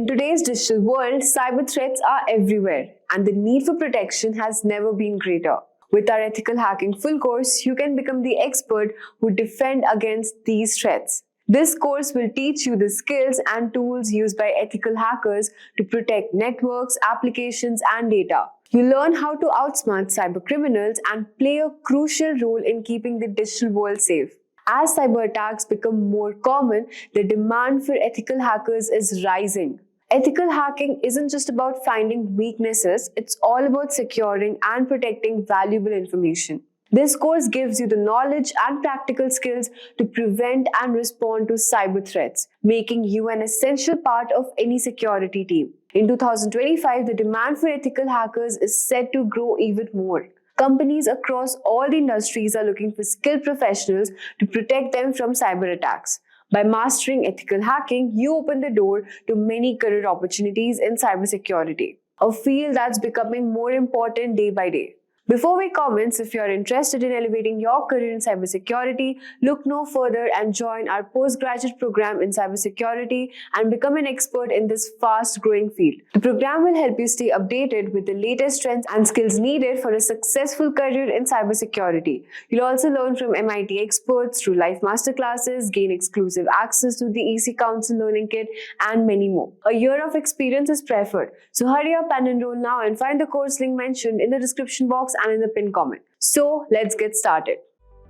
today's digital world, cyber threats are everywhere, and the need for protection has never been greater. With our Ethical Hacking full course, you can become the expert who defend against these threats. This course will teach you the skills and tools used by ethical hackers to protect networks, applications, and data. You learn how to outsmart cyber criminals and play a crucial role in keeping the digital world safe. As cyber attacks become more common, the demand for ethical hackers is rising. Ethical hacking isn't just about finding weaknesses, it's all about securing and protecting valuable information. This course gives you the knowledge and practical skills to prevent and respond to cyber threats, making you an essential part of any security team. In 2025, the demand for ethical hackers is set to grow even more. Companies across all the industries are looking for skilled professionals to protect them from cyber attacks. By mastering ethical hacking, you open the door to many career opportunities in cybersecurity, a field that's becoming more important day by day. Before we comment, if you're interested in elevating your career in cybersecurity, look no further and join our postgraduate program in cybersecurity and become an expert in this fast-growing field. The program will help you stay updated with the latest trends and skills needed for a successful career in cybersecurity. You'll also learn from MIT experts through live masterclasses, gain exclusive access to the EC Council Learning Kit, and many more. A year of experience is preferred, so hurry up and enroll now and find the course link mentioned in the description box and in the pinned comment. So let's get started.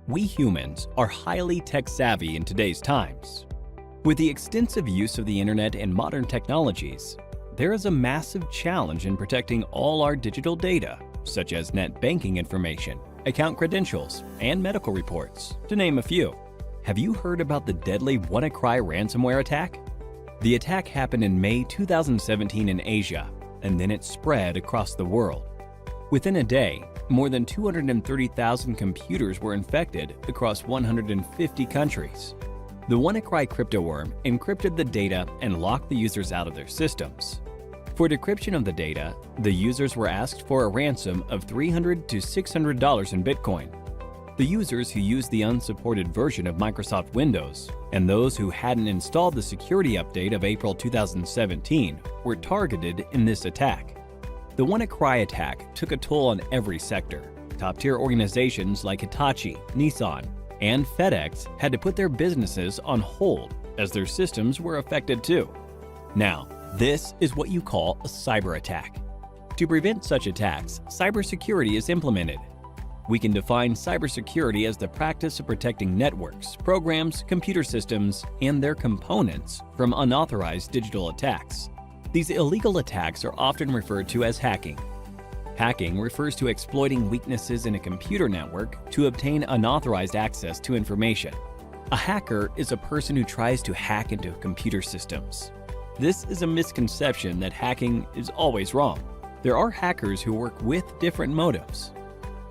We humans are highly tech-savvy in today's times. With the extensive use of the internet and modern technologies, there is a massive challenge in protecting all our digital data, such as net banking information, account credentials, and medical reports, to name a few. Have you heard about the deadly WannaCry ransomware attack? The attack happened in May 2017 in Asia, and then it spread across the world. Within a day, more than 230,000 computers were infected across 150 countries. The WannaCry cryptoworm encrypted the data and locked the users out of their systems. For decryption of the data, the users were asked for a ransom of $300 to $600 in Bitcoin. The users who used the unsupported version of Microsoft Windows and those who hadn't installed the security update of April 2017 were targeted in this attack. The WannaCry attack took a toll on every sector. Top-tier organizations like Hitachi, Nissan, and FedEx had to put their businesses on hold as their systems were affected too. Now, this is what you call a cyber attack. To prevent such attacks, cybersecurity is implemented. We can define cybersecurity as the practice of protecting networks, programs, computer systems, and their components from unauthorized digital attacks. These illegal attacks are often referred to as hacking. Hacking refers to exploiting weaknesses in a computer network to obtain unauthorized access to information. A hacker is a person who tries to hack into computer systems. This is a misconception that hacking is always wrong. There are hackers who work with different motives.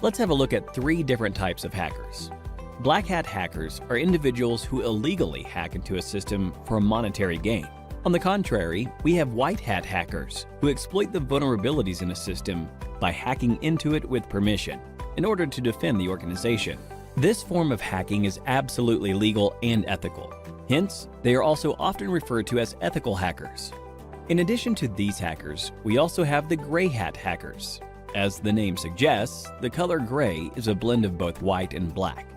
Let's have a look at 3 different types of hackers. Black hat hackers are individuals who illegally hack into a system for monetary gain. On the contrary, we have white hat hackers who exploit the vulnerabilities in a system by hacking into it with permission in order to defend the organization. This form of hacking is absolutely legal and ethical. Hence, they are also often referred to as ethical hackers. In addition to these hackers, we also have the gray hat hackers. As the name suggests, the color gray is a blend of both white and black.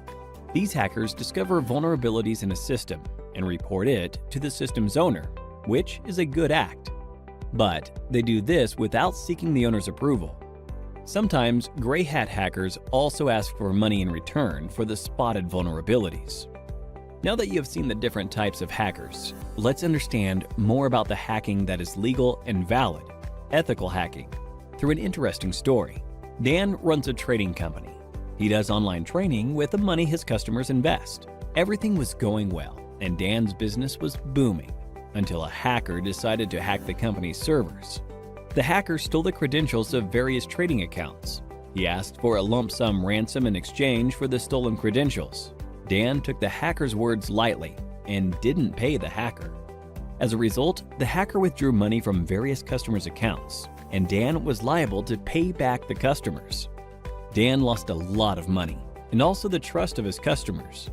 These hackers discover vulnerabilities in a system and report it to the system's owner, which is a good act. But they do this without seeking the owner's approval. Sometimes gray hat hackers also ask for money in return for the spotted vulnerabilities. Now that you have seen the different types of hackers, let's understand more about the hacking that is legal and valid, ethical hacking, through an interesting story. Dan runs a trading company. He does online trading with the money his customers invest. Everything was going well, and Dan's business was booming, until a hacker decided to hack the company's servers. The hacker stole the credentials of various trading accounts. He asked for a lump sum ransom in exchange for the stolen credentials. Dan took the hacker's words lightly and didn't pay the hacker. As a result, the hacker withdrew money from various customers' accounts, and Dan was liable to pay back the customers. Dan lost a lot of money and also the trust of his customers.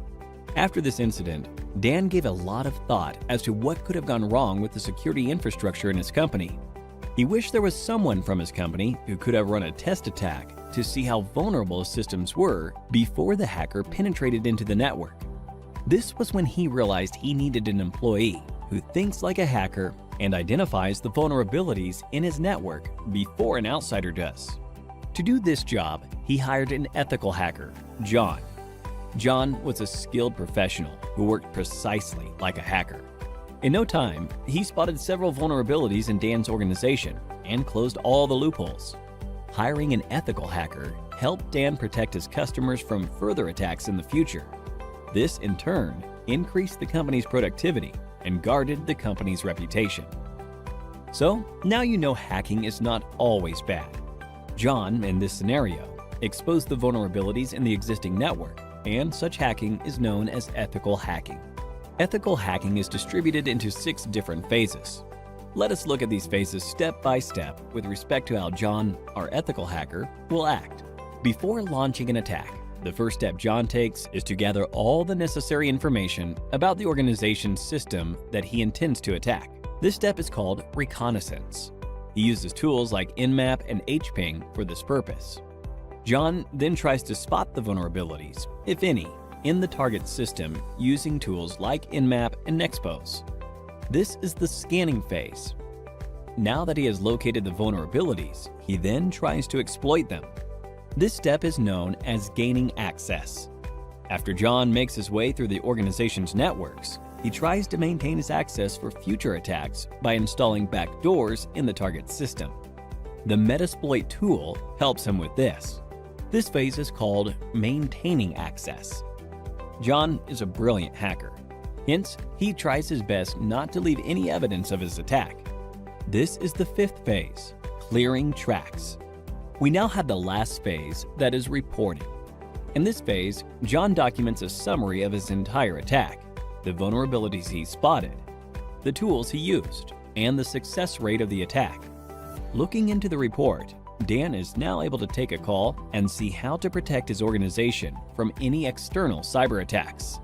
After this incident, Dan gave a lot of thought as to what could have gone wrong with the security infrastructure in his company. He wished there was someone from his company who could have run a test attack to see how vulnerable his systems were before the hacker penetrated into the network. This was when he realized he needed an employee who thinks like a hacker and identifies the vulnerabilities in his network before an outsider does. To do this job, he hired an ethical hacker, John. John was a skilled professional who worked precisely like a hacker. In no time, he spotted several vulnerabilities in Dan's organization and closed all the loopholes. Hiring an ethical hacker helped Dan protect his customers from further attacks in the future. This, in turn, increased the company's productivity and guarded the company's reputation. So, now you know hacking is not always bad. John, in this scenario, exposed the vulnerabilities in the existing network, and such hacking is known as ethical hacking. Ethical hacking is distributed into 6 different phases. Let us look at these phases step by step with respect to how John, our ethical hacker, will act. Before launching an attack, the first step John takes is to gather all the necessary information about the organization's system that he intends to attack. This step is called reconnaissance. He uses tools like Nmap and hping for this purpose. John then tries to spot the vulnerabilities, if any, in the target system using tools like Nmap and Nexpose. This is the scanning phase. Now that he has located the vulnerabilities, he then tries to exploit them. This step is known as gaining access. After John makes his way through the organization's networks, he tries to maintain his access for future attacks by installing backdoors in the target system. The Metasploit tool helps him with this. This phase is called maintaining access. John is a brilliant hacker. Hence, he tries his best not to leave any evidence of his attack. This is the 5th phase, clearing tracks. We now have the last phase, that is reporting. In this phase, John documents a summary of his entire attack, the vulnerabilities he spotted, the tools he used, and the success rate of the attack. Looking into the report, Dan is now able to take a call and see how to protect his organization from any external cyber attacks.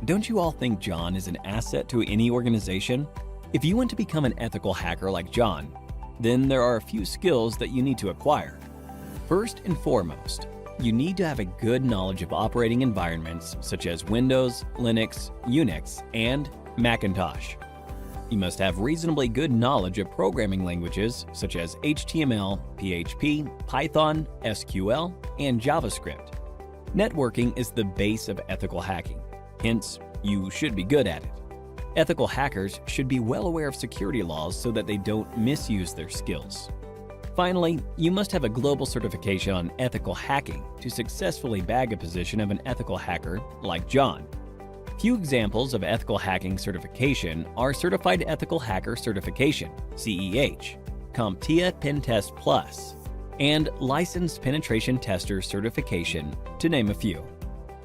Don't you all think John is an asset to any organization? If you want to become an ethical hacker like John, then there are a few skills that you need to acquire. First and foremost, you need to have a good knowledge of operating environments such as Windows, Linux, Unix, and Macintosh. You must have reasonably good knowledge of programming languages such as HTML, PHP, Python, SQL, and JavaScript. Networking is the base of ethical hacking. Hence, you should be good at it. Ethical hackers should be well aware of security laws so that they don't misuse their skills. Finally, you must have a global certification on ethical hacking to successfully bag a position of an ethical hacker like John. Few examples of ethical hacking certification are Certified Ethical Hacker Certification, CEH, CompTIA Pentest Plus, and Licensed Penetration Tester Certification, to name a few.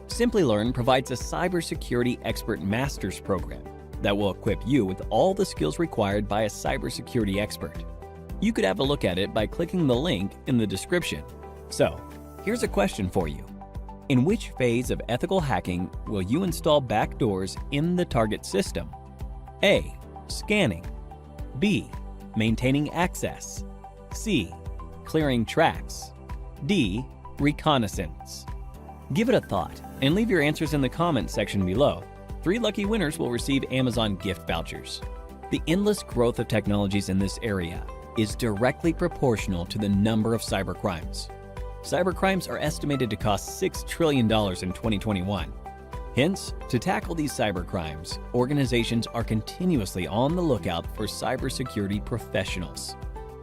Simplilearn provides a Cybersecurity Expert Master's program that will equip you with all the skills required by a cybersecurity expert. You could have a look at it by clicking the link in the description. So, here's a question for you. In which phase of ethical hacking will you install backdoors in the target system? A. Scanning. B. Maintaining access. C. Clearing tracks. D. Reconnaissance. Give it a thought and leave your answers in the comments section below. 3 lucky winners will receive Amazon gift vouchers. The endless growth of technologies in this area is directly proportional to the number of cybercrimes. Cybercrimes are estimated to cost $6 trillion in 2021. Hence, to tackle these cybercrimes, organizations are continuously on the lookout for cybersecurity professionals.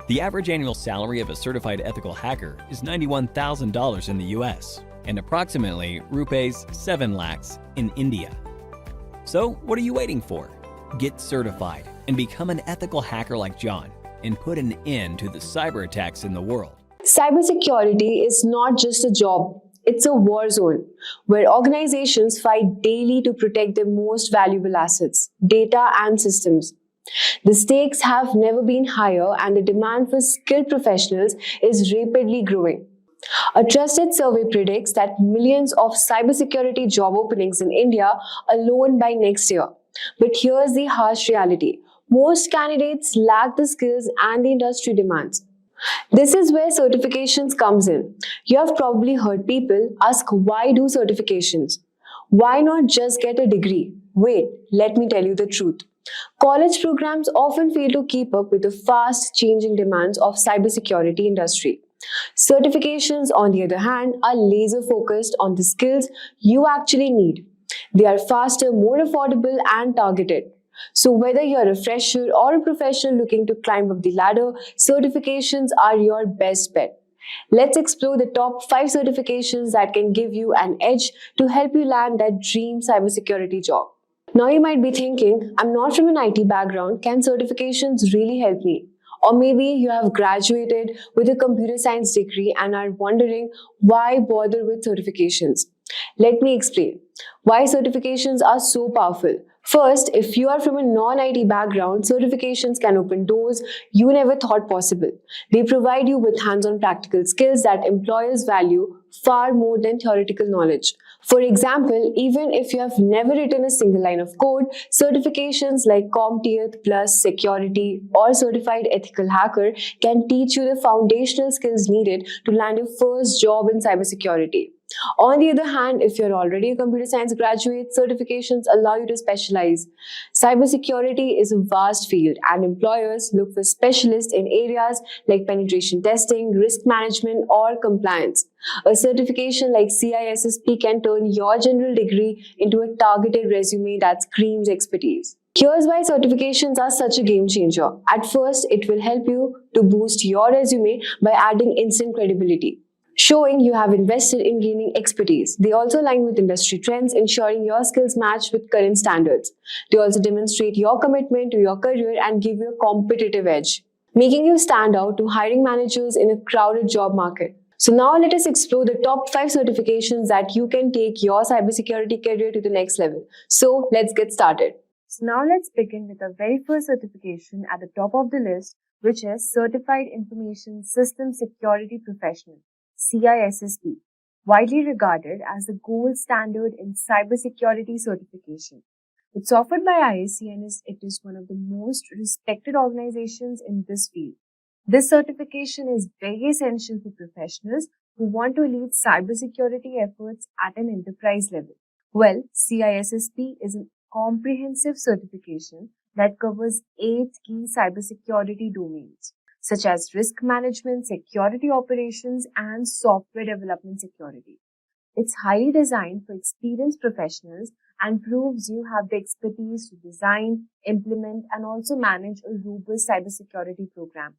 The average annual salary of a certified ethical hacker is $91,000 in the US and approximately rupees 7 lakhs in India. So, what are you waiting for? Get certified and become an ethical hacker like John and put an end to the cyber attacks in the world. Cybersecurity is not just a job, it's a war zone where organizations fight daily to protect their most valuable assets, data and systems. The stakes have never been higher and the demand for skilled professionals is rapidly growing. A trusted survey predicts that millions of cybersecurity job openings in India alone by next year. But here's the harsh reality. Most candidates lack the skills and the industry demands. This is where certifications comes in. You have probably heard people ask, why do certifications? Why not just get a degree? Wait, let me tell you the truth. College programs often fail to keep up with the fast changing demands of cybersecurity industry. Certifications, on the other hand, are laser focused on the skills you actually need. They are faster, more affordable, and targeted. So, whether you're a fresher or a professional looking to climb up the ladder, certifications are your best bet. Let's explore the top 5 certifications that can give you an edge to help you land that dream cybersecurity job. Now you might be thinking, I'm not from an IT background, can certifications really help me? Or maybe you have graduated with a computer science degree and are wondering why bother with certifications. Let me explain why certifications are so powerful. First, if you are from a non-IT background, certifications can open doors you never thought possible. They provide you with hands-on practical skills that employers value far more than theoretical knowledge. For example, even if you have never written a single line of code, certifications like CompTIA Plus Security or Certified Ethical Hacker can teach you the foundational skills needed to land your first job in cybersecurity. On the other hand, if you're already a computer science graduate, certifications allow you to specialize. Cybersecurity is a vast field, and employers look for specialists in areas like penetration testing, risk management, or compliance. A certification like CISSP can turn your general degree into a targeted resume that screams expertise. Here's why certifications are such a game changer. At first, it will help you to boost your resume by adding instant credibility, showing you have invested in gaining expertise. They also align with industry trends, ensuring your skills match with current standards. They also demonstrate your commitment to your career and give you a competitive edge, making you stand out to hiring managers in a crowded job market. So now let us explore the top 5 certifications that you can take your cybersecurity career to the next level. So let's get started. So now let's begin with the very first certification at the top of the list, which is Certified Information System Security Professional, CISSP, widely regarded as the gold standard in cybersecurity certification. It's offered by ISC and it is one of the most respected organizations in this field. This certification is very essential for professionals who want to lead cybersecurity efforts at an enterprise level. Well, CISSP is a comprehensive certification that covers 8 key cybersecurity domains, such as risk management, security operations, and software development security. It's highly designed for experienced professionals and proves you have the expertise to design, implement, and also manage a robust cybersecurity program.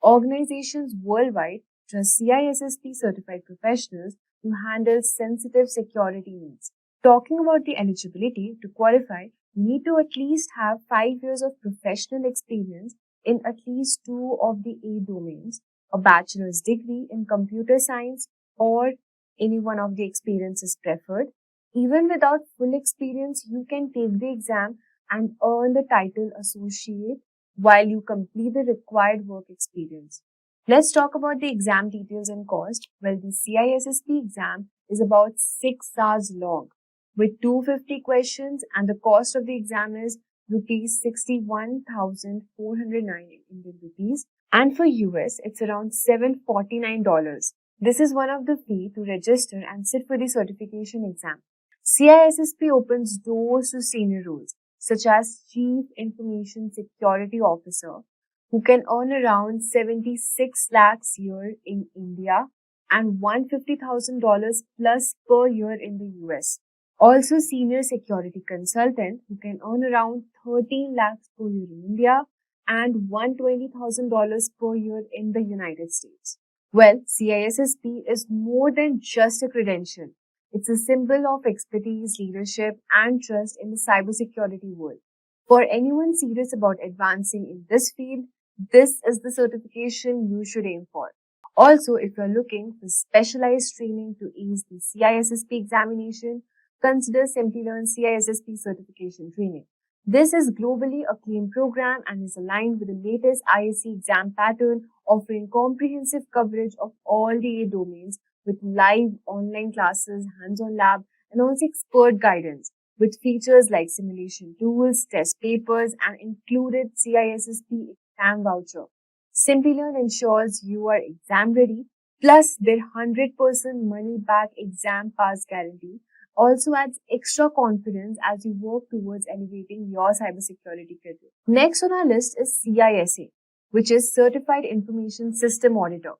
Organizations worldwide trust CISSP certified professionals to handle sensitive security needs. Talking about the eligibility to qualify, you need to at least have 5 years of professional experience in at least 2 of the 8 domains, a bachelor's degree in computer science, or any one of the experiences preferred. Even without full experience, you can take the exam and earn the title associate while you complete the required work experience. Let's talk about the exam details and cost. Well, the CISSP exam is about 6 hours long with 250 questions, and the cost of the exam is rupees 61,409 Indian rupees, and for US it's around $749. This is one of the fee to register and sit for the certification exam. CISSP opens doors to senior roles such as Chief Information Security Officer, who can earn around 76 lakhs a year in India and $150,000 plus per year in the US. Also, Senior Security Consultant, who can earn around 13 lakhs per year in India and $120,000 per year in the United States. Well, CISSP is more than just a credential. It's a symbol of expertise, leadership, and trust in the cybersecurity world. For anyone serious about advancing in this field, this is the certification you should aim for. Also, if you're looking for specialized training to ace the CISSP examination, consider Simplilearn CISSP certification training. This is globally acclaimed program and is aligned with the latest ISC exam pattern, offering comprehensive coverage of all the 8 domains with live online classes, hands-on lab, and also expert guidance with features like simulation tools, test papers, and included CISSP exam voucher. Simplilearn ensures you are exam ready, plus their 100% money back exam pass guarantee also adds extra confidence as you work towards elevating your cybersecurity career. Next on our list is CISA, which is Certified Information System Auditor,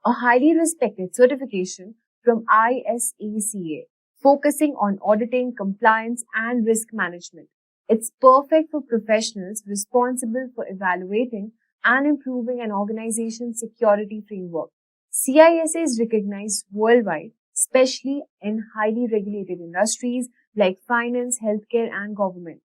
a highly respected certification from ISACA, focusing on auditing, compliance, and risk management. It's perfect for professionals responsible for evaluating and improving an organization's security framework. CISA is recognized worldwide, especially in highly regulated industries like finance, healthcare, and government.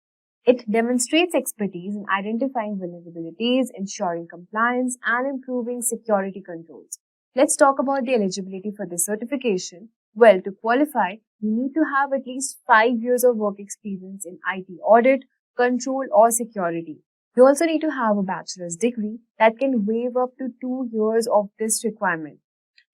It demonstrates expertise in identifying vulnerabilities, ensuring compliance, and improving security controls. Let's talk about the eligibility for this certification. Well, to qualify, you need to have at least 5 years of work experience in IT audit, control, or security. You also need to have a bachelor's degree that can waive up to 2 years of this requirement.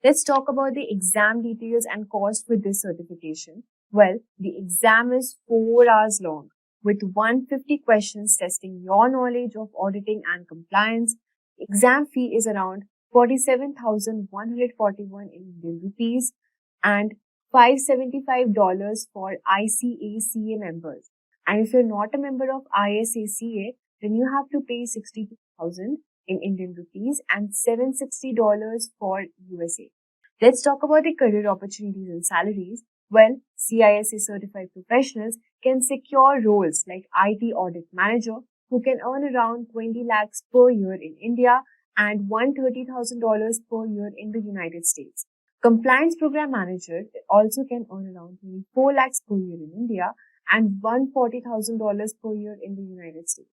Let's talk about the exam details and cost for this certification. Well, the exam is 4 hours long with 150 questions testing your knowledge of auditing and compliance. Exam fee is around 47,141 in Indian rupees and $575 for ICACA members. And if you're not a member of ISACA, then you have to pay 62,000 in Indian rupees and $760 for USA. Let's talk about the career opportunities and salaries. Well, CISA certified professionals can secure roles like IT audit manager, who can earn around 20 lakhs per year in India and $130,000 per year in the United States. Compliance program manager also can earn around 24 lakhs per year in India and $140,000 per year in the United States.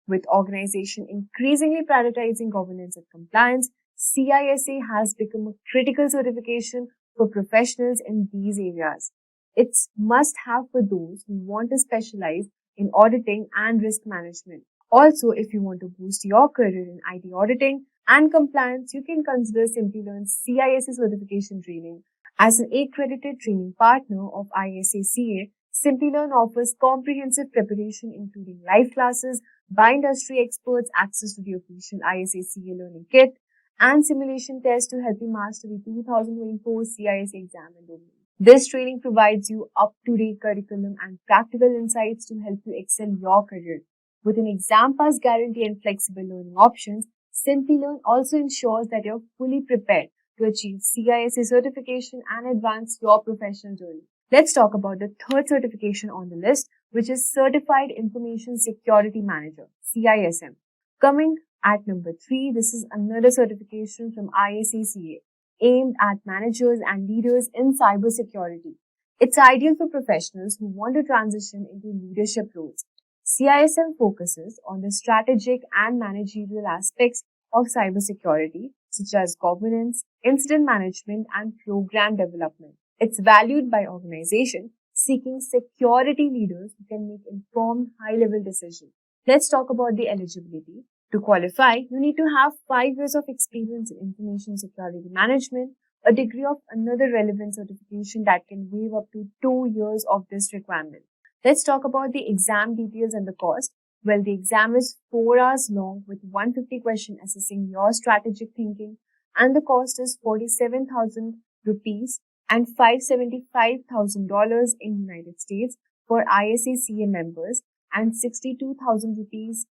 With organization increasingly prioritizing governance and compliance, CISA has become a critical certification for professionals in these areas. It's must-have for those who want to specialize in auditing and risk management. Also, if you want to boost your career in IT auditing and compliance, you can consider Simplilearn's CISA certification training. As an accredited training partner of ISACA, Simplilearn offers comprehensive preparation including live classes, by industry experts, access to the official ISACA learning kit, and simulation tests to help you master the 2024 CISA exam and domain. This training provides you up-to-date curriculum and practical insights to help you excel your career. With an exam pass guarantee and flexible learning options, Simplilearn also ensures that you're fully prepared to achieve CISA certification and advance your professional journey. Let's talk about the third certification on the list, which is Certified Information Security Manager, CISM. Coming at number 3, this is another certification from ISACA aimed at managers and leaders in cybersecurity. It's ideal for professionals who want to transition into leadership roles. CISM focuses on the strategic and managerial aspects of cybersecurity, such as governance, incident management, and program development. It's valued by organizations seeking security leaders who can make informed, high-level decisions. Let's talk about the eligibility. To qualify, you need to have 5 years of experience in information security management, a degree of another relevant certification that can waive up to 2 years of this requirement. Let's talk about the exam details and the cost. Well, the exam is 4 hours long with 150 questions assessing your strategic thinking, and the cost is 47,000 rupees and $575,000 in United States for ISACA members and 62,000 rupees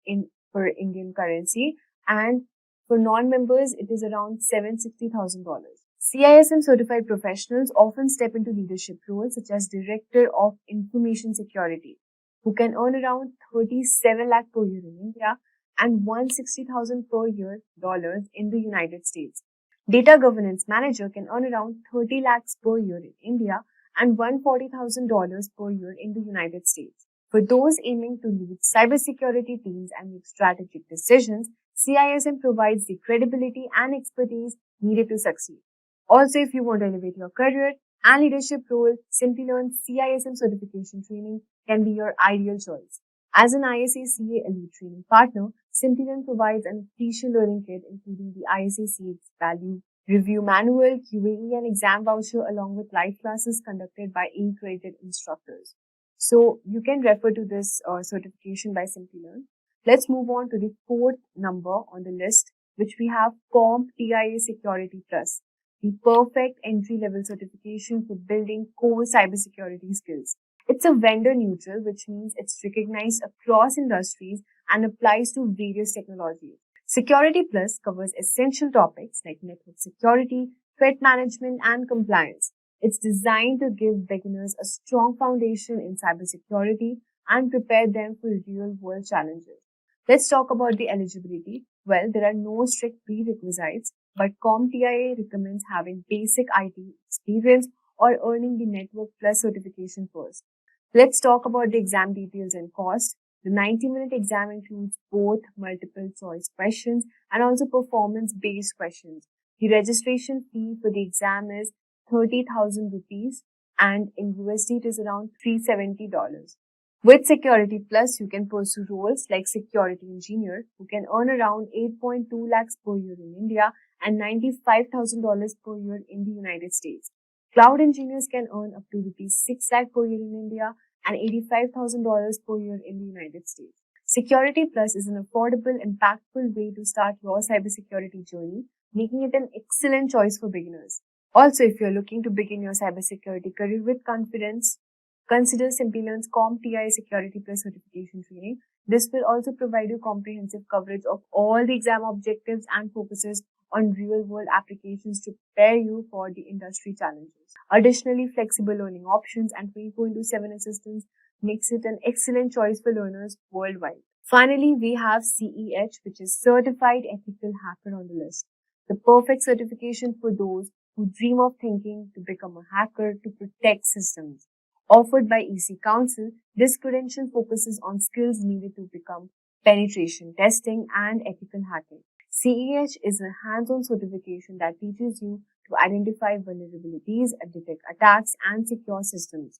for Indian currency, and for non-members it is around $760,000. CISM certified professionals often step into leadership roles such as Director of Information Security, who can earn around 37 lakh per year in India and 160,000 per year dollars in the United States. Data Governance Manager can earn around 30 lakhs per year in India and $140,000 per year in the United States. For those aiming to lead cybersecurity teams and make strategic decisions, CISM provides the credibility and expertise needed to succeed. Also, if you want to elevate your career and leadership role, Simplilearn CISM certification training can be your ideal choice. As an ISACA Elite Training Partner, Simplilearn provides an official learning kit including the ISACA Value review manual, QAE, and exam voucher along with live classes conducted by accredited instructors. So you can refer to this certification by Simplilearn. Let's move on to the fourth number on the list, which we have CompTIA Security Plus, the perfect entry-level certification for building core cybersecurity skills. It's a vendor neutral, which means it's recognized across industries and applies to various technologies. Security Plus covers essential topics like network security, threat management, and compliance. It's designed to give beginners a strong foundation in cybersecurity and prepare them for real-world challenges. Let's talk about the eligibility. Well, there are no strict prerequisites, but CompTIA recommends having basic IT experience or earning the Network Plus certification first. Let's talk about the exam details and cost. The 90-minute exam includes both multiple choice questions and also performance-based questions. The registration fee for the exam is 30,000 rupees and in USD it is around $370. With Security Plus, you can pursue roles like security engineer who can earn around 8.2 lakhs per year in India and $95,000 per year in the United States. Cloud engineers can earn up to rupees 6 lakh per year in India and $85,000 per year in the United States. Security Plus is an affordable, impactful way to start your cybersecurity journey, making it an excellent choice for beginners. Also, if you're looking to begin your cybersecurity career with confidence, consider Simplilearn's CompTIA Security Plus certification training. This will also provide you comprehensive coverage of all the exam objectives and focuses on real-world applications to prepare you for the industry challenges. Additionally, flexible learning options and 24/7 assistance makes it an excellent choice for learners worldwide. Finally, we have CEH, which is Certified Ethical Hacker on the list. The perfect certification for those who dream of thinking to become a hacker to protect systems. Offered by EC Council, this credential focuses on skills needed to become penetration testing and ethical hacking. CEH is a hands-on certification that teaches you to identify vulnerabilities, detect attacks, and secure systems.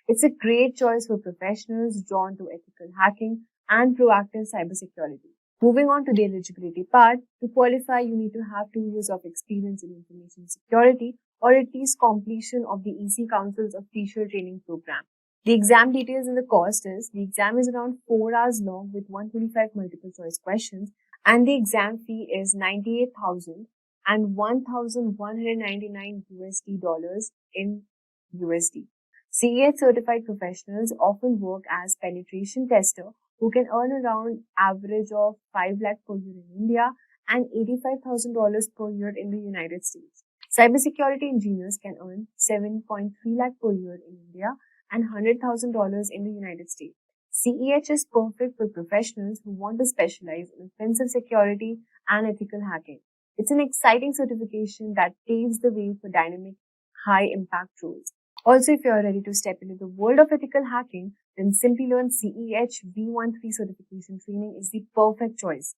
It's a great choice for professionals drawn to ethical hacking and proactive cybersecurity. Moving on to the eligibility part, to qualify, you need to have 2 years of experience in information security or at least completion of the EC Council's official training program. The exam details and the cost is, the exam is around 4 hours long with 125 multiple choice questions and the exam fee is 98,000 and 1,199 USD dollars in USD. CEH certified professionals often work as penetration tester who can earn around average of 5 lakh per year in India and $85,000 per year in the United States. Cybersecurity engineers can earn 7.3 lakh per year in India and $100,000 in the United States. CEH is perfect for professionals who want to specialize in offensive security and ethical hacking. It's an exciting certification that paves the way for dynamic, high-impact roles. Also, if you are ready to step into the world of ethical hacking, then Simplilearn CEH V13 certification training is the perfect choice.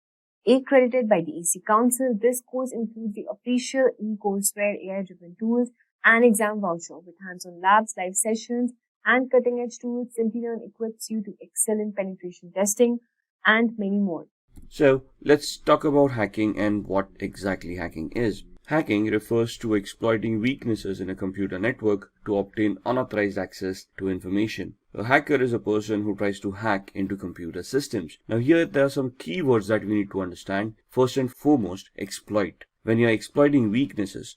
Accredited by the EC Council, this course includes the official e-courseware AI-driven tools and exam voucher with hands-on labs, live sessions, and cutting-edge tools. Simplilearn equips you to excel in penetration testing and many more. So let's talk about hacking and what exactly hacking is. Hacking refers to exploiting weaknesses in a computer network to obtain unauthorized access to information. A hacker is a person who tries to hack into computer systems. Now here there are some keywords that we need to understand. First and foremost, exploit. When you are exploiting weaknesses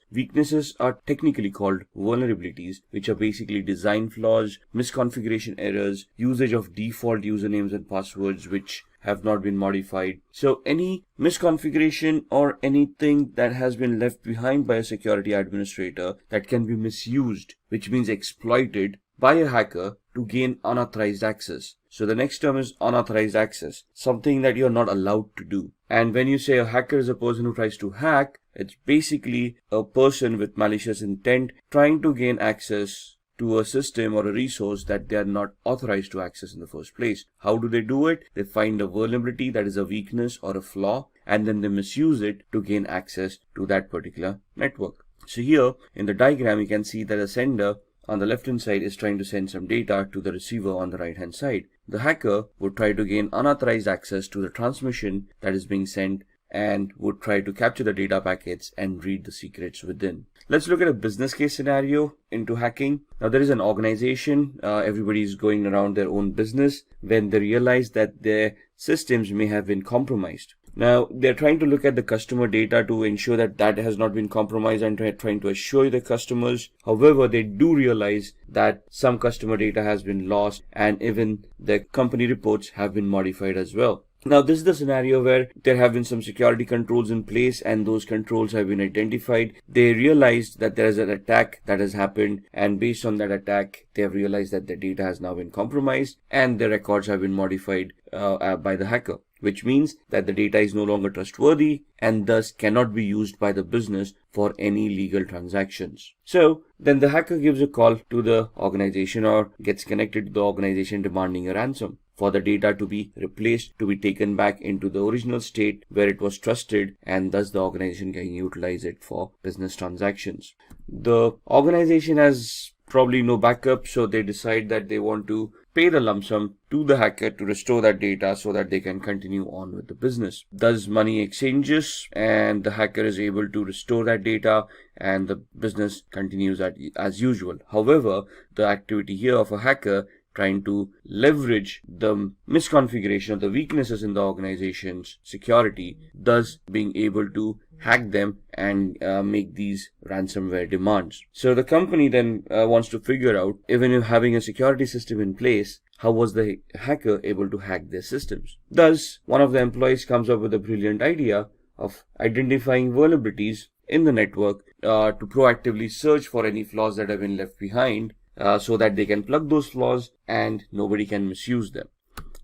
are technically called vulnerabilities, which are basically design flaws, misconfiguration errors, usage of default usernames and passwords which have not been modified. So any misconfiguration or anything that has been left behind by a security administrator that can be misused, which means exploited by a hacker to gain unauthorized access. So the next term is unauthorized access, something that you're not allowed to do. And when you say a hacker is a person who tries to hack, it's basically a person with malicious intent trying to gain access to a system or a resource that they are not authorized to access in the first place. How do they do it? They find a vulnerability that is a weakness or a flaw, and then they misuse it to gain access to that particular network. So here in the diagram, you can see that the sender on the left hand side is trying to send some data to the receiver on the right hand side. The hacker would try to gain unauthorized access to the transmission that is being sent and would try to capture the data packets and read the secrets within. Let's look at a business case scenario into hacking. Now there is an organization, everybody is going around their own business when they realize that their systems may have been compromised. Now they're trying to look at the customer data to ensure that that has not been compromised and trying to assure the customers. However, they do realize that some customer data has been lost and even the company reports have been modified as well. Now, this is the scenario where there have been some security controls in place and those controls have been identified. They realized that there is an attack that has happened, and based on that attack, they have realized that their data has now been compromised and their records have been modified by the hacker, which means that the data is no longer trustworthy and thus cannot be used by the business for any legal transactions. So then the hacker gives a call to the organization or gets connected to the organization demanding a ransom for the data to be replaced, to be taken back into the original state where it was trusted, and thus the organization can utilize it for business transactions. The organization has probably no backup, so they decide that they want to pay the lump sum to the hacker to restore that data so that they can continue on with the business. Thus money exchanges and the hacker is able to restore that data and the business continues as usual. However, the activity here of a hacker trying to leverage the misconfiguration of the weaknesses in the organization's security, thus being able to hack them and make these ransomware demands. So the company then wants to figure out, even if having a security system in place, how was the hacker able to hack their systems? Thus, one of the employees comes up with a brilliant idea of identifying vulnerabilities in the network to proactively search for any flaws that have been left behind, so that they can plug those flaws and nobody can misuse them.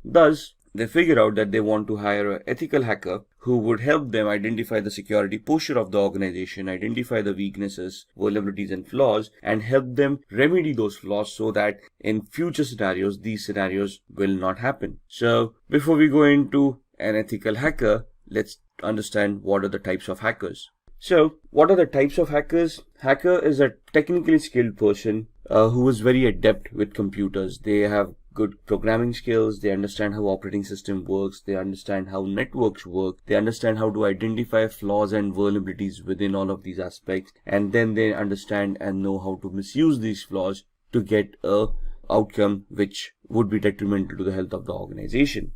Thus, they figure out that they want to hire an ethical hacker who would help them identify the security posture of the organization, identify the weaknesses, vulnerabilities and flaws, and help them remedy those flaws so that in future scenarios, these scenarios will not happen. So before we go into an ethical hacker, let's understand what are the types of hackers. So what are the types of hackers? Hacker is a technically skilled person who is very adept with computers. They have good programming skills, they understand how operating system works, they understand how networks work, they understand how to identify flaws and vulnerabilities within all of these aspects, and then they understand and know how to misuse these flaws to get a outcome which would be detrimental to the health of the organization.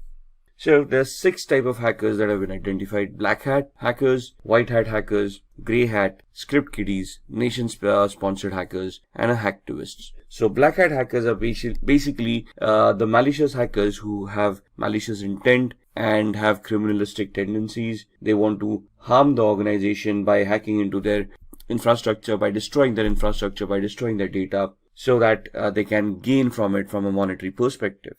So there are 6 types of hackers that have been identified: black hat hackers, white hat hackers, grey hat, script kiddies, nation sponsored hackers, and hacktivists. So black hat hackers are basically the malicious hackers who have malicious intent and have criminalistic tendencies. They want to harm the organization by hacking into their infrastructure, by destroying their infrastructure, by destroying their data, so that they can gain from it from a monetary perspective.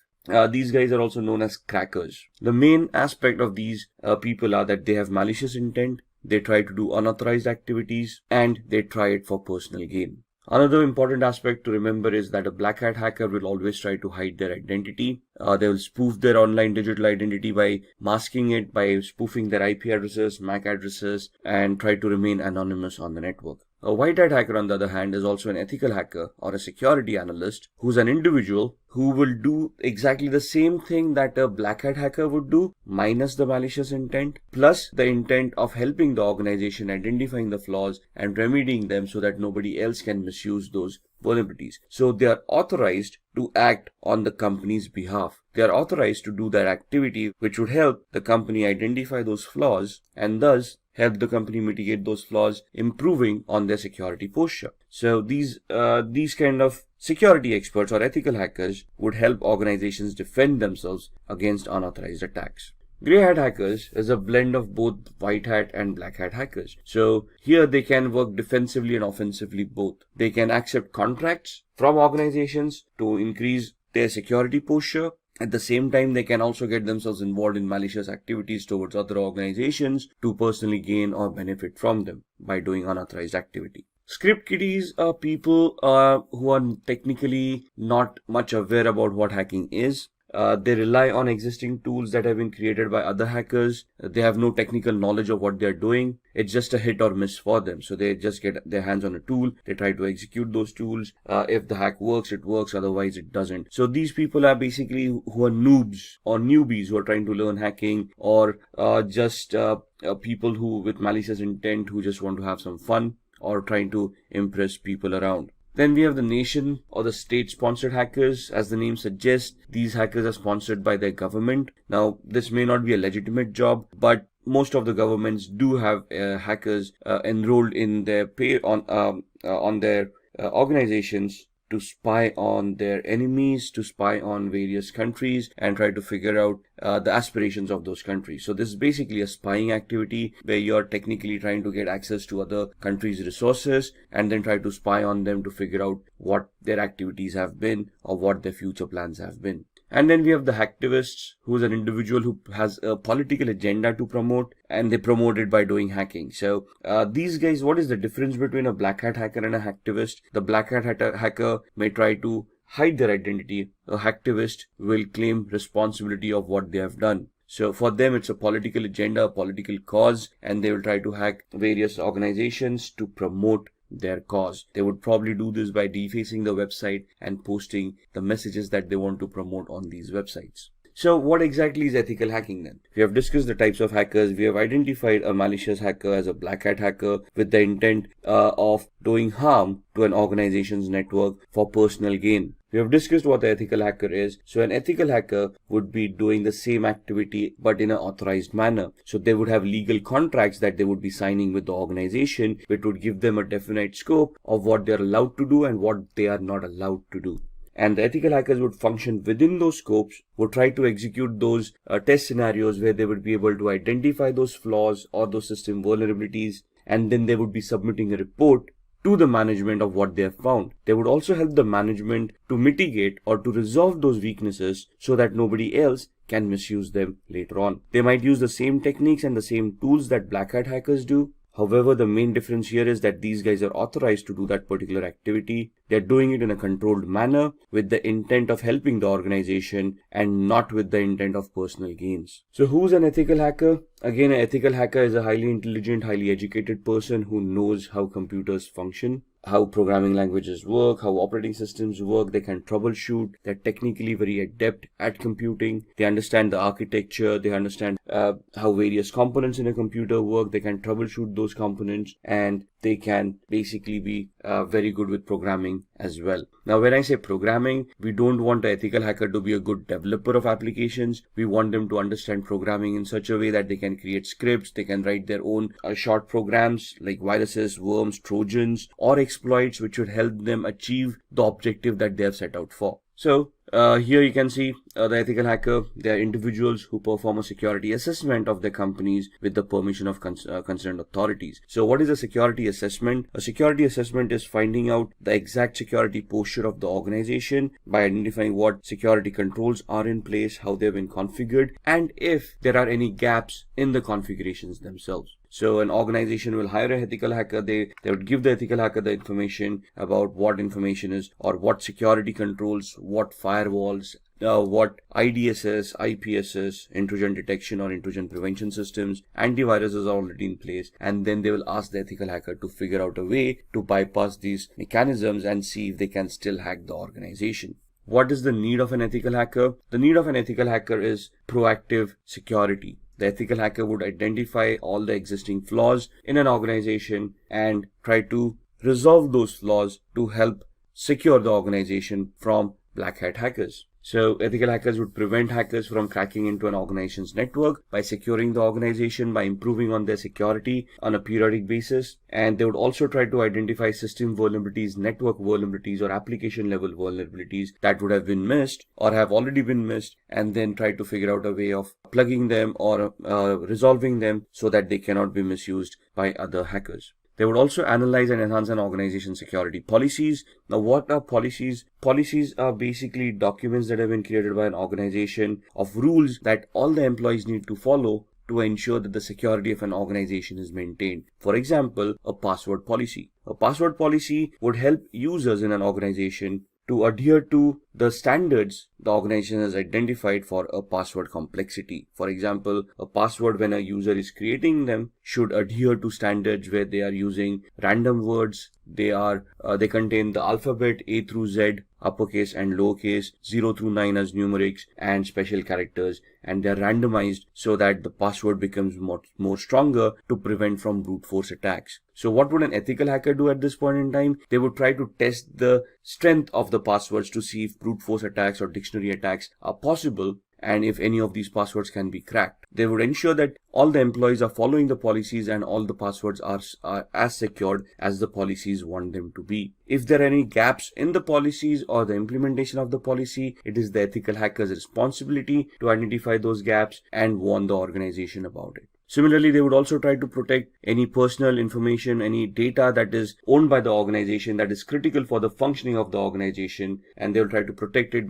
These guys are also known as crackers. The main aspect of these people are that they have malicious intent, they try to do unauthorized activities, and they try it for personal gain. Another important aspect to remember is that a black hat hacker will always try to hide their identity. They will spoof their online digital identity by masking it, by spoofing their IP addresses, MAC addresses, and try to remain anonymous on the network. A white hat hacker, on the other hand, is also an ethical hacker or a security analyst who's an individual who will do exactly the same thing that a black hat hacker would do, minus the malicious intent, plus the intent of helping the organization identifying the flaws and remedying them so that nobody else can misuse those vulnerabilities. So they are authorized to act on the company's behalf. They are authorized to do that activity which would help the company identify those flaws and thus help the company mitigate those flaws, improving on their security posture. So these kind of security experts or ethical hackers would help organizations defend themselves against unauthorized attacks. Grey hat hackers is a blend of both white hat and black hat hackers. So here they can work defensively and offensively both. They can accept contracts from organizations to increase their security posture. At the same time, they can also get themselves involved in malicious activities towards other organizations to personally gain or benefit from them by doing unauthorized activity. Script kiddies are people who are technically not much aware about what hacking is. They rely on existing tools that have been created by other hackers. They have no technical knowledge of what they're doing. It's just a hit or miss for them. So they just get their hands on a tool. They try to execute those tools. If the hack works, it works. Otherwise, it doesn't. So these people are basically who are noobs or newbies who are trying to learn hacking, or just people who with malicious intent who just want to have some fun or trying to impress people around. Then we have the nation or the state-sponsored hackers. As the name suggests, these hackers are sponsored by their government. Now, this may not be a legitimate job, but most of the governments do have hackers enrolled in their on their organizations to spy on their enemies, to spy on various countries and try to figure out the aspirations of those countries. So this is basically a spying activity where you're technically trying to get access to other countries' resources and then try to spy on them to figure out what their activities have been or what their future plans have been. And then we have the hacktivists, who is an individual who has a political agenda to promote, and they promote it by doing hacking. So these guys, what is the difference between a black hat hacker and a hacktivist? The black hat hacker may try to hide their identity. A hacktivist will claim responsibility of what they have done. So for them, it's a political agenda, a political cause, and they will try to hack various organizations to promote their cause. They would probably do this by defacing the website and posting the messages that they want to promote on these websites. So what exactly is ethical hacking then? We have discussed the types of hackers. We have identified a malicious hacker as a black hat hacker with the intent of doing harm to an organization's network for personal gain. We have discussed what the ethical hacker is. So an ethical hacker would be doing the same activity but in an authorized manner. So they would have legal contracts that they would be signing with the organization, which would give them a definite scope of what they are allowed to do and what they are not allowed to do. And the ethical hackers would function within those scopes, would try to execute those test scenarios where they would be able to identify those flaws or those system vulnerabilities, and then they would be submitting a report to the management of what they have found. They would also help the management to mitigate or to resolve those weaknesses so that nobody else can misuse them later on. They might use the same techniques and the same tools that black hat hackers do. However, the main difference here is that these guys are authorized to do that particular activity. They're doing it in a controlled manner with the intent of helping the organization and not with the intent of personal gains. So who's an ethical hacker? Again, an ethical hacker is a highly intelligent, highly educated person who knows how computers function, how programming languages work, how operating systems work. They can troubleshoot. They're technically very adept at computing. They understand the architecture. They understand how various components in a computer work. They can troubleshoot those components, and they can basically be very good with programming as well. Now, when I say programming, we don't want an ethical hacker to be a good developer of applications. We want them to understand programming in such a way that they can create scripts, they can write their own short programs like viruses, worms, trojans, or exploits which would help them achieve the objective that they have set out for. So here you can see the ethical hacker. They are individuals who perform a security assessment of their companies with the permission of concerned authorities. So what is a security assessment? A security assessment is finding out the exact security posture of the organization by identifying what security controls are in place, how they've been configured, and if there are any gaps in the configurations themselves. So an organization will hire an ethical hacker. They would give the ethical hacker the information about what information is or what security controls, what firewalls, what IDSS, IPSS, intrusion detection or intrusion prevention systems, antiviruses are already in place, and then they will ask the ethical hacker to figure out a way to bypass these mechanisms and see if they can still hack the organization. What is the need of an ethical hacker? The need of an ethical hacker is proactive security. The ethical hacker would identify all the existing flaws in an organization and try to resolve those flaws to help secure the organization from black hat hackers. So ethical hackers would prevent hackers from cracking into an organization's network by securing the organization, by improving on their security on a periodic basis. And they would also try to identify system vulnerabilities, network vulnerabilities, or application level vulnerabilities that would have been missed or have already been missed, and then try to figure out a way of plugging them or resolving them so that they cannot be misused by other hackers. They would also analyze and enhance an organization's security policies. Now, what are policies? Policies are basically documents that have been created by an organization of rules that all the employees need to follow to ensure that the security of an organization is maintained. For example, a password policy. A password policy would help users in an organization to adhere to the standards the organization has identified for a password complexity. For example, a password when a user is creating them should adhere to standards where they are using random words. They contain the alphabet A through Z, uppercase and lowercase, 0 through 9 as numerics, and special characters, and they are randomized so that the password becomes more stronger to prevent from brute force attacks. So what would an ethical hacker do at this point in time? They would try to test the strength of the passwords to see if brute force attacks or dictionary attacks are possible, and if any of these passwords can be cracked. They would ensure that all the employees are following the policies and all the passwords are as secured as the policies want them to be. If there are any gaps in the policies or the implementation of the policy, it is the ethical hacker's responsibility to identify those gaps and warn the organization about it. Similarly, they would also try to protect any personal information, any data that is owned by the organization that is critical for the functioning of the organization, and they will try to protect it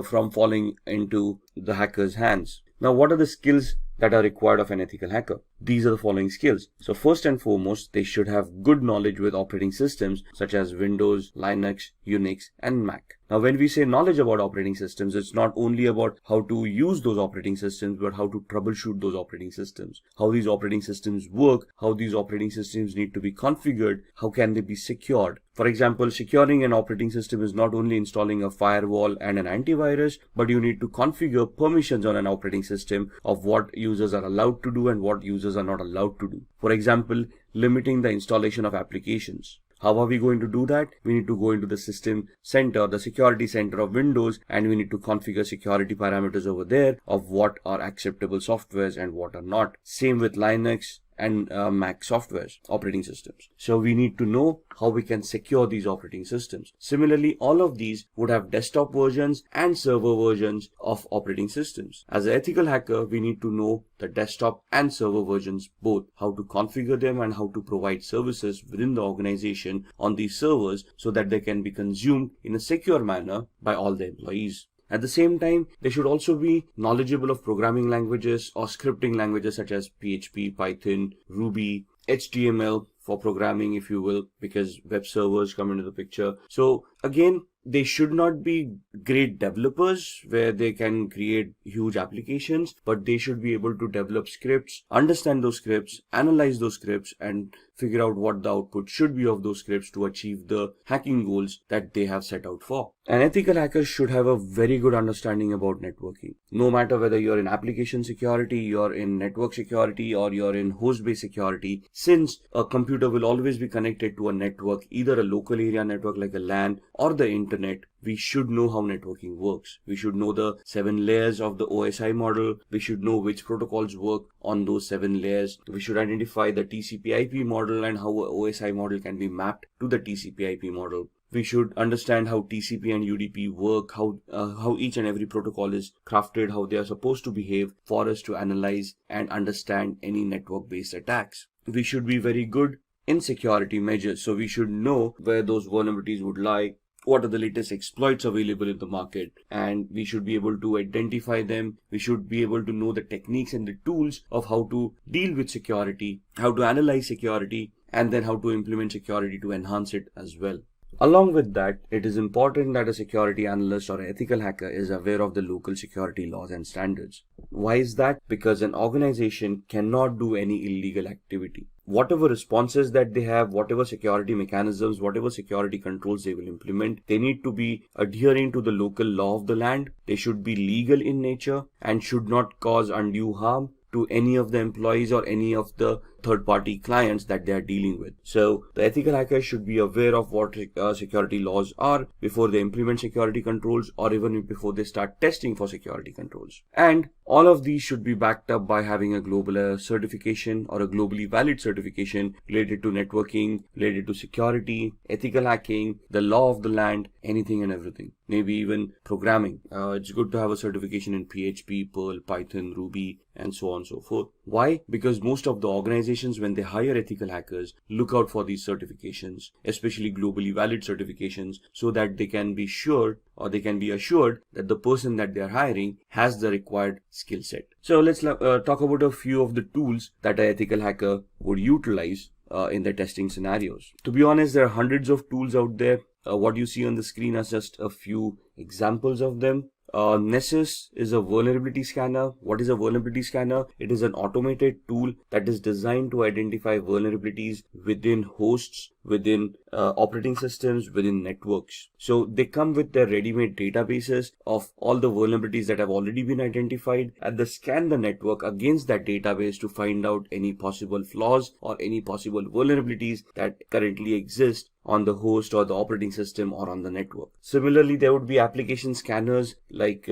from falling into the hacker's hands. Now, what are the skills that are required of an ethical hacker? These are the following skills. So first and foremost, they should have good knowledge with operating systems such as Windows, Linux, Unix, and Mac. Now, when we say knowledge about operating systems, it's not only about how to use those operating systems, but how to troubleshoot those operating systems, how these operating systems work, how these operating systems need to be configured, how can they be secured. For example, securing an operating system is not only installing a firewall and an antivirus, but you need to configure permissions on an operating system of what users are allowed to do and what users are not allowed to do. For example, limiting the installation of applications. How are we going to do that? We need to go into the system center, the security center of Windows, and we need to configure security parameters over there of what are acceptable softwares and what are not. Same with Linux and Mac softwares, operating systems. So we need to know how we can secure these operating systems. Similarly, all of these would have desktop versions and server versions of operating systems. As an ethical hacker, we need to know the desktop and server versions both, how to configure them and how to provide services within the organization on these servers so that they can be consumed in a secure manner by all the employees. At the same time, they should also be knowledgeable of programming languages or scripting languages such as PHP, Python, Ruby, HTML for programming, if you will, because web servers come into the picture. So again, they should not be great developers where they can create huge applications, but they should be able to develop scripts, understand those scripts, analyze those scripts, and figure out what the output should be of those scripts to achieve the hacking goals that they have set out for. An ethical hacker should have a very good understanding about networking. No matter whether you're in application security, you're in network security, or you're in host-based security, since a computer will always be connected to a network, either a local area network like a LAN or the internet, we should know how networking works. We should know the 7 layers of the OSI model. We should know which protocols work on those 7 layers. We should identify the TCP/IP model and how a OSI model can be mapped to the TCP/IP model. We should understand how TCP and UDP work, how each and every protocol is crafted, how they are supposed to behave for us to analyze and understand any network-based attacks. We should be very good in security measures. So we should know where those vulnerabilities would lie, what are the latest exploits available in the market, and we should be able to identify them. We should be able to know the techniques and the tools of how to deal with security, how to analyze security, and then how to implement security to enhance it as well. Along with that, it is important that a security analyst or an ethical hacker is aware of the local security laws and standards. Why is that? Because an organization cannot do any illegal activity. Whatever responses that they have, whatever security mechanisms, whatever security controls they will implement, they need to be adhering to the local law of the land. They should be legal in nature and should not cause undue harm to any of the employees or any of the third-party clients that they are dealing with. So the ethical hackers should be aware of what security laws are before they implement security controls, or even before they start testing for security controls. And all of these should be backed up by having a global certification or a globally valid certification related to networking, related to security, ethical hacking, the law of the land, anything and everything. Maybe even programming. It's good to have a certification in PHP, Perl, Python, Ruby, and so on and so forth. Why? Because most of the organizations organizations, when they hire ethical hackers, look out for these certifications, especially globally valid certifications, so that they can be sure, or they can be assured, that the person that they are hiring has the required skill set. So let's talk about a few of the tools that an ethical hacker would utilize in their testing scenarios. To be honest, there are hundreds of tools out there. What you see on the screen are just a few examples of them. Nessus is a vulnerability scanner. What is a vulnerability scanner? It is an automated tool that is designed to identify vulnerabilities within hosts, within operating systems, within networks. So they come with their ready-made databases of all the vulnerabilities that have already been identified, and they scan the network against that database to find out any possible flaws or any possible vulnerabilities that currently exist on the host or the operating system or on the network. Similarly, there would be application scanners like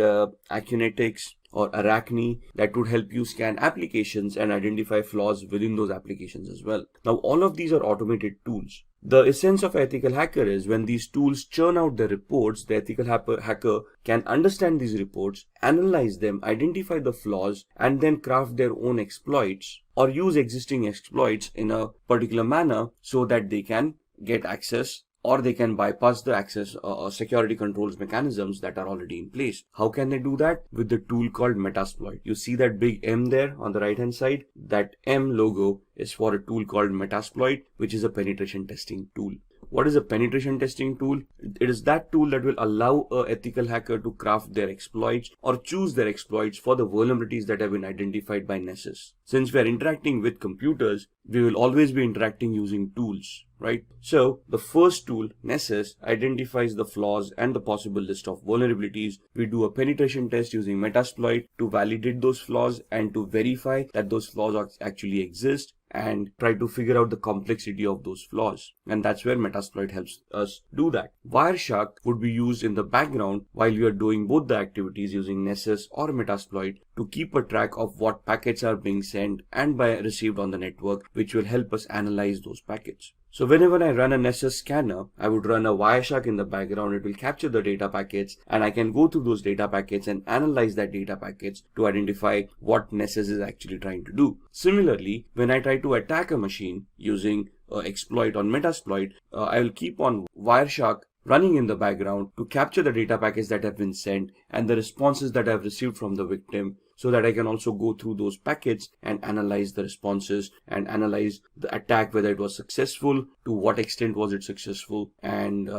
Acunetics or Arachne that would help you scan applications and identify flaws within those applications as well. Now, all of these are automated tools. The essence of ethical hacker is when these tools churn out the reports, the ethical hacker can understand these reports, analyze them, identify the flaws, and then craft their own exploits or use existing exploits in a particular manner so that they can get access, or they can bypass the access security controls mechanisms that are already in place. How can they do that? With the tool called Metasploit. You see that big M there on the right hand side? That M logo is for a tool called Metasploit, which is a penetration testing tool. What is a penetration testing tool? It is that tool that will allow an ethical hacker to craft their exploits or choose their exploits for the vulnerabilities that have been identified by Nessus. Since we are interacting with computers, we will always be interacting using tools, right? So the first tool, Nessus, identifies the flaws and the possible list of vulnerabilities. We do a penetration test using Metasploit to validate those flaws and to verify that those flaws actually exist, and try to figure out the complexity of those flaws. And that's where Metasploit helps us do that. Wireshark would be used in the background while you are doing both the activities using Nessus or Metasploit to keep a track of what packets are being sent and received on the network, which will help us analyze those packets. So whenever I run a Nessus scanner, I would run a Wireshark in the background. It will capture the data packets, and I can go through those data packets and analyze that data packets to identify what Nessus is actually trying to do. Similarly, when I try to attack a machine using exploit on Metasploit, I will keep on Wireshark running in the background to capture the data packets that have been sent and the responses that I have received from the victim, so that I can also go through those packets and analyze the responses and analyze the attack, whether it was successful, to what extent was it successful, and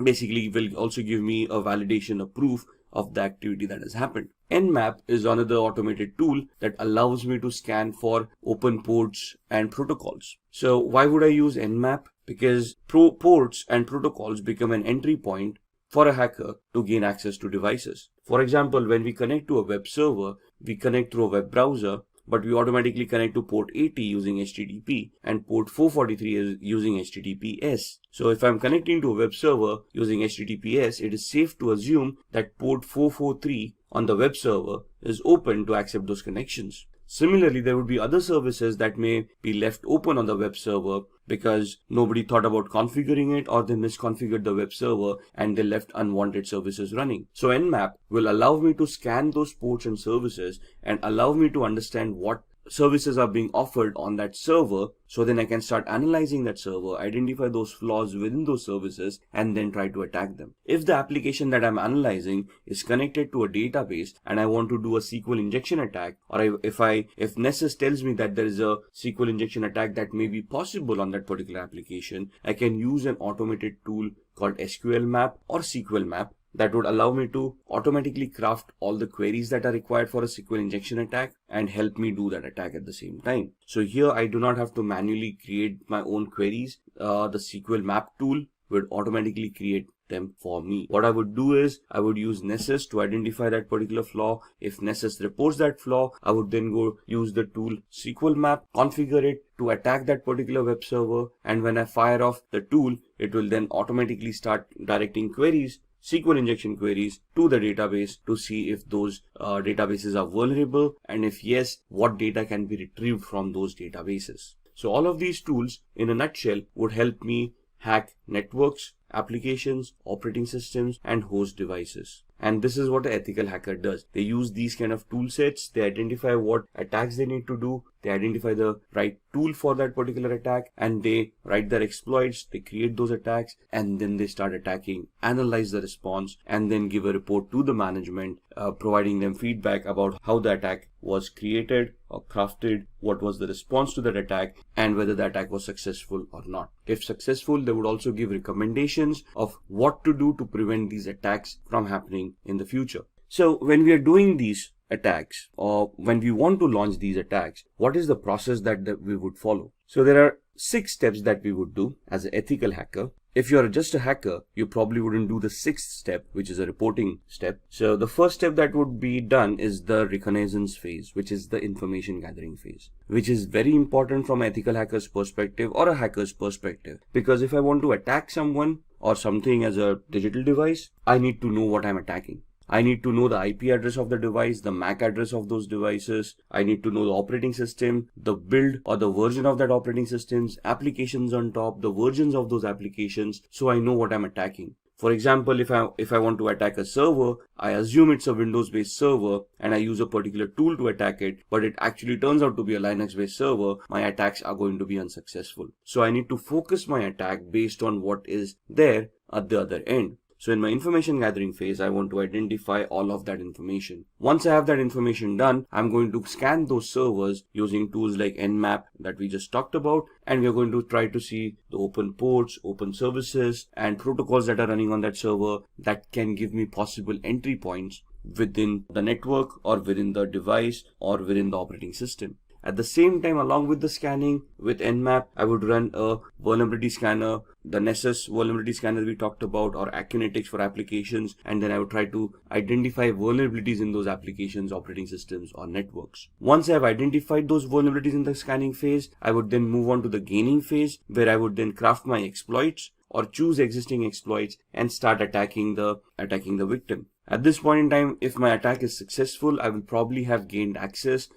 basically will also give me a validation, a proof of the activity that has happened. Nmap is another automated tool that allows me to scan for open ports and protocols. So why would I use Nmap? Because ports and protocols become an entry point for a hacker to gain access to devices. For example, when we connect to a web server, we connect through a web browser, but we automatically connect to port 80 using HTTP and port 443 is using HTTPS. So if I'm connecting to a web server using HTTPS, it is safe to assume that port 443 on the web server is open to accept those connections. Similarly, there would be other services that may be left open on the web server because nobody thought about configuring it, or they misconfigured the web server and they left unwanted services running. So Nmap will allow me to scan those ports and services and allow me to understand what services are being offered on that server, so then I can start analyzing that server, identify those flaws within those services, and then try to attack them. If the application that I'm analyzing is connected to a database and I want to do a SQL injection attack, or if Nessus tells me that there is a SQL injection attack that may be possible on that particular application, I can use an automated tool called SQL Map or SQL Map that would allow me to automatically craft all the queries that are required for a SQL injection attack and help me do that attack at the same time. So here I do not have to manually create my own queries. The SQL Map tool would automatically create them for me. What I would do is I would use Nessus to identify that particular flaw. If Nessus reports that flaw, I would then go use the tool SQL Map, configure it to attack that particular web server, and when I fire off the tool, it will then automatically start directing queries, SQL injection queries, to the database to see if those databases are vulnerable, and if yes, what data can be retrieved from those databases. So all of these tools in a nutshell would help me hack networks, applications, operating systems, and host devices. And this is what an ethical hacker does. They use these kind of tool sets. They identify what attacks they need to do. They identify the right tool for that particular attack, and they write their exploits. They create those attacks, and then they start attacking, analyze the response, and then give a report to the management, providing them feedback about how the attack was created or crafted, what was the response to that attack, and whether the attack was successful or not. If successful, they would also give recommendations of what to do to prevent these attacks from happening in the future. So when we are doing these attacks, or when we want to launch these attacks, what is the process that we would follow? So there are 6 steps that we would do as an ethical hacker. If you're just a hacker, you probably wouldn't do the 6th step, which is a reporting step. So the first step that would be done is the reconnaissance phase, which is the information gathering phase, which is very important from an ethical hacker's perspective or a hacker's perspective. Because if I want to attack someone or something as a digital device, I need to know what I'm attacking. I need to know the IP address of the device, the MAC address of those devices. I need to know the operating system, the build or the version of that operating systems, applications on top, the versions of those applications, so I know what I'm attacking. For example, if I want to attack a server, I assume it's a Windows-based server and I use a particular tool to attack it, but it actually turns out to be a Linux-based server, my attacks are going to be unsuccessful. So I need to focus my attack based on what is there at the other end. So in my information gathering phase, I want to identify all of that information. Once I have that information done, I'm going to scan those servers using tools like Nmap that we just talked about. And we're going to try to see the open ports, open services, and protocols that are running on that server that can give me possible entry points within the network or within the device or within the operating system. At the same time, along with the scanning with Nmap, I would run a vulnerability scanner, the Nessus vulnerability scanner we talked about, or Akinetics for applications, and then I would try to identify vulnerabilities in those applications, operating systems, or networks. Once I have identified those vulnerabilities in the scanning phase, I would then move on to the gaining phase, where I would then craft my exploits or choose existing exploits and start attacking the victim. At this point in time, if my attack is successful, I will probably have gained access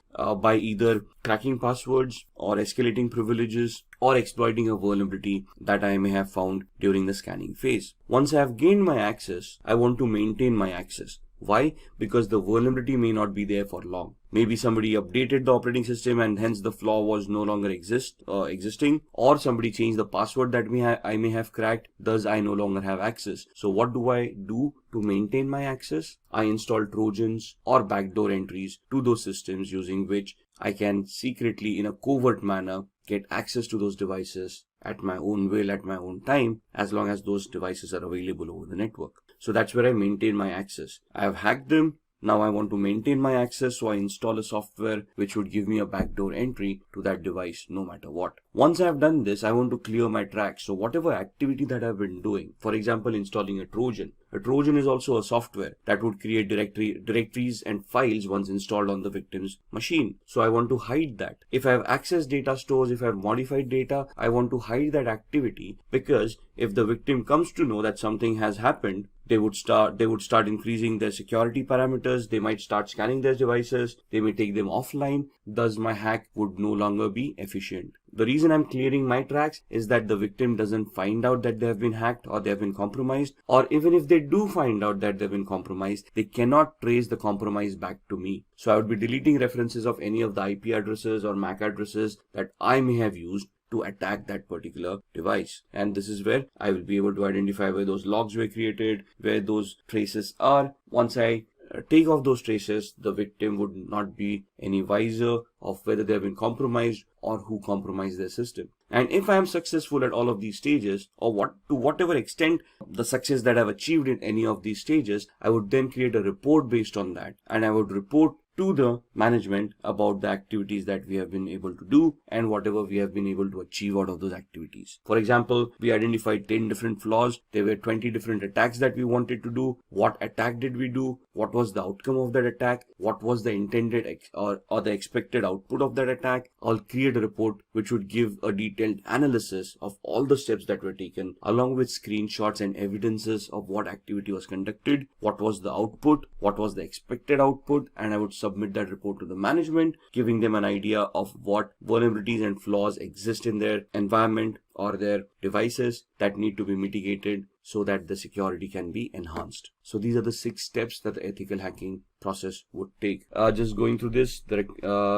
by either cracking passwords or escalating privileges or exploiting a vulnerability that I may have found during the scanning phase. Once I have gained my access, I want to maintain my access. Why? Because the vulnerability may not be there for long. Maybe somebody updated the operating system and hence the flaw was no longer existing, or somebody changed the password that I may have cracked, thus I no longer have access. So what do I do to maintain my access? I install Trojans or backdoor entries to those systems using which I can secretly, in a covert manner, get access to those devices at my own will, at my own time, as long as those devices are available over the network. So that's where I maintain my access. I have hacked them. Now I want to maintain my access, so I install a software which would give me a backdoor entry to that device no matter what. Once I have done this, I want to clear my tracks. So whatever activity that I've been doing, for example, installing a Trojan. A Trojan is also a software that would create directories and files once installed on the victim's machine. So I want to hide that. If I have accessed data stores, if I have modified data, I want to hide that activity, because if the victim comes to know that something has happened, they would start increasing their security parameters. They might start scanning their devices. They may take them offline. Thus, my hack would no longer be efficient. The reason I'm clearing my tracks is that the victim doesn't find out that they have been hacked or they have been compromised, or even if they do find out that they've been compromised, they cannot trace the compromise back to me. So I would be deleting references of any of the IP addresses or MAC addresses that I may have used to attack that particular device. And this is where I will be able to identify where those logs were created, where those traces are. Once I take off those traces, the victim would not be any wiser of whether they have been compromised or who compromised their system. And if I am successful at all of these stages, or to whatever extent the success that I've achieved in any of these stages, I would then create a report based on that, and I would report to the management about the activities that we have been able to do and whatever we have been able to achieve out of those activities. For example, we identified 10 different flaws. There were 20 different attacks that we wanted to do. What attack did we do? What was the outcome of that attack? What was the intended or the expected output of that attack? I'll create a report which would give a detailed analysis of all the steps that were taken, along with screenshots and evidences of what activity was conducted, what was the output, what was the expected output, and I would submit that report to the management, giving them an idea of what vulnerabilities and flaws exist in their environment or their devices that need to be mitigated so that the security can be enhanced. So these are the 6 steps that the ethical hacking process would take. Just going through this, the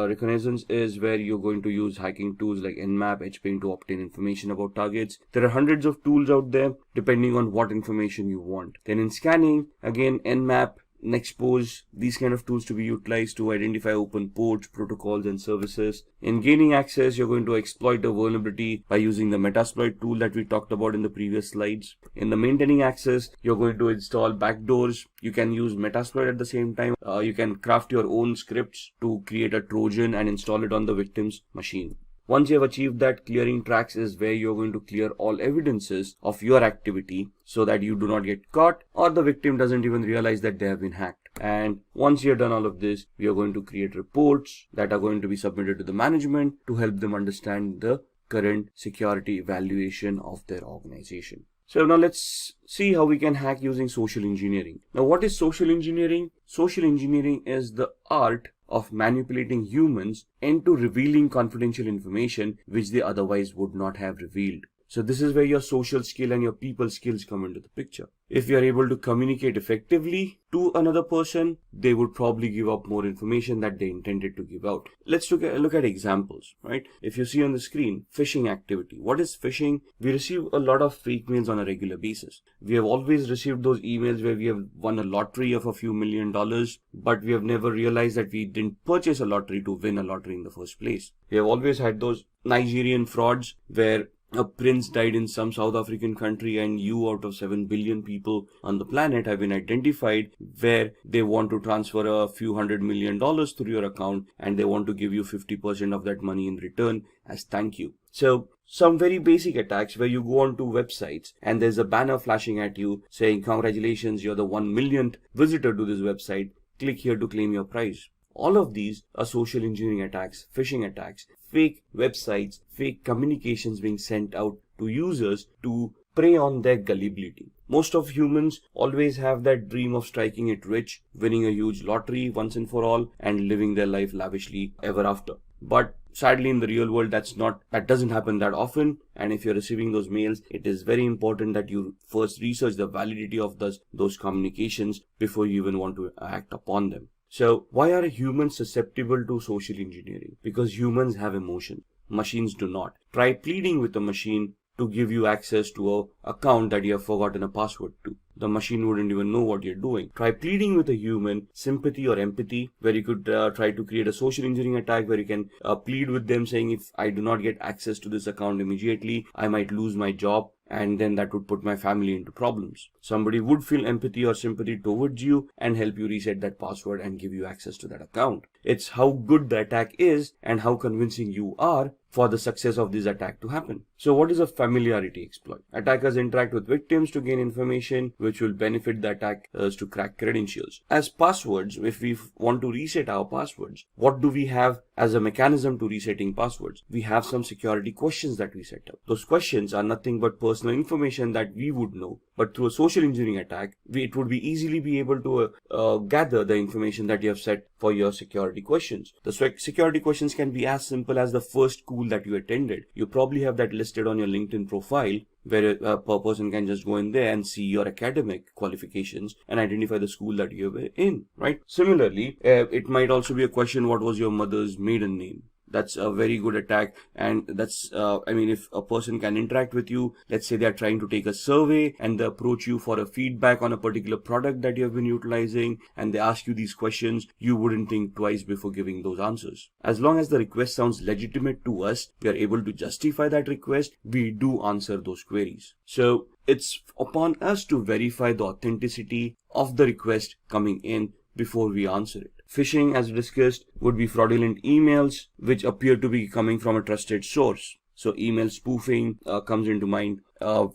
reconnaissance is where you're going to use hacking tools like Nmap, HPing to obtain information about targets. There are hundreds of tools out there depending on what information you want. Then in scanning, again, Nmap, Nexpose, these kind of tools to be utilized to identify open ports, protocols, and services. In gaining access, you're going to exploit a vulnerability by using the Metasploit tool that we talked about in the previous slides. In the maintaining access, you're going to install backdoors. You can use Metasploit at the same time. You can craft your own scripts to create a Trojan and install it on the victim's machine. Once you have achieved that, clearing tracks is where you're going to clear all evidences of your activity so that you do not get caught or the victim doesn't even realize that they have been hacked. And once you're done all of this, we are going to create reports that are going to be submitted to the management to help them understand the current security evaluation of their organization. So now let's see how we can hack using social engineering. Now, what is social engineering? Social engineering is the art of manipulating humans into revealing confidential information which they otherwise would not have revealed. So this is where your social skill and your people skills come into the picture. If you are able to communicate effectively to another person, they would probably give up more information that they intended to give out. Let's look at examples, right? If you see on the screen, phishing activity. What is phishing? We receive a lot of fake mails on a regular basis. We have always received those emails where we have won a lottery of a few $1 million, but we have never realized that we didn't purchase a lottery to win a lottery in the first place. We have always had those Nigerian frauds where a prince died in some South African country and you out of 7 billion people on the planet have been identified where they want to transfer a few $100 million through your account and they want to give you 50% of that money in return as thank you. So some very basic attacks where you go onto websites and there's a banner flashing at you saying congratulations, you're the 1 millionth visitor to this website, click here to claim your prize. All of these are social engineering attacks, phishing attacks, fake websites, fake communications being sent out to users to prey on their gullibility. Most of humans always have that dream of striking it rich, winning a huge lottery once and for all, and living their life lavishly ever after. But sadly, in the real world, that doesn't happen that often. And if you're receiving those mails, it is very important that you first research the validity of those communications before you even want to act upon them. So why are humans susceptible to social engineering? Because humans have emotion. Machines do not. Try pleading with a machine to give you access to an account that you have forgotten a password to. The machine wouldn't even know what you're doing. Try pleading with a human, sympathy or empathy, where you could try to create a social engineering attack where you can plead with them saying, if I do not get access to this account immediately, I might lose my job. And then that would put my family into problems. Somebody would feel empathy or sympathy towards you and help you reset that password and give you access to that account. It's how good the attack is and how convincing you are for the success of this attack to happen. So what is a familiarity exploit? Attackers interact with victims to gain information which will benefit the attackers to crack credentials. As passwords, if we want to reset our passwords, what do we have as a mechanism to resetting passwords? We have some security questions that we set up. Those questions are nothing but personal information that we would know. But through a social engineering attack, it would be easily be able to gather the information that you have set for your security questions. The security questions can be as simple as the first school that you attended. You probably have that listed on your LinkedIn profile, where a person can just go in there and see your academic qualifications and identify the school that you were in, right? Similarly, it might also be a question, what was your mother's maiden name? That's a very good attack. And that's, if a person can interact with you, let's say they're trying to take a survey and they approach you for a feedback on a particular product that you have been utilizing and they ask you these questions, you wouldn't think twice before giving those answers. As long as the request sounds legitimate to us, we are able to justify that request, we do answer those queries. So it's upon us to verify the authenticity of the request coming in before we answer it. Phishing, as discussed, would be fraudulent emails which appear to be coming from a trusted source. So email spoofing comes into mind,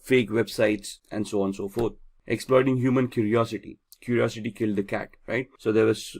fake websites, and so on and so forth. Exploiting human curiosity. Curiosity killed the cat, right? So there's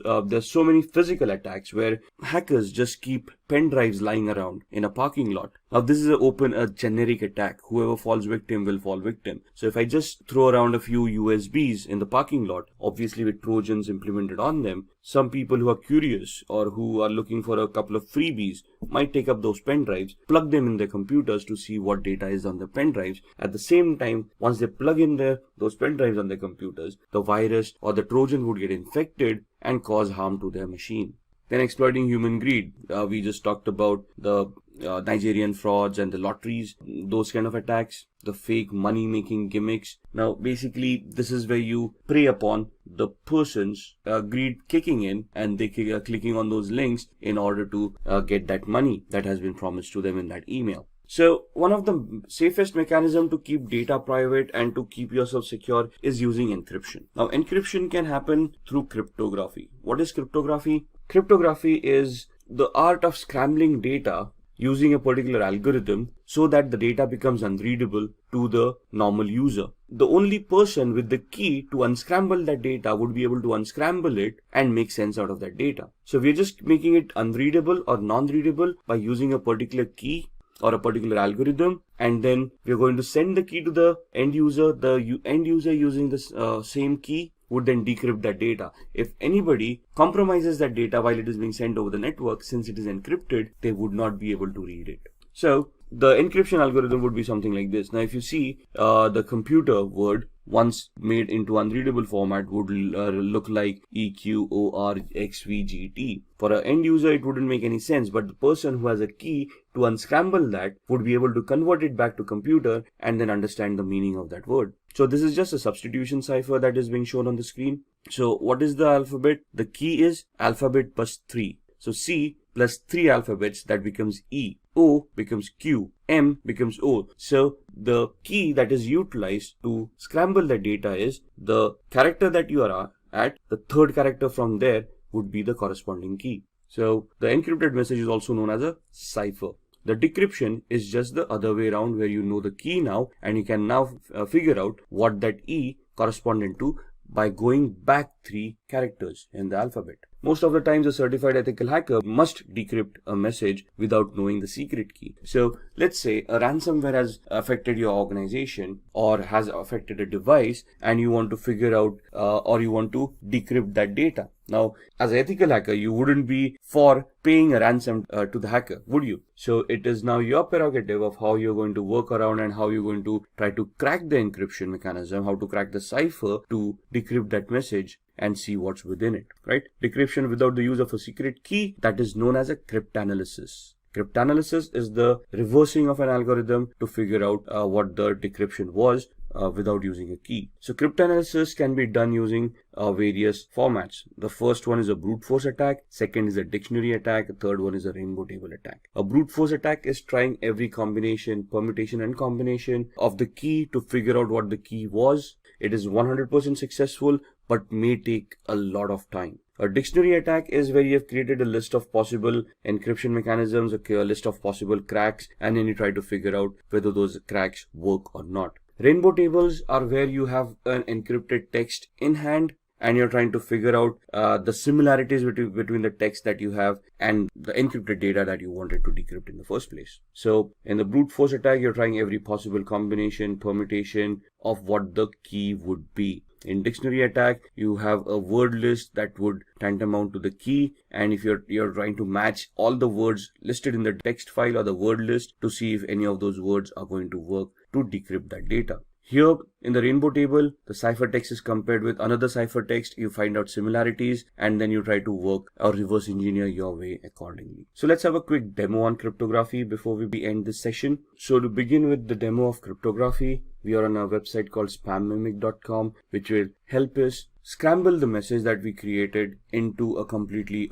so many physical attacks where hackers just keep pen drives lying around in a parking lot. Now this is a generic attack. Whoever falls victim will fall victim. So if I just throw around a few USBs in the parking lot, obviously with Trojans implemented on them, some people who are curious or who are looking for a couple of freebies might take up those pen drives, plug them in their computers to see what data is on the pen drives. At the same time, once they plug in those pen drives on their computers, the virus or the Trojan would get infected and cause harm to their machine. Then exploiting human greed. We just talked about the Nigerian frauds and the lotteries, those kind of attacks, the fake money making gimmicks. Now basically this is where you prey upon the person's greed kicking in, and they are clicking on those links in order to get that money that has been promised to them in that email. So one of the safest mechanism to keep data private and to keep yourself secure is using encryption. Now encryption can happen through cryptography. What is cryptography? Cryptography is the art of scrambling data using a particular algorithm so that the data becomes unreadable to the normal user. The only person with the key to unscramble that data would be able to unscramble it and make sense out of that data. So we're just making it unreadable or non-readable by using a particular key or a particular algorithm, and then we're going to send the key to the end user. The end user using this same key would then decrypt that data. If anybody compromises that data while it is being sent over the network, since it is encrypted, they would not be able to read it. So the encryption algorithm would be something like this. Now if you see the computer word once made into unreadable format would look like EQORXVGT. For an end user it wouldn't make any sense, but the person who has a key to unscramble that would be able to convert it back to computer and then understand the meaning of that word. So this is just a substitution cipher that is being shown on the screen. So what is the alphabet? The key is alphabet plus 3. So C plus 3 alphabets, that becomes E. O becomes Q. M becomes O. So the key that is utilized to scramble the data is the character that you are at. The third character from there would be the corresponding key. So the encrypted message is also known as a cipher. The decryption is just the other way around, where you know the key now and you can now figure out what that E corresponded to by going back 3 characters in the alphabet. Most of the times a certified ethical hacker must decrypt a message without knowing the secret key. So let's say a ransomware has affected your organization or has affected a device, and you want to figure out or you want to decrypt that data. Now, as an ethical hacker, you wouldn't be for paying a ransom to the hacker, would you? So it is now your prerogative of how you're going to work around and how you're going to try to crack the encryption mechanism, how to crack the cipher to decrypt that message and see what's within it, right? Decryption without the use of a secret key, that is known as a cryptanalysis. Cryptanalysis is the reversing of an algorithm to figure out what the decryption was without using a key. So cryptanalysis can be done using various formats. The first one is a brute force attack, second is a dictionary attack, the third one is a rainbow table attack. A brute force attack is trying every combination, permutation and combination of the key to figure out what the key was. It is 100% successful, but may take a lot of time. A dictionary attack is where you have created a list of possible encryption mechanisms, a list of possible cracks, and then you try to figure out whether those cracks work or not. Rainbow tables are where you have an encrypted text in hand and you're trying to figure out the similarities between the text that you have and the encrypted data that you wanted to decrypt in the first place. So in the brute force attack, you're trying every possible combination, permutation of what the key would be. In dictionary attack, you have a word list that would tantamount to the key, and if you're trying to match all the words listed in the text file or the word list to see if any of those words are going to work to decrypt that data. Here in the rainbow table, the ciphertext is compared with another ciphertext. You find out similarities and then you try to work or reverse engineer your way accordingly. So let's have a quick demo on cryptography before we end this session. So to begin with the demo of cryptography, we are on a website called spammimic.com, which will help us scramble the message that we created into a completely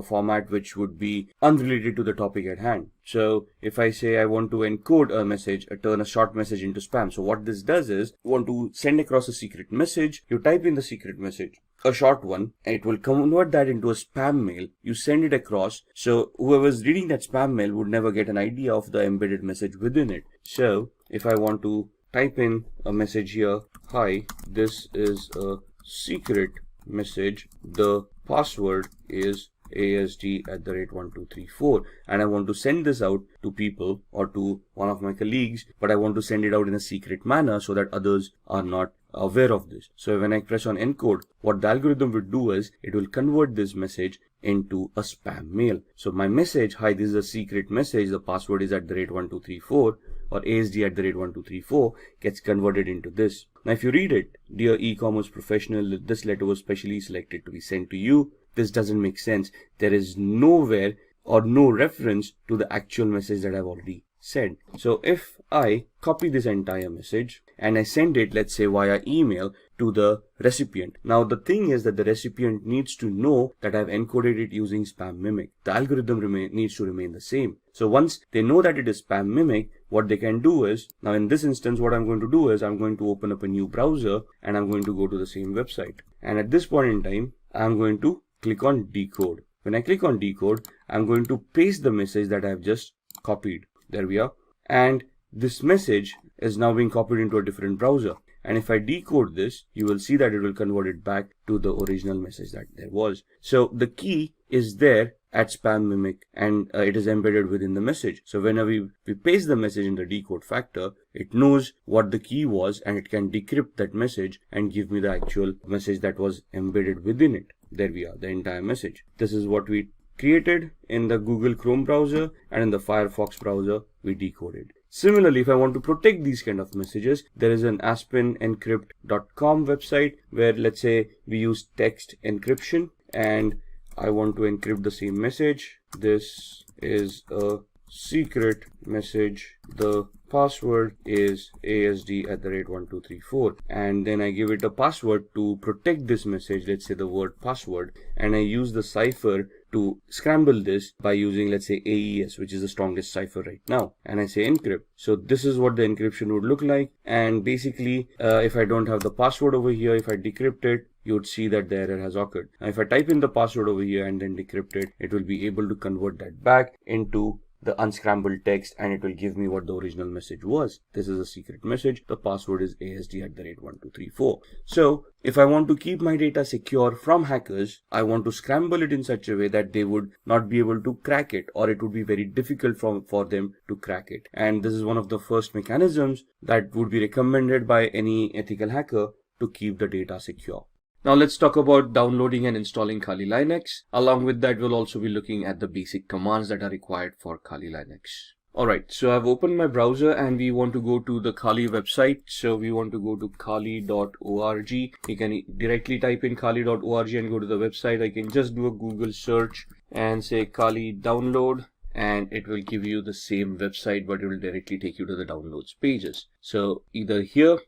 format which would be unrelated to the topic at hand. So if I say I want to encode a message, turn a short message into spam. So what this does is, you want to send across a secret message, you type in the secret message, a short one, and it will convert that into a spam mail. You send it across, so whoever's reading that spam mail would never get an idea of the embedded message within it. So if I want to type in a message here, hi, this is a secret message, the password is asd@1234, and I want to send this out to people or to one of my colleagues, but I want to send it out in a secret manner so that others are not aware of this. So when I press on encode, what the algorithm would do is it will convert this message into a spam mail. So my message, hi, this is a secret message, the password is @1234 or asd@1234, gets converted into this. Now if you read it, dear e-commerce professional, this letter was specially selected to be sent to you. This doesn't make sense. There is nowhere or no reference to the actual message that I've already sent. So if I copy this entire message and I send it, let's say via email, to the recipient. Now the thing is that the recipient needs to know that I've encoded it using spam mimic. The algorithm needs to remain the same. So once they know that it is spam mimic, what they can do is, now in this instance what I'm going to do is I'm going to open up a new browser and I'm going to go to the same website. And at this point in time, I'm going to click on decode. When I click on decode, I'm going to paste the message that I've just copied. There we are. And this message is now being copied into a different browser. And if I decode this, you will see that it will convert it back to the original message that there was. So the key is there at spam mimic, and it is embedded within the message. So whenever we paste the message in the decode factor, it knows what the key was and it can decrypt that message and give me the actual message that was embedded within it. There we are, the entire message. This is what we created in the Google Chrome browser, and in the Firefox browser we decoded. Similarly, if I want to protect these kind of messages, there is an aspenencrypt.com website where, let's say, we use text encryption and I want to encrypt the same message. This is a secret message. The password is asd@1234, and then I give it a password to protect this message, let's say the word password, and I use the cipher to scramble this by using, let's say, AES, which is the strongest cipher right now, and I say encrypt. So this is what the encryption would look like. And basically, if I don't have the password over here, if I decrypt it, you would see that the error has occurred. Now if I type in the password over here and then decrypt it, it will be able to convert that back into the unscrambled text, and it will give me what the original message was. This is a secret message. The password is asd@1234. So if I want to keep my data secure from hackers, I want to scramble it in such a way that they would not be able to crack it, or it would be very difficult for them to crack it. And this is one of the first mechanisms that would be recommended by any ethical hacker to keep the data secure. Now let's talk about downloading and installing Kali Linux. Along with that, we'll also be looking at the basic commands that are required for Kali Linux. Alright, so I've opened my browser and we want to go to the Kali website. So we want to go to kali.org. You can directly type in kali.org and go to the website. I can just do a Google search and say Kali download, and it will give you the same website, but it will directly take you to the downloads pages. So either here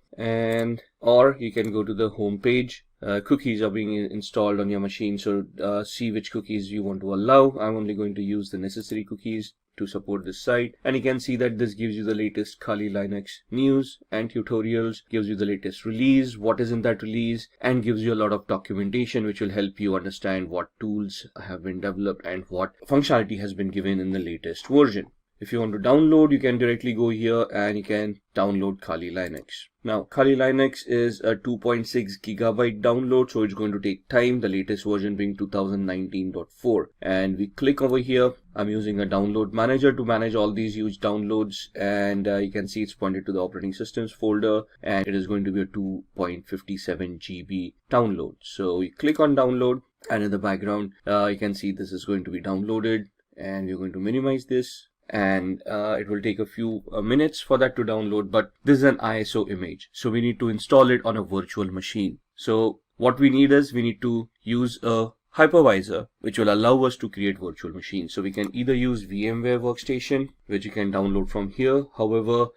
or you can go to the home page. Cookies are being installed on your machine, so see which cookies you want to allow. I'm only going to use the necessary cookies to support this site, and you can see that this gives you the latest Kali Linux news and tutorials, gives you the latest release, what is in that release, and gives you a lot of documentation which will help you understand what tools have been developed and what functionality has been given in the latest version. If you want to download, you can directly go here and you can download Kali Linux. Now, Kali Linux is a 2.6 gigabyte download, so it's going to take time, the latest version being 2019.4. And we click over here. I'm using a download manager to manage all these huge downloads, and you can see it's pointed to the operating systems folder, and it is going to be a 2.57 GB download. So we click on download, and in the background, you can see this is going to be downloaded, and we're going to minimize this. And it will take a few minutes for that to download, but this is an ISO image, so we need to install it on a virtual machine. So what we need is we need to use a hypervisor which will allow us to create virtual machines. So we can either use VMware Workstation, which you can download from here. However,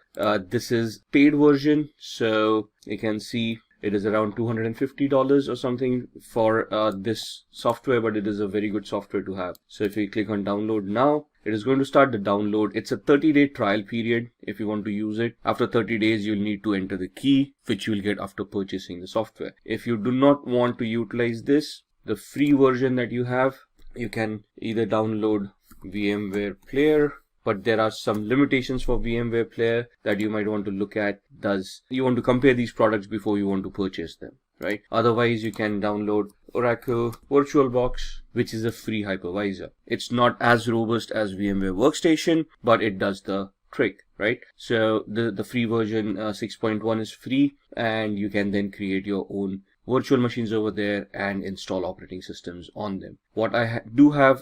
this is paid version, so you can see it is around $250 or something for this software, but it is a very good software to have. So if you click on download now, it is going to start the download. It's a 30-day trial period if you want to use it. After 30 days, you'll need to enter the key, which you'll get after purchasing the software. If you do not want to utilize this, the free version that you have, you can either download VMware Player, but there are some limitations for VMware Player that you might want to look at. You want to compare these products before you want to purchase them, right? Otherwise, you can download Oracle VirtualBox, which is a free hypervisor. It's not as robust as VMware Workstation, but it does the trick, right? So the free version 6.1 is free, and you can then create your own virtual machines over there and install operating systems on them. What I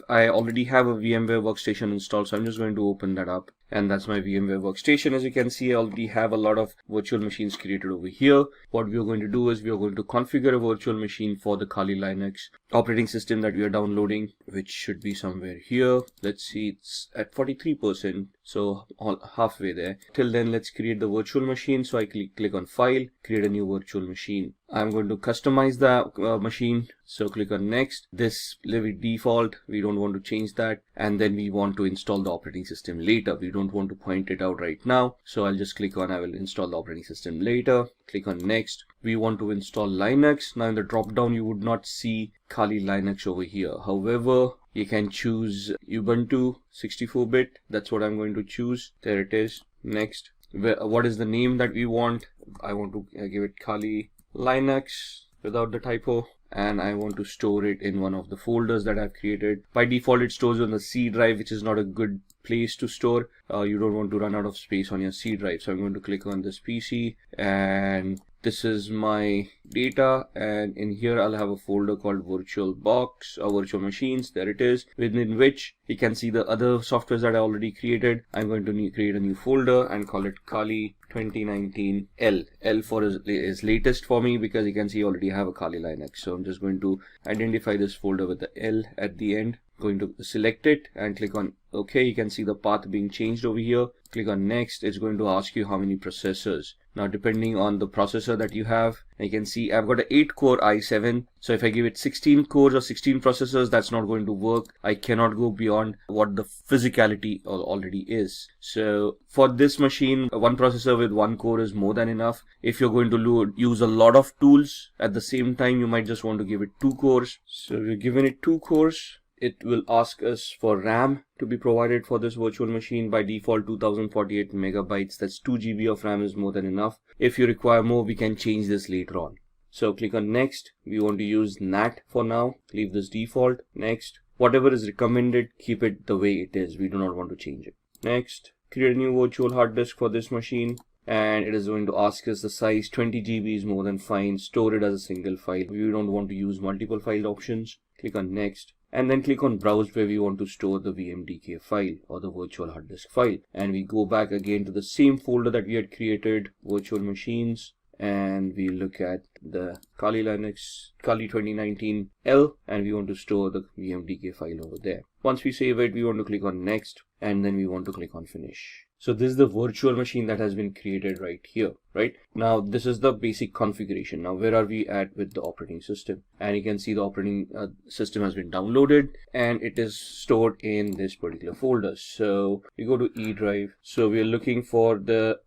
I already have a VMware Workstation installed, so I'm just going to open that up. And that's my VMware Workstation. As you can see, I already have a lot of virtual machines created over here. What we are going to do is we are going to configure a virtual machine for the Kali Linux operating system that we are downloading, which should be somewhere here. Let's see, it's at 43%, so halfway there. Till then, let's create the virtual machine. So I click on File, create a new virtual machine. I'm going to customize the machine. So click on Next. This leave it default. We don't want to change that. And then we want to install the operating system later. We don't want to point it out right now. So I'll just click on I will install the operating system later. Click on Next. We want to install Linux. Now in the drop down, you would not see Kali Linux over here. However, you can choose Ubuntu 64-bit. That's what I'm going to choose. There it is. Next. What is the name that we want? I want to give it Kali Linux without the typo, and I want to store it in one of the folders that I've created. By default, it stores on the C drive, which is not a good place to store. You don't want to run out of space on your C drive. So I'm going to click on this PC, and this is my data, and in here I'll have a folder called VirtualBox or virtual machines. There it is, within which you can see the other softwares that I already created. I'm going to create a new folder and call it Kali 2019 L. L for is latest for me, because you can see I already have a Kali Linux. So I'm just going to identify this folder with the L at the end. Going to select it and click on OK. You can see the path being changed over here. Click on Next. It's going to ask you how many processors. Now, depending on the processor that you have, you can see I've got an 8-core i7. So if I give it 16 cores or 16 processors, that's not going to work. I cannot go beyond what the physicality already is. So for this machine, one processor with 1 core is more than enough. If you're going to use a lot of tools at the same time, you might just want to give it 2 cores. So we're giving it 2 cores. It will ask us for RAM to be provided for this virtual machine. By default, 2048 megabytes. That's 2 GB of RAM is more than enough. If you require more, we can change this later on. So click on Next. We want to use NAT for now. Leave this default. Next. Whatever is recommended, keep it the way it is. We do not want to change it. Next. Create a new virtual hard disk for this machine. And it is going to ask us the size. 20 GB is more than fine. Store it as a single file. We don't want to use multiple file options. Click on Next. And then click on Browse, where we want to store the VMDK file or the virtual hard disk file. And we go back again to the same folder that we had created, virtual machines. And we look at the Kali Linux, Kali 2019 L, and we want to store the VMDK file over there. Once we save it, we want to click on Next, and then we want to click on Finish. So this is the virtual machine that has been created right here, right? Now, this is the basic configuration. Now, where are we at with the operating system? And you can see the operating system has been downloaded, and it is stored in this particular folder. So we go to E drive. So we are looking for the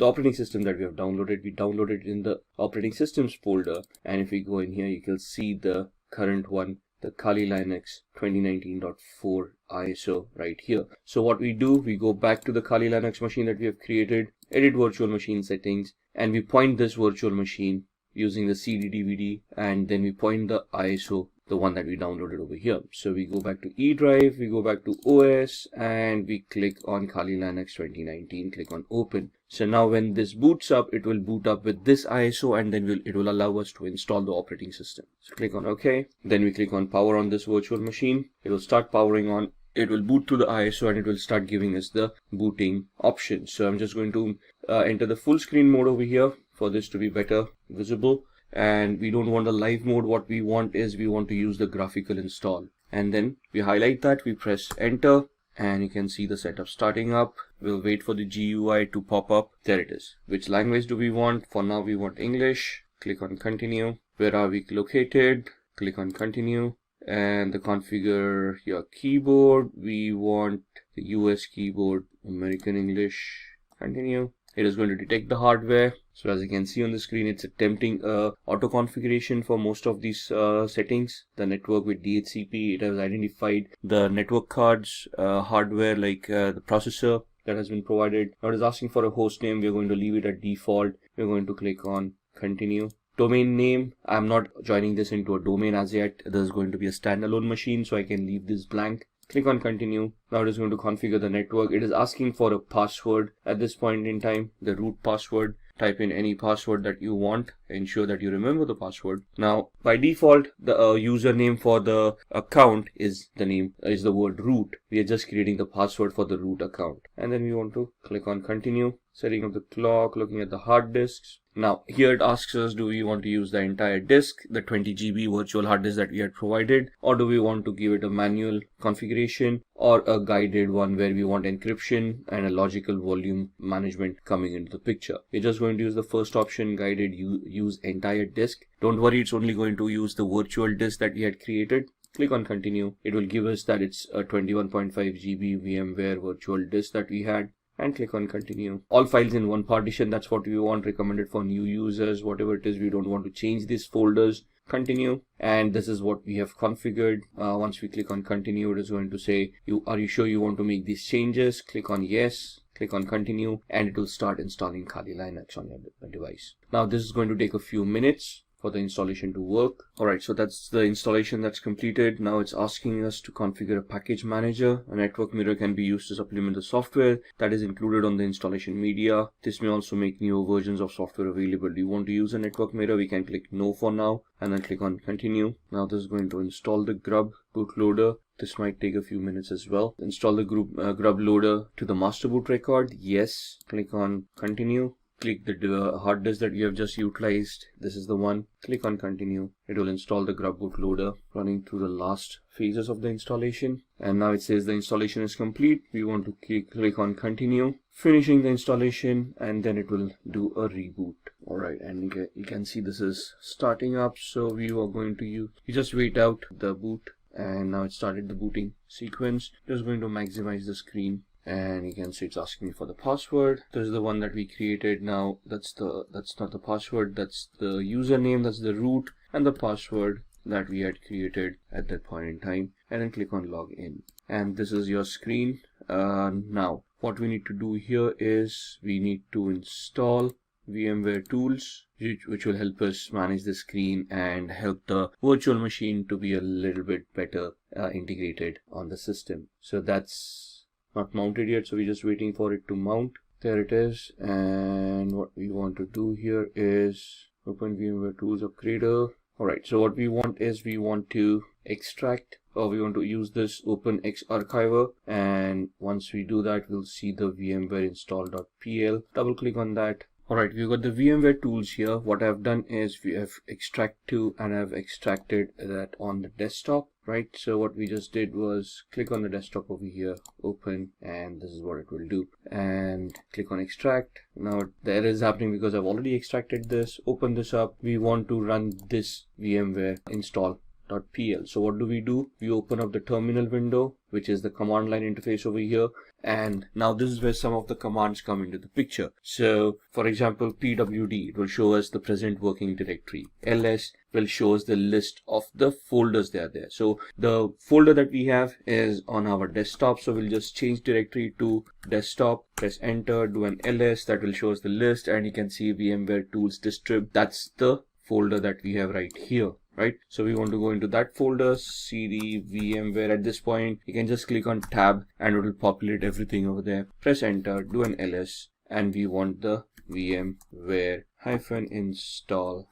operating system that we have downloaded. We downloaded it in the operating systems folder. And if we go in here, you can see the current one, the Kali Linux 2019.4 ISO right here. So what we do, we go back to the Kali Linux machine that we have created, edit virtual machine settings, and we point this virtual machine using the CD DVD, and then we point the ISO, the one that we downloaded over here. So we go back to E drive, we go back to OS, and we click on Kali Linux 2019, click on Open. So now when this boots up, it will boot up with this ISO, and then it will allow us to install the operating system. So click on OK. Then we click on Power on this virtual machine. It will start powering on. It will boot to the ISO, and it will start giving us the booting options. So I'm just going to enter the full screen mode over here for this to be better visible. And we don't want the live mode. What we want is we want to use the graphical install. And then we highlight that, we press enter, and you can see the setup starting up. We'll wait for the GUI to pop up. There it is. Which language do we want? For now, we want English. Click on continue. Where are we located? Click on continue. And the configure your keyboard. We want the US keyboard, American English. Continue. It is going to detect the hardware. So as you can see on the screen, it's attempting auto configuration for most of these settings. The network with DHCP, it has identified the network cards, hardware like the processor that has been provided. Now it is asking for a host name. We're going to leave it at default. We're going to click on continue. Domain name, I'm not joining this into a domain as yet. This is going to be a standalone machine, so I can leave this blank. Click on continue. Now it is going to configure the network. It is asking for a password at this point in time, the root password. Type in any password that you want. Ensure that you remember the password. Now, by default, the username for the account is the word root. We are just creating the password for the root account. And then we want to click on continue. Setting up the clock, looking at the hard disks. Now, here it asks us, do we want to use the entire disk, the 20 GB virtual hard disk that we had provided, or do we want to give it a manual configuration or a guided one where we want encryption and a logical volume management coming into the picture. We're just going to use the first option, guided use entire disk. Don't worry, it's only going to use the virtual disk that we had created. Click on continue. It will give us that it's a 21.5 GB VMware virtual disk that we had. And click on continue. All files in one partition, that's what we want, recommended for new users, whatever it is. We don't want to change these folders. Continue, and this is what we have configured. Once we click on continue, it is going to say, are you sure you want to make these changes? Click on yes. Click on continue, and it will start installing Kali Linux on your device. Now this is going to take a few minutes for the installation to work. Alright, so that's the installation that's completed. Now it's asking us to configure a package manager. A network mirror can be used to supplement the software that is included on the installation media. This may also make newer versions of software available. Do you want to use a network mirror? We can click no for now and then click on continue. Now this is going to install the grub bootloader. This might take a few minutes as well. Install the grub loader to the master boot record. Yes. Click on continue. Click the hard disk that you have just utilized. This is the one. Click on continue. It will install the grub bootloader, running through the last phases of the installation. And now it says the installation is complete. We want to click on continue, finishing the installation, and then it will do a reboot. Alright, and you can see this is starting up. So we are going to you just wait out the boot, and now it started the booting sequence. Just going to maximize the screen. And you can see it's asking me for the password. This is the one that we created. Now that's not the password, that's the username, that's the root, and the password that we had created at that point in time. And then click on login. And this is your screen. Now what we need to do here is we need to install VMware tools, which will help us manage the screen and help the virtual machine to be a little bit better integrated on the system. So that's not mounted yet, so we're just waiting for it to mount. There it is. And what we want to do here is open VMware Tools Upgrader. Alright, so what we want is we want to extract, or we want to use this Open X Archiver, and once we do that, we'll see the VMware install.pl. Double click on that. Alright, we've got the VMware tools here. What I've done is we have extract to, and I've extracted that on the desktop, right? So what we just did was click on the desktop over here, open, and this is what it will do. And click on extract. Now the error is happening because I've already extracted this. Open this up. We want to run this VMware install.pl. So what do? We open up the terminal window, which is the command line interface over here. And now this is where some of the commands come into the picture. So for example, pwd, it will show us the present working directory. ls will show us the list of the folders that are there. So the folder that we have is on our desktop. So we'll just change directory to desktop, press enter, do an ls, that will show us the list, and you can see VMware tools distrib. That's the folder that we have right here. Right, so we want to go into that folder, cd VMware. At this point, you can just click on tab and it will populate everything over there. Press enter, do an ls, and we want the VMware-install.pl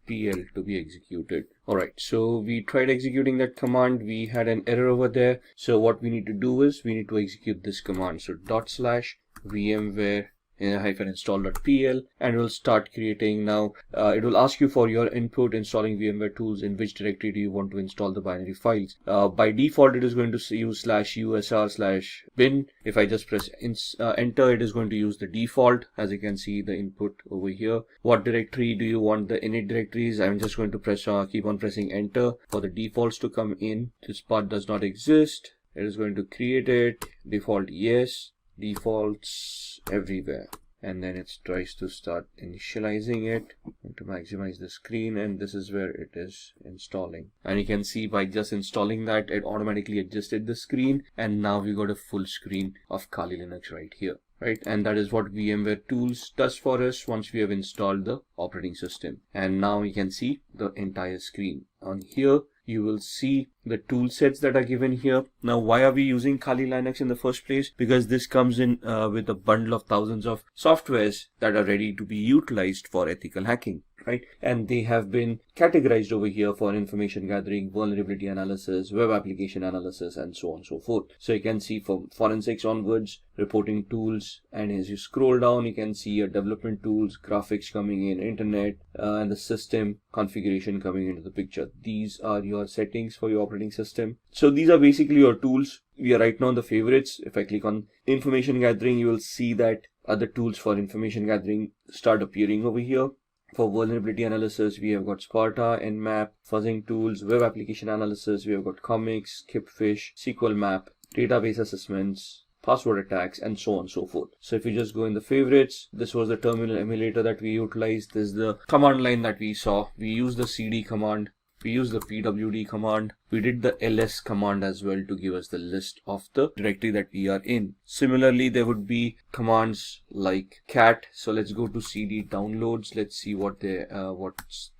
to be executed. Alright, so we tried executing that command. We had an error over there. So what we need to do is we need to execute this command. So /VMware -install.pl, and we'll start creating. Now it will ask you for your input installing VMware tools. In which directory do you want to install the binary files? By default it is going to use /usr/bin. If I just press enter, it is going to use the default. As you can see, the input over here. What directory do you want the init directories? I'm just going to press keep on pressing enter for the defaults to come in. This part does not exist. It is going to create it. Default yes, defaults everywhere, and then it tries to start initializing it to maximize the screen, and this is where it is installing. And you can see by just installing that, it automatically adjusted the screen, and now we got a full screen of Kali Linux right here. Right, and that is what VMware Tools does for us once we have installed the operating system. And now you can see the entire screen. On here, you will see the tool sets that are given here. Now, why are we using Kali Linux in the first place? Because this comes in with a bundle of thousands of softwares that are ready to be utilized for ethical hacking. Right, and they have been categorized over here for information gathering, vulnerability analysis, web application analysis, and so on and so forth. So you can see from forensics onwards, reporting tools, and as you scroll down, you can see your development tools, graphics coming in, internet, and the system configuration coming into the picture. These are your settings for your operating system. So these are basically your tools. We are right now on the favorites. If I click on information gathering, you will see that other tools for information gathering start appearing over here. For vulnerability analysis, we have got Sparta, Nmap, fuzzing tools, web application analysis, we have got comics, Kipfish, SQL map, database assessments, password attacks, and so on and so forth. So if you just go in the favorites, this was the terminal emulator that we utilized. This is the command line that we saw. We used the cd command. We use the pwd command. We did the ls command as well to give us the list of the directory that we are in. Similarly, there would be commands like cat. So let's go to cd downloads. Let's see what's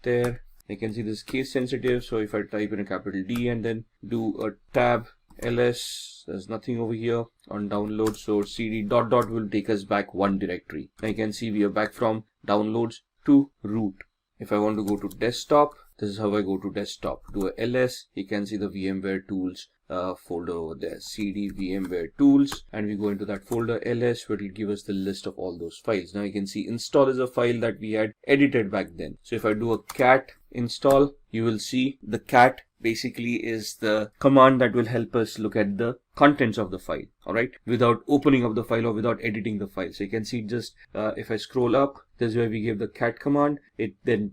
there. You can see this case sensitive. So if I type in a capital D and then do a tab ls, there's nothing over here on download. So cd ... will take us back one directory. Now you can see we are back from downloads to root. If I want to go to desktop, this is how I go to desktop. Do a ls, you can see the VMware tools folder over there, cd VMware tools, and we go into that folder ls, where it will give us the list of all those files. Now you can see install is a file that we had edited back then. So if I do a cat install, you will see the cat basically is the command that will help us look at the contents of the file, all right, without opening up the file or without editing the file. So you can see just if I scroll up, this is where we gave the cat command. It then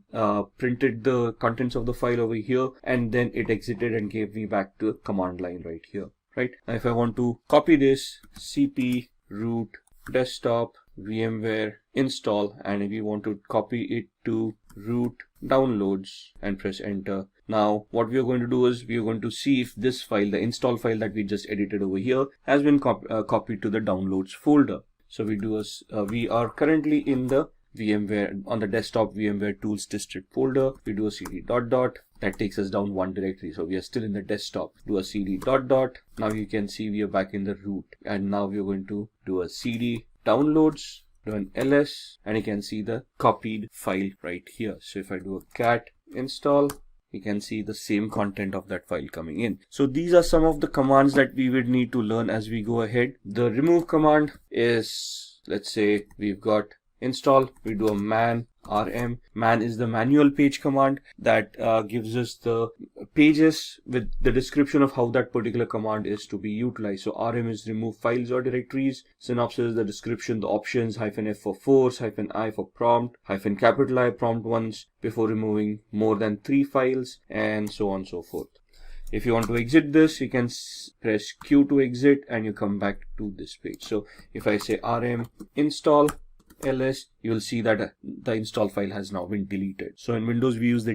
printed the contents of the file over here, and then it exited and gave me back to the command line right here. Right, now if I want to copy this, cp root desktop VMware install, and if you want to copy it to root downloads and press enter. Now what we are going to do is we are going to see if this file, the install file that we just edited over here, has been copied to the downloads folder. So we do we are currently in the VMware on the desktop VMware tools district folder. We do a cd ... that takes us down one directory. So we are still in the desktop. Do a cd ... Now you can see we are back in the root, and now we are going to do a cd downloads, do an ls, and you can see the copied file right here. So if I do a cat install, you can see the same content of that file coming in. So these are some of the commands that we would need to learn as we go ahead. The remove command is, let's say we've got install, we do a man rm. Man is the manual page command that gives us the pages with the description of how that particular command is to be utilized. So rm is remove files or directories. Synopsis, the description, the options, -f for force, -i for prompt, capital I prompt once before removing more than 3 files, and so on and so forth. If you want to exit this, you can press Q to exit, and you come back to this page. So if I say rm install ls, you will see that the install file has now been deleted. So in Windows we use the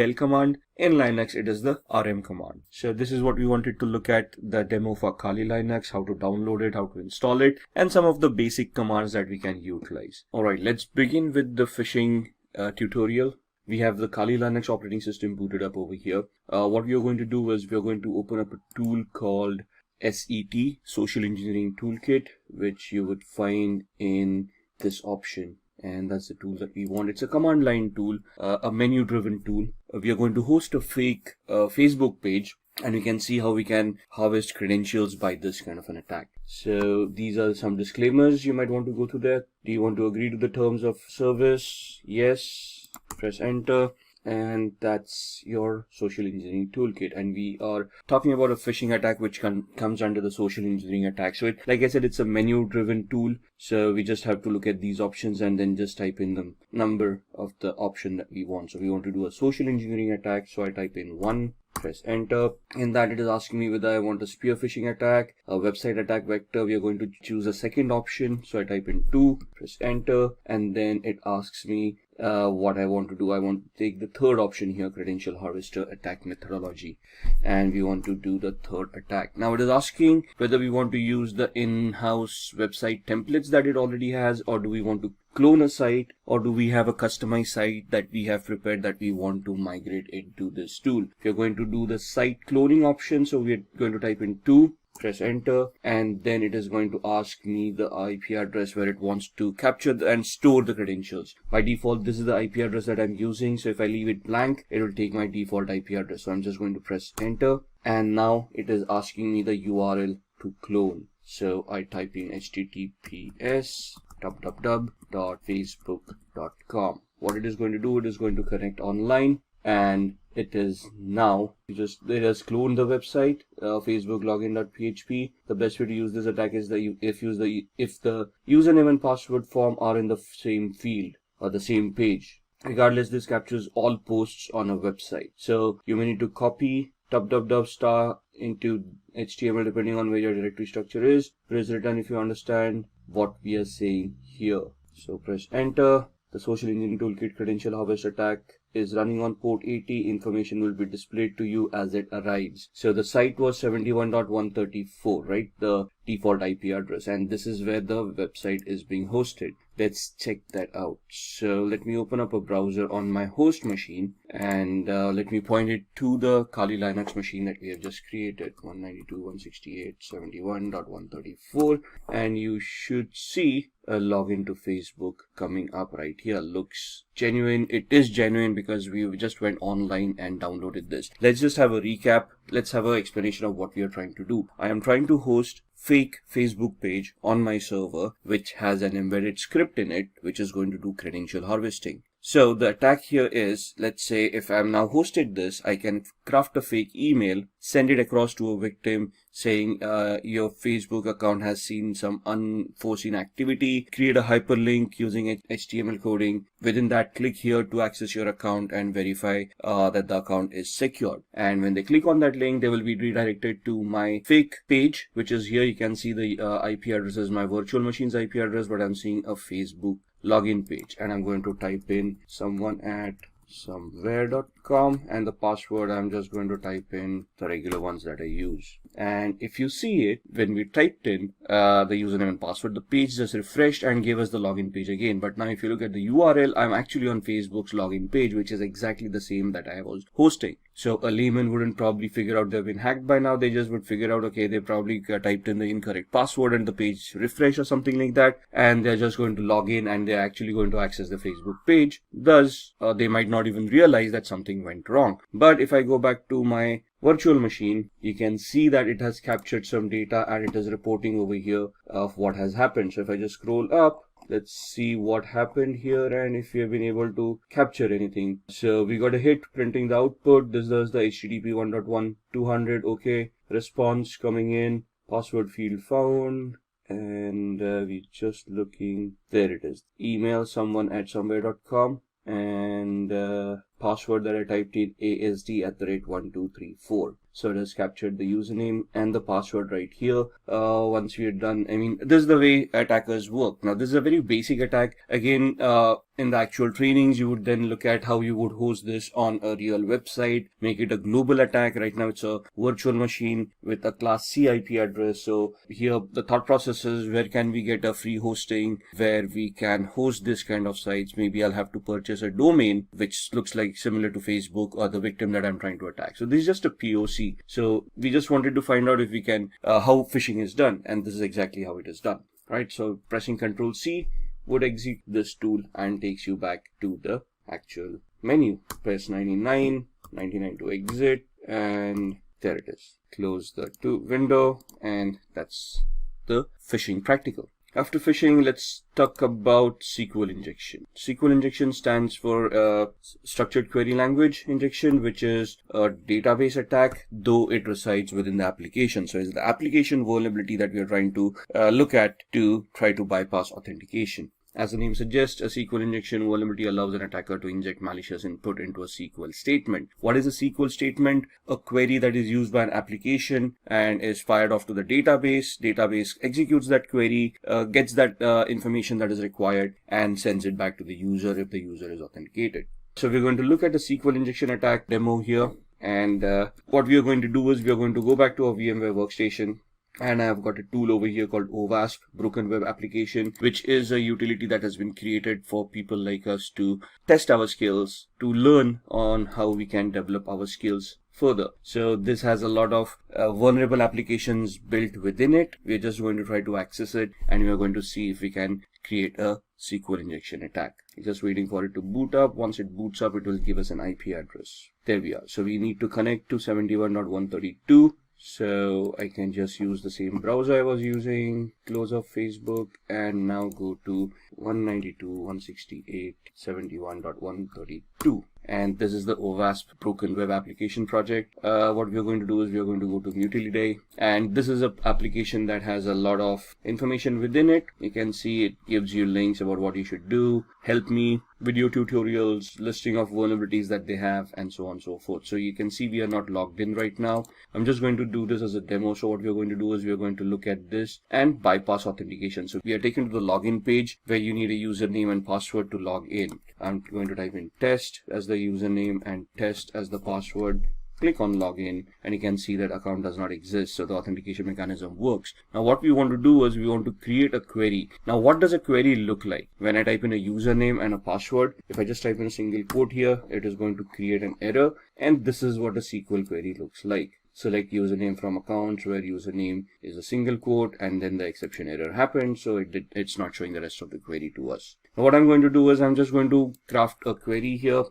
del command. In Linux it is the rm command. So this is what we wanted to look at, the demo for Kali Linux, how to download it, how to install it, and some of the basic commands that we can utilize. Alright, let's begin with the phishing tutorial. We have the Kali Linux operating system booted up over here. What we are going to do is we are going to open up a tool called SET, Social Engineering Toolkit, which you would find in this option, and that's the tool that we want. It's a command line tool, a menu driven tool. We are going to host a fake Facebook page, and you can see how we can harvest credentials by this kind of an attack. So these are some disclaimers you might want to go through there. Do you want to agree to the terms of service? Yes. Press enter. And that's your social engineering toolkit, and we are talking about a phishing attack which comes under the social engineering attack. So like I said, it's a menu driven tool, so we just have to look at these options and then just type in the number of the option that we want. So we want to do a social engineering attack, so I type in 1, Press enter. In that, it is asking me whether I want a spear phishing attack, a website attack vector. We are going to choose a second option. So I type in 2, press enter, and then it asks me what I want to do. I want to take the third option here, credential harvester attack methodology, and we want to do the third attack. Now it is asking whether we want to use the in-house website templates that it already has, or do we want to clone a site, or do we have a customized site that we have prepared that we want to migrate into this tool. If you're going to do the site cloning option, so we're going to type in 2, press enter, and then it is going to ask me the IP address where it wants to capture and store the credentials. By default, this is the IP address that I'm using, so if I leave it blank, it will take my default IP address. So I'm just going to press enter, and now it is asking me the URL to clone. So I type in https www.facebook.com. What it is going to do, it is going to connect online, and it is now it has cloned the website, Facebook login.php. The best way to use this attack is that if the username and password form are in the same field or the same page. Regardless, this captures all posts on a website. So you may need to copy www into HTML depending on where your directory structure is. Press return if you understand what we are saying here. So press enter. The social engineering toolkit credential harvest attack is running on port 80. Information will be displayed to you as it arrives. So the site was 71.134, right? The default IP address, and this is where the website is being hosted. Let's check that out. So let me open up a browser on my host machine, and let me point it to the Kali Linux machine that we have just created, 192.168.71.134, and you should see a login to Facebook coming up right here. Looks genuine. It is genuine because we just went online and downloaded this. Let's just have a recap. Let's have an explanation of what we are trying to do. I am trying to host fake Facebook page on my server which has an embedded script in it which is going to do credential harvesting. So the attack here is, let's say if I'm now hosted this, I can craft a fake email, send it across to a victim saying your Facebook account has seen some unforeseen activity, create a hyperlink using HTML coding. Within that, click here to access your account and verify that the account is secured. And when they click on that link, they will be redirected to my fake page, which is here. You can see the IP address is my virtual machine's IP address, but I'm seeing a Facebook login page, and I'm going to type in someone@somewhere.com, and the password I'm just going to type in the regular ones that I use. And if you see it, when we typed in the username and password, the page just refreshed and gave us the login page again. But now if you look at the URL, I'm actually on Facebook's login page, which is exactly the same that I was hosting. So a layman wouldn't probably figure out they've been hacked by now. They just would figure out, okay, they probably typed in the incorrect password and the page refresh or something like that, and they're just going to log in and they're actually going to access the Facebook page. Thus, they might not even realize that something went wrong. But if I go back to my virtual machine, you can see that it has captured some data and it is reporting over here of what has happened. So if I just scroll up, let's see what happened here and if we have been able to capture anything. So we got a hit printing the output. This is the HTTP 1.1.200. Okay, response coming in, password field found, and we just looking. There it is. Email someone@somewhere.com, and password that I typed in ASD@1234. So it has captured the username and the password right here. Once we are done, I mean, this is the way attackers work. Now, this is a very basic attack. Again, in the actual trainings, you would then look at how you would host this on a real website, make it a global attack. Right now, it's a virtual machine with a class C IP address. So here, the thought process is, where can we get a free hosting where we can host this kind of sites? Maybe I'll have to purchase a domain which looks like similar to Facebook or the victim that I'm trying to attack. So this is just a POC. So we just wanted to find out if we can, how phishing is done. And this is exactly how it is done, right? So pressing Ctrl C would exit this tool and takes you back to the actual menu. Press 99 to exit, and there it is. Close the window, and that's the phishing practical. After phishing, let's talk about SQL injection. SQL injection stands for structured query language injection, which is a database attack, though it resides within the application. So it's the application vulnerability that we are trying to look at to try to bypass authentication. As the name suggests, a SQL injection vulnerability allows an attacker to inject malicious input into a SQL statement. What is a SQL statement? A query that is used by an application and is fired off to the database. Database executes that query, gets that information that is required, and sends it back to the user if the user is authenticated. So we're going to look at the SQL injection attack demo here. And what we are going to do is we are going to go back to our VMware workstation. And I've got a tool over here called OWASP, Broken Web Application, which is a utility that has been created for people like us to test our skills, to learn on how we can develop our skills further. So this has a lot of vulnerable applications built within it. We're just going to try to access it, and we're going to see if we can create a SQL injection attack. Just waiting for it to boot up. Once it boots up, it will give us an IP address. There we are. So we need to connect to 71.132. So I can just use the same browser I was using, close up Facebook, and now go to 192.168.71.132. And this is the OWASP Broken Web Application project. What we're going to do is we're going to go to Utility, and this is an application that has a lot of information within it. You can see it gives you links about what you should do, help me, video tutorials, listing of vulnerabilities that they have, and so on and so forth. So you can see we are not logged in right now. I'm just going to do this as a demo. So what we're going to do is we're going to look at this and bypass authentication. So we are taken to the login page where you need a username and password to log in. I'm going to type in test as the username and test as the password. Click on login, and you can see that account does not exist, so the authentication mechanism works. Now what we want to do is we want to create a query. Now what does a query look like? When I type in a username and a password, if I just type in a single quote here, it is going to create an error, and this is what a SQL query looks like. Select username from accounts where username is a single quote, and then the exception error happened, so it's not showing the rest of the query to us. Now what I'm going to do is I'm just going to craft a query here,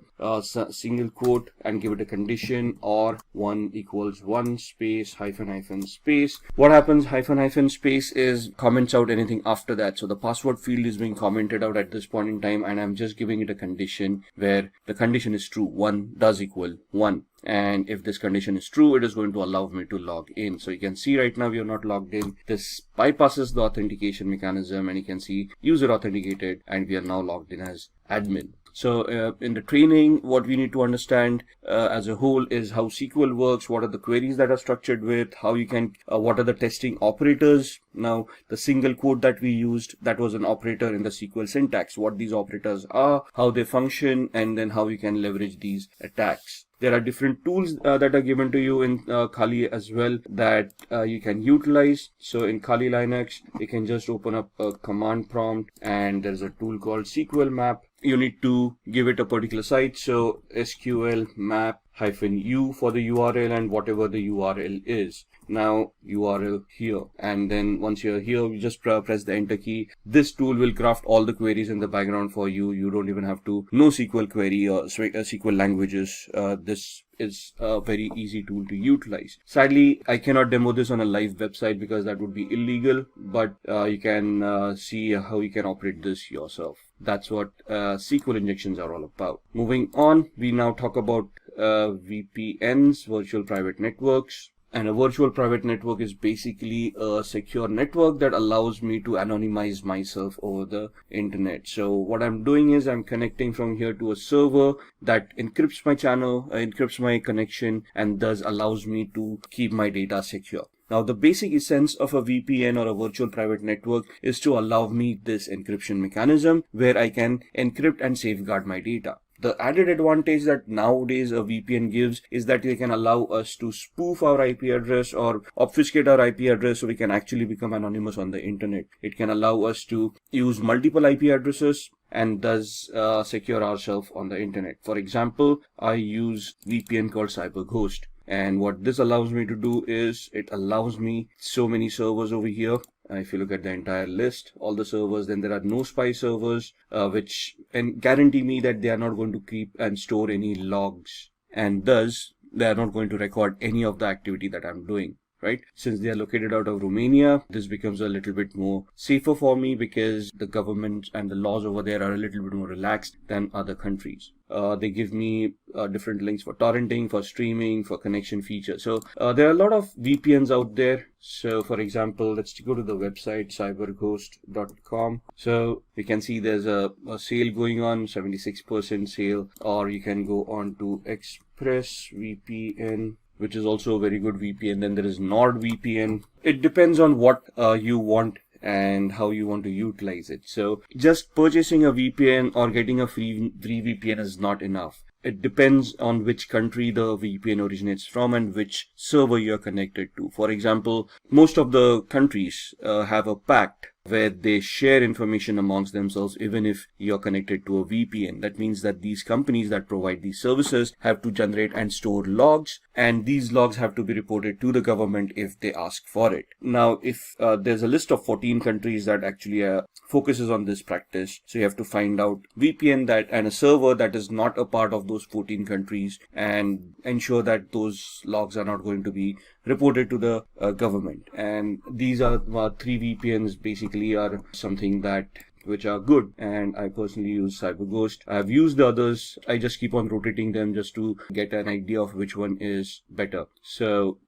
single quote, and give it a condition or 1 equals 1 space hyphen space. What happens hyphen space is comments out anything after that. So the password field is being commented out at this point in time, and I'm just giving it a condition where the condition is true. 1 does equal 1. And if this condition is true, it is going to allow me to log in. So you can see right now we are not logged in. This bypasses the authentication mechanism, and you can see user authenticated, and we are now logged in as admin. So in the training, what we need to understand as a whole is how SQL works, what are the queries that are structured with, how you can, what are the testing operators. Now, the single quote that we used, that was an operator in the SQL syntax, what these operators are, how they function, and then how you can leverage these attacks. There are different tools that are given to you in Kali as well that you can utilize. So in Kali Linux, you can just open up a command prompt, and there's a tool called SQL map. You need to give it a particular site. So SQL map -u for the URL and whatever the URL is. Now URL here, and then once you're here, you just press the enter key. This tool will craft all the queries in the background for you. You don't even have to know SQL query or SQL languages. This is a very easy tool to utilize. Sadly, I cannot demo this on a live website because that would be illegal, but you can see how you can operate this yourself. That's what SQL injections are all about. Moving on, we now talk about VPNs, virtual private networks. And a virtual private network is basically a secure network that allows me to anonymize myself over the internet. So what I'm doing is I'm connecting from here to a server that encrypts my channel, encrypts my connection, and thus allows me to keep my data secure. Now, the basic essence of a VPN or a virtual private network is to allow me this encryption mechanism where I can encrypt and safeguard my data. The added advantage that nowadays a VPN gives is that they can allow us to spoof our IP address or obfuscate our IP address so we can actually become anonymous on the internet. It can allow us to use multiple IP addresses and thus secure ourselves on the internet. For example, I use VPN called CyberGhost. And what this allows me to do is it allows me so many servers over here. If you look at the entire list, all the servers, then there are no spy servers, which guarantee me that they are not going to keep and store any logs. And thus, they are not going to record any of the activity that I'm doing. right? Since they are located out of Romania, this becomes a little bit more safer for me because the government and the laws over there are a little bit more relaxed than other countries. They give me different links for torrenting, for streaming, for connection features. So there are a lot of VPNs out there. So for example, let's go to the website cyberghost.com. So we can see there's a sale going on, 76% sale, or you can go on to ExpressVPN, which is also a very good VPN. Then there is NordVPN. It depends on what you want and how you want to utilize it. So just purchasing a VPN or getting a free VPN is not enough. It depends on which country the VPN originates from and which server you're connected to. For example, most of the countries have a pact where they share information amongst themselves even if you're connected to a VPN. That means that these companies that provide these services have to generate and store logs, and these logs have to be reported to the government if they ask for it. Now, if there's a list of 14 countries that actually focuses on this practice, so you have to find out VPN that and a server that is not a part of those 14 countries and ensure that those logs are not going to be reported to the government. And these are 3 VPNs basically are something that which are good, and I personally use CyberGhost. I've used the others. I just keep on rotating them just to get an idea of which one is better. So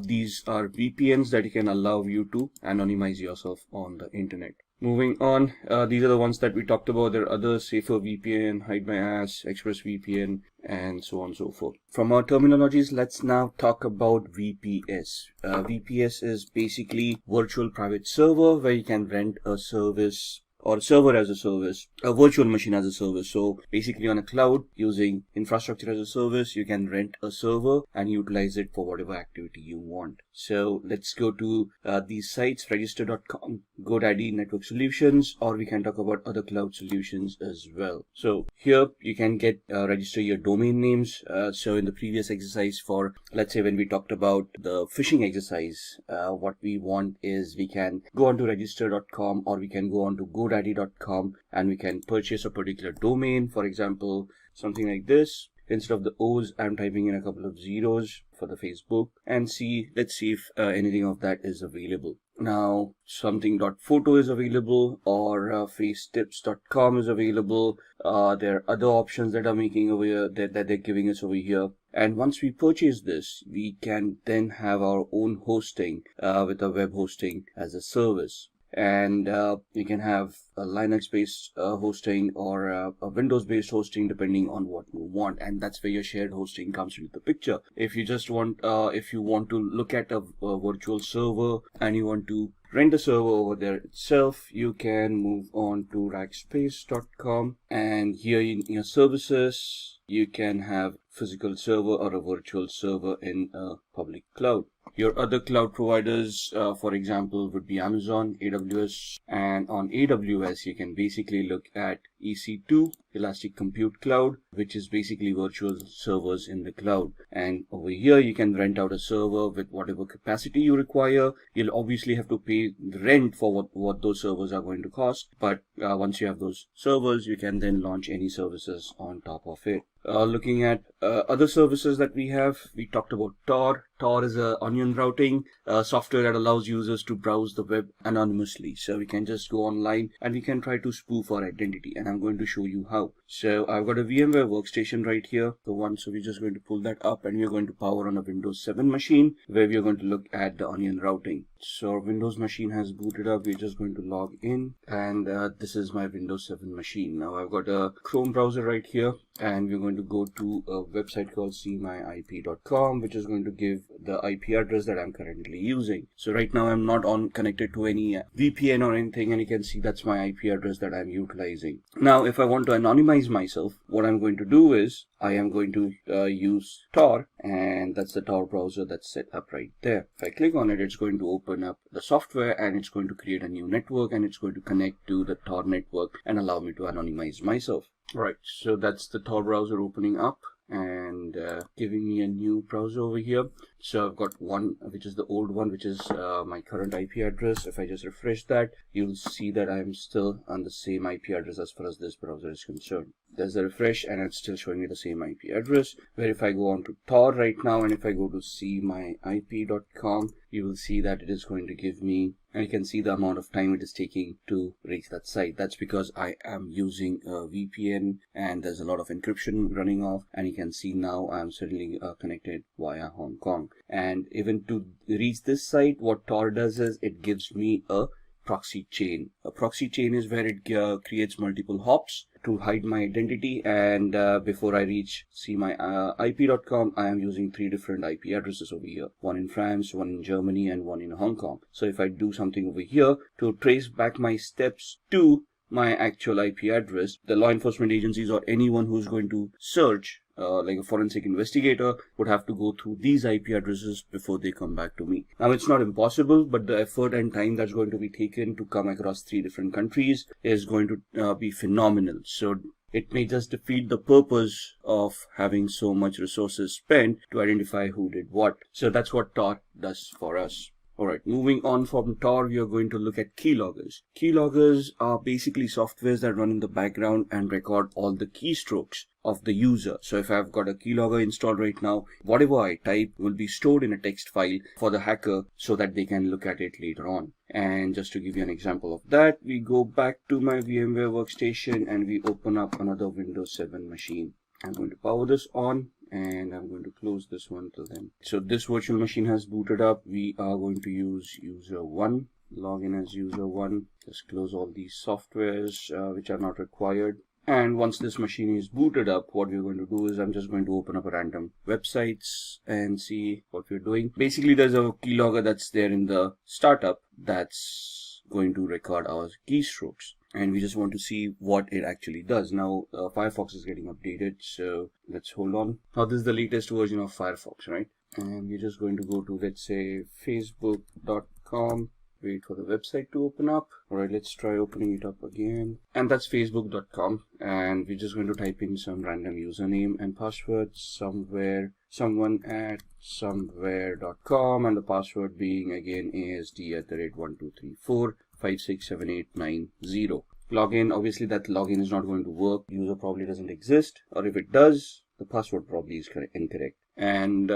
these are VPNs that can allow you to anonymize yourself on the internet. Moving on, these are the ones that we talked about. There are others: Safer VPN, Hide My Ass, ExpressVPN, and so on and so forth. From our terminologies, let's now talk about VPS. VPS is basically virtual private server, where you can rent a service or server as a service, a virtual machine as a service. So basically on a cloud using infrastructure as a service, you can rent a server and utilize it for whatever activity you want. So let's go to these sites: register.com, GoDaddy Network Solutions, or we can talk about other cloud solutions as well. So here you can get register your domain names. So in the previous exercise, for let's say when we talked about the phishing exercise, what we want is we can go on to register.com or we can go on to GoDaddy.com and we can purchase a particular domain. For example, something like this. Instead of the O's, I'm typing in a couple of zeros for the Facebook and let's see if anything of that is available. Now, something.photo is available, or facetips.com is available. There are other options that are making over here that they're giving us over here. And once we purchase this, we can then have our own hosting with a web hosting as a service. And you can have a Linux-based hosting or a Windows-based hosting depending on what you want, and that's where your shared hosting comes into the picture. If you just want, if you want to look at a virtual server and you want to rent a server over there itself, you can move on to rackspace.com, and here in your services, you can have physical server or a virtual server in a public cloud. Your other cloud providers, for example, would be Amazon, AWS, and on AWS, you can basically look at EC2, Elastic Compute Cloud, which is basically virtual servers in the cloud. And over here, you can rent out a server with whatever capacity you require. You'll obviously have to pay the rent for what those servers are going to cost. But once you have those servers, you can then launch any services on top of it. Looking at other services that we have, we talked about Tor. Tor is a onion routing software that allows users to browse the web anonymously. So we can just go online and we can try to spoof our identity, and I'm going to show you how. So I've got a VMware workstation right here, the one. So we're just going to pull that up and we're going to power on a Windows 7 machine where we're going to look at the onion routing. So our Windows machine has booted up. We're just going to log in, and this is my Windows 7 machine. Now I've got a Chrome browser right here, and we're going to go to a website called cmyip.com, which is going to give the IP address that I'm currently using. So right now I'm not connected to any VPN or anything, and you can see that's my IP address that I'm utilizing. Now, if I want to anonymize myself, what I'm going to do is I am going to use Tor, and that's the Tor browser that's set up right there. If I click on it, it's going to open up the software and it's going to create a new network, and it's going to connect to the Tor network and allow me to anonymize myself. Right, so that's the Tor browser opening up, and giving me a new browser over here. So I've got one, which is the old one, which is my current IP address. If I just refresh that, you'll see that I'm still on the same IP address as far as this browser is concerned. There's a refresh and it's still showing me the same IP address. Where if I go on to Tor right now, and if I go to cmyip.com, you will see that it is going to give me, and you can see the amount of time it is taking to reach that site. That's because I am using a VPN and there's a lot of encryption running off, and you can see now I'm certainly connected via Hong Kong. And even to reach this site, what Tor does is it gives me a proxy chain. A proxy chain is where it creates multiple hops to hide my identity, and before I reach cmyip.com, I am using 3 different IP addresses over here, one in France, one in Germany, and one in Hong Kong. So if I do something over here to trace back my steps to my actual IP address, the law enforcement agencies or anyone who's going to search, like a forensic investigator, would have to go through these IP addresses before they come back to me. Now, it's not impossible, but the effort and time that's going to be taken to come across 3 different countries is going to be phenomenal. So it may just defeat the purpose of having so much resources spent to identify who did what. So that's what Tor does for us. Alright, moving on from Tor, we are going to look at keyloggers. Keyloggers are basically softwares that run in the background and record all the keystrokes of the user. So if I've got a keylogger installed right now, whatever I type will be stored in a text file for the hacker so that they can look at it later on. And just to give you an example of that, we go back to my VMware workstation and we open up another Windows 7 machine. I'm going to power this on, and I'm going to close this one till then. So this virtual machine has booted up. We are going to use user 1, log in as user 1, just close all these softwares which are not required. And once this machine is booted up, what we're going to do is I'm just going to open up a random websites and see what we're doing. Basically, there's a keylogger that's there in the startup that's going to record our keystrokes. And we just want to see what it actually does. Now, Firefox is getting updated, so let's hold on. Now, this is the latest version of Firefox, right? And we're just going to go to, let's say, facebook.com. Wait for the website to open up. All right, let's try opening it up again. And that's facebook.com. And we're just going to type in some random username and password somewhere, someone at somewhere.com, and the password being again ASD@1234567890. Login, obviously that login is not going to work. User probably doesn't exist, or if it does, the password probably is incorrect. And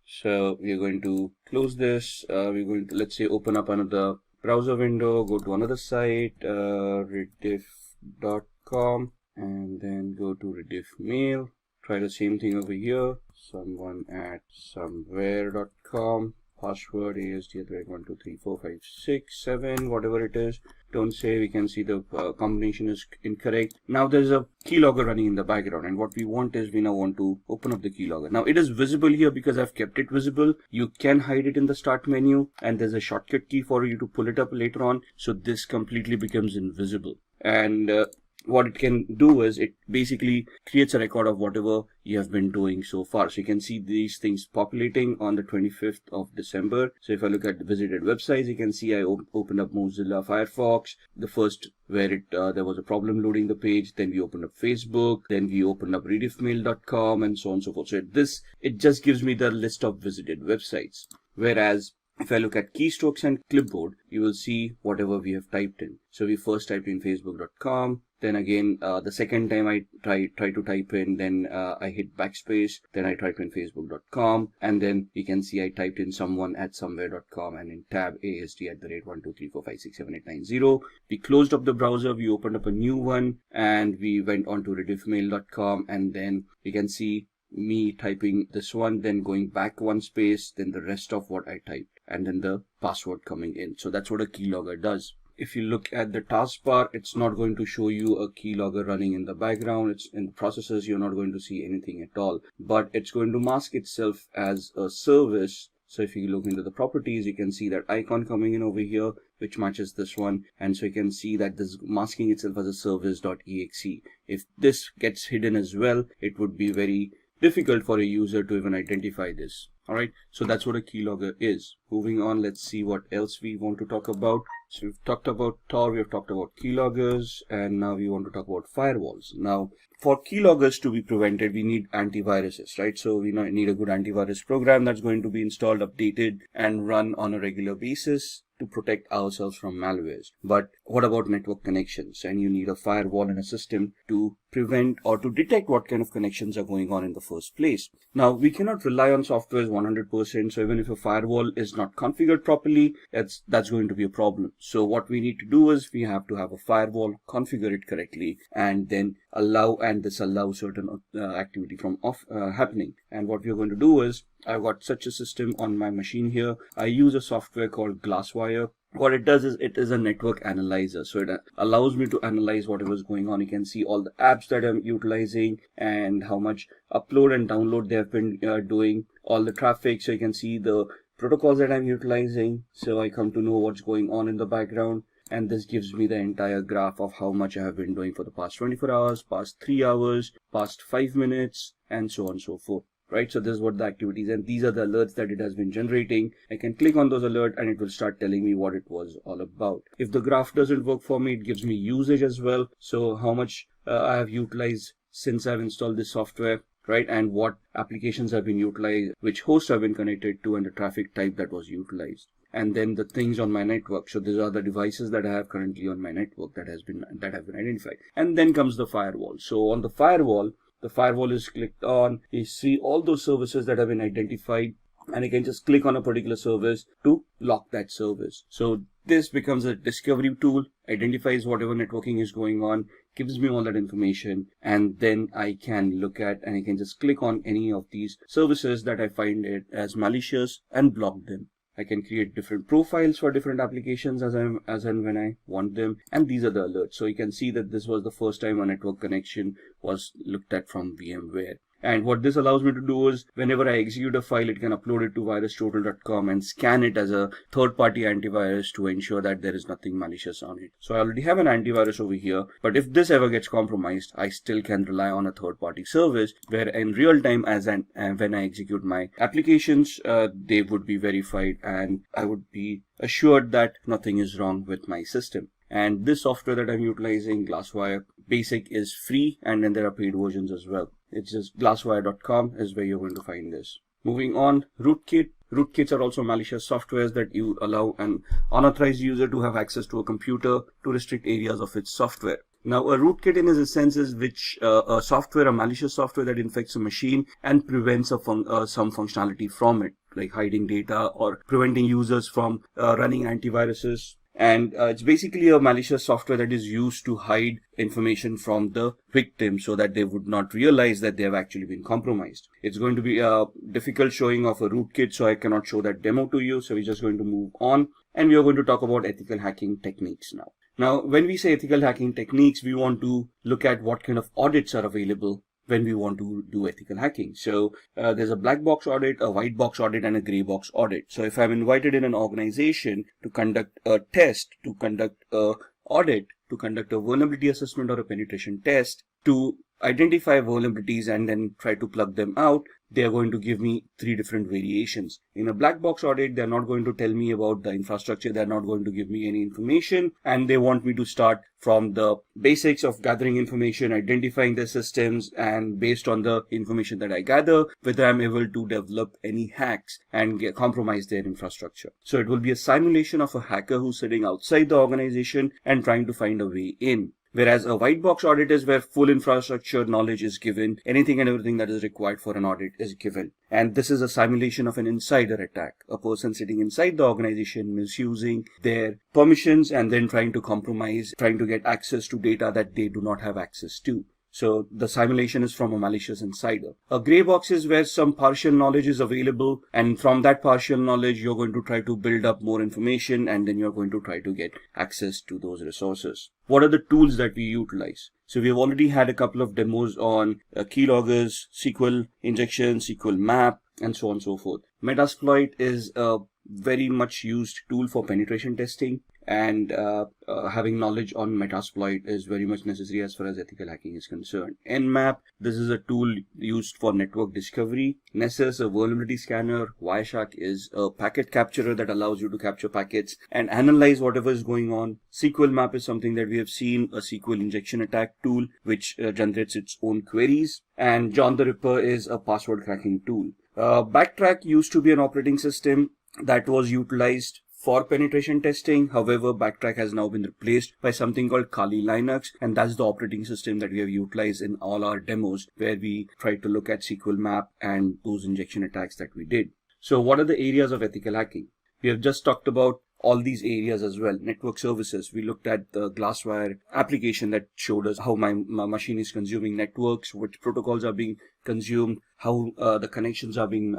so we're going to close this. We're going to, let's say, open up another browser window, go to another site, rediff.com, and then go to rediff mail. Try the same thing over here, someone at somewhere.com, password ASD@12345678, whatever it is. Don't say, we can see the combination is incorrect. Now there's a keylogger running in the background, and what we want is we now want to open up the keylogger. Now it is visible here because I've kept it visible. You can hide it in the start menu, and there's a shortcut key for you to pull it up later on. So this completely becomes invisible. And what it can do is it basically creates a record of whatever you have been doing so far. So you can see these things populating on the 25th of December. So if I look at the visited websites, you can see I opened up Mozilla Firefox, the first where it there was a problem loading the page. Then we opened up Facebook, then we opened up rediffmail.com, and so on and so forth. So it just gives me the list of visited websites. Whereas if I look at keystrokes and clipboard, you will see whatever we have typed in. So we first typed in facebook.com. Then again, the second time I try to type in, then I hit backspace, then I type in facebook.com, and then you can see I typed in someone at somewhere.com, and in tab ASD@1234567890. We closed up the browser, we opened up a new one, and we went on to rediffmail.com, and then you can see me typing this one, then going back one space, then the rest of what I typed, and then the password coming in. So that's what a keylogger does. If you look at the taskbar, it's not going to show you a keylogger running in the background. It's in the processes, you're not going to see anything at all, but it's going to mask itself as a service. So if you look into the properties, you can see that icon coming in over here, which matches this one. And so you can see that this is masking itself as a service.exe. If this gets hidden as well, it would be very difficult for a user to even identify this. All right, so that's what a keylogger is. Moving on, let's see what else we want to talk about. So we've talked about Tor, we've talked about keyloggers, and now we want to talk about firewalls. Now, for keyloggers to be prevented, we need antiviruses, right? So we need a good antivirus program that's going to be installed, updated, and run on a regular basis to protect ourselves from malwares. But what about network connections? And you need a firewall and a system to prevent or to detect what kind of connections are going on in the first place. Now, we cannot rely on software 100%. So even if a firewall is not configured properly, that's going to be a problem. So what we need to do is we have to have a firewall, configure it correctly, and then allow and disallow certain activity from happening. And what we're going to do is, I've got such a system on my machine here. I use a software called Glasswire. What it does is it is a network analyzer. So it allows me to analyze whatever is going on. You can see all the apps that I'm utilizing and how much upload and download they have been doing, all the traffic. So you can see the protocols that I'm utilizing. So I come to know what's going on in the background. And this gives me the entire graph of how much I have been doing for the past 24 hours, past 3 hours, past 5 minutes, and so on and so forth. Right, so this is what the activities, and these are the alerts that it has been generating. I can click on those alerts and it will start telling me what it was all about. If the graph doesn't work for me, it gives me usage as well. So how much I have utilized since I've installed this software, right, and what applications have been utilized, which hosts have been connected to, and the traffic type that was utilized. And then the things on my network. So these are the devices that I have currently on my network that have been identified. And then comes the firewall. So on the firewall is clicked on. You see all those services that have been identified, and you can just click on a particular service to lock that service. So this becomes a discovery tool, identifies whatever networking is going on, gives me all that information, and then I can look at and I can just click on any of these services that I find it as malicious and block them. I can create different profiles for different applications as and when I want them. And these are the alerts. So you can see that this was the first time a network connection was looked at from VMware. And what this allows me to do is whenever I execute a file, it can upload it to virustotal.com and scan it as a third-party antivirus to ensure that there is nothing malicious on it. So I already have an antivirus over here, but if this ever gets compromised, I still can rely on a third-party service where in real time when I execute my applications, they would be verified and I would be assured that nothing is wrong with my system. And this software that I'm utilizing, Glasswire Basic, is free, and then there are paid versions as well. It's just glasswire.com is where you're going to find this. Moving on, rootkit. Rootkits are also malicious softwares that you allow an unauthorized user to have access to a computer to restrict areas of its software. Now, a rootkit in a sense is a malicious software that infects a machine and prevents some functionality from it, like hiding data or preventing users from running antiviruses. And it's basically a malicious software that is used to hide information from the victim so that they would not realize that they have actually been compromised. It's going to be a difficult showing of a rootkit, so I cannot show that demo to you. So we're just going to move on, and we are going to talk about ethical hacking techniques now. Now, when we say ethical hacking techniques, we want to look at what kind of audits are available when we want to do ethical hacking. So there's a black box audit, a white box audit, and a gray box audit. So if I'm invited in an organization to conduct a test, to conduct a audit, to conduct a vulnerability assessment or a penetration test, to identify vulnerabilities and then try to plug them out, they are going to give me 3 different variations. In a black box audit, they're not going to tell me about the infrastructure. They're not going to give me any information. And they want me to start from the basics of gathering information, identifying the systems, and based on the information that I gather, whether I'm able to develop any hacks and compromise their infrastructure. So it will be a simulation of a hacker who's sitting outside the organization and trying to find a way in. Whereas a white box audit is where full infrastructure knowledge is given. Anything and everything that is required for an audit is given. And this is a simulation of an insider attack. A person sitting inside the organization misusing their permissions and then trying to compromise, trying to get access to data that they do not have access to. So the simulation is from a malicious insider. A gray box is where some partial knowledge is available, and from that partial knowledge, you're going to try to build up more information, and then you're going to try to get access to those resources. What are the tools that we utilize? So we've already had a couple of demos on keyloggers, SQL injection, SQL map, and so on and so forth. Metasploit is a very much used tool for penetration testing. and having knowledge on Metasploit is very much necessary as far as ethical hacking is concerned. Nmap, this is a tool used for network discovery. Nessus, a vulnerability scanner. Wireshark is a packet capturer that allows you to capture packets and analyze whatever is going on. SQL Map is something that we have seen, a SQL injection attack tool which generates its own queries. And John the Ripper is a password cracking tool. Backtrack used to be an operating system that was utilized for penetration testing. However, Backtrack has now been replaced by something called Kali Linux, and that's the operating system that we have utilized in all our demos where we try to look at SQL Map and those injection attacks that we did. So what are the areas of ethical hacking? We have just talked about all these areas as well. Network services, we looked at the Glasswire application that showed us how my machine is consuming networks, which protocols are being consumed, how the connections are being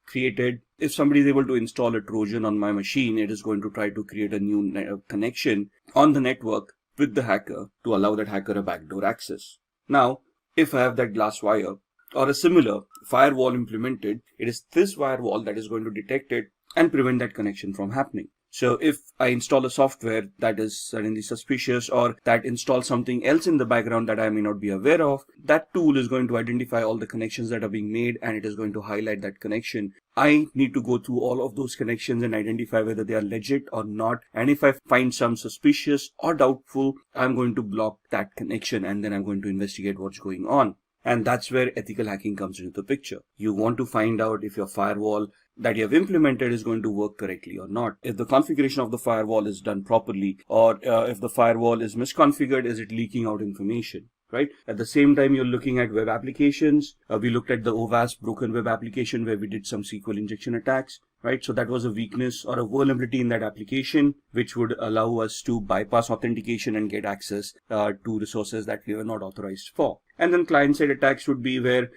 created. If somebody is able to install a Trojan on my machine, it is going to try to create a new connection on the network with the hacker to allow that hacker a backdoor access. Now, if I have that Glasswire or a similar firewall implemented, it is this firewall that is going to detect it and prevent that connection from happening. So if I install a software that is suddenly suspicious or that installs something else in the background that I may not be aware of, that tool is going to identify all the connections that are being made and it is going to highlight that connection. I need to go through all of those connections and identify whether they are legit or not. And if I find some suspicious or doubtful, I'm going to block that connection and then I'm going to investigate what's going on. And that's where ethical hacking comes into the picture. You want to find out if your firewall that you have implemented is going to work correctly or not. If the configuration of the firewall is done properly, or if the firewall is misconfigured, is it leaking out information, right? At the same time, you're looking at web applications. We looked at the OWASP broken web application where we did some SQL injection attacks, right? So that was a weakness or a vulnerability in that application, which would allow us to bypass authentication and get access to resources that we were not authorized for. And then client-side attacks would be where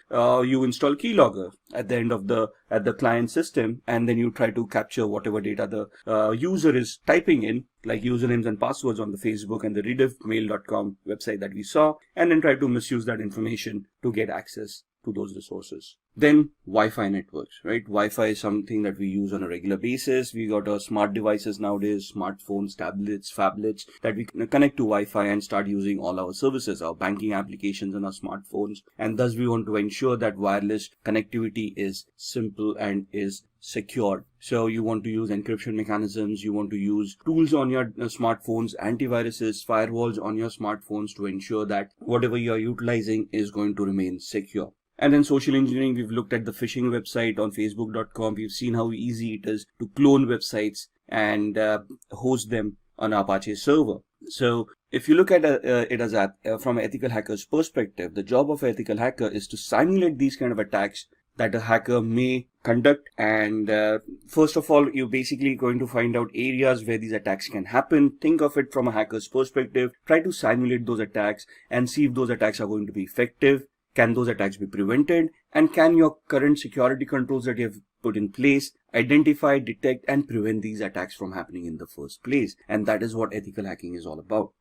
you install keylogger at the end of the client system, and then you try to capture whatever data the user is typing in, like usernames and passwords on the Facebook and the rediffmail.com website that we saw, and then try to misuse that information to get access to those resources. Then Wi-Fi networks, right? Wi-Fi is something that we use on a regular basis. We got our smart devices nowadays, smartphones, tablets, phablets that we connect to Wi-Fi and start using all our services, our banking applications on our smartphones. And thus we want to ensure that wireless connectivity is simple and is secured. So you want to use encryption mechanisms, you want to use tools on your smartphones, antiviruses, firewalls on your smartphones to ensure that whatever you are utilizing is going to remain secure. And then social engineering, we've looked at the phishing website on facebook.com. We've seen how easy it is to clone websites and host them on Apache server. So if you look at it as from an ethical hacker's perspective, the job of an ethical hacker is to simulate these kind of attacks that a hacker may conduct. And first of all, you're basically going to find out areas where these attacks can happen. Think of it from a hacker's perspective. Try to simulate those attacks and see if those attacks are going to be effective. Can those attacks be prevented? And can your current security controls that you have put in place identify, detect, and prevent these attacks from happening in the first place? And that is what ethical hacking is all about.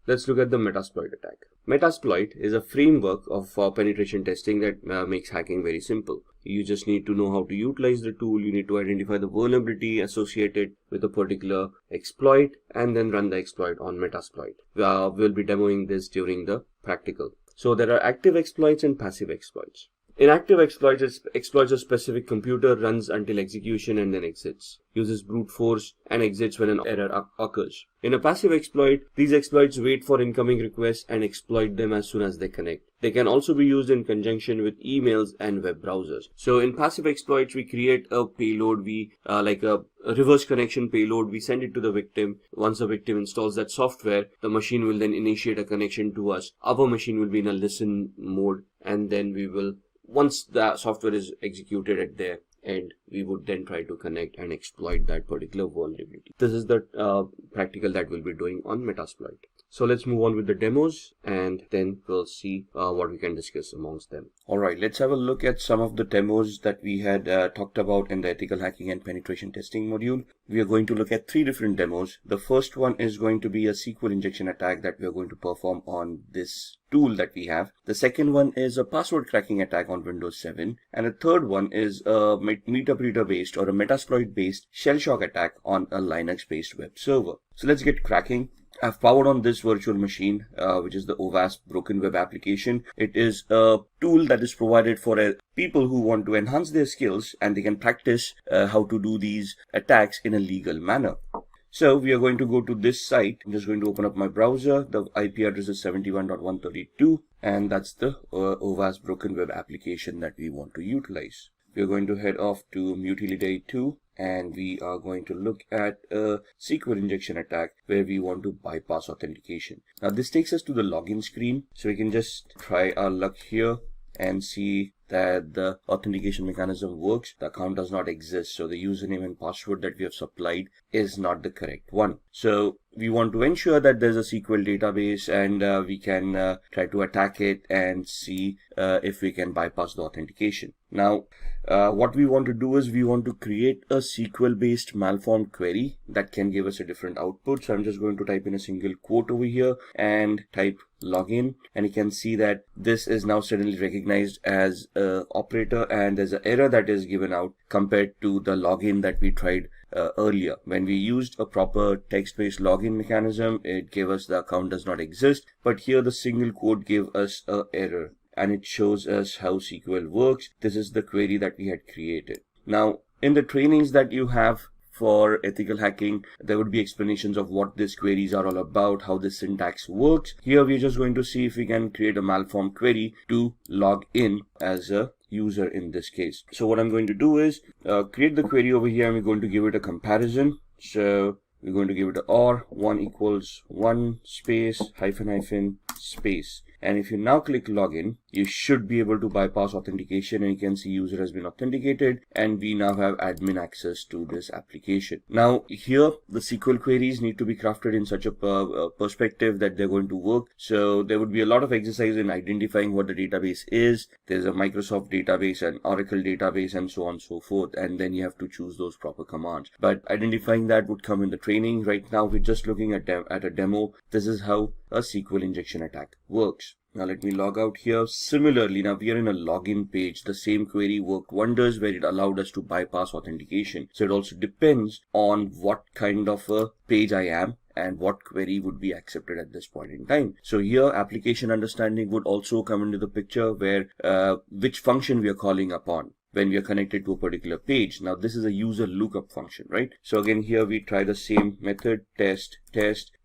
Let's look at the Metasploit attack. Metasploit is a framework of penetration testing that makes hacking very simple. You just need to know how to utilize the tool. You need to identify the vulnerability associated with a particular exploit and then run the exploit on Metasploit. We'll be demoing this during the practical. So there are active exploits and passive exploits. In active exploits, it exploits a specific computer, runs until execution and then exits, uses brute force and exits when an error occurs. In a passive exploit, these exploits wait for incoming requests and exploit them as soon as they connect. They can also be used in conjunction with emails and web browsers. So in passive exploits, we create a payload, like a reverse connection payload. We send it to the victim. Once the victim installs that software, the machine will then initiate a connection to us. Our machine will be in a listen mode, and then we will, once the software is executed at their end, we would then try to connect and exploit that particular vulnerability. This is the practical that we'll be doing on Metasploit. So let's move on with the demos and then we'll see what we can discuss amongst them. Alright, let's have a look at some of the demos that we had talked about in the ethical hacking and penetration testing module. We are going to look at 3 different demos. The first one is going to be a SQL injection attack that we are going to perform on this tool that we have. The second one is a password cracking attack on Windows 7. And the third one is a metabreeder based or a Metasploit based shell shock attack on a Linux based web server. So let's get cracking. I've powered on this virtual machine, which is the OWASP Broken Web application. It is a tool that is provided for people who want to enhance their skills and they can practice how to do these attacks in a legal manner. So we are going to go to this site. I'm just going to open up my browser. The IP address is 71.132 and that's the OWASP Broken Web application that we want to utilize. We are going to head off to Mutility 2. And we are going to look at a SQL injection attack where we want to bypass authentication. Now this takes us to the login screen. So we can just try our luck here and see that the authentication mechanism works. The account does not exist. So the username and password that we have supplied is not the correct one. So we want to ensure that there's a SQL database and we can try to attack it and see if we can bypass the authentication. Now, what we want to do is we want to create a SQL based malformed query that can give us a different output. So I'm just going to type in a single quote over here and type login, and you can see that this is now suddenly recognized as a operator and there's an error that is given out compared to the login that we tried earlier. When we used a proper text-based login mechanism, it gave us the account does not exist, but here the single quote gave us an error and it shows us how SQL works. This is the query that we had created. Now, in the trainings that you have for ethical hacking, there would be explanations of what these queries are all about, how the syntax works. Here we're just going to see if we can create a malformed query to log in as a user in this case. So what I'm going to do is create the query over here and we're going to give it a comparison. So we're going to give it a OR 1 equals 1 space hyphen space. And if you now click login, you should be able to bypass authentication and you can see user has been authenticated and we now have admin access to this application. Now here the SQL queries need to be crafted in such a perspective that they're going to work. So there would be a lot of exercise in identifying what the database is. There's a Microsoft database and Oracle database and so on and so forth, and then you have to choose those proper commands. But identifying that would come in the training. Right now we're just looking at a demo. This is how a SQL injection attack works. Now let me log out here. Similarly, now we are in a login page. The same query worked wonders where it allowed us to bypass authentication. So it also depends on what kind of a page I am and what query would be accepted at this point in time. So here application understanding would also come into the picture where which function we are calling upon when we are connected to a particular page. Now this is a user lookup function, right? So again here we try the same method, test.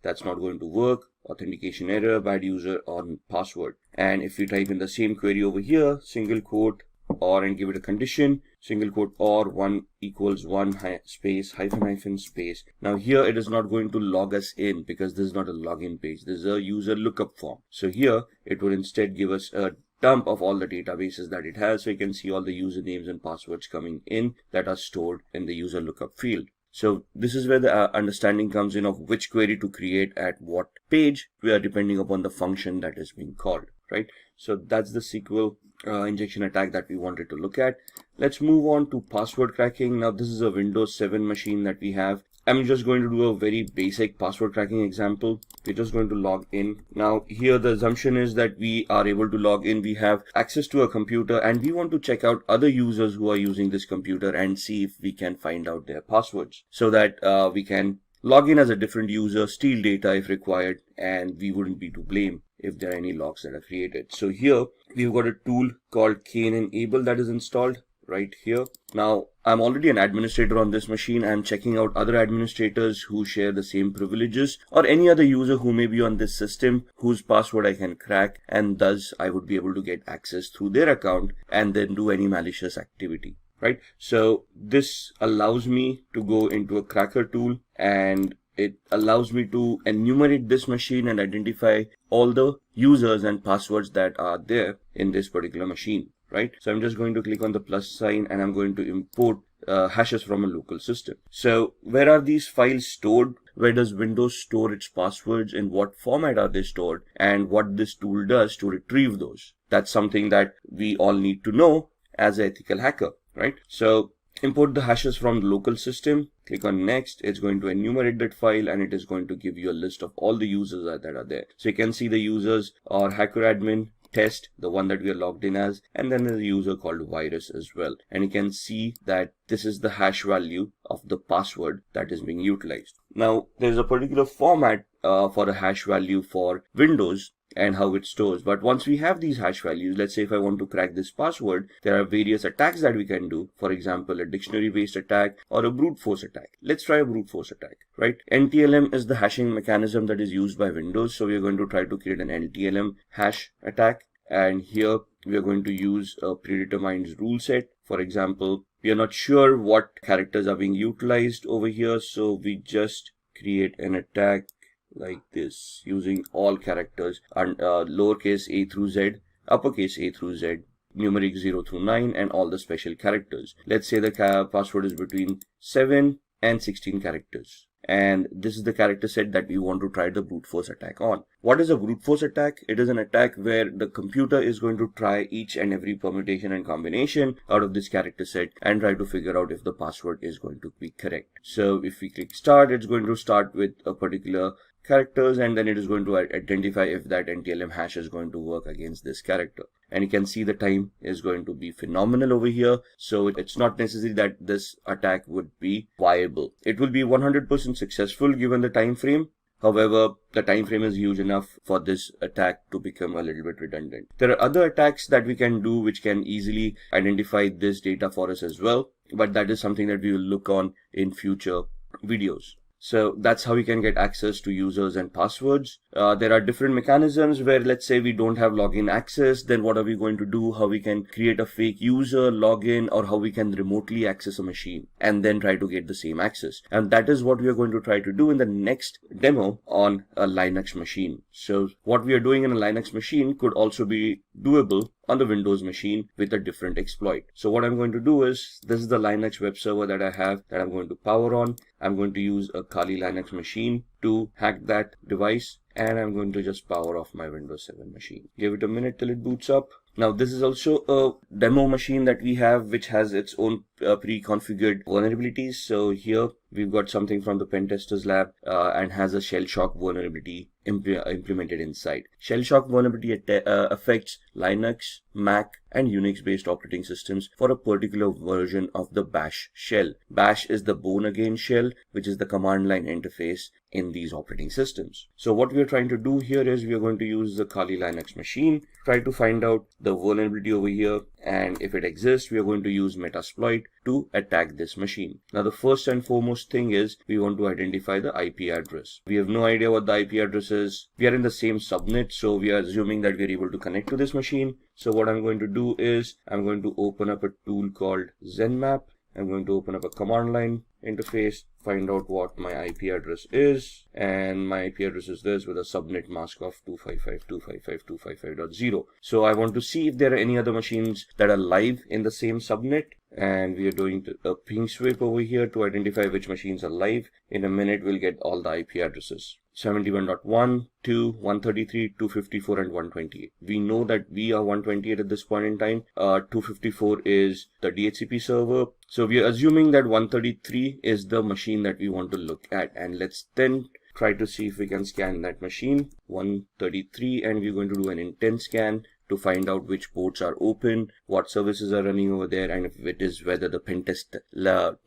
That's not going to work. Authentication error, bad user on password. And if we type in the same query over here, single quote or and give it a condition, single quote or 1 equals 1 space hyphen space. Now here it is not going to log us in because this is not a login page. This is a user lookup form. So here it would instead give us a dump of all the databases that it has. So you can see all the usernames and passwords coming in that are stored in the user lookup field. So this is where the understanding comes in of which query to create at what page, depending upon the function that is being called, right? So that's the SQL injection attack that we wanted to look at. Let's move on to password cracking. Now this is a Windows 7 machine that we have. I'm just going to do a very basic password cracking example. We're just going to log in. Now here the assumption is that we are able to log in. We have access to a computer and we want to check out other users who are using this computer and see if we can find out their passwords so that we can log in as a different user, steal data if required, and we wouldn't be to blame if there are any logs that are created. So here we've got a tool called Enable that is installed right here. Now I'm already an administrator on this machine. I'm checking out other administrators who share the same privileges or any other user who may be on this system whose password I can crack, and thus I would be able to get access through their account and then do any malicious activity, right? So this allows me to go into a cracker tool and it allows me to enumerate this machine and identify all the users and passwords that are there in this particular machine. Right? So I'm just going to click on the plus sign and I'm going to import hashes from a local system. So where are these files stored? Where does Windows store its passwords? In what format are they stored? And what this tool does to retrieve those? That's something that we all need to know as an ethical hacker, right? So import the hashes from the local system. Click on next. It's going to enumerate that file and it is going to give you a list of all the users that are there. So you can see the users are HackerAdmin, test, the one that we are logged in as, and then there's a user called virus as well. And you can see that this is the hash value of the password that is being utilized. Now there's a particular format for a hash value for Windows and how it stores. But once we have these hash values, let's say if I want to crack this password, there are various attacks that we can do. For example, a dictionary based attack or a brute force attack. Let's try a brute force attack, right? NTLM is the hashing mechanism that is used by Windows. So we are going to try to create an NTLM hash attack. And here we are going to use a predetermined rule set. For example, we are not sure what characters are being utilized over here. So we just create an attack like this using all characters and lowercase a through z, uppercase a through z, numeric 0 through 9, and all the special characters. Let's say the password is between 7 and 16 characters. And this is the character set that we want to try the brute force attack on. What is a brute force attack? It is an attack where the computer is going to try each and every permutation and combination out of this character set and try to figure out if the password is going to be correct. So if we click start, it's going to start with a particular characters, and then it is going to identify if that NTLM hash is going to work against this character. And you can see the time is going to be phenomenal over here. So it's not necessary that this attack would be viable. It will be 100% successful given the time frame. However, the time frame is huge enough for this attack to become a little bit redundant. There are other attacks that we can do which can easily identify this data for us as well, but that is something that we will look on in future videos. So that's how we can get access to users and passwords. There are different mechanisms where, let's say we don't have login access, then what are we going to do? How we can create a fake user, login, or how we can remotely access a machine and then try to get the same access. And that is what we are going to try to do in the next demo on a Linux machine. So what we are doing in a Linux machine could also be doable on the Windows machine with a different exploit. So what I'm going to do is, this is the Linux web server that I have that I'm going to power on. I'm going to use a Kali Linux machine to hack that device, and I'm going to just power off my Windows 7 machine. Give it a minute till it boots up. Now this is also a demo machine that we have which has its own pre-configured vulnerabilities. So here we've got something from the pen testers lab and has a shell shock vulnerability implemented inside. Shell shock vulnerability affects Linux, Mac, and Unix based operating systems for a particular version of the bash shell. Bash is the born again shell, which is the command line interface in these operating systems. So what we are trying to do here is we are going to use the Kali Linux machine, try to find out the vulnerability over here, and if it exists, we are going to use Metasploit to attack this machine. Now the first and foremost thing is we want to identify the IP address. We have no idea what the IP address is. We are in the same subnet, so we are assuming that we are able to connect to this machine. So what I'm going to do is I'm going to open up a tool called ZenMap. I'm going to open up a command line interface, find out what my IP address is, and my IP address is this with a subnet mask of 255.255.255.0. So I want to see if there are any other machines that are live in the same subnet, and we are doing a ping sweep over here to identify which machines are live. In a minute we'll get all the IP addresses. 71.1, 2, 133, 254, and 128. We know that we are 128 at this point in time. 254 is the DHCP server. So we are assuming that 133 is the machine that we want to look at. And let's then try to see if we can scan that machine. 133, and we're going to do an intent scan to find out which ports are open, what services are running over there, and if it is whether the pentest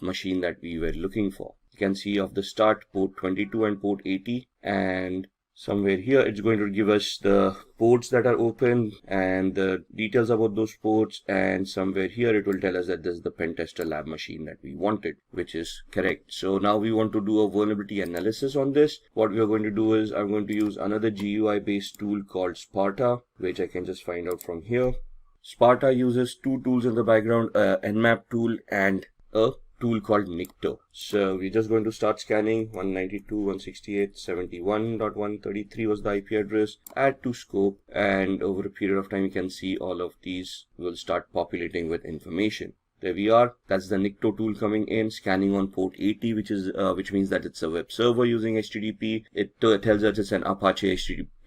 machine that we were looking for. You can see off the start port 22 and port 80, and somewhere here it's going to give us the ports that are open and the details about those ports, and somewhere here it will tell us that this is the pentester lab machine that we wanted, which is correct. So now we want to do a vulnerability analysis on this. What we are going to do is I'm going to use another GUI based tool called Sparta, which I can just find out from here. Sparta uses two tools in the background, a Nmap tool and a tool called Nicto. So we're just going to start scanning. 192.168.71.133 was the IP address. Add to scope, and over a period of time you can see all of these will start populating with information. There we are. That's the Nikto tool coming in, scanning on port 80, which means that it's a web server using HTTP. It tells us it's an Apache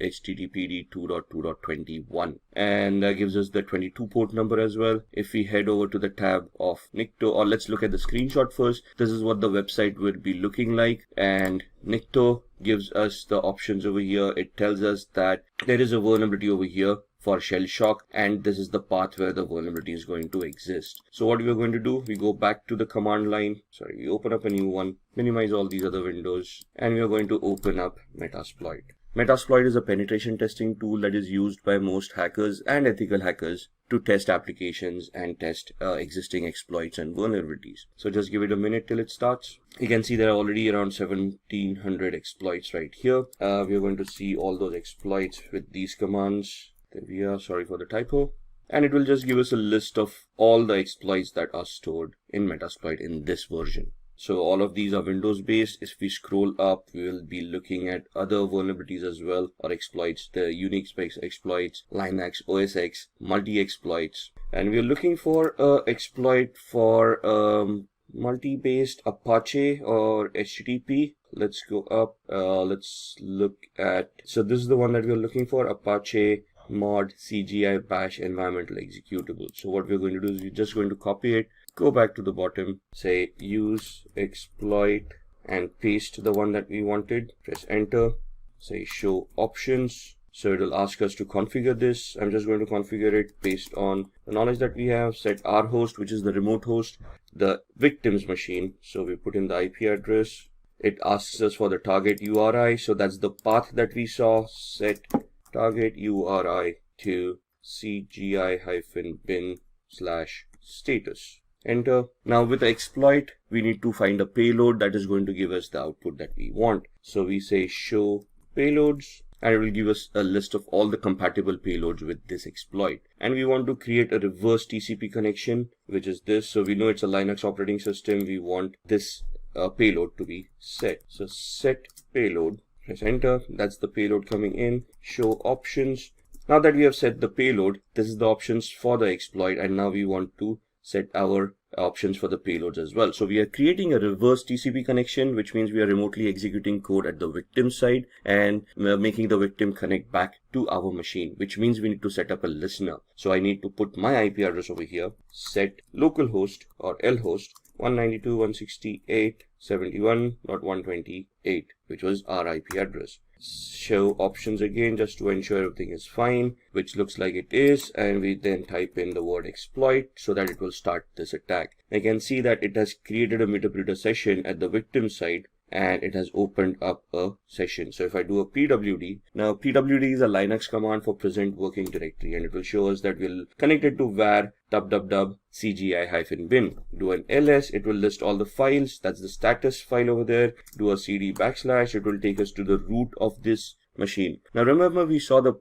HTTPD 2.2.21, and gives us the 22 port number as well. If we head over to the tab of Nikto, or let's look at the screenshot first. This is what the website would be looking like, and Nikto gives us the options over here. It tells us that there is a vulnerability over here for shell shock, and this is the path where the vulnerability is going to exist. So what we are going to do, we go back to the command line, we open up a new one, minimize all these other windows, and we are going to open up Metasploit. Metasploit is a penetration testing tool that is used by most hackers and ethical hackers to test applications and test existing exploits and vulnerabilities. So just give it a minute till it starts. You can see there are already around 1700 exploits right here. We are going to see all those exploits with these commands. There we are, sorry for the typo. And it will just give us a list of all the exploits that are stored in Metasploit in this version. So all of these are Windows based. If we scroll up, we will be looking at other vulnerabilities as well, or exploits, the Unix based exploits, Linux, OS X, multi-exploits. And we are looking for an exploit for multi-based Apache or HTTP. Let's go up, let's look at, so this is the one that we are looking for, Apache mod CGI bash environmental executable. So what we're going to do is we're just going to copy it, go back to the bottom, say use exploit, and paste the one that we wanted. Press enter, say show options. So it will ask us to configure this. I'm just going to configure it based on the knowledge that we have. Set our host, which is the remote host, the victim's machine. So we put in the IP address. It asks us for the target URI. So that's the path that we saw. Set target URI to cgi-bin/status. Enter. Now with the exploit, we need to find a payload that is going to give us the output that we want. So we say show payloads, and it will give us a list of all the compatible payloads with this exploit. And we want to create a reverse TCP connection, which is this. So we know it's a Linux operating system. We want this payload to be set. So set payload. Press enter. That's the payload coming in. Show options. Now that we have set the payload, this is the options for the exploit, and now we want to set our options for the payloads as well. So we are creating a reverse TCP connection, which means we are remotely executing code at the victim side and making the victim connect back to our machine, which means we need to set up a listener. So I need to put my IP address over here, set localhost or lhost 192.168.71.128, which was our IP address. Show options again, just to ensure everything is fine, which looks like it is, and we then type in the word exploit so that it will start this attack. I can see that it has created a meterpreter session at the victim side, and it has opened up a session. So if I do a pwd, now pwd is a Linux command for present working directory, and it will show us that we'll connect it to var www cgi-bin. Do an ls, it will list all the files. That's the status file over there. Do a cd /, it will take us to the root of this machine. Now remember, we saw the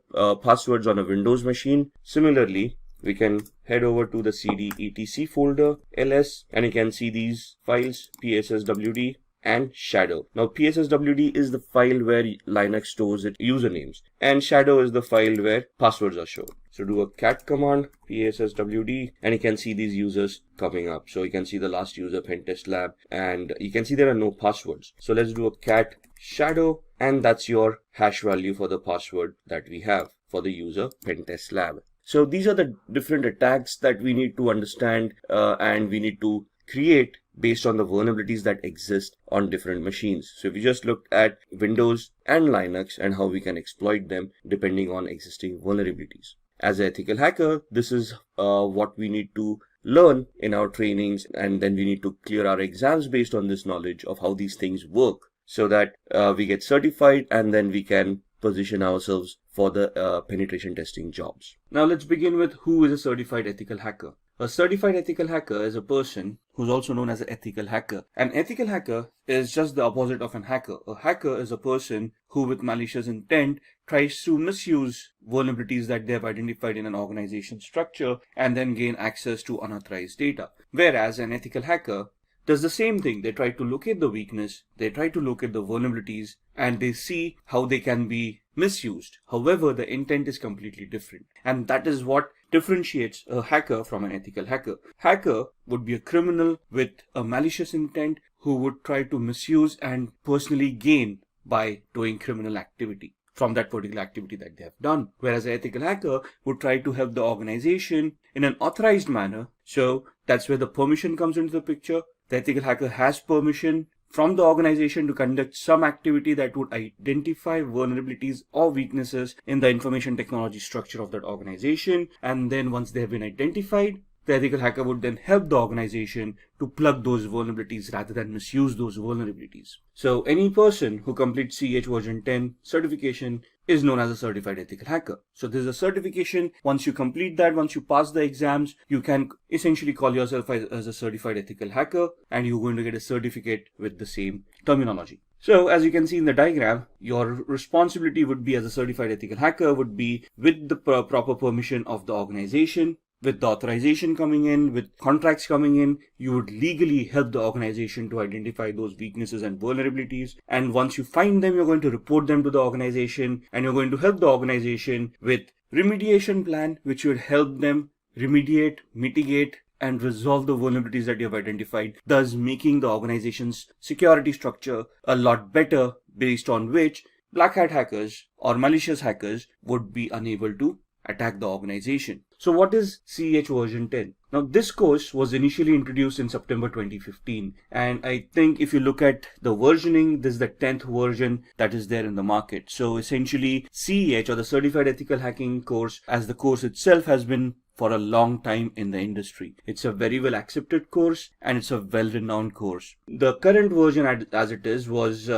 passwords on a Windows machine. Similarly, we can head over to the cd etc folder, ls, and you can see these files, psswd and shadow. Now psswd is the file where Linux stores its usernames, and shadow is the file where passwords are shown. So do a cat command, psswd, and you can see these users coming up. So you can see the last user, Pentest Lab, and you can see there are no passwords. So let's do a cat shadow, and that's your hash value for the password that we have for the user Pentest Lab. So these are the different attacks that we need to understand and we need to create based on the vulnerabilities that exist on different machines. So if we just look at Windows and Linux and how we can exploit them depending on existing vulnerabilities. As an ethical hacker, this is what we need to learn in our trainings, and then we need to clear our exams based on this knowledge of how these things work, so that we get certified and then we can position ourselves for the penetration testing jobs. Now let's begin with who is a certified ethical hacker. A certified ethical hacker is a person who's also known as an ethical hacker. An ethical hacker is just the opposite of an hacker. A hacker is a person who, with malicious intent, tries to misuse vulnerabilities that they have identified in an organization structure and then gain access to unauthorized data. Whereas an ethical hacker does the same thing. They try to locate the weakness, they try to locate the vulnerabilities, and they see how they can be misused. However, the intent is completely different. And that is what differentiates a hacker from an ethical hacker. Hacker would be a criminal with a malicious intent who would try to misuse and personally gain by doing criminal activity from that particular activity that they have done. Whereas an ethical hacker would try to help the organization in an authorized manner. So that's where the permission comes into the picture. The ethical hacker has permission from the organization to conduct some activity that would identify vulnerabilities or weaknesses in the information technology structure of that organization. And then once they have been identified, the ethical hacker would then help the organization to plug those vulnerabilities rather than misuse those vulnerabilities. So any person who completes CEH version 10 certification is known as a certified ethical hacker. So this is a certification. Once you complete that, once you pass the exams, you can essentially call yourself as a certified ethical hacker, and you're going to get a certificate with the same terminology. So as you can see in the diagram, your responsibility would be as a certified ethical hacker would be with the proper permission of the organization. With the authorization coming in, with contracts coming in, you would legally help the organization to identify those weaknesses and vulnerabilities. And once you find them, you're going to report them to the organization, and you're going to help the organization with remediation plan, which would help them remediate, mitigate, and resolve the vulnerabilities that you have identified, thus making the organization's security structure a lot better, based on which black hat hackers or malicious hackers would be unable to attack the organization. So what is CEH version 10? Now this course was initially introduced in September 2015, and I think if you look at the versioning, this is the 10th version that is there in the market. So essentially CEH, or the Certified Ethical Hacking course, as the course itself, has been for a long time in the industry. It's a very well accepted course, and it's a well-renowned course. The current version as it is was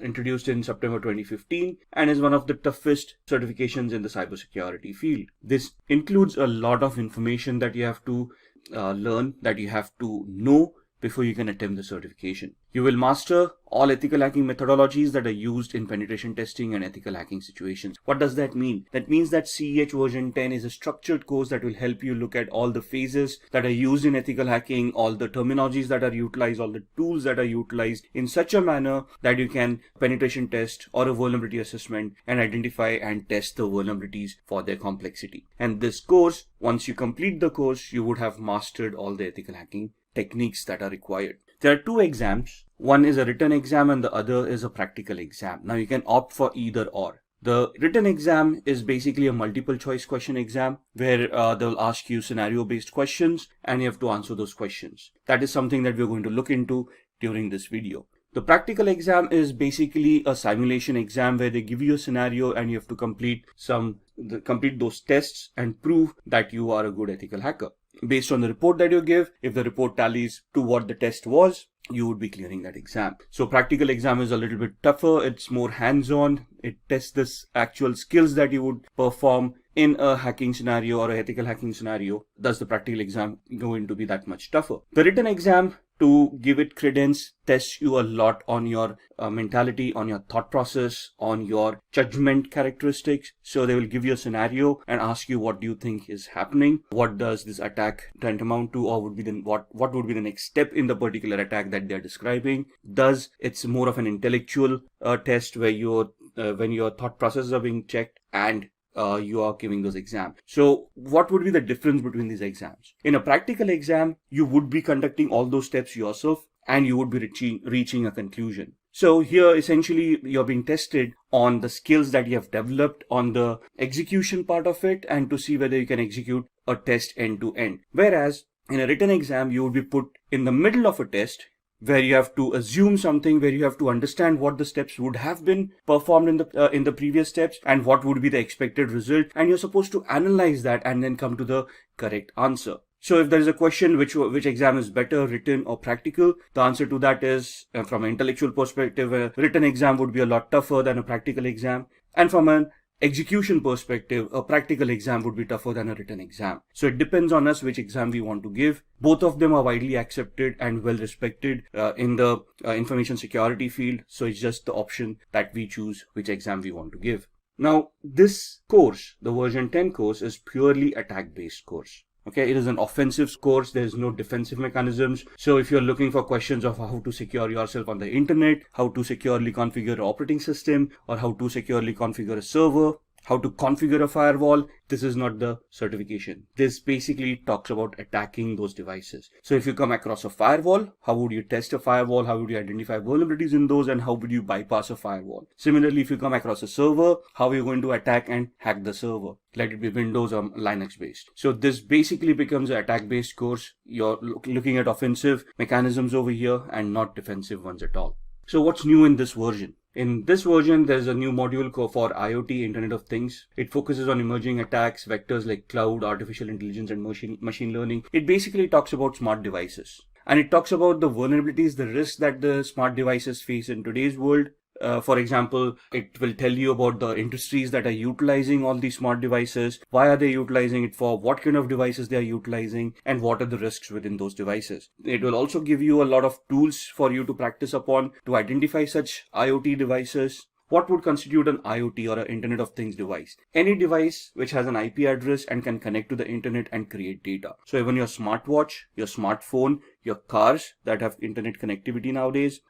introduced in September 2015 and is one of the toughest certifications in the cybersecurity field. This includes a lot of information that you have to learn, that you have to know before you can attempt the certification. You will master all ethical hacking methodologies that are used in penetration testing and ethical hacking situations. What does that mean? That means that CEH version 10 is a structured course that will help you look at all the phases that are used in ethical hacking, all the terminologies that are utilized, all the tools that are utilized in such a manner that you can penetration test or a vulnerability assessment and identify and test the vulnerabilities for their complexity. And this course, once you complete the course, you would have mastered all the ethical hacking techniques that are required. There are two exams. One is a written exam and the other is a practical exam. Now you can opt for either or. The written exam is basically a multiple choice question exam where they'll ask you scenario based questions and you have to answer those questions. That is something that we're going to look into during this video. The practical exam is basically a simulation exam where they give you a scenario and you have to complete those tests and prove that you are a good ethical hacker. Based on the report that you give, if the report tallies to what the test was, you would be clearing that exam. So practical exam is a little bit tougher. It's more hands-on. It tests the actual skills that you would perform in a hacking scenario or a ethical hacking scenario. Thus the practical exam going to be that much tougher. The written exam, to give it credence, tests you a lot on your mentality, on your thought process, on your judgment characteristics. So they will give you a scenario and ask you, what do you think is happening? What does this attack tantamount to, or would be what would be the next step in the particular attack that they're describing? Thus, it's more of an intellectual test where when your thought processes are being checked and you are giving those exams. So what would be the difference between these exams? In a practical exam, you would be conducting all those steps yourself and you would be reaching a conclusion. So here essentially you're being tested on the skills that you have developed on the execution part of it and to see whether you can execute a test end to end. Whereas in a written exam, you would be put in the middle of a test where you have to assume something, where you have to understand what the steps would have been performed in the previous steps and what would be the expected result, and you're supposed to analyze that and then come to the correct answer. So if there is a question which exam is better, written or practical, the answer to that is, from an intellectual perspective, a written exam would be a lot tougher than a practical exam, and from an execution perspective, a practical exam would be tougher than a written exam. So it depends on us which exam we want to give. Both of them are widely accepted and well respected in the information security field. So it's just the option that we choose which exam we want to give. Now, this course, the version 10 course, is purely attack-based course. Okay, it is an offensive course. There is no defensive mechanisms. So if you're looking for questions of how to secure yourself on the internet, how to securely configure an operating system, or how to securely configure a server, how to configure a firewall, this is not the certification. This basically talks about attacking those devices. So if you come across a firewall, how would you test a firewall? How would you identify vulnerabilities in those, and how would you bypass a firewall? Similarly, if you come across a server, how are you going to attack and hack the server? Let it be Windows or Linux based. So this basically becomes an attack based course. You're looking at offensive mechanisms over here and not defensive ones at all. So what's new in this version? In this version, there's a new module for IoT, Internet of Things. It focuses on emerging attacks, vectors like cloud, artificial intelligence, and machine learning. It basically talks about smart devices. And it talks about the vulnerabilities, the risks that the smart devices face in today's world. For example, it will tell you about the industries that are utilizing all these smart devices, why are they utilizing it for, what kind of devices they are utilizing, and what are the risks within those devices. It will also give you a lot of tools for you to practice upon to identify such IoT devices. What would constitute an IoT or an Internet of Things device? Any device which has an IP address and can connect to the internet and create data. So even your smartwatch, your smartphone, your cars that have internet connectivity nowadays,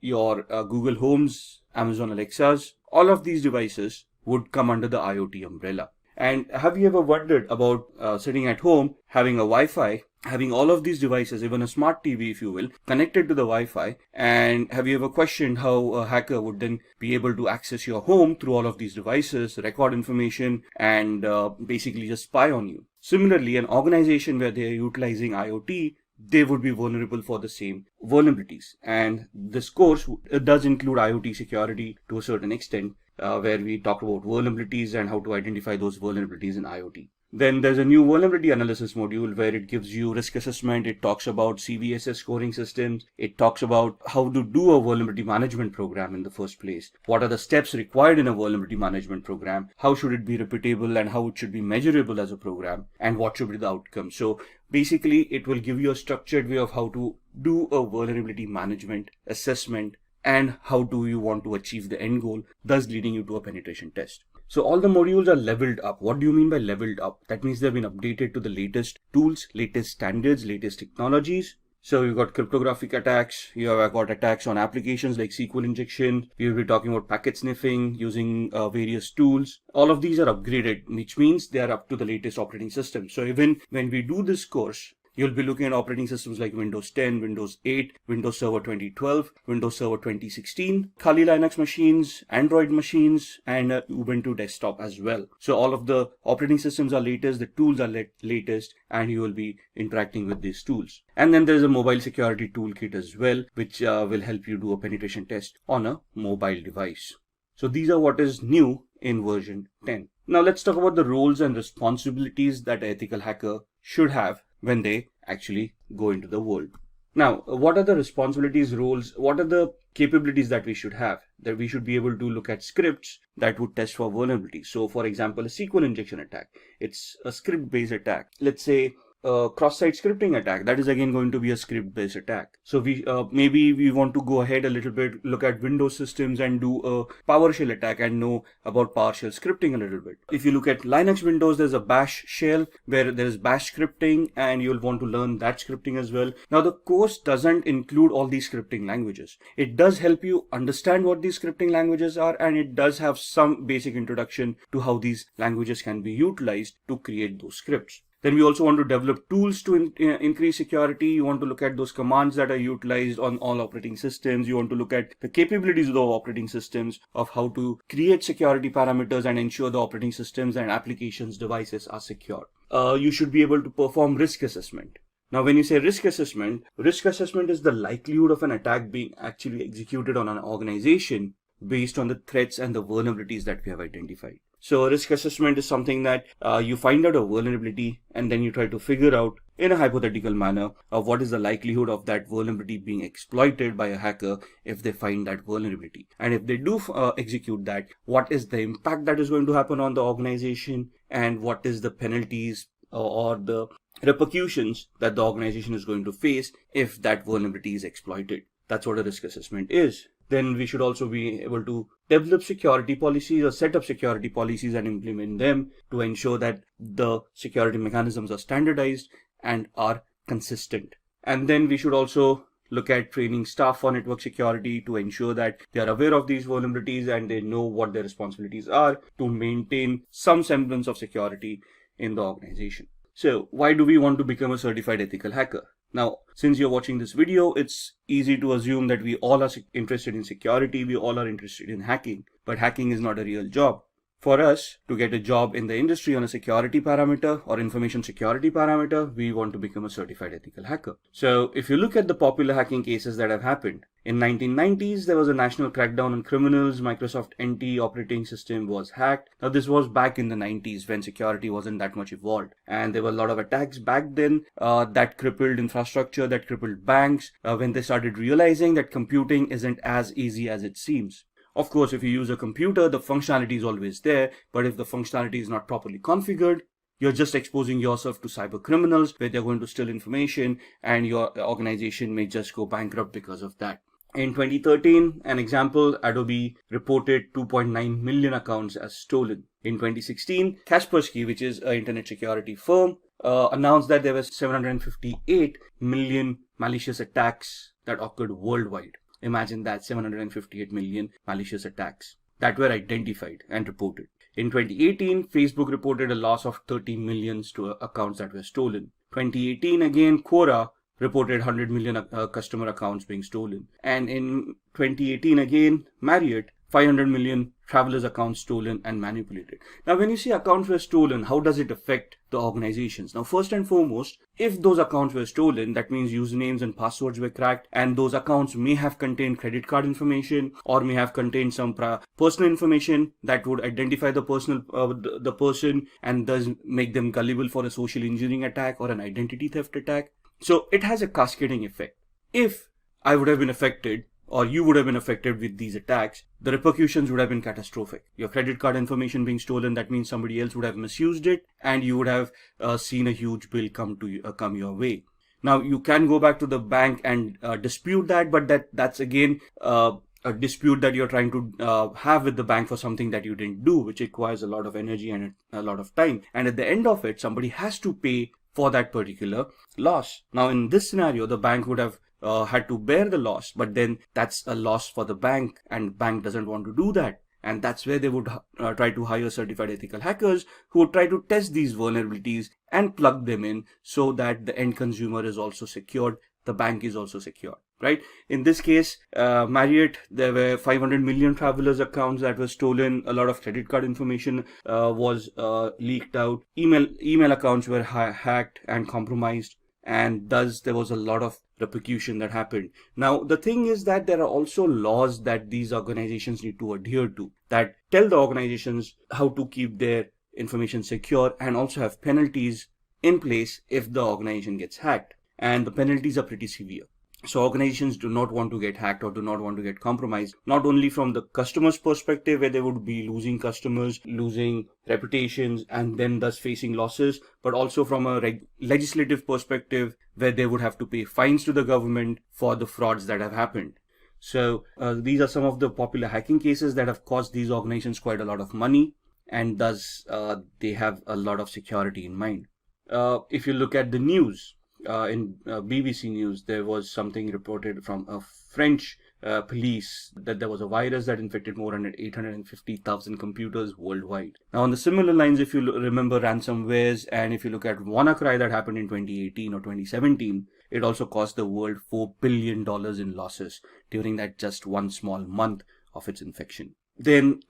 your Google Homes, Amazon Alexas, all of these devices would come under the IoT umbrella. And have you ever wondered about sitting at home, having a Wi-Fi, having all of these devices, even a smart TV, if you will, connected to the Wi-Fi? And have you ever questioned how a hacker would then be able to access your home through all of these devices, record information, and basically just spy on you? Similarly, an organization where they are utilizing IoT, they would be vulnerable for the same vulnerabilities. And this course does include IoT security to a certain extent, where we talk about vulnerabilities and how to identify those vulnerabilities in IoT. Then there's a new vulnerability analysis module where it gives you risk assessment. It talks about CVSS scoring systems. It talks about how to do a vulnerability management program in the first place. What are the steps required in a vulnerability management program? How should it be repeatable and how it should be measurable as a program? And what should be the outcome? So basically, it will give you a structured way of how to do a vulnerability management assessment and how do you want to achieve the end goal, thus leading you to a penetration test. So all the modules are leveled up. What do you mean by leveled up? That means they've been updated to the latest tools, latest standards, latest technologies. So you've got cryptographic attacks, you have got attacks on applications like SQL injection, we'll be talking about packet sniffing using various tools. All of these are upgraded, which means they are up to the latest operating system. So even when we do this course, you'll be looking at operating systems like Windows 10, Windows 8, Windows Server 2012, Windows Server 2016, Kali Linux machines, Android machines, and Ubuntu desktop as well. So all of the operating systems are latest, the tools are latest, and you will be interacting with these tools. And then there's a mobile security toolkit as well, which will help you do a penetration test on a mobile device. So these are what is new in version 10. Now let's talk about the roles and responsibilities that an ethical hacker should have when they actually go into the world. Now, what are the responsibilities, roles, what are the capabilities that we should have? That we should be able to look at scripts that would test for vulnerabilities. So for example, a SQL injection attack, it's a script-based attack. Let's say a cross-site scripting attack, that is again going to be a script-based attack. So we maybe we want to go ahead a little bit, look at Windows systems and do a PowerShell attack and know about PowerShell scripting a little bit. If you look at Linux Windows, there's a bash shell where there's bash scripting and you'll want to learn that scripting as well. Now the course doesn't include all these scripting languages. It does help you understand what these scripting languages are, and it does have some basic introduction to how these languages can be utilized to create those scripts. Then we also want to develop tools to increase security. You want to look at those commands that are utilized on all operating systems. You want to look at the capabilities of the operating systems, of how to create security parameters and ensure the operating systems and applications devices are secure. You should be able to perform risk assessment. Now, when you say risk assessment is the likelihood of an attack being actually executed on an organization based on the threats and the vulnerabilities that we have identified. So risk assessment is something that you find out a vulnerability and then you try to figure out in a hypothetical manner of what is the likelihood of that vulnerability being exploited by a hacker if they find that vulnerability. And if they do execute that, what is the impact that is going to happen on the organization, and what is the penalties or the repercussions that the organization is going to face if that vulnerability is exploited. That's what a risk assessment is. Then we should also be able to develop security policies or set up security policies and implement them to ensure that the security mechanisms are standardized and are consistent. And then we should also look at training staff for network security to ensure that they are aware of these vulnerabilities and they know what their responsibilities are to maintain some semblance of security in the organization. So why do we want to become a certified ethical hacker? Now, since you're watching this video, it's easy to assume that we all are interested in security, we all are interested in hacking, but hacking is not a real job. For us to get a job in the industry on a security parameter or information security parameter, we want to become a certified ethical hacker. So if you look at the popular hacking cases that have happened, in 1990s, there was a national crackdown on criminals. Microsoft NT operating system was hacked. Now, this was back in the 90s when security wasn't that much evolved. And there were a lot of attacks back then that crippled infrastructure, that crippled banks, when they started realizing that computing isn't as easy as it seems. Of course, if you use a computer, the functionality is always there, but if the functionality is not properly configured, you're just exposing yourself to cyber criminals where they're going to steal information and your organization may just go bankrupt because of that. In 2013, an example, Adobe reported 2.9 million accounts as stolen. In 2016, Kaspersky, which is an internet security firm, announced that there were 758 million malicious attacks that occurred worldwide. Imagine that, 758 million malicious attacks that were identified and reported. In 2018, Facebook reported a loss of 30 million to accounts that were stolen. 2018 again, Quora reported 100 million customer accounts being stolen. And in 2018 again, Marriott, 500 million travelers' accounts stolen and manipulated. Now, when you say accounts were stolen, how does it affect the organizations? Now, first and foremost, if those accounts were stolen, that means usernames and passwords were cracked, and those accounts may have contained credit card information or may have contained some personal information that would identify the person and thus make them gullible for a social engineering attack or an identity theft attack. So it has a cascading effect. If I would have been affected, or you would have been affected with these attacks, the repercussions would have been catastrophic. Your credit card information being stolen, that means somebody else would have misused it, and you would have seen a huge bill come your way. Now, you can go back to the bank and dispute that, but that's again a dispute that you're trying to have with the bank for something that you didn't do, which requires a lot of energy and a lot of time. And at the end of it, somebody has to pay for that particular loss. Now, in this scenario, the bank would have had to bear the loss, but then that's a loss for the bank, and bank doesn't want to do that. And that's where they would try to hire certified ethical hackers who would try to test these vulnerabilities and plug them in so that the end consumer is also secured, the bank is also secured, right? In this case, Marriott, there were 500 million travelers' accounts that were stolen. A lot of credit card information was leaked out. Email accounts were hacked and compromised. And thus there was a lot of repercussion that happened. Now, the thing is that there are also laws that these organizations need to adhere to that tell the organizations how to keep their information secure and also have penalties in place if the organization gets hacked. And the penalties are pretty severe. So organizations do not want to get hacked or do not want to get compromised, not only from the customer's perspective where they would be losing customers, losing reputations, and then thus facing losses, but also from a legislative perspective where they would have to pay fines to the government for the frauds that have happened. So these are some of the popular hacking cases that have cost these organizations quite a lot of money, and thus they have a lot of security in mind. If you look at the news, in BBC News, there was something reported from a French police that there was a virus that infected more than 850,000 computers worldwide. Now, on the similar lines, if you remember ransomwares, and if you look at WannaCry that happened in 2018 or 2017, it also cost the world $4 billion in losses during that just one small month of its infection. Then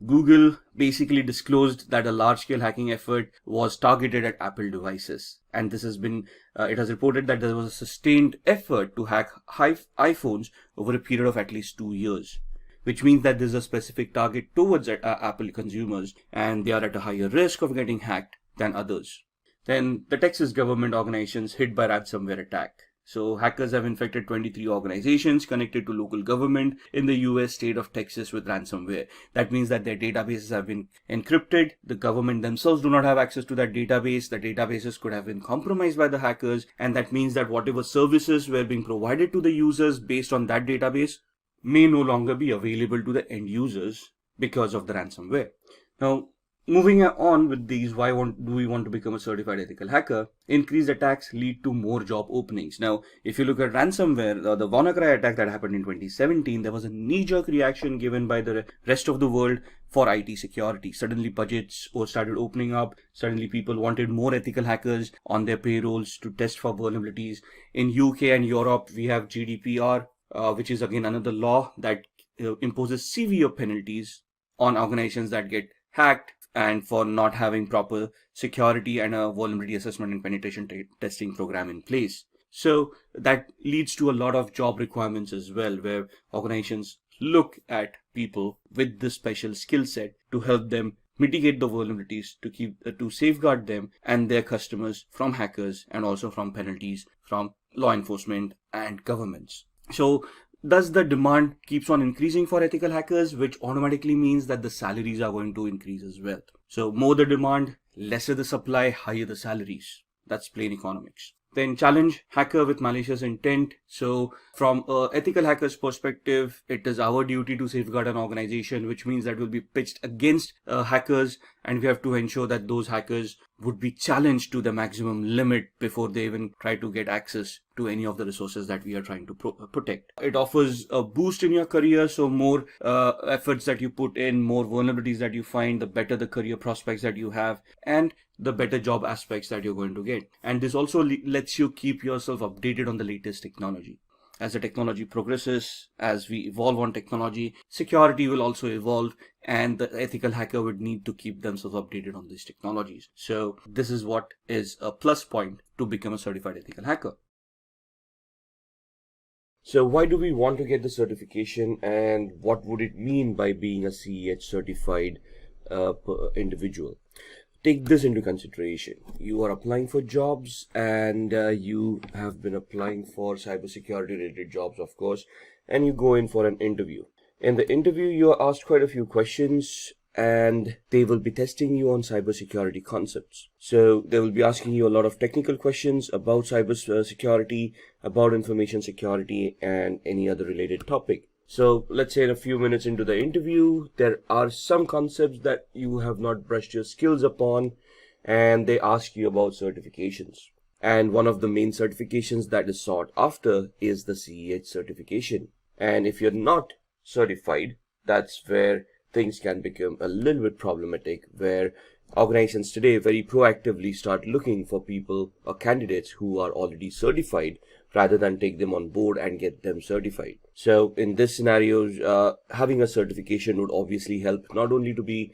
Google basically disclosed that a large-scale hacking effort was targeted at Apple devices. And this has been, it has reported that there was a sustained effort to hack iPhones over a period of at least 2 years, which means that there's a specific target towards Apple consumers, and they are at a higher risk of getting hacked than others. Then the Texas government organizations hit by ransomware attack. So hackers have infected 23 organizations connected to local government in the US state of Texas with ransomware. That means that their databases have been encrypted. The government themselves do not have access to that database. The databases could have been compromised by the hackers. And that means that whatever services were being provided to the users based on that database may no longer be available to the end users because of the ransomware. Now, moving on with these, do we want to become a certified ethical hacker? Increased attacks lead to more job openings. Now, if you look at ransomware, the WannaCry attack that happened in 2017, there was a knee-jerk reaction given by the rest of the world for IT security. Suddenly budgets started opening up. Suddenly people wanted more ethical hackers on their payrolls to test for vulnerabilities. In UK and Europe, we have GDPR, which is again another law that imposes severe penalties on organizations that get hacked and for not having proper security and a vulnerability assessment and penetration testing program in place. So that leads to a lot of job requirements as well, where organizations look at people with this special skill set to help them mitigate the vulnerabilities, to safeguard them and their customers from hackers and also from penalties from law enforcement and governments. So thus the demand keeps on increasing for ethical hackers, which automatically means that the salaries are going to increase as well. So more the demand, lesser the supply, higher the salaries. That's plain economics. Then challenge hacker with malicious intent. So from an ethical hacker's perspective, it is our duty to safeguard an organization, which means that we'll be pitched against hackers, and we have to ensure that those hackers would be challenged to the maximum limit before they even try to get access to any of the resources that we are trying to protect. It offers a boost in your career, so more efforts that you put in, more vulnerabilities that you find, the better the career prospects that you have, and the better job aspects that you're going to get. And this also lets you keep yourself updated on the latest technology. As the technology progresses, as we evolve on technology, security will also evolve, and the ethical hacker would need to keep themselves updated on these technologies. So this is what is a plus point to become a certified ethical hacker. So why do we want to get the certification, and what would it mean by being a CEH certified individual? Take this into consideration. You are applying for jobs, and you have been applying for cybersecurity related jobs, of course, and you go in for an interview. In the interview, you are asked quite a few questions, and they will be testing you on cybersecurity concepts. So they will be asking you a lot of technical questions about cybersecurity, about information security, and any other related topic. So let's say in a few minutes into the interview, there are some concepts that you have not brushed your skills upon, and they ask you about certifications. And one of the main certifications that is sought after is the CEH certification. And if you're not certified, that's where things can become a little bit problematic, where organizations today very proactively start looking for people or candidates who are already certified rather than take them on board and get them certified. So in this scenario, having a certification would obviously help not only to be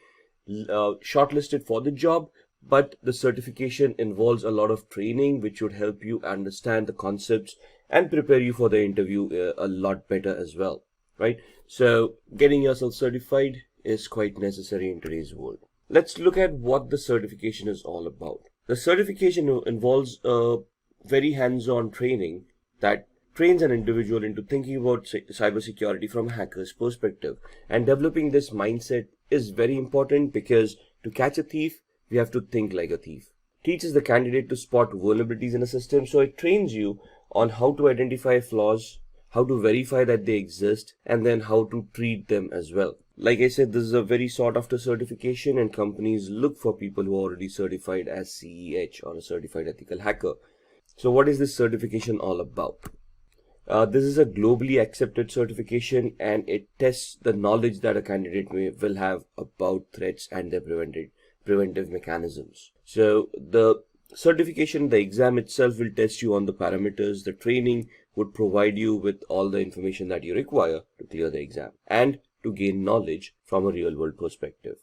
shortlisted for the job, but the certification involves a lot of training which would help you understand the concepts and prepare you for the interview a lot better as well, right? So getting yourself certified is quite necessary in today's world. Let's look at what the certification is all about. The certification involves a very hands-on training that trains an individual into thinking about cybersecurity from a hacker's perspective. And developing this mindset is very important, because to catch a thief, we have to think like a thief. Teaches the candidate to spot vulnerabilities in a system, so it trains you on how to identify flaws, how to verify that they exist, and then how to treat them as well. Like I said, this is a very sought after certification, and companies look for people who are already certified as CEH, or a certified ethical hacker. So what is this certification all about? This is a globally accepted certification, and it tests the knowledge that a candidate will have about threats and their preventive mechanisms. So the certification, the exam itself will test you on the parameters. The training would provide you with all the information that you require to clear the exam and to gain knowledge from a real world perspective.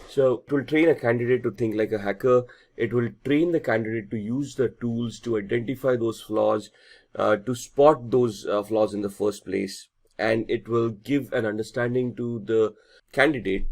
So it will train a candidate to think like a hacker. It will train the candidate to use the tools to identify those flaws, to spot those flaws in the first place. And it will give an understanding to the candidate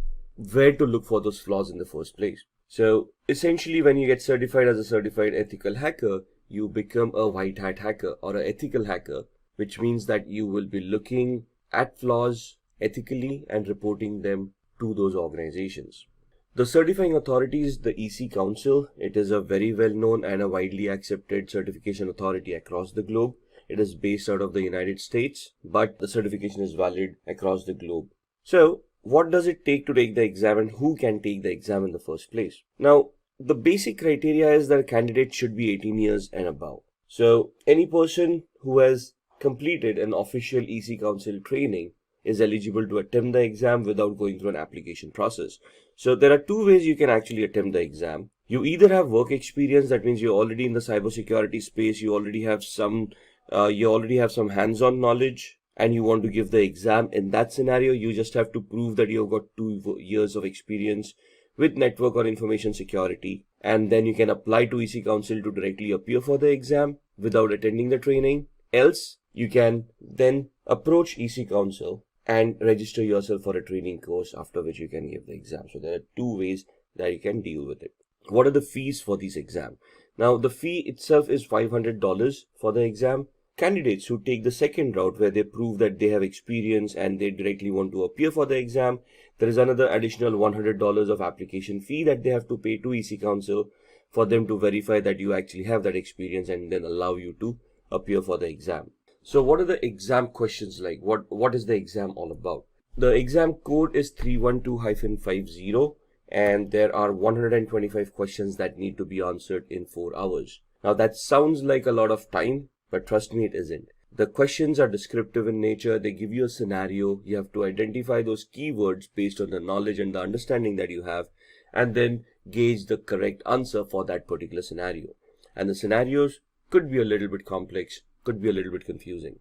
where to look for those flaws in the first place. So essentially, when you get certified as a certified ethical hacker, you become a white hat hacker or an ethical hacker, which means that you will be looking at flaws ethically and reporting them to those organizations. The certifying authority is the EC Council. It is a very well known and a widely accepted certification authority across the globe. it is based out of the United States, but the certification is valid across the globe. So what does it take to take the exam, and who can take the exam in the first place? Now, the basic criteria is that a candidate should be 18 years and above. So any person who has completed an official EC Council training is eligible to attempt the exam without going through an application process. So there are two ways you can actually attempt the exam. You either have work experience, that means you're already in the cybersecurity space, you already have some hands-on knowledge, and you want to give the exam. In that scenario, you just have to prove that you've got 2 years of experience with network or information security, and then you can apply to EC Council to directly appear for the exam without attending the training. Else, you can then approach EC Council and register yourself for a training course, after which you can give the exam. So there are two ways that you can deal with it. What are the fees for these exams? Now, the fee itself is $500 for the exam. Candidates who take the second route, where they prove that they have experience and they directly want to appear for the exam, there is another additional $100 of application fee that they have to pay to EC Council for them to verify that you actually have that experience and then allow you to appear for the exam. So what are the exam questions like? What is the exam all about? The exam code is 312-50, and there are 125 questions that need to be answered in 4 hours. Now that sounds like a lot of time, but trust me, it isn't. The questions are descriptive in nature. They give you a scenario. You have to identify those keywords based on the knowledge and the understanding that you have, and then gauge the correct answer for that particular scenario. And the scenarios could be a little bit complex, could be a little bit confusing.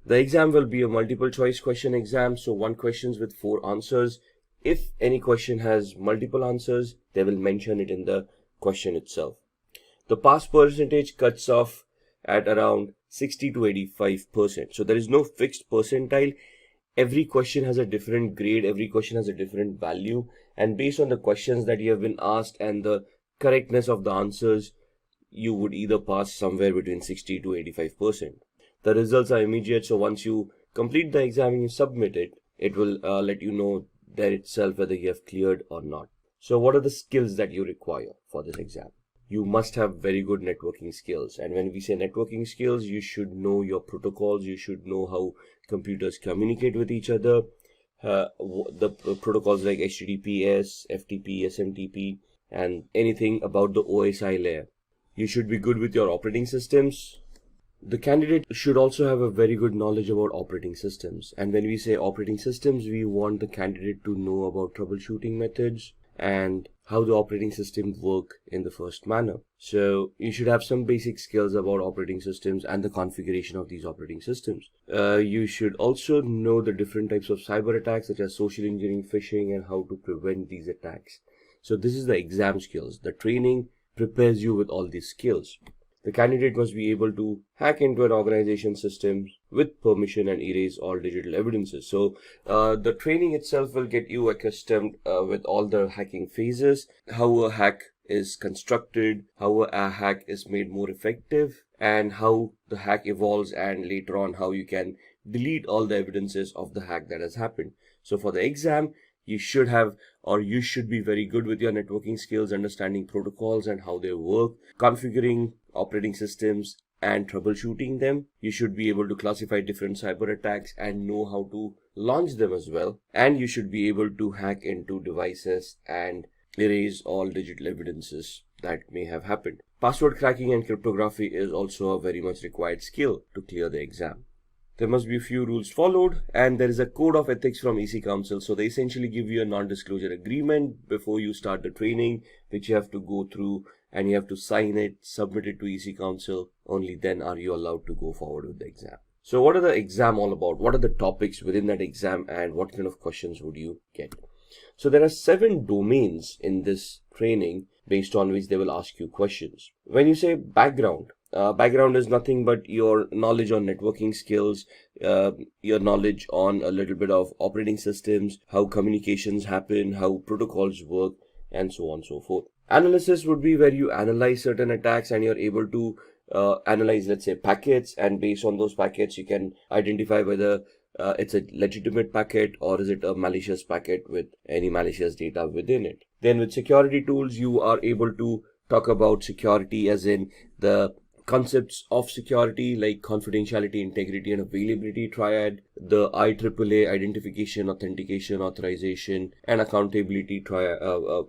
The exam will be a multiple choice question exam, so 1 question with 4 answers. If any question has multiple answers, they will mention it in the question itself. The pass percentage cuts off at around 60 to 85%. So there is no fixed percentile. Every question has a different grade, every question has a different value, and based on the questions that you have been asked and the correctness of the answers, you would either pass somewhere between 60 to 85%. The results are immediate, so once you complete the exam and you submit it, it will let you know there itself whether you have cleared or not. So what are the skills that you require for this exam? You must have very good networking skills, and when we say networking skills, you should know your protocols, you should know how computers communicate with each other, the protocols like HTTPS, FTP, SMTP, and anything about the OSI layer. You should be good with your operating systems. The candidate should also have a very good knowledge about operating systems, and when we say operating systems, we want the candidate to know about troubleshooting methods and how the operating system work in the first manner. So you should have some basic skills about operating systems and the configuration of these operating systems. You should also know the different types of cyber attacks such as social engineering, phishing, and how to prevent these attacks. So this is the exam skills. The training prepares you with all these skills. The candidate must be able to hack into an organization system with permission and erase all digital evidences. So the training itself will get you accustomed with all the hacking phases, how a hack is constructed, how a hack is made more effective, and how the hack evolves, and later on how you can delete all the evidences of the hack that has happened. So for the exam, you should have, or you should be very good with your networking skills, understanding protocols and how they work, configuring operating systems and troubleshooting them. You should be able to classify different cyber attacks and know how to launch them as well. And you should be able to hack into devices and erase all digital evidences that may have happened. Password cracking and cryptography is also a very much required skill to clear the exam. There must be a few rules followed, and there is a code of ethics from EC Council. So they essentially give you a non-disclosure agreement before you start the training, which you have to go through, and you have to sign it, submit it to EC Council. Only then are you allowed to go forward with the exam. So what are the exam all about? What are the topics within that exam, and what kind of questions would you get? So there are 7 domains in this training based on which they will ask you questions. When you say background, background is nothing but your knowledge on networking skills, your knowledge on a little bit of operating systems, how communications happen, how protocols work, and so on and so forth. Analysis would be where you analyze certain attacks and you're able to analyze, let's say, packets, and based on those packets, you can identify whether it's a legitimate packet or is it a malicious packet with any malicious data within it. Then with security tools, you are able to talk about security as in the concepts of security like confidentiality, integrity, and availability triad, the IAAA identification, authentication, authorization, and accountability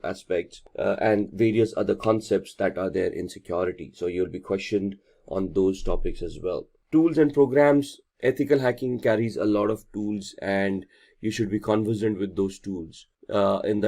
aspects, and various other concepts that are there in security. So you'll be questioned on those topics as well. Tools and programs. Ethical hacking carries a lot of tools, and you should be conversant with those tools. During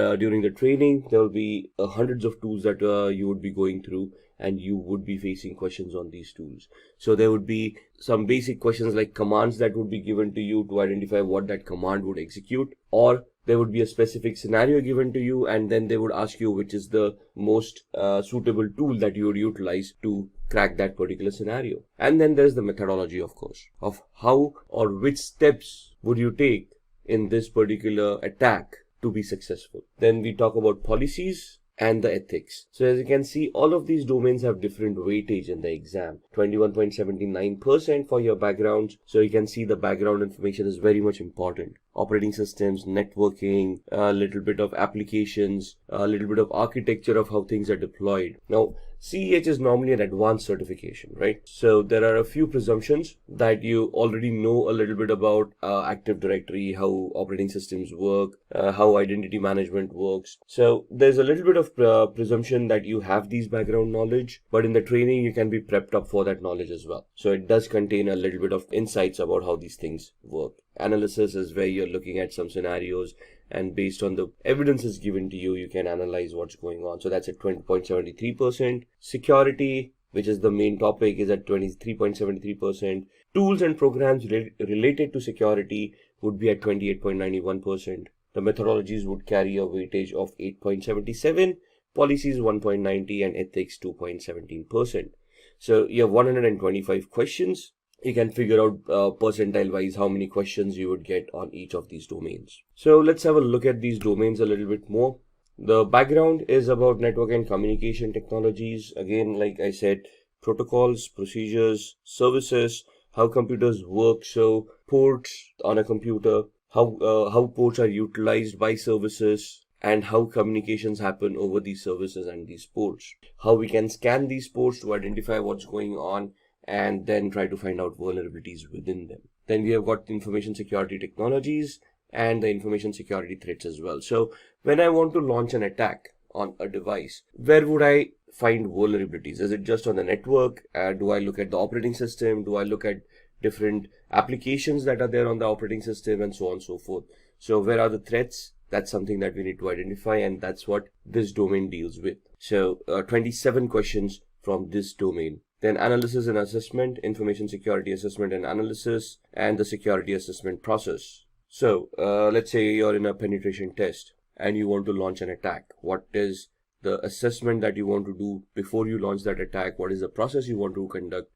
the training, there will be hundreds of tools that you would be going through, and you would be facing questions on these tools. So there would be some basic questions like commands that would be given to you to identify what that command would execute, or there would be a specific scenario given to you, and then they would ask you which is the most suitable tool that you would utilize to crack that particular scenario. And then there's the methodology, of course, of how or which steps would you take in this particular attack to be successful. Then we talk about policies and the ethics. So as you can see, all of these domains have different weightage in the exam. 21.79% for your backgrounds. So you can see the background information is very much important. Operating systems, networking, a little bit of applications, a little bit of architecture of how things are deployed. Now, CEH is normally an advanced certification, right? So there are a few presumptions that you already know a little bit about Active Directory, how operating systems work, how identity management works. So there's a little bit of presumption that you have these background knowledge, but in the training you can be prepped up for that knowledge as well. So it does contain a little bit of insights about how these things work. Analysis is where you're looking at some scenarios, and based on the evidence is given to you, you can analyze what's going on. So that's at 20.73%. Security, which is the main topic, is at 23.73%. Tools and programs related to security would be at 28.91%. The methodologies would carry a weightage of 8.77, policies 1.90, and ethics 2.17%. So you have 125 questions. You can figure out percentile wise how many questions you would get on each of these domains. So let's have a look at these domains a little bit more. The background is about network and communication technologies. Again, like I said, protocols, procedures, services, how computers work. So ports on a computer, how ports are utilized by services, and how communications happen over these services and these ports. How we can scan these ports to identify what's going on, and then try to find out vulnerabilities within them. Then we have got information security technologies and the information security threats as well. So when I want to launch an attack on a device, where would I find vulnerabilities? Is it just on the network? Do I look at the operating system? Do I look at different applications that are there on the operating system, and so on and so forth? So where are the threats? That's something that we need to identify, and that's what this domain deals with. So 27 questions from this domain. Then analysis and assessment, information security assessment and analysis, and the security assessment process. So let's say you're in a penetration test and you want to launch an attack. What is the assessment that you want to do before you launch that attack? What is the process you want to conduct?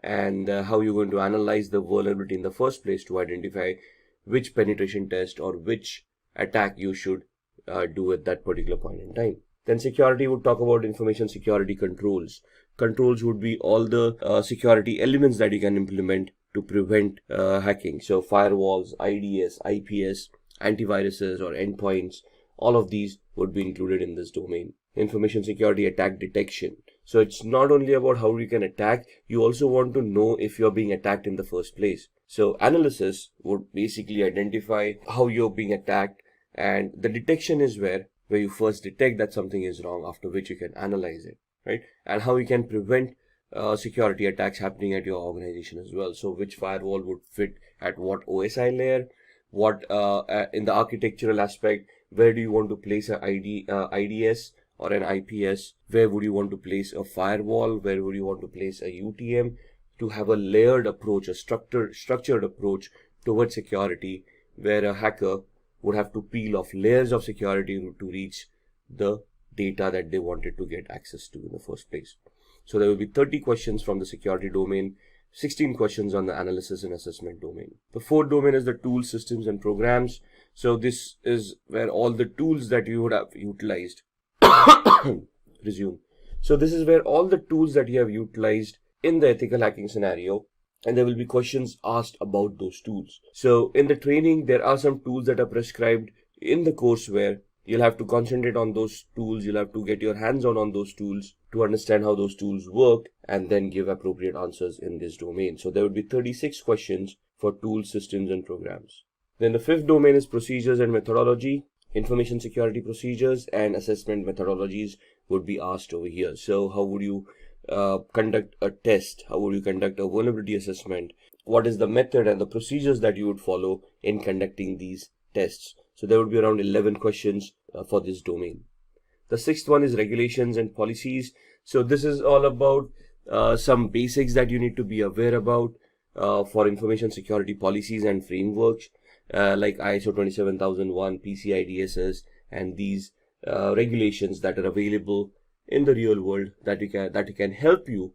And how you're going to analyze the vulnerability in the first place to identify which penetration test or which attack you should do at that particular point in time. Then security would talk about information security controls. Controls would be all the security elements that you can implement to prevent hacking. So firewalls, IDS, IPS, antiviruses or endpoints, all of these would be included in this domain. Information security attack detection. So it's not only about how you can attack, you also want to know if you're being attacked in the first place. So analysis would basically identify how you're being attacked, and the detection is where you first detect that something is wrong, after which you can analyze it, right? And how you can prevent security attacks happening at your organization as well. So which firewall would fit at what OSI layer, what in the architectural aspect, where do you want to place an IDS or an IPS, where would you want to place a firewall, where would you want to place a UTM, to have a layered approach, a structured approach towards security, where a hacker would have to peel off layers of security to reach the data that they wanted to get access to in the first place. So there will be 30 questions from the security domain, 16 questions on the analysis and assessment domain. The fourth domain is the tools, systems, and programs. So this is where all the tools that you would have utilized resume. So this is where all the tools that you have utilized in the ethical hacking scenario, and there will be questions asked about those tools. So in the training, there are some tools that are prescribed in the courseware You'll have to concentrate on those tools. You'll have to get your hands on those tools to understand how those tools work and then give appropriate answers in this domain. So there would be 36 questions for tools, systems, and programs. Then the fifth domain is procedures and methodology. Information security procedures and assessment methodologies would be asked over here. So how would you conduct a test? How would you conduct a vulnerability assessment? What is the method and the procedures that you would follow in conducting these tests? So there would be around 11 questions for this domain. The sixth one is regulations and policies. So this is all about some basics that you need to be aware about for information security policies and frameworks like ISO 27001, PCI DSS, and these regulations that are available in the real world that can help you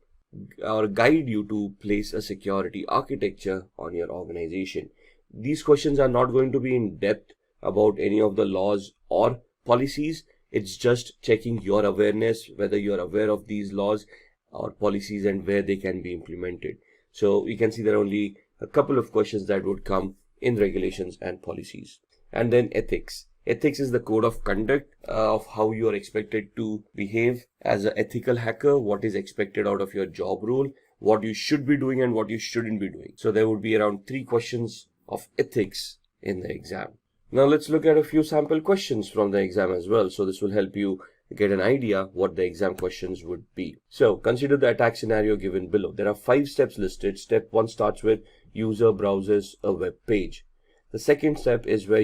or guide you to place a security architecture on your organization. These questions are not going to be in depth about any of the laws or policies. It's just checking your awareness, whether you're aware of these laws or policies and where they can be implemented. So you can see there are only a couple of questions that would come in regulations and policies. And then ethics. Ethics is the code of conduct of how you are expected to behave as an ethical hacker, what is expected out of your job role, what you should be doing and what you shouldn't be doing. So there would be around 3 questions of ethics in the exam. Now let's look at a few sample questions from the exam as well. So this will help you get an idea what the exam questions would be. So consider the attack scenario given below. There are 5 steps listed. Step 1 starts with user browses a web page. The second step is where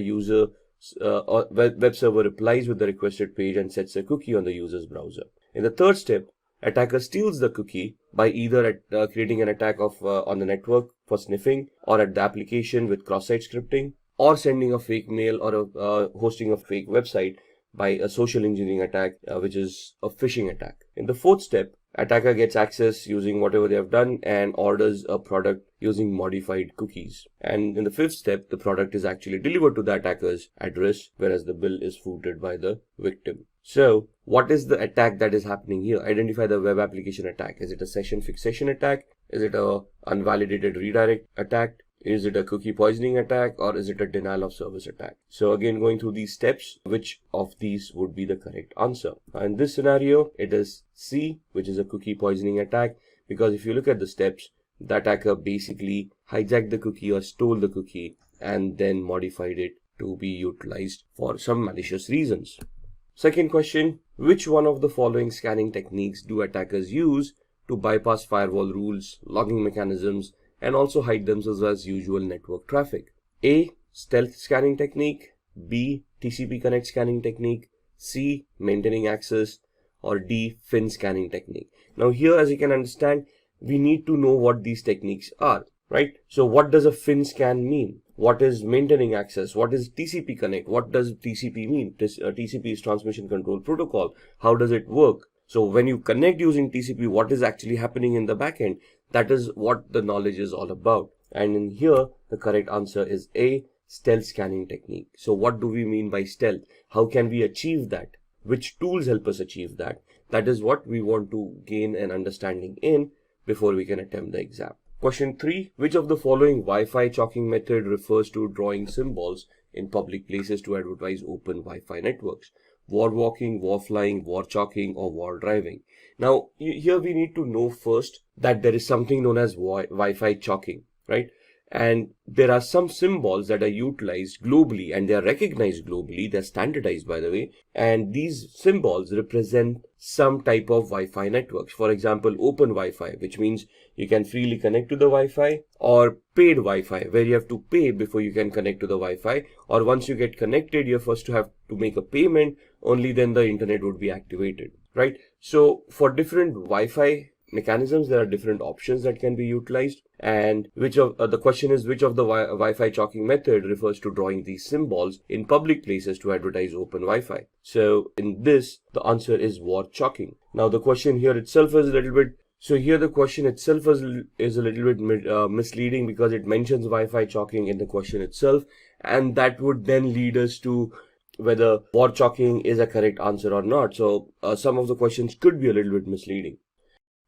web server replies with the requested page and sets a cookie on the user's browser. In the third step, attacker steals the cookie by either creating an attack on the network for sniffing, or at the application with cross-site scripting, or sending a fake mail or hosting a fake website by a social engineering attack, which is a phishing attack. In the fourth step, attacker gets access using whatever they have done and orders a product using modified cookies. And in the fifth step, the product is actually delivered to the attacker's address, whereas the bill is footed by the victim. So what is the attack that is happening here? Identify the web application attack. Is it a session fixation attack? Is it a unvalidated redirect attack? Is it a cookie poisoning attack, or is it a denial of service attack? So again, going through these steps, which of these would be the correct answer? In this scenario, it is C, which is a cookie poisoning attack, because if you look at the steps, the attacker basically hijacked the cookie or stole the cookie and then modified it to be utilized for some malicious reasons. Second question, which one of the following scanning techniques do attackers use to bypass firewall rules, logging mechanisms, and also hide themselves as usual network traffic? A. Stealth scanning technique. B. TCP connect scanning technique. C. Maintaining access. Or D. FIN scanning technique. Now here, as you can understand, we need to know what these techniques are, right? So what does a FIN scan mean? What is maintaining access? What is TCP connect? What does TCP mean? TCP is transmission control protocol. How does it work? So when you connect using TCP, what is actually happening in the backend? That is what the knowledge is all about. And in here, the correct answer is A, stealth scanning technique. So what do we mean by stealth? How can we achieve that? Which tools help us achieve that? That is what we want to gain an understanding in before we can attempt the exam. Question 3. Which of the following Wi-Fi chalking method refers to drawing symbols in public places to advertise open Wi-Fi networks? War walking, war flying, war chalking, or war driving? Now, here we need to know first that there is something known as Wi-Fi chalking, right? And there are some symbols that are utilized globally and they are recognized globally. They're standardized, by the way. And these symbols represent some type of Wi-Fi networks. For example, open Wi-Fi, which means you can freely connect to the Wi-Fi, or paid Wi-Fi, where you have to pay before you can connect to the Wi-Fi, or once you get connected, you're first to have to make a payment, only then the internet would be activated, right? So for different Wi-Fi mechanisms, there are different options that can be utilized, and the question is which of the Wi-Fi chalking method refers to drawing these symbols in public places to advertise open Wi-Fi? So in this, the answer is war chalking. Now the question here itself is a little bit, so here the question itself is a little bit misleading, because it mentions Wi-Fi chalking in the question itself, and that would then lead us to whether war chalking is a correct answer or not. So some of the questions could be a little bit misleading.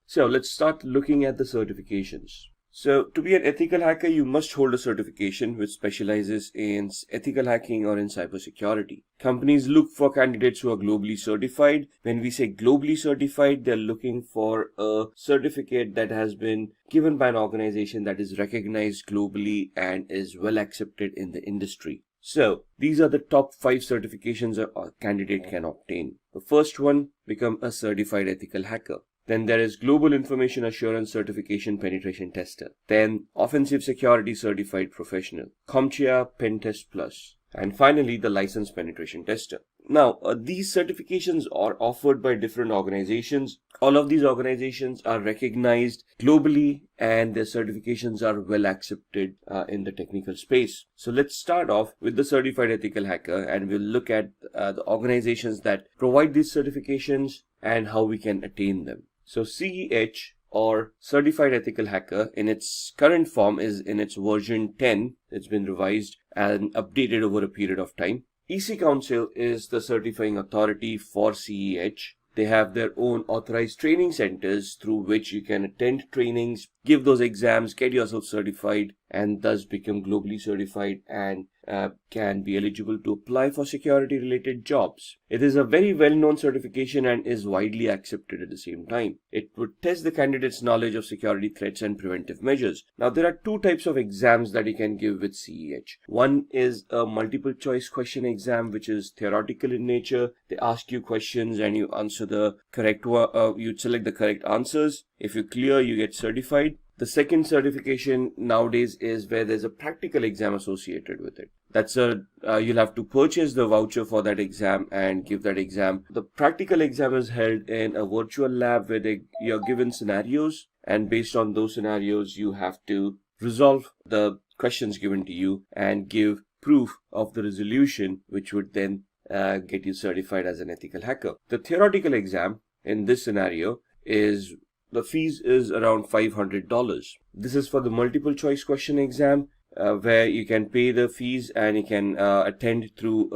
So let's start looking at the certifications. So to be an ethical hacker, you must hold a certification which specializes in ethical hacking or in cybersecurity. Companies look for candidates who are globally certified. When we say globally certified, they're looking for a certificate that has been given by an organization that is recognized globally and is well accepted in the industry. So these are the top 5 certifications a candidate can obtain. The first one, become a certified ethical hacker. Then there is Global Information Assurance Certification Penetration Tester. Then Offensive Security Certified Professional, CompTIA Pen Test Plus. And finally, the Licensed Penetration Tester. Now, these certifications are offered by different organizations. All of these organizations are recognized globally and their certifications are well accepted in the technical space. So let's start off with the Certified Ethical Hacker and we'll look at the organizations that provide these certifications and how we can attain them. So CEH, or Certified Ethical Hacker, in its current form is in its version 10. It's been revised and updated over a period of time. EC Council is the certifying authority for CEH. They have their own authorized training centers through which you can attend trainings, give those exams, get yourself certified, and thus become globally certified and can be eligible to apply for security related jobs. It is a very well-known certification and is widely accepted at the same time. It would test the candidate's knowledge of security threats and preventive measures. Now, there are 2 types of exams that you can give with CEH. One is a multiple choice question exam, which is theoretical in nature. They ask you questions and you answer the correct one. You select the correct answers. If you clear, you get certified. The second certification nowadays is where there's a practical exam associated with it. That's you'll have to purchase the voucher for that exam and give that exam. The practical exam is held in a virtual lab where you're given scenarios, and based on those scenarios, you have to resolve the questions given to you and give proof of the resolution, which would then get you certified as an ethical hacker. The theoretical exam in this scenario is the fees is around $500. This is for the multiple choice question exam where you can pay the fees and you can attend through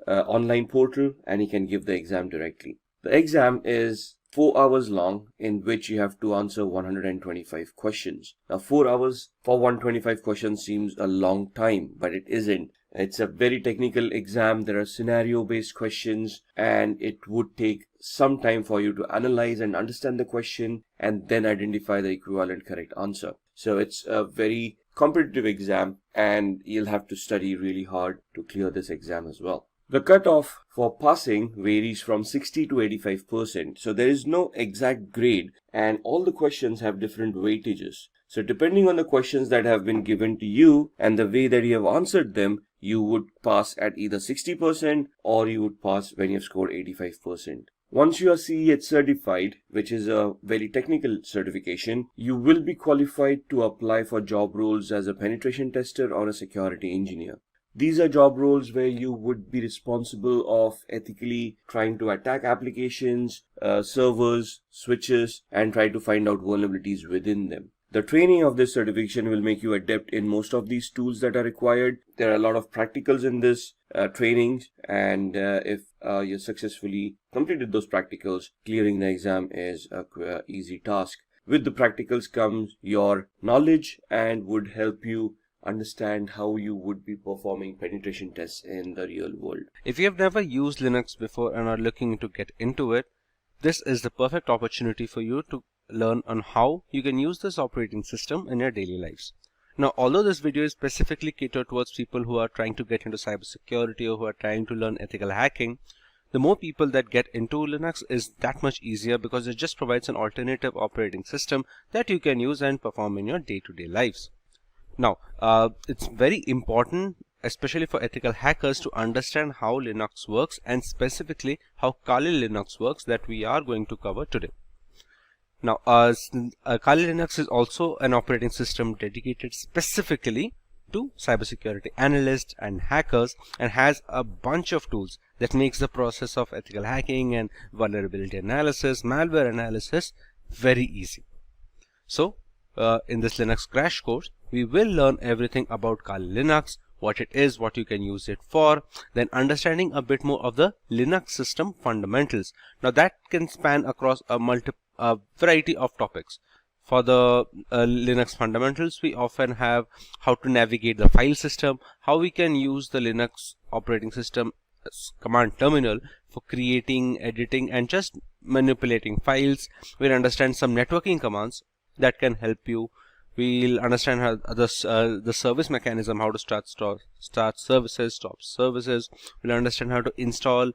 a online portal and you can give the exam directly. The exam is 4 hours long, in which you have to answer 125 questions. Now 4 hours for 125 questions seems a long time, but it isn't. It's a very technical exam. There are scenario based questions and it would take some time for you to analyze and understand the question and then identify the equivalent correct answer. So it's a very competitive exam and you'll have to study really hard to clear this exam as well. The cutoff for passing varies from 60 to 85%. So there is no exact grade and all the questions have different weightages. So depending on the questions that have been given to you and the way that you have answered them, you would pass at either 60% or you would pass when you've scored 85%. Once you are CEH certified, which is a very technical certification, you will be qualified to apply for job roles as a penetration tester or a security engineer. These are job roles where you would be responsible of ethically trying to attack applications, servers, switches, and try to find out vulnerabilities within them. The training of this certification will make you adept in most of these tools that are required. There are a lot of practicals in this trainings, and if you successfully completed those practicals, clearing the exam is a easy task. With the practicals comes your knowledge and would help you understand how you would be performing penetration tests in the real world. If you have never used Linux before and are looking to get into it, this is the perfect opportunity for you to learn on how you can use this operating system in your daily lives. Now, although this video is specifically catered towards people who are trying to get into cybersecurity or who are trying to learn ethical hacking, the more people that get into Linux is that much easier because it just provides an alternative operating system that you can use and perform in your day-to-day lives. Now, it's very important, especially for ethical hackers, to understand how Linux works and specifically how Kali Linux works that we are going to cover today. Now, Kali Linux is also an operating system dedicated specifically to cybersecurity analysts and hackers and has a bunch of tools that makes the process of ethical hacking and vulnerability analysis, malware analysis very easy. So, in this Linux crash course, we will learn everything about Kali Linux, what it is, what you can use it for, then understanding a bit more of the Linux system fundamentals. Now, that can span across a variety of topics. For the Linux fundamentals, we often have how to navigate the file system, how we can use the Linux operating system command terminal for creating, editing, and just manipulating files. We'll understand some networking commands that can help you. We'll understand how the service mechanism, how to start services, stop services. We'll understand how to install,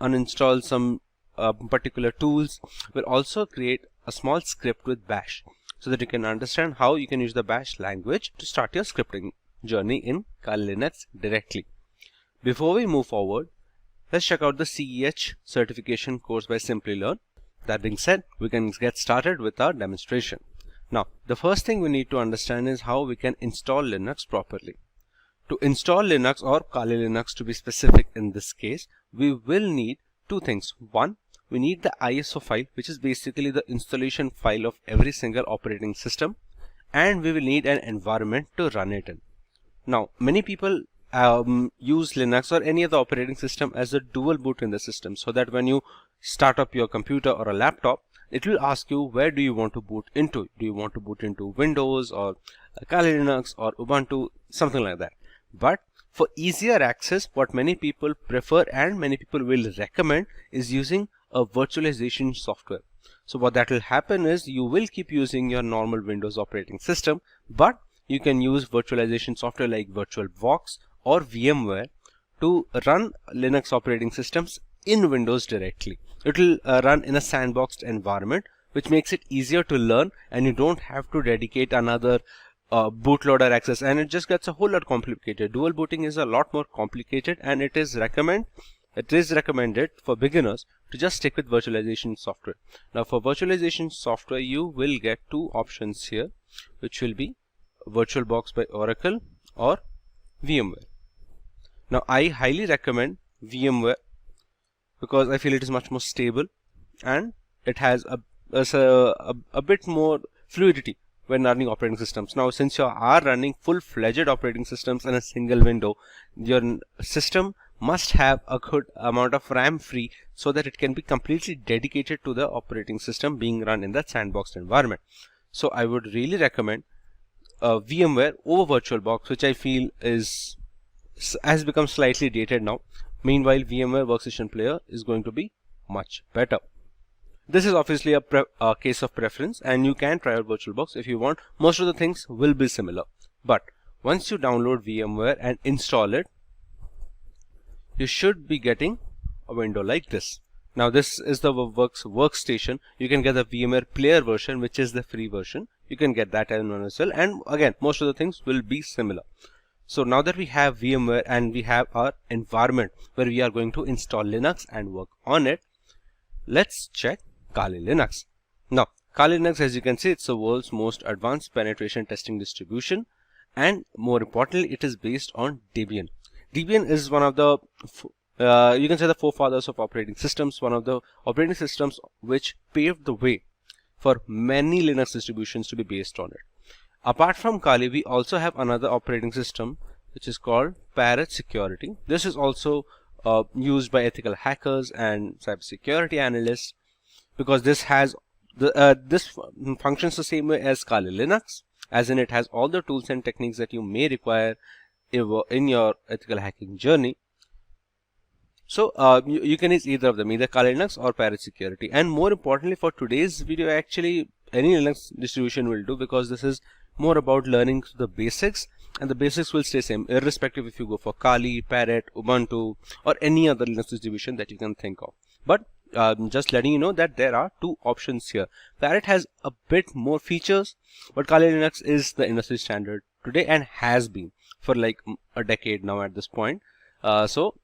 uninstall some particular tools. We'll also create a small script with Bash so that you can understand how you can use the Bash language to start your scripting journey in Kali Linux directly. Before we move forward, let's check out the CEH certification course by Simplilearn. That being said, we can get started with our demonstration. Now, the first thing we need to understand is how we can install Linux properly. To install Linux, or Kali Linux to be specific in this case, we will need two things. One, we need the ISO file, which is basically the installation file of every single operating system, and we will need an environment to run it in. Now, many people use Linux or any other operating system as a dual boot in the system, so that when you start up your computer or a laptop, it will ask you, where do you want to boot into? Do you want to boot into Windows or Kali Linux or Ubuntu, something like that. But for easier access, what many people prefer and many people will recommend is using a virtualization software. So what that will happen is you will keep using your normal Windows operating system, but you can use virtualization software like VirtualBox or VMware to run Linux operating systems in Windows directly. It will run in a sandboxed environment, which makes it easier to learn, and you don't have to dedicate another bootloader access, and it just gets a whole lot complicated. Dual booting is a lot more complicated, and it is recommended for beginners to just stick with virtualization software. Now, for virtualization software, you will get two options here, which will be VirtualBox by Oracle or VMware. Now, I highly recommend VMware because I feel it is much more stable and it has a bit more fluidity when running operating systems. Now, since you are running full-fledged operating systems in a single window, your system must have a good amount of RAM free so that it can be completely dedicated to the operating system being run in that sandboxed environment. So I would really recommend VMware over VirtualBox, which I feel has become slightly dated now. Meanwhile, VMware Workstation Player is going to be much better. This is obviously a case of preference, and you can try out VirtualBox if you want. Most of the things will be similar. But once you download VMware and install it, you should be getting a window like this. Now, this is the workstation. You can get the VMware Player version, which is the free version. You can get that as well. And again, most of the things will be similar. So now that we have VMware and we have our environment where we are going to install Linux and work on it, let's check Kali Linux. Now, Kali Linux, as you can see, it's the world's most advanced penetration testing distribution, and more importantly, it is based on Debian. Debian is one of the you can say the forefathers of operating systems, one of the operating systems which paved the way for many Linux distributions to be based on it. Apart from Kali, we also have another operating system which is called Parrot Security. This is also used by ethical hackers and cybersecurity analysts because this has this functions the same way as Kali Linux, as in it has all the tools and techniques that you may require in your ethical hacking journey. So you can use either of them, either Kali Linux or Parrot Security. And more importantly, for today's video, actually any Linux distribution will do, because this is more about learning the basics, and the basics will stay same irrespective if you go for Kali, Parrot, Ubuntu, or any other Linux distribution that you can think of. But just letting you know that there are two options here. Parrot has a bit more features, but Kali Linux is the industry standard today and has been for like a decade now at this point. So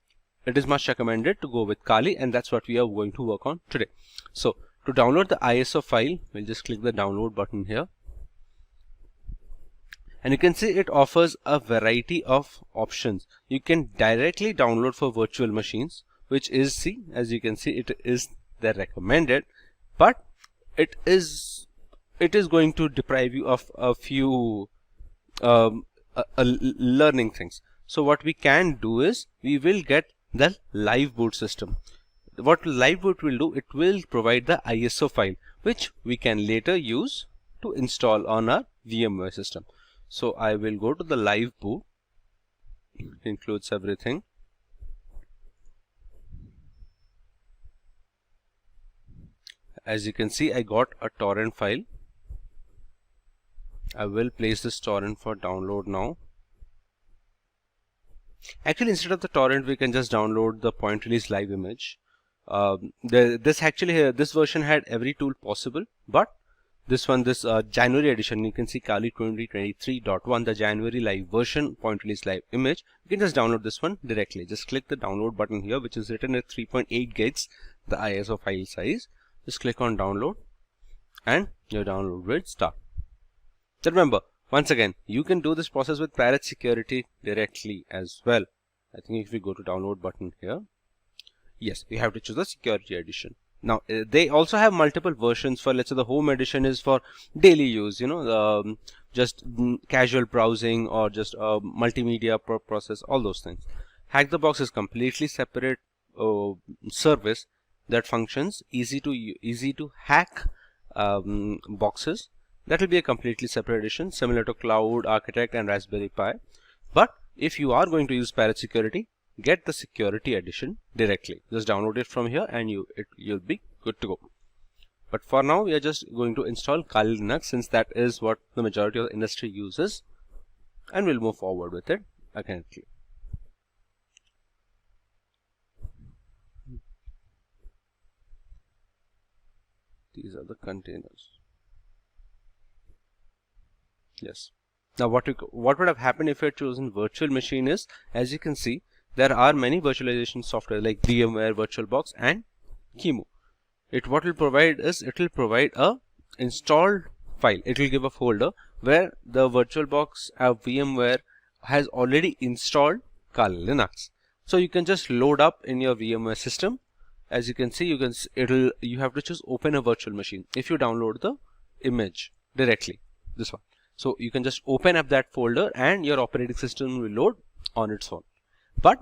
it is much recommended to go with Kali, and that's what we are going to work on today. So to download the ISO file, we'll just click the download button here. And you can see it offers a variety of options. You can directly download for virtual machines, which is, as you can see, it is the recommended, but it is going to deprive you of a few learning things. So what we can do is we will get the live boot system. What live boot will do, it will provide the ISO file, which we can later use to install on our VMware system. So I will go to the live boot. It includes everything. As you can see, I got a torrent file. I will place this torrent for download now. Actually, instead of the torrent, we can just download the point release live image. This version had every tool possible, but this January edition, you can see Kali 2023.1, the January live version point release live image. You can just download this one directly. Just click the download button here, which is written at 3.8 gigs, the ISO file size. Just click on download and your download will start. So remember, once again, you can do this process with Parrot Security directly as well. I think if we go to download button here, yes, we have to choose the security edition. Now, they also have multiple versions for, let's say the home edition is for daily use, just casual browsing or just multimedia process, all those things. Hack the Box is completely separate service that functions easy to hack boxes. That will be a completely separate edition, similar to Cloud, Architect and Raspberry Pi. But if you are going to use Parrot Security, get the security edition directly. Just download it from here and you'll be good to go. But for now, we are just going to install Kali Linux, since that is what the majority of the industry uses, and we'll move forward with it organically. These are the containers. Yes. Now what would have happened if you had chosen virtual machine is, as you can see, there are many virtualization software like VMware, VirtualBox and QEMU. What will provide is, it will provide a installed file. It will give a folder where the VirtualBox VMware has already installed Kali Linux. So you can just load up in your VMware system. As you can see, you have to choose open a virtual machine if you download the image directly, this one. So you can just open up that folder and your operating system will load on its own. But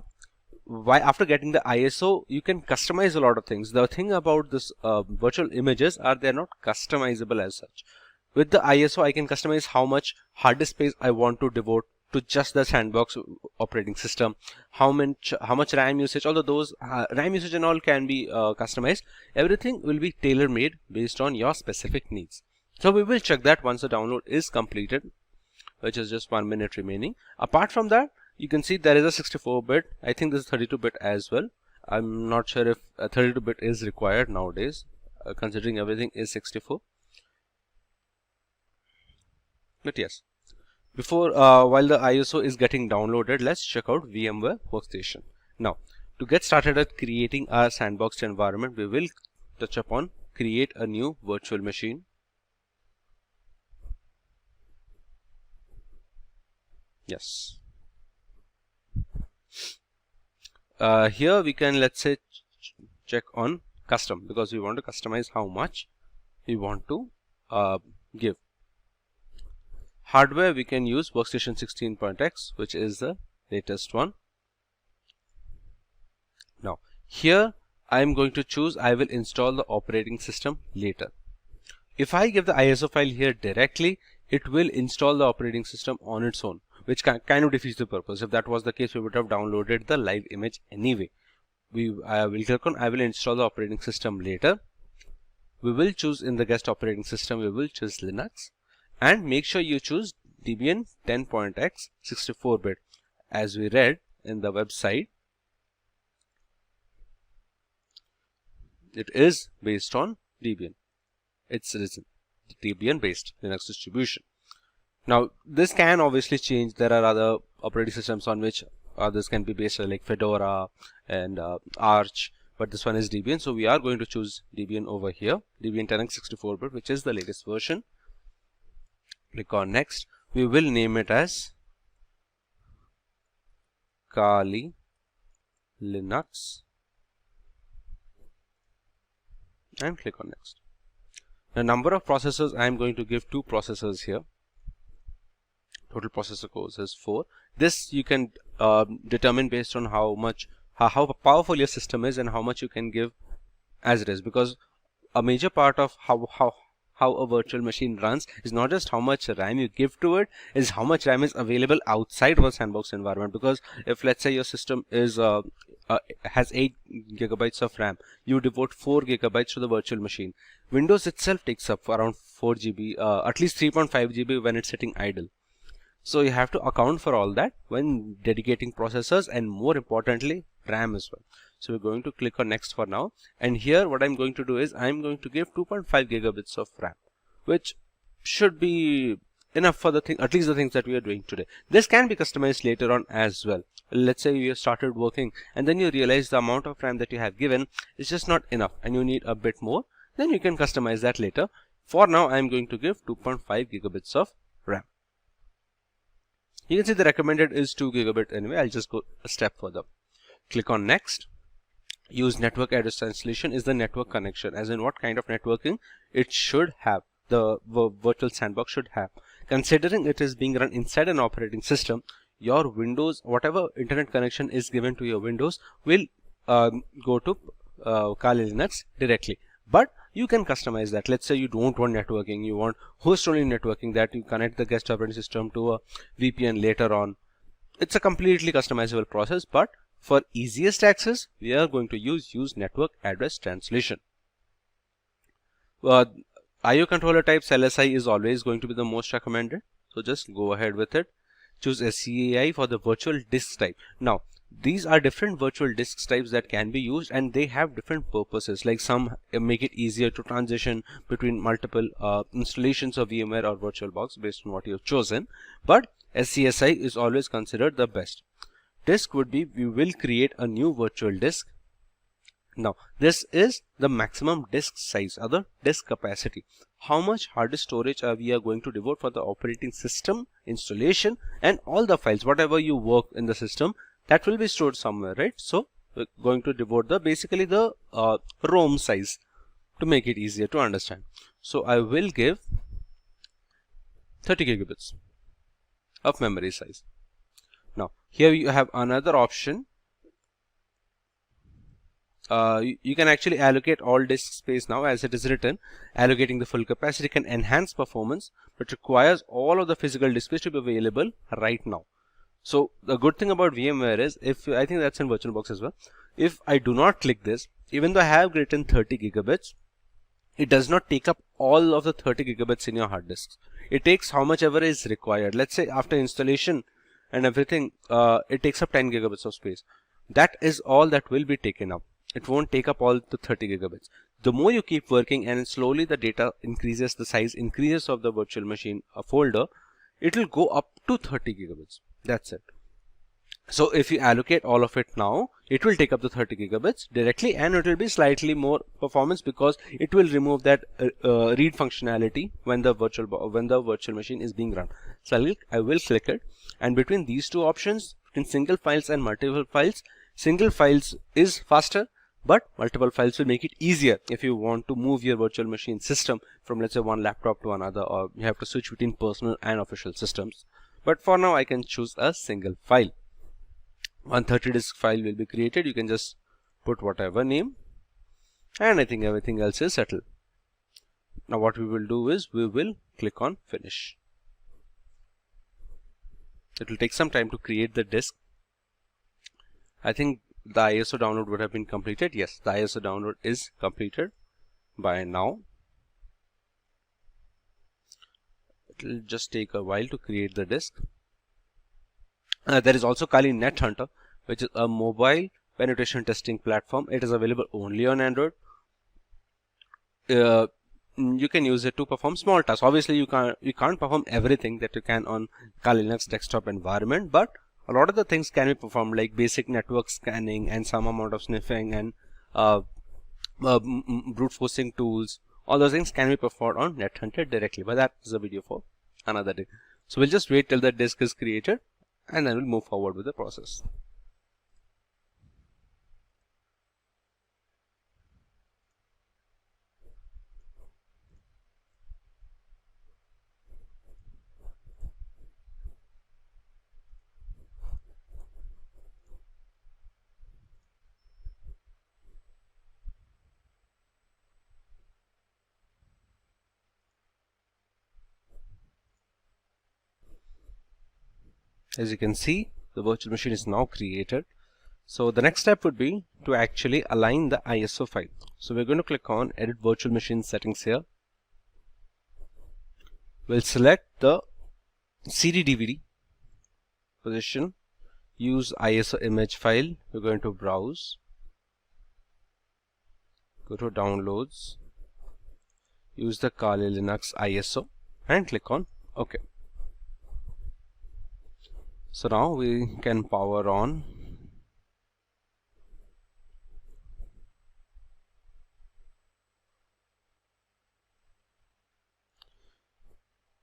after getting the ISO, you can customize a lot of things. The thing about this virtual images are they're not customizable as such. With the ISO, I can customize how much hard disk space I want to devote to just the sandbox operating system, how much RAM usage, all of those RAM usage and all can be customized. Everything will be tailor-made based on your specific needs. So we will check that once the download is completed, which is just 1 minute remaining. Apart from that, you can see there is a 64-bit. I think this is 32-bit as well. I'm not sure if 32-bit is required nowadays, considering everything is 64. But yes, before while the ISO is getting downloaded, let's check out VMware Workstation. Now, to get started at creating our sandboxed environment, we will touch upon create a new virtual machine. Yes. Here we can, let's say, check on custom, because we want to customize how much we want to give. Hardware, we can use Workstation 16.x, which is the latest one. Now, here I am going to choose, I will install the operating system later. If I give the ISO file here directly, it will install the operating system on its own, which kind of defeats the purpose. If that was the case, we would have downloaded the live image anyway. I will click on I will install the operating system later. We will choose in the guest operating system, we will choose Linux, and make sure you choose Debian 10.x 64-bit. As we read in the website, it is based on Debian. It's Debian based Linux distribution. Now, this can obviously change. There are other operating systems on which this can be based, like Fedora and Arch, but this one is Debian. So we are going to choose Debian over here, Debian 10x 64-bit, which is the latest version. Click on next. We will name it as Kali Linux and click on next. The number of processors, I am going to give 2 processors here. Total processor cores is 4. This you can determine based on how powerful your system is and how much you can give as it is, because a major part of how a virtual machine runs is not just how much RAM you give to it, is how much RAM is available outside of a sandbox environment. Because if let's say your system is has 8 gigabytes of RAM, you devote 4 gigabytes to the virtual machine. Windows itself takes up around 4 GB, at least 3.5 GB when it's sitting idle. So you have to account for all that when dedicating processors, and more importantly RAM as well. So we're going to click on next for now, and here what I'm going to do is I'm going to give 2.5 gigabits of RAM, which should be enough for the thing, at least the things that we are doing today. This can be customized later on as well. Let's say you started working and then you realize the amount of RAM that you have given is just not enough and you need a bit more, then you can customize that later. For now I'm going to give 2.5 gigabits of RAM. You can see the recommended is 2 gigabit anyway. I'll just go a step further. Click on next. Use network address translation is the network connection, as in what kind of networking it should have, the virtual sandbox should have. Considering it is being run inside an operating system, your Windows, whatever internet connection is given to your Windows will go to Kali Linux directly. But you can customize that. Let's say you don't want networking, you want host only networking, that you connect the guest operating system to a VPN later on. It's a completely customizable process, but for easiest access, we are going to use network address translation. IO controller types LSI is always going to be the most recommended. So just go ahead with it. Choose SCAI for the virtual disk type. Now, these are different virtual disk types that can be used, and they have different purposes. Like some make it easier to transition between multiple installations of VMware or VirtualBox based on what you've chosen. But SCSI is always considered the best. Disk would be, we will create a new virtual disk. Now, this is the maximum disk size, or the disk capacity. How much hard disk storage we are going to devote for the operating system, installation, and all the files, whatever you work in the system, that will be stored somewhere, right? So, we're going to devote basically the ROM size to make it easier to understand. So, I will give 30 gigabits of memory size. Now, here you have another option. You can actually allocate all disk space now, as it is written. Allocating the full capacity can enhance performance, but requires all of the physical disk space to be available right now. So the good thing about VMware is, if I think that's in VirtualBox as well, if I do not click this, even though I have written 30 gigabits, it does not take up all of the 30 gigabits in your hard disks. It takes how much ever is required. Let's say after installation and everything, it takes up 10 gigabits of space. That is all that will be taken up. It won't take up all the 30 gigabits. The more you keep working and slowly the data increases, the size increases of the virtual machine folder, it will go up to 30 gigabits. That's it. So if you allocate all of it now, it will take up the 30 gigabits directly, and it will be slightly more performance because it will remove that read functionality when the virtual machine is being run. So I will click it, and between these two options, between single files and multiple files, single files is faster, but multiple files will make it easier if you want to move your virtual machine system from, let's say, one laptop to another, or you have to switch between personal and official systems. But for now, I can choose a single file. 130 disk file will be created. You can just put whatever name, and I think everything else is settled. Now what we will do is we will click on finish. It will take some time to create the disk. I think the ISO download would have been completed. Yes, the ISO download is completed by now. It will just take a while to create the disk. There is also Kali Net Hunter, which is a mobile penetration testing platform. It is available only on Android. You can use it to perform small tasks. Obviously, you can't perform everything that you can on Kali Linux desktop environment, but a lot of the things can be performed, like basic network scanning and some amount of sniffing and brute forcing tools. All those things can be performed on Net Hunter directly, but that is a video for another day. So we'll just wait till the disk is created, and then we'll move forward with the process. As you can see, the virtual machine is now created. So the next step would be to actually align the ISO file. So we're going to click on Edit Virtual Machine Settings here. We'll select the CD/DVD position, use ISO image file. We're going to browse, go to Downloads, use the Kali Linux ISO and click on OK. So now we can power on.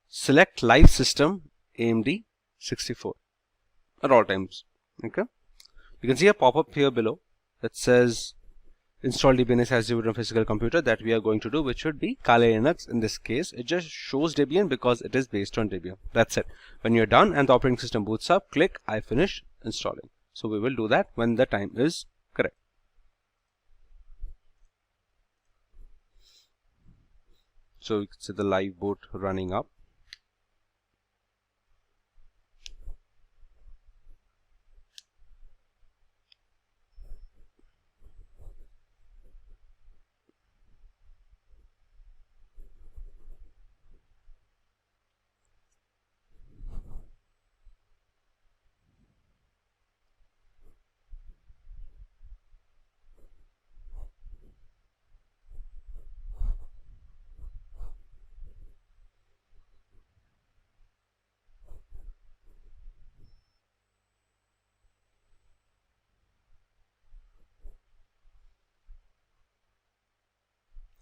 Select Live System AMD 64 at all times. Okay. You can see a pop-up here below that says install Debian as you would on a physical computer, that we are going to do, which should be Kali Linux. In this case, it just shows Debian because it is based on Debian. That's it. When you're done and the operating system boots up, click I finish installing. So we will do that when the time is correct. So you can see the live boot running up.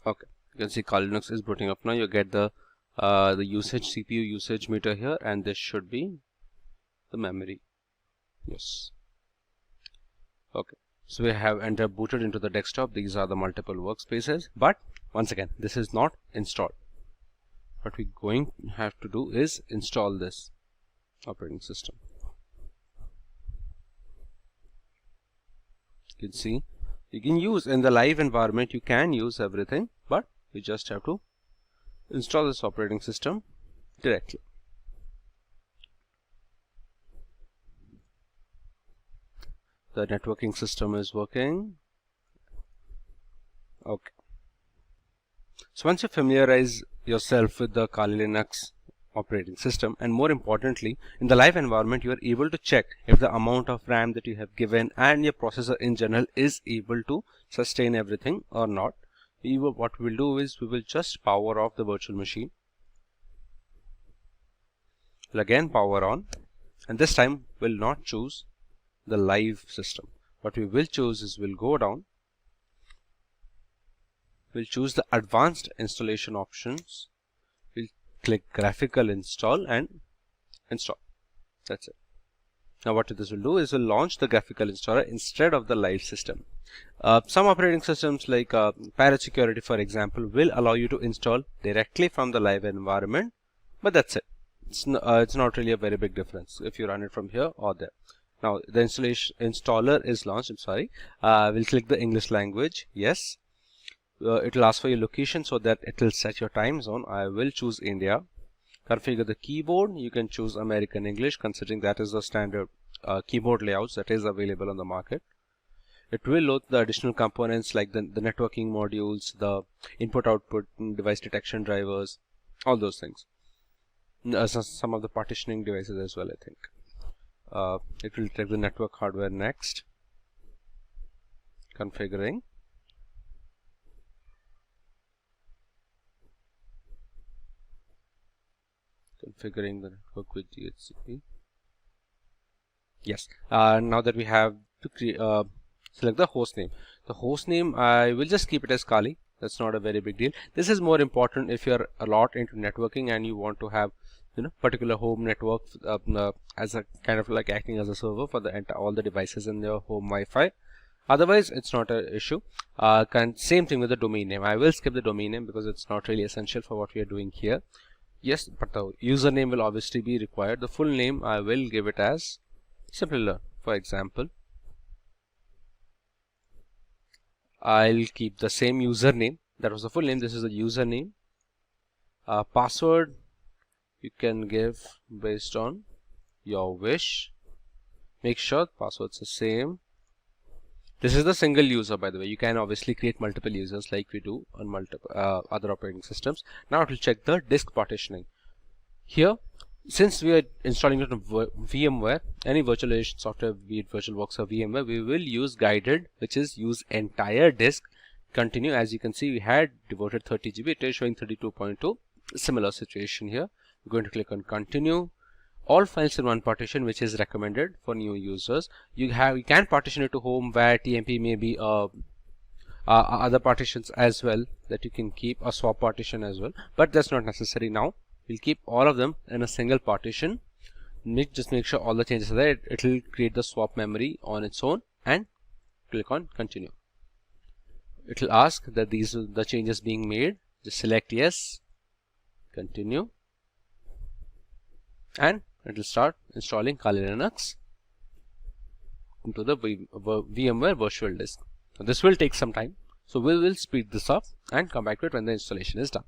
Okay, you can see Kali Linux is booting up now. You get the usage, CPU usage meter here, and this should be the memory. Yes. Okay, so we have entered booted into the desktop. These are the multiple workspaces, but once again, this is not installed. What we're going to have to do is install this operating system. You can see you can use in the live environment, you can use everything, but you just have to install this operating system directly. The networking system is working. Okay. So once you familiarize yourself with the Kali Linux operating system, and more importantly, in the live environment, you are able to check if the amount of RAM that you have given and your processor in general is able to sustain everything or not. What we'll do is we will just power off the virtual machine. We'll again power on, and this time we'll not choose the live system. What we will choose is we'll go down, we'll choose the advanced installation options, we'll click graphical install and install. That's it. Now what this will do is will launch the graphical installer instead of the live system. Some operating systems like Cybersecurity, for example, will allow you to install directly from the live environment, but that's it. It's not really a very big difference if you run it from here or there. Now the installer is launched. I'm sorry. We'll click the English language. Yes. It will ask for your location so that it will set your time zone. I will choose India. Configure the keyboard. You can choose American English, considering that is the standard keyboard layouts that is available on the market. It will load the additional components like the networking modules, the input-output device detection drivers, all those things. Some of the partitioning devices as well, I think. It will take the network hardware next. Configuring. Configuring the network with DHCP. Yes. Now that we have to select the host name. The host name, I will just keep it as Kali. That's not a very big deal. This is more important if you're a lot into networking and you want to have particular home network as a kind of like acting as a server for all the devices in your home Wi-Fi. Otherwise, it's not an issue. Same thing with the domain name. I will skip the domain name because it's not really essential for what we are doing here. Yes, but the username will obviously be required. The full name, I will give it as Simplilearn, for example. I'll keep the same username. That was the full name. This is the username. Password you can give based on your wish. Make sure the password's the same. This is the single user, by the way. You can obviously create multiple users like we do on multiple other operating systems. Now it will check the disk partitioning. Here, since we are installing it on VMware, any virtualization software, be it VirtualBox or VMware, we will use guided, which is use entire disk. Continue. As you can see, we had devoted 30 GB. It is showing 32.2. Similar situation here. We're going to click on continue. All files in one partition, which is recommended for new users. You can partition it to home, where TMP, maybe other partitions as well that you can keep, a swap partition as well, but that's not necessary now. We'll keep all of them in a single partition. Just make sure all the changes are there. It will create the swap memory on its own, and click on continue. It will ask that these are the changes being made. Just select yes, continue, and it will start installing Kali Linux into the VMware virtual disk. Now, this will take some time, so we will speed this up and come back to it when the installation is done.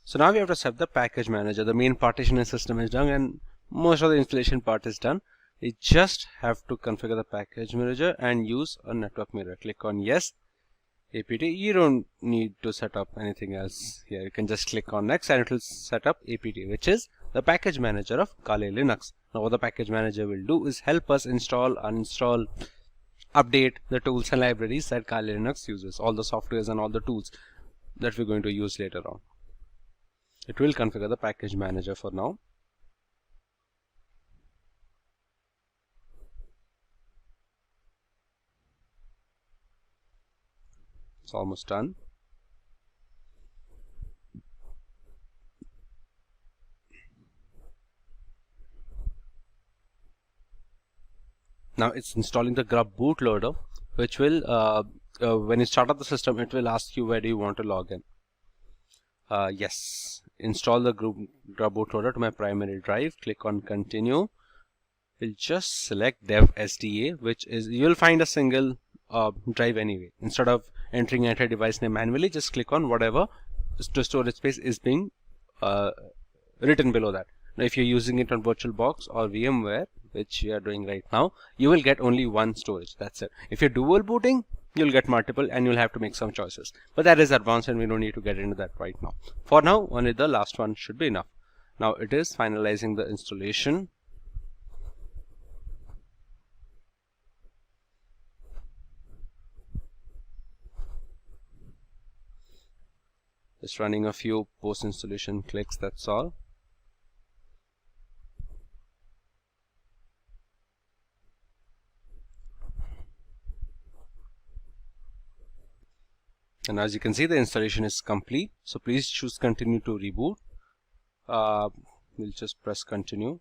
So now we have to set the package manager. The main partitioning system is done and most of the installation part is done. We just have to configure the package manager and use a network mirror. Click on yes, APT. You don't need to set up anything else here. You can just click on next and it will set up APT, which is the package manager of Kali Linux. Now what the package manager will do is help us install, uninstall, update the tools and libraries that Kali Linux uses, all the softwares and all the tools that we're going to use later on. It will configure the package manager for now. It's almost done. Now it's installing the grub bootloader, which will, when you start up the system, it will ask you where do you want to log in. Yes, install the grub bootloader to my primary drive. Click on continue. We'll just select dev SDA, which is, you'll find a single drive anyway. Instead of entering entire device name manually, just click on whatever storage space is being written below that. Now if you're using it on VirtualBox or VMware, which we are doing right now, you will get only one storage. That's it. If you're dual booting, you'll get multiple and you'll have to make some choices. But that is advanced and we don't need to get into that right now. For now, only the last one should be enough. Now it is finalizing the installation. Just running a few post-installation clicks, that's all. And as you can see, the installation is complete. So please choose continue to reboot. We'll just press continue.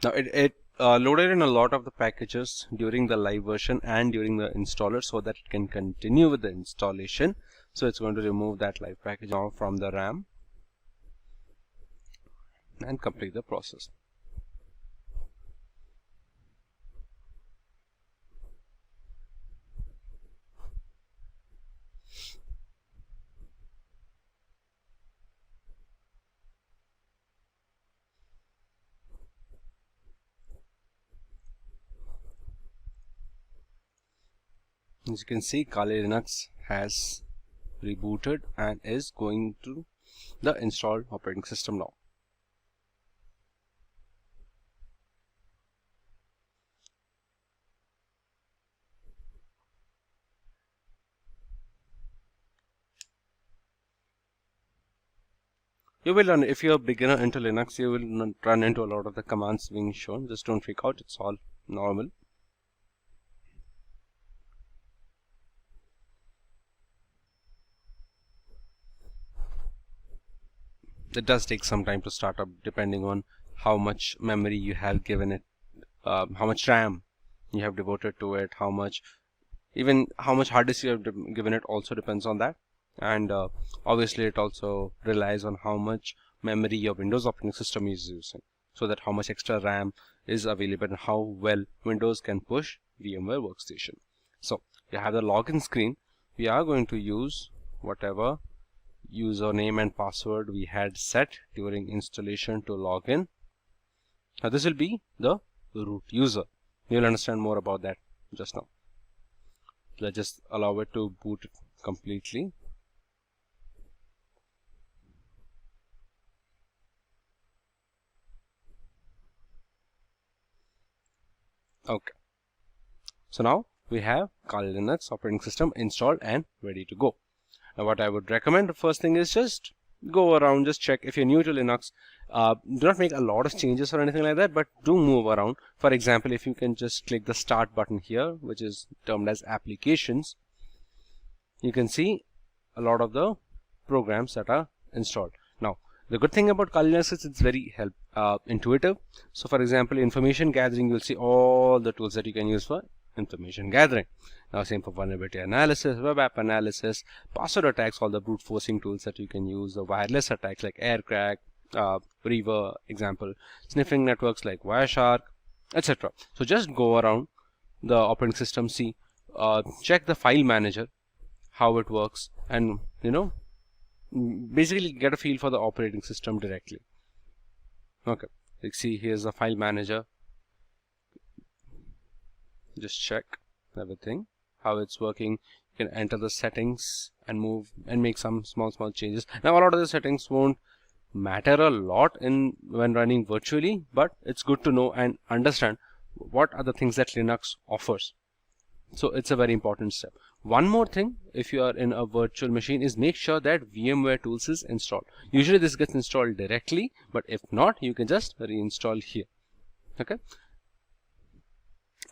Now it loaded in a lot of the packages during the live version and during the installer so that it can continue with the installation. So it's going to remove that live package now from the RAM and complete the process. As you can see, Kali Linux has rebooted and is going to the installed operating system now. You will learn, if you're a beginner into Linux, you will run into a lot of the commands being shown. Just don't freak out, it's all normal. It does take some time to start up depending on how much memory you have given it, how much RAM you have devoted to it, how much hard disk you have given it also depends on that. And obviously it also relies on how much memory your Windows operating system is using, so that how much extra RAM is available and how well Windows can push VMware Workstation. So you have the login screen. We are going to use whatever username and password we had set during installation to log in. Now this will be the root user. You will understand more about that just now. Let's just allow it to boot completely. Okay. So now we have Kali Linux operating system installed and ready to go. Now what I would recommend, the first thing is just go around, just check if you're new to Linux. Do not make a lot of changes or anything like that, but do move around. For example, if you can just click the start button here, which is termed as applications, you can see a lot of the programs that are installed. Now the good thing about Kali Linux is it's very intuitive. So for example, information gathering, you'll see all the tools that you can use for information gathering. Now same for vulnerability analysis, web app analysis, password attacks, all the brute forcing tools that you can use, the wireless attacks like aircrack, Reaver example, sniffing networks like Wireshark, etc. So just go around the operating system, see, check the file manager, how it works, and basically get a feel for the operating system directly. Okay, like see, here's the file manager. Just check everything, how it's working. You can enter the settings and move and make some small changes. Now a lot of the settings won't matter a lot when running virtually, but it's good to know and understand what are the things that Linux offers. So it's a very important step. One more thing, if you are in a virtual machine, is make sure that VMware tools is installed. Usually this gets installed directly, but if not, you can just reinstall here. Okay,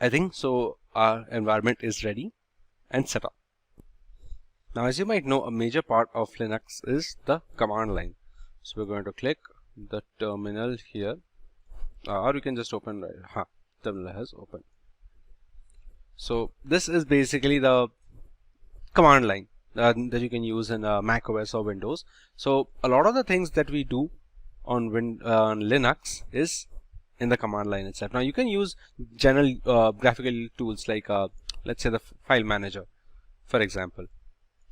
I think so. Our environment is ready and set up. Now as you might know, a major part of Linux is the command line. So we're going to click the terminal here, or you can just open terminal has opened. So this is basically the command line that you can use in Mac OS or Windows. So a lot of the things that we do on Linux is in the command line itself. Now you can use general graphical tools like let's say the file manager, for example.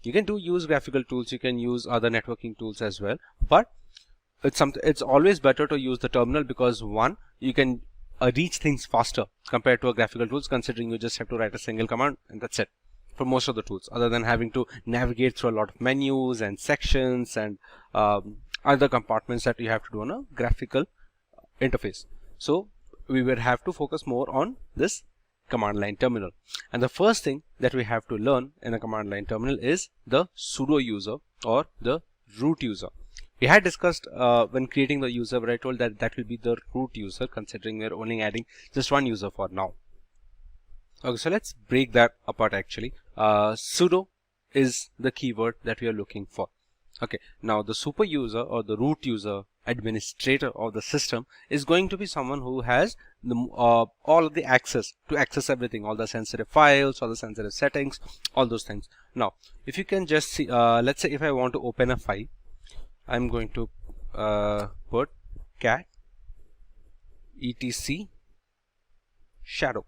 You can use graphical tools, you can use other networking tools as well, but it's always better to use the terminal, because one, you can reach things faster compared to a graphical tools, considering you just have to write a single command and that's it for most of the tools, other than having to navigate through a lot of menus and sections and other compartments that you have to do on a graphical interface. So we will have to focus more on this command line terminal. And the first thing that we have to learn in a command line terminal is the sudo user or the root user. We had discussed when creating the user, but I told that will be the root user, considering we're only adding just one user for now. Okay, so let's break that apart actually. Sudo is the keyword that we are looking for. Okay, now the super user or the root user, administrator of the system, is going to be someone who has the, all of the access to access everything, all the sensitive files, all the sensitive settings, all those things. Now if you can just see, let's say if I want to open a file, I'm going to put cat etc shadow.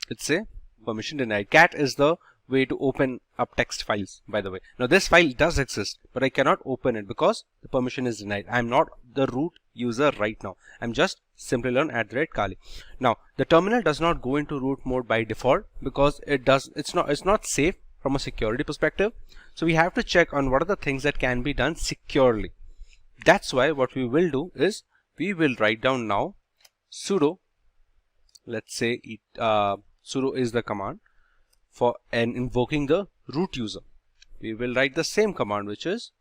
It's a permission denied. Cat is the way to open up text files, by the way. Now this file does exist, but I cannot open it because the permission is denied. I'm not the root user right now. I'm just Simplilearn @Kali. Now the terminal does not go into root mode by default because it's not safe from a security perspective. So we have to check on what are the things that can be done securely. That's why what we will do is we will write down now sudo. Let's say sudo is the command for invoking the root user. We will write the same command, which is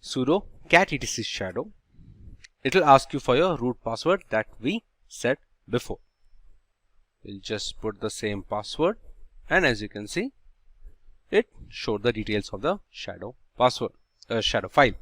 sudo cat etc shadow. It will ask you for your root password that we set before. We'll just put the same password, and as you can see, it showed the details of the shadow password, shadow file.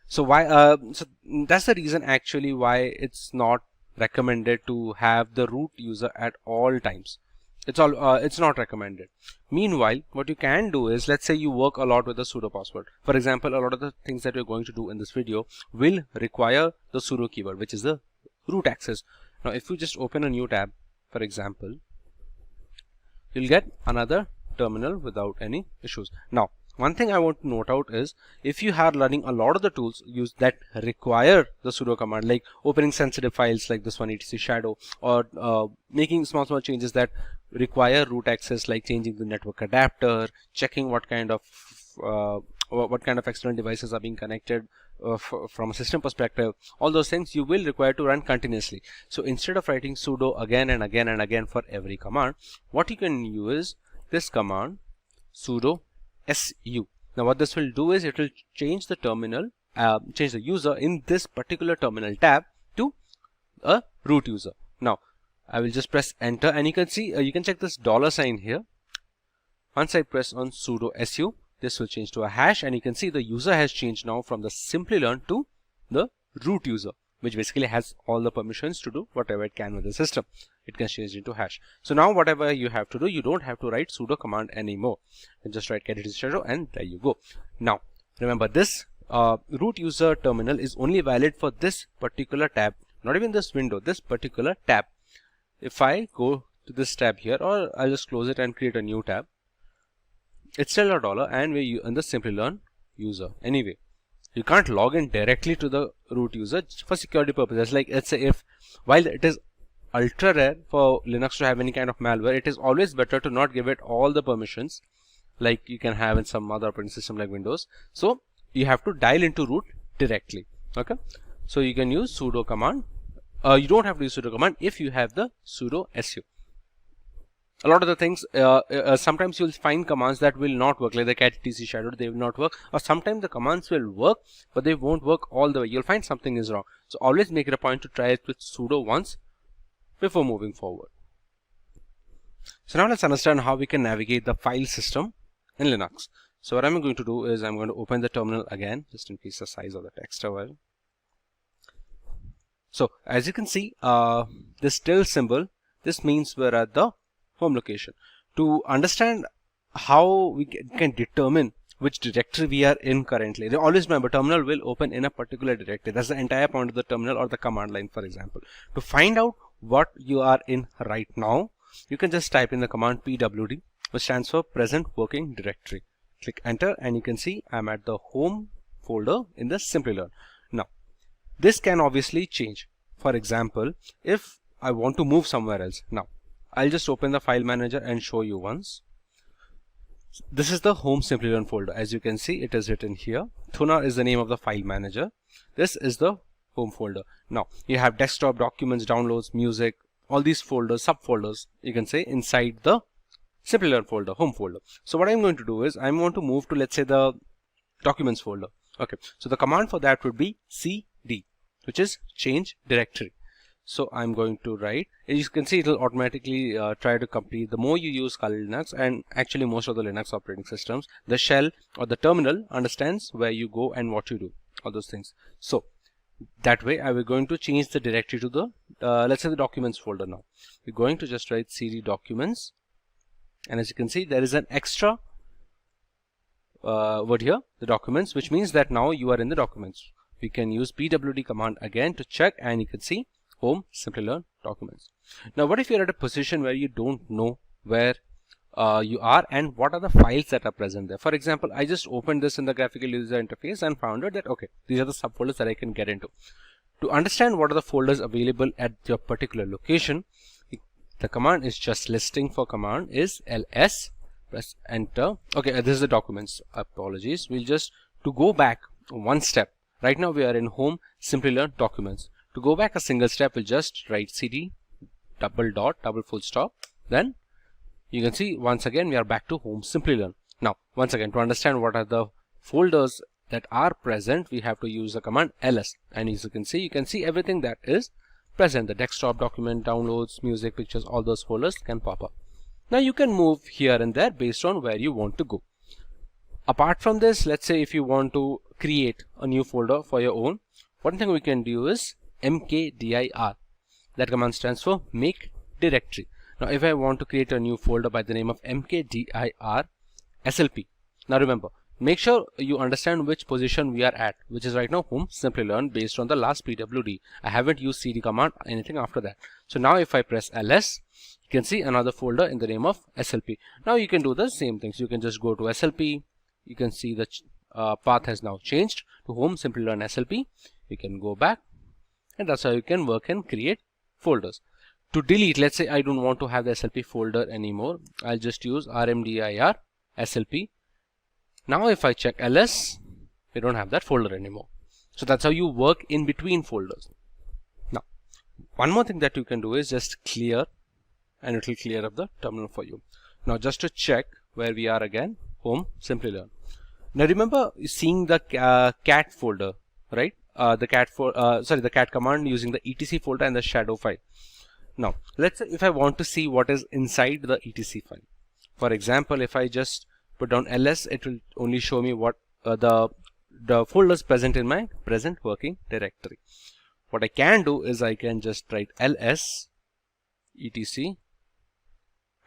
So why? So that's the reason actually why it's not recommended to have the root user at all times. It's not recommended. Meanwhile, what you can do is, let's say you work a lot with the sudo password. For example, a lot of the things that we're going to do in this video will require the sudo keyword, which is the root access. Now if you just open a new tab, for example, you'll get another terminal without any issues. Now, one thing I want to note out is if you are learning a lot of the tools use that require the sudo command, like opening sensitive files like this one etc shadow, or making small changes that require root access, like changing the network adapter, checking what kind of external devices are being connected from a system perspective, all those things you will require to run continuously. So instead of writing sudo again and again and again for every command, what you can use is this command sudo su. Now what this will do is it will change the terminal, change the user in this particular terminal tab to a root user. Now I will just press enter, and you can see you can check this $sign here. Once I press on sudo su, this will change to a hash, and you can see the user has changed now from the Simplilearn to the root user, which basically has all the permissions to do whatever it can with the system. It can change into hash. So now whatever you have to do, you don't have to write sudo command anymore. You just write get etc shadow, and there you go. Now remember, this root user terminal is only valid for this particular tab, not even this window, this particular tab. If I go to this tab here, or I'll just close it and create a new tab, it's still $, and we're in the Simplilearn user. Anyway, you can't log in directly to the root user for security purposes. Like let's say, if while it is ultra rare for Linux to have any kind of malware, it is always better to not give it all the permissions like you can have in some other operating system like Windows. So you have to dial into root directly. Okay, so you can use sudo command. You don't have to use sudo command if you have the sudo su. A lot of the things, sometimes you'll find commands that will not work, like the cat etc shadow, they will not work, or sometimes the commands will work but they won't work all the way. You'll find something is wrong. So always make it a point to try it with sudo once before moving forward. So now let's understand how we can navigate the file system in Linux. So what I'm going to do is I'm going to open the terminal again, just increase the size of the text a while. So as you can see, this tilde symbol, this means we're at the home location. To understand how we can determine which directory we are in currently, always remember terminal will open in a particular directory. That's the entire point of the terminal or the command line, for example. To find out what you are in right now, you can just type in the command pwd, which stands for present working directory. Click enter, and you can see I'm at the home folder in the Simplilearn. Now this can obviously change. For example, if I want to move somewhere else, now I'll just open the file manager and show you once. This is the home Simplilearn folder. As you can see, it is written here. Thuna is the name of the file manager. This is the home folder. Now you have desktop, documents, downloads, music, all these folders, subfolders, you can say, inside the Simplilearn folder, home folder. So what I'm going to do is I'm going to move to, let's say, the documents folder. Okay, so the command for that would be cd, which is change directory. So I'm going to write, as you can see, it will automatically try to complete. The more you use Kali Linux, and actually most of the Linux operating systems, the shell or the terminal understands where you go and what you do, all those things. So that way I will going to change the directory to the let's say the documents folder. Now we're going to just write cd documents, and as you can see, there is an extra word here, the documents, which means that now you are in the documents. We can use pwd command again to check, and you can see home Simplilearn documents. Now what if you're at a position where you don't know where you are and what are the files that are present there? For example, I just opened this in the graphical user interface and found out that okay, these are the subfolders that I can get into. To understand what are the folders available at your particular location, the command is just listing for command is ls, press enter. Okay, this is the documents. Apologies, we'll just, to go back one step, right now we are in home Simplilearn documents. To go back a single step, we'll just write cd double dot double full stop. Then you can see once again we are back to home Simplilearn. Now once again, to understand what are the folders that are present, we have to use the command ls, and as you can see everything that is present. The desktop, document, downloads, music, pictures, all those folders can pop up. Now you can move here and there based on where you want to go. Apart from this, let's say if you want to create a new folder for your own, one thing we can do is mkdir. That command stands for make directory. Now if I want to create a new folder by the name of mkdir slp, now remember, make sure you understand which position we are at, which is right now home Simplilearn based on the last pwd. I haven't used cd command anything after that. So now if I press ls, you can see another folder in the name of slp. Now you can do the same things. You can just go to slp. You can see the path has now changed to home Simplilearn slp. You can go back, and that's how you can work and create folders. To delete, let's say I don't want to have the slp folder anymore, I'll just use rmdir slp. Now if I check ls, we don't have that folder anymore. So that's how you work in between folders. Now one more thing that you can do is just clear, and it will clear up the terminal for you. Now just to check where we are again, home Simplilearn. Now remember seeing the cat folder, right? The cat command using the etc folder and the shadow file. Now let's say if I want to see what is inside the etc file. For example, if I just put down ls, it will only show me what the folders present in my present working directory. What I can do is I can just write ls etc,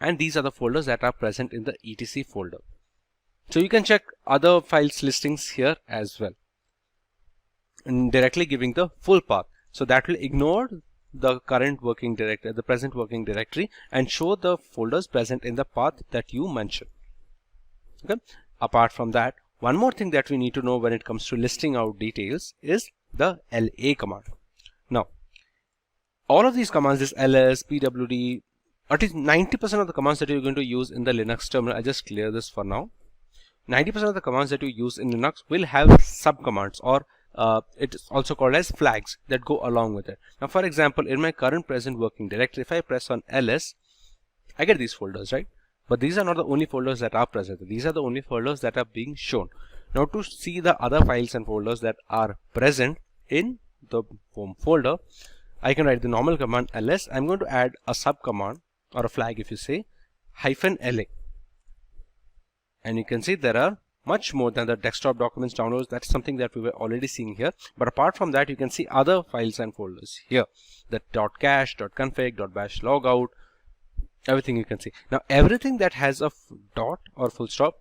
and these are the folders that are present in the etc folder. So you can check other files listings here as well, and directly giving the full path. So that will ignore the current working directory, the present working directory, and show the folders present in the path that you mentioned. Okay. Apart from that, one more thing that we need to know when it comes to listing out details is the la command. Now all of these commands, this ls, pwd, at least 90% of the commands that you're going to use in the Linux terminal, I just clear this for now. 90% of the commands that you use in Linux will have subcommands, or it is also called as flags, that go along with it. Now for example, in my current present working directory, if I press on ls, I get these folders, right? But these are not the only folders that are present. These are the only folders that are being shown. Now to see the other files and folders that are present in the home folder, I can write the normal command ls. I'm going to add a subcommand, or a flag if you say, -la. And you can see there are much more than the desktop documents downloads. That's something that we were already seeing here. But apart from that, you can see other files and folders here. The .cache, .config, .bash logout, everything you can see. Now everything that has a dot or full stop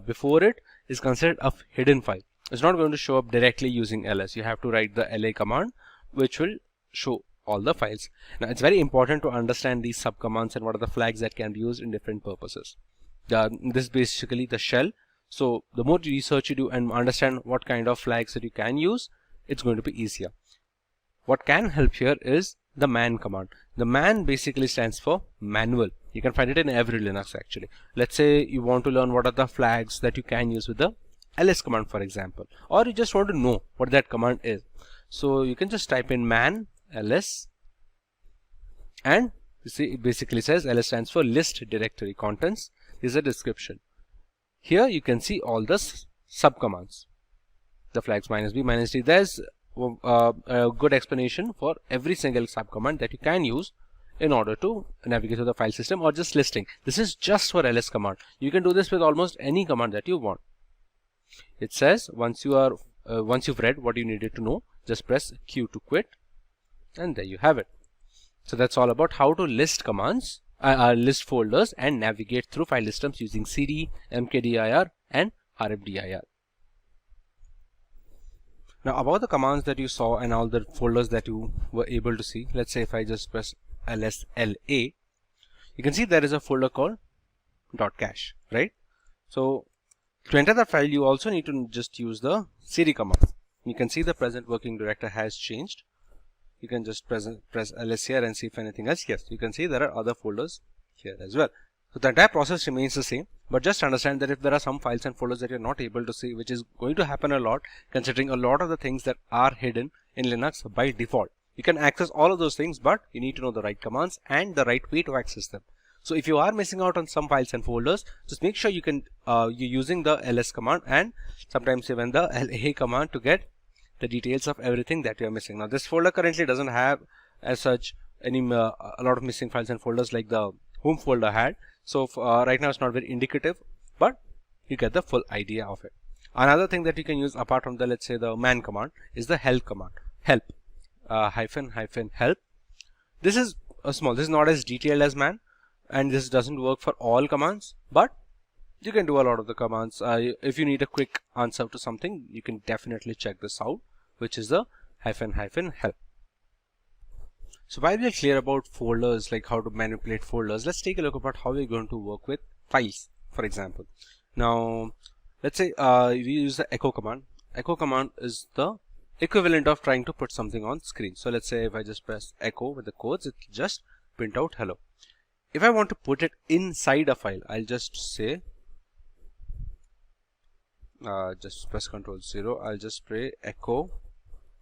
before it is considered a hidden file. It's not going to show up directly using ls. You have to write the la command, which will show all the files. Now it's very important to understand these subcommands and what are the flags that can be used in different purposes. This is basically the shell. So the more research you do and understand what kind of flags that you can use, it's going to be easier. What can help here is the man command. The man basically stands for manual. You can find it in every Linux actually. Let's say you want to learn what are the flags that you can use with the ls command, for example, or you just want to know what that command is. So you can just type in man ls, and you see it basically says ls stands for list directory contents. This is a description. Here you can see all the subcommands, the flags -b, -d. There's a good explanation for every single subcommand that you can use in order to navigate to the file system, or just listing. This is just for ls command. You can do this with almost any command that you want. It says once you've read what you needed to know, just press q to quit, and there you have it. So that's all about how to list commands, list folders, and navigate through file systems using cd, mkdir, and rmdir. Now about the commands that you saw and all the folders that you were able to see, let's say if I just press ls-la, you can see there is a folder called .cache, right? So to enter that file, you also need to just use the cd command. You can see the present working directory has changed. You can just press ls here and see if anything else. Yes, you can see there are other folders here as well. So the entire process remains the same, but just understand that if there are some files and folders that you're not able to see, which is going to happen a lot, considering a lot of the things that are hidden in Linux by default. You can access all of those things, but you need to know the right commands and the right way to access them. So if you are missing out on some files and folders, just make sure you're using the ls command and sometimes even the la command to get the details of everything that you are missing. Now this folder currently doesn't have as such any a lot of missing files and folders like the home folder had. So right now it's not very indicative, but you get the full idea of it. Another thing that you can use apart from the, let's say, the man command is the help command. Help -help. This is small. This is not as detailed as man, and this doesn't work for all commands, but You can do a lot of the commands. If you need a quick answer to something, you can definitely check this out, which is the --help. So while we're clear about folders, like how to manipulate folders, let's take a look about how we're going to work with files, for example. Now, let's say we use the echo command. Echo command is the equivalent of trying to put something on screen. So let's say if I just press echo with the codes, it will just print out hello. If I want to put it inside a file, I'll just say, just press Ctrl+0. I'll just say echo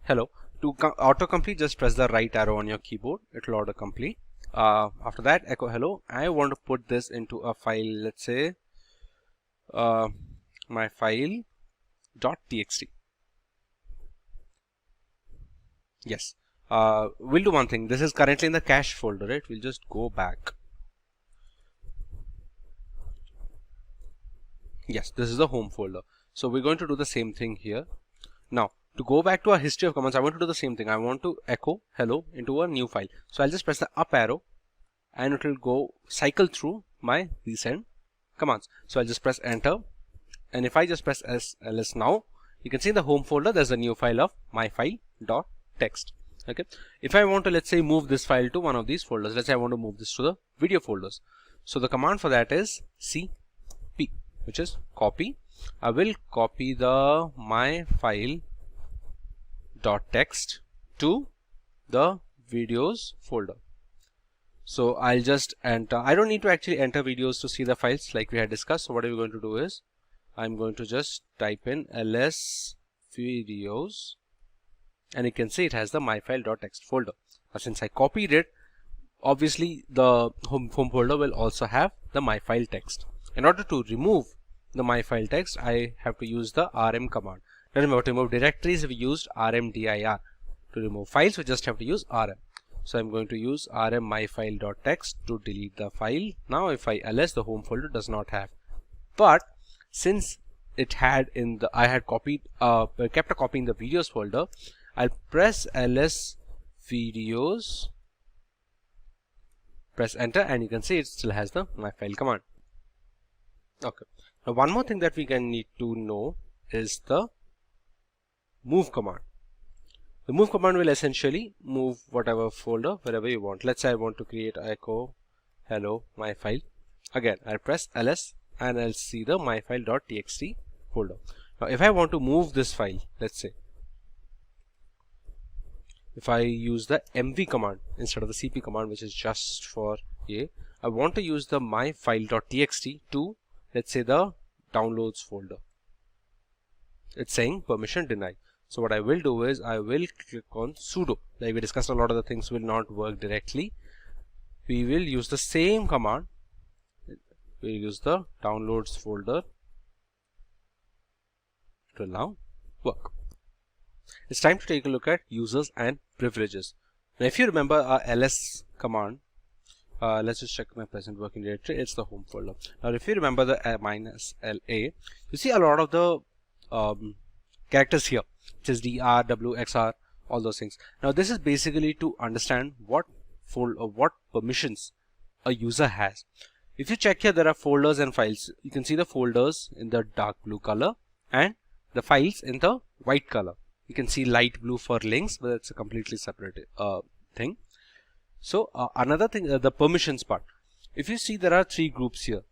hello. To autocomplete, just press the right arrow on your keyboard. It will autocomplete. After that, echo hello. I want to put this into a file. Let's say my file .txt. Yes. We'll do one thing. This is currently in the cache folder, right? We'll just go back. Yes, this is the home folder. So we're going to do the same thing here. Now, to go back to our history of commands, I want to do the same thing. I want to echo hello into a new file. So I'll just press the up arrow and it will go cycle through my recent commands. So I'll just press enter. And if I just press ls now, you can see in the home folder, there's a new file of myfile.txt. Okay. If I want to, let's say, move this file to one of these folders, let's say I want to move this to the video folders. So the command for that is cp, which is copy. I will copy the myfile.txt to the videos folder. So I'll just enter. I don't need to actually enter videos to see the files like we had discussed. So what are we going to do is I'm going to just type in ls videos and you can see it has the myfile.txt folder. Now, since I copied it, obviously the home folder will also have the myfile.txt. In order to remove the myfile.txt, I have to use the rm command. Now remember, to remove directories we used rmdir. To remove files we just have to use rm. So I'm going to use rm myfile.txt to delete the file. Now if I ls, the home folder does not have. But since it had in the, I had copied, kept a copy in the videos folder, I'll press ls videos, press enter, and you can see it still has the myfile command. Okay. Now one more thing that we can need to know is the move command. The move command will essentially move whatever folder wherever you want. Let's say I want to create echo hello myfile. Again, I'll press ls and I'll see the myfile.txt folder. Now if I want to move this file, let's say if I use the mv command instead of the cp command, which is just for a, I want to use the myfile.txt to, let's say, the downloads folder. It's saying permission denied. So what I will do is I will click on sudo. Like we discussed, a lot of the things will not work directly. We will use the same command. We'll use the downloads folder. It will now work. It's time to take a look at users and privileges. Now if you remember our ls command, let's just check my present working directory. It's the home folder. Now if you remember the -la, you see a lot of the characters here, which is dr, w, xr, all those things. Now this is basically to understand what permissions a user has. If you check here, there are folders and files. You can see the folders in the dark blue color and the files in the white color. You can see light blue for links, but it's a completely separate thing. So another thing, the permissions part. If you see, there are three groups here.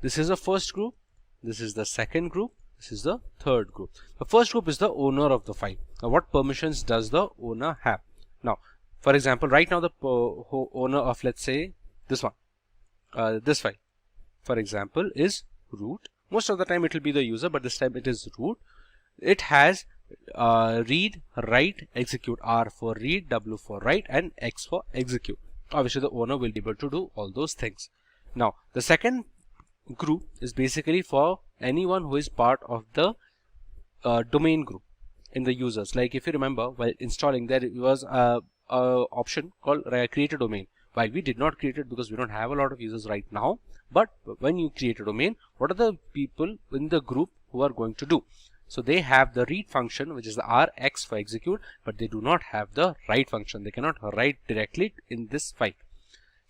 This is the first group, this is the second group, this is the third group. The first group is the owner of the file. Now what permissions does the owner have? Now for example, right now the owner of, let's say, this one, this file, for example, is root. Most of the time it will be the user, but this time it is root. It has read, write, execute, R for read, W for write, and X for execute. Obviously the owner will be able to do all those things. Now the second group is basically for anyone who is part of the domain group in the users. Like if you remember, while installing, there was a option called create a domain. While we did not create it because we don't have a lot of users right now, but when you create a domain, what are the people in the group who are going to do? So they have the read function, which is the RX for execute, but they do not have the write function. They cannot write directly in this file.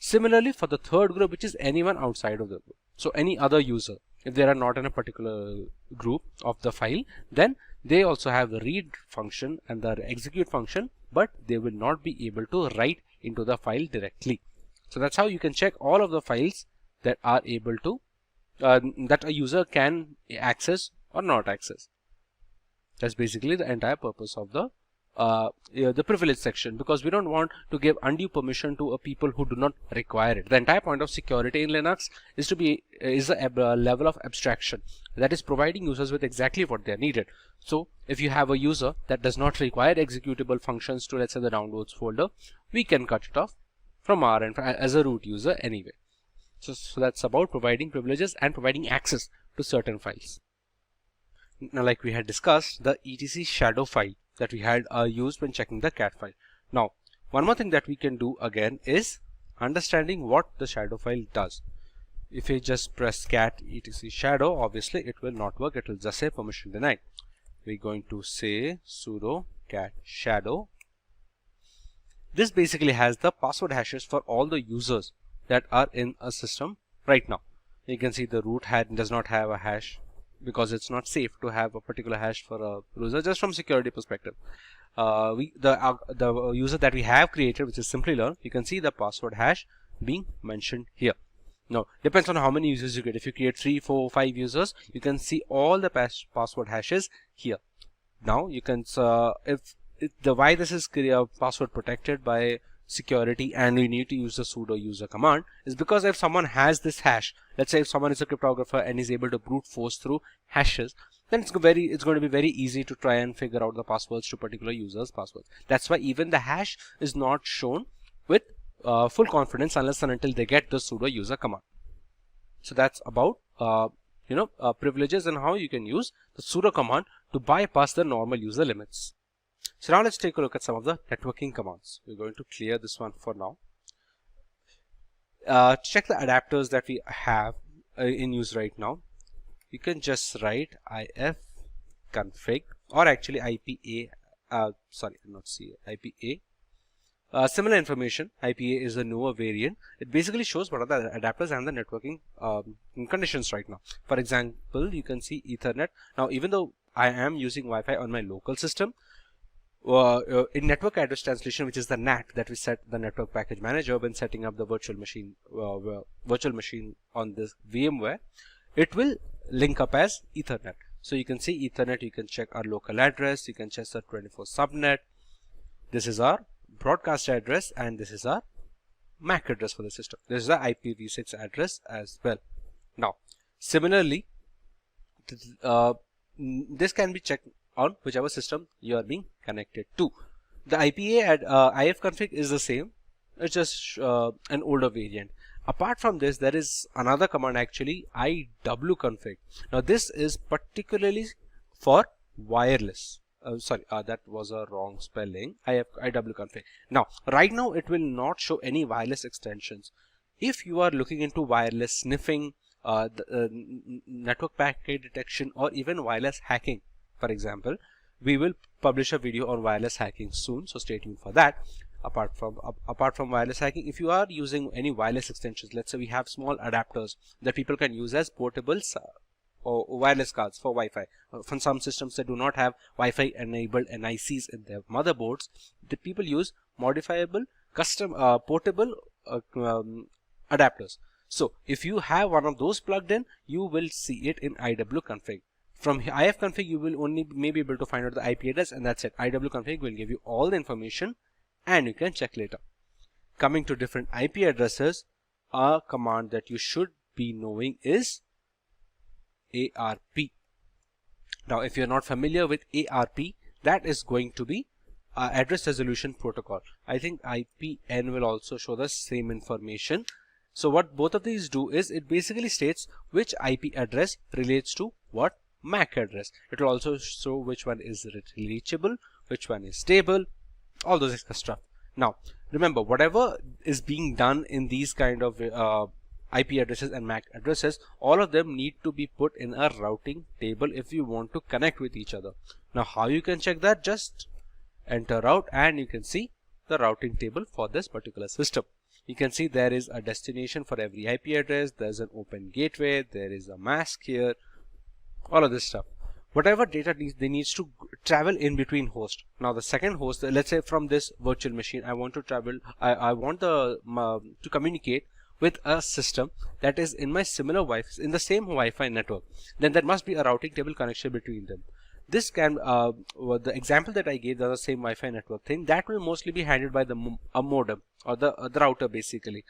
Similarly, for the third group, which is anyone outside of the group. So any other user, if they are not in a particular group of the file, then they also have the read function and the execute function, but they will not be able to write into the file directly. So that's how you can check all of the files that are able to that a user can access or not access. That's basically the entire purpose of the privilege section, because we don't want to give undue permission to a people who do not require it. The entire point of security in Linux is a level of abstraction that is providing users with exactly what they are needed. So if you have a user that does not require executable functions to, let's say, the downloads folder, we can cut it off from our end as a root user anyway. So that's about providing privileges and providing access to certain files. Now, like we had discussed, the etc shadow file that we had used when checking the cat file. Now, one more thing that we can do again is understanding what the shadow file does. If you just press cat etc shadow, obviously it will not work. It will just say permission denied. We're going to say sudo cat shadow. This basically has the password hashes for all the users that are in a system right now. You can see the root does not have a hash because it's not safe to have a particular hash for a user, just from security perspective. The user that we have created, which is Simplilearn, you can see the password hash being mentioned here. Now, depends on how many users you get. If you create 3, 4, 5 users, you can see all the password hashes here. Now, you can why this is password protected by security and we need to use the sudo user command is because if someone has this hash, let's say if someone is a cryptographer and is able to brute force through hashes, then it's going to be very easy to try and figure out the passwords to particular users' passwords. That's why even the hash is not shown with full confidence unless and until they get the sudo user command. So that's about privileges and how you can use the sudo command to bypass the normal user limits. So now let's take a look at some of the networking commands. We're going to clear this one for now. Check the adapters that we have in use right now. You can just write ifconfig or actually IPA, IPA. Similar information, IPA is a newer variant. It basically shows what are the adapters and the networking conditions right now. For example, you can see Ethernet. Now, even though I am using Wi-Fi on my local system, in network address translation, which is the NAT that we set the network package manager when setting up the virtual machine on this VMware, it will link up as Ethernet. So you can see Ethernet, you can check our local address, you can check the 24 subnet. This is our broadcast address and this is our MAC address for the system. This is the IPv6 address as well. Now, similarly, this can be checked on whichever system you are being connected to. The IPA at ifconfig is the same. It's just an older variant. Apart from this, there is another command actually, iwconfig. Now this is particularly for wireless. That was a wrong spelling. iwconfig. Now, right now it will not show any wireless extensions. If you are looking into wireless sniffing, network packet detection, or even wireless hacking, for example, we will publish a video on wireless hacking soon, so stay tuned for that. Apart from wireless hacking, if you are using any wireless extensions, let's say we have small adapters that people can use as portables or wireless cards for Wi-Fi. From some systems that do not have Wi-Fi enabled NICs in their motherboards, the people use modifiable custom portable adapters. So if you have one of those plugged in, you will see it in iwconfig. From ifconfig, you will only maybe able to find out the IP address, and that's it. iwconfig will give you all the information and you can check later. Coming to different IP addresses, a command that you should be knowing is ARP. Now, if you're not familiar with ARP, that is going to be address resolution protocol. I think IPN will also show the same information. So what both of these do is it basically states which IP address relates to what MAC address. It will also show which one is reachable, which one is stable, all those extra stuff. Now, remember, whatever is being done in these kind of IP addresses and MAC addresses, all of them need to be put in a routing table if you want to connect with each other. Now, how you can check that? Just enter route and you can see the routing table for this particular system. You can see there is a destination for every IP address, there's an open gateway, there is a mask here, all of this stuff. Whatever data they needs to travel in between hosts. Now the second host, let's say from this virtual machine, I want to travel, I want to communicate with a system that is in my similar Wi-Fi, in the same Wi-Fi network. Then there must be a routing table connection between them. This can, the example that I gave, the same Wi-Fi network thing, that will mostly be handled by a modem or the router basically.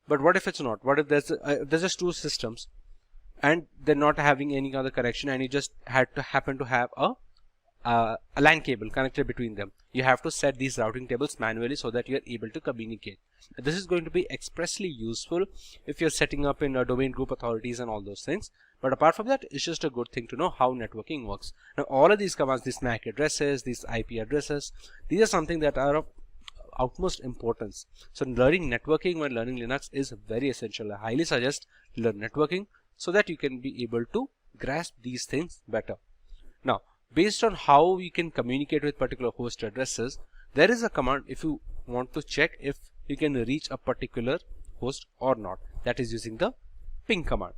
But what if it's not? What if there's just two systems and they're not having any other connection, and you just happen to have a LAN cable connected between them? You have to set these routing tables manually so that you are able to communicate. This is going to be expressly useful if you're setting up in domain group authorities and all those things. But apart from that, it's just a good thing to know how networking works. Now, all of these commands, these MAC addresses, these IP addresses, these are something that are of utmost importance. So learning networking when learning Linux is very essential. I highly suggest learn networking so that you can be able to grasp these things better. Now, based on how you can communicate with particular host addresses, there is a command if you want to check if you can reach a particular host or not. That is using the ping command.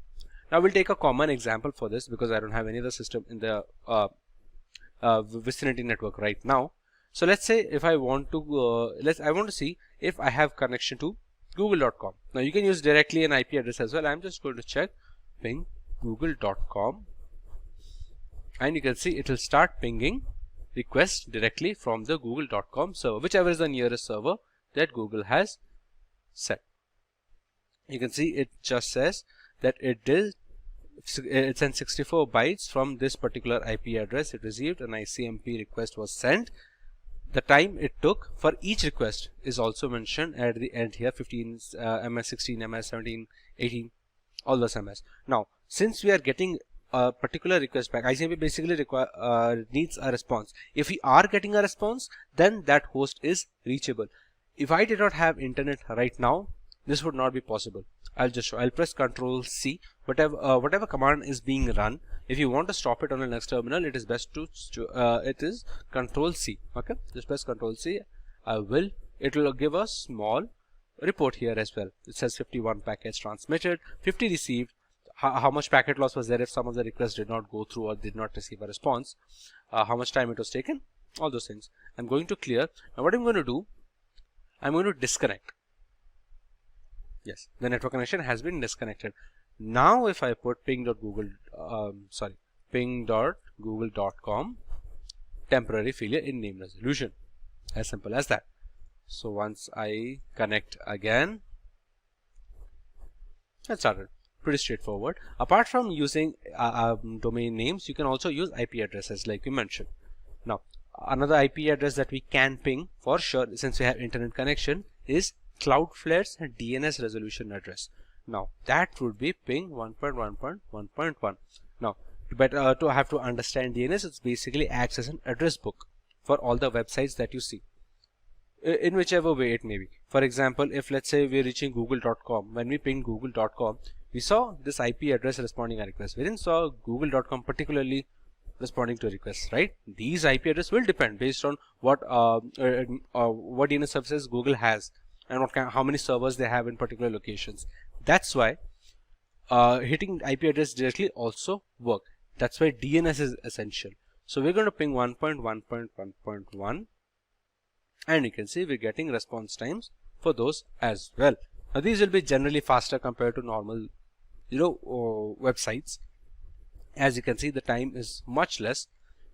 Now we'll take a common example for this because I don't have any other system in the vicinity network right now. So let's say if I want to I want to see if I have connection to google.com. Now you can use directly an IP address as well. I'm just going to check ping google.com, and you can see it will start pinging requests directly from the google.com server, whichever is the nearest server that Google has set. You can see it just says that it sent 64 bytes from this particular IP address it received. An ICMP request was sent. The time it took for each request is also mentioned at the end here, 15 ms, 16 ms, 17, 18, all those ms. Now, since we are getting a particular request back, ICMP basically needs a response. If we are getting a response, then that host is reachable. If I did not have internet right now, this would not be possible. I'll just show. I'll press Ctrl C. Whatever command is being run, if you want to stop it on the next terminal, it is best to it is Ctrl C. Okay, just press Ctrl C. It will give a small report here as well. It says 51 packets transmitted, 50 received. How much packet loss was there if some of the requests did not go through or did not receive a response? How much time it was taken? All those things. I'm going to clear. Now what I'm going to do, I'm going to disconnect. Yes, the network connection has been disconnected. Now if I put ping.google.com temporary failure in name resolution, as simple as that. So once I connect again, that started. Pretty straightforward. Apart from using domain names, you can also use IP addresses like we mentioned. Now another IP address that we can ping for sure, since we have internet connection, is Cloudflare's DNS resolution address. Now that would be ping 1.1.1.1. Now to have to understand DNS, it basically acts as an address book for all the websites that you see, in whichever way it may be. For example, if let's say we're reaching google.com, when we ping google.com, we saw this IP address responding a request. We didn't saw google.com particularly responding to requests, right? These IP address will depend based on what DNS services Google has and how many servers they have in particular locations. That's why hitting IP address directly also work. That's why DNS is essential. So we're going to ping 1.1.1.1, and you can see we're getting response times for those as well. Now these will be generally faster compared to normal websites. As you can see, the time is much less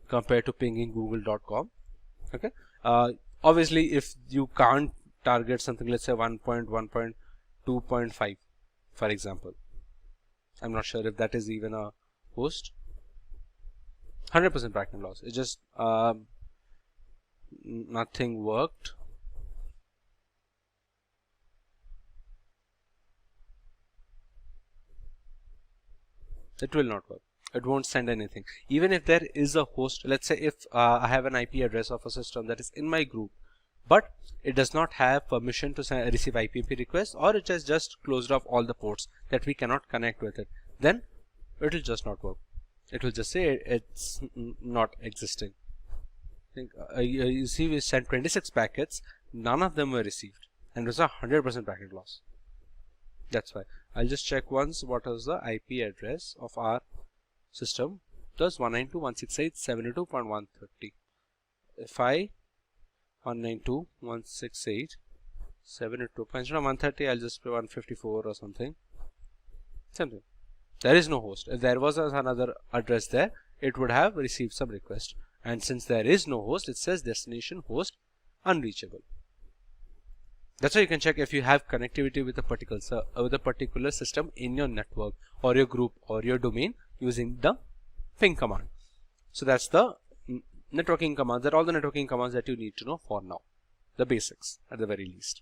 compared to pinging google.com. Okay, obviously if you can't target something, let's say 1.1.2.5 for example, I'm not sure if that is even a host. 100% packet loss. It just nothing worked. It will not work. It won't send anything. Even if there is a host, let's say if I have an IP address of a system that is in my group, but it does not have permission to receive IPP requests, or it has just closed off all the ports that we cannot connect with it, then it will just not work. It will just say it's not existing. You see, we sent 26 packets, none of them were received, and it's a 100% packet loss. That's why I'll just check once what is the IP address of our system. That's 192.168.72.130. If I 192.168.72, instead of 130, I'll just put 154 or something. Something. There is no host. If there was another address there, it would have received some request. And since there is no host, it says destination host unreachable. That's why you can check if you have connectivity with a particular system in your network or your group or your domain using the ping command. So that's the networking commands. That are all the networking commands that you need to know for now. The basics at the very least.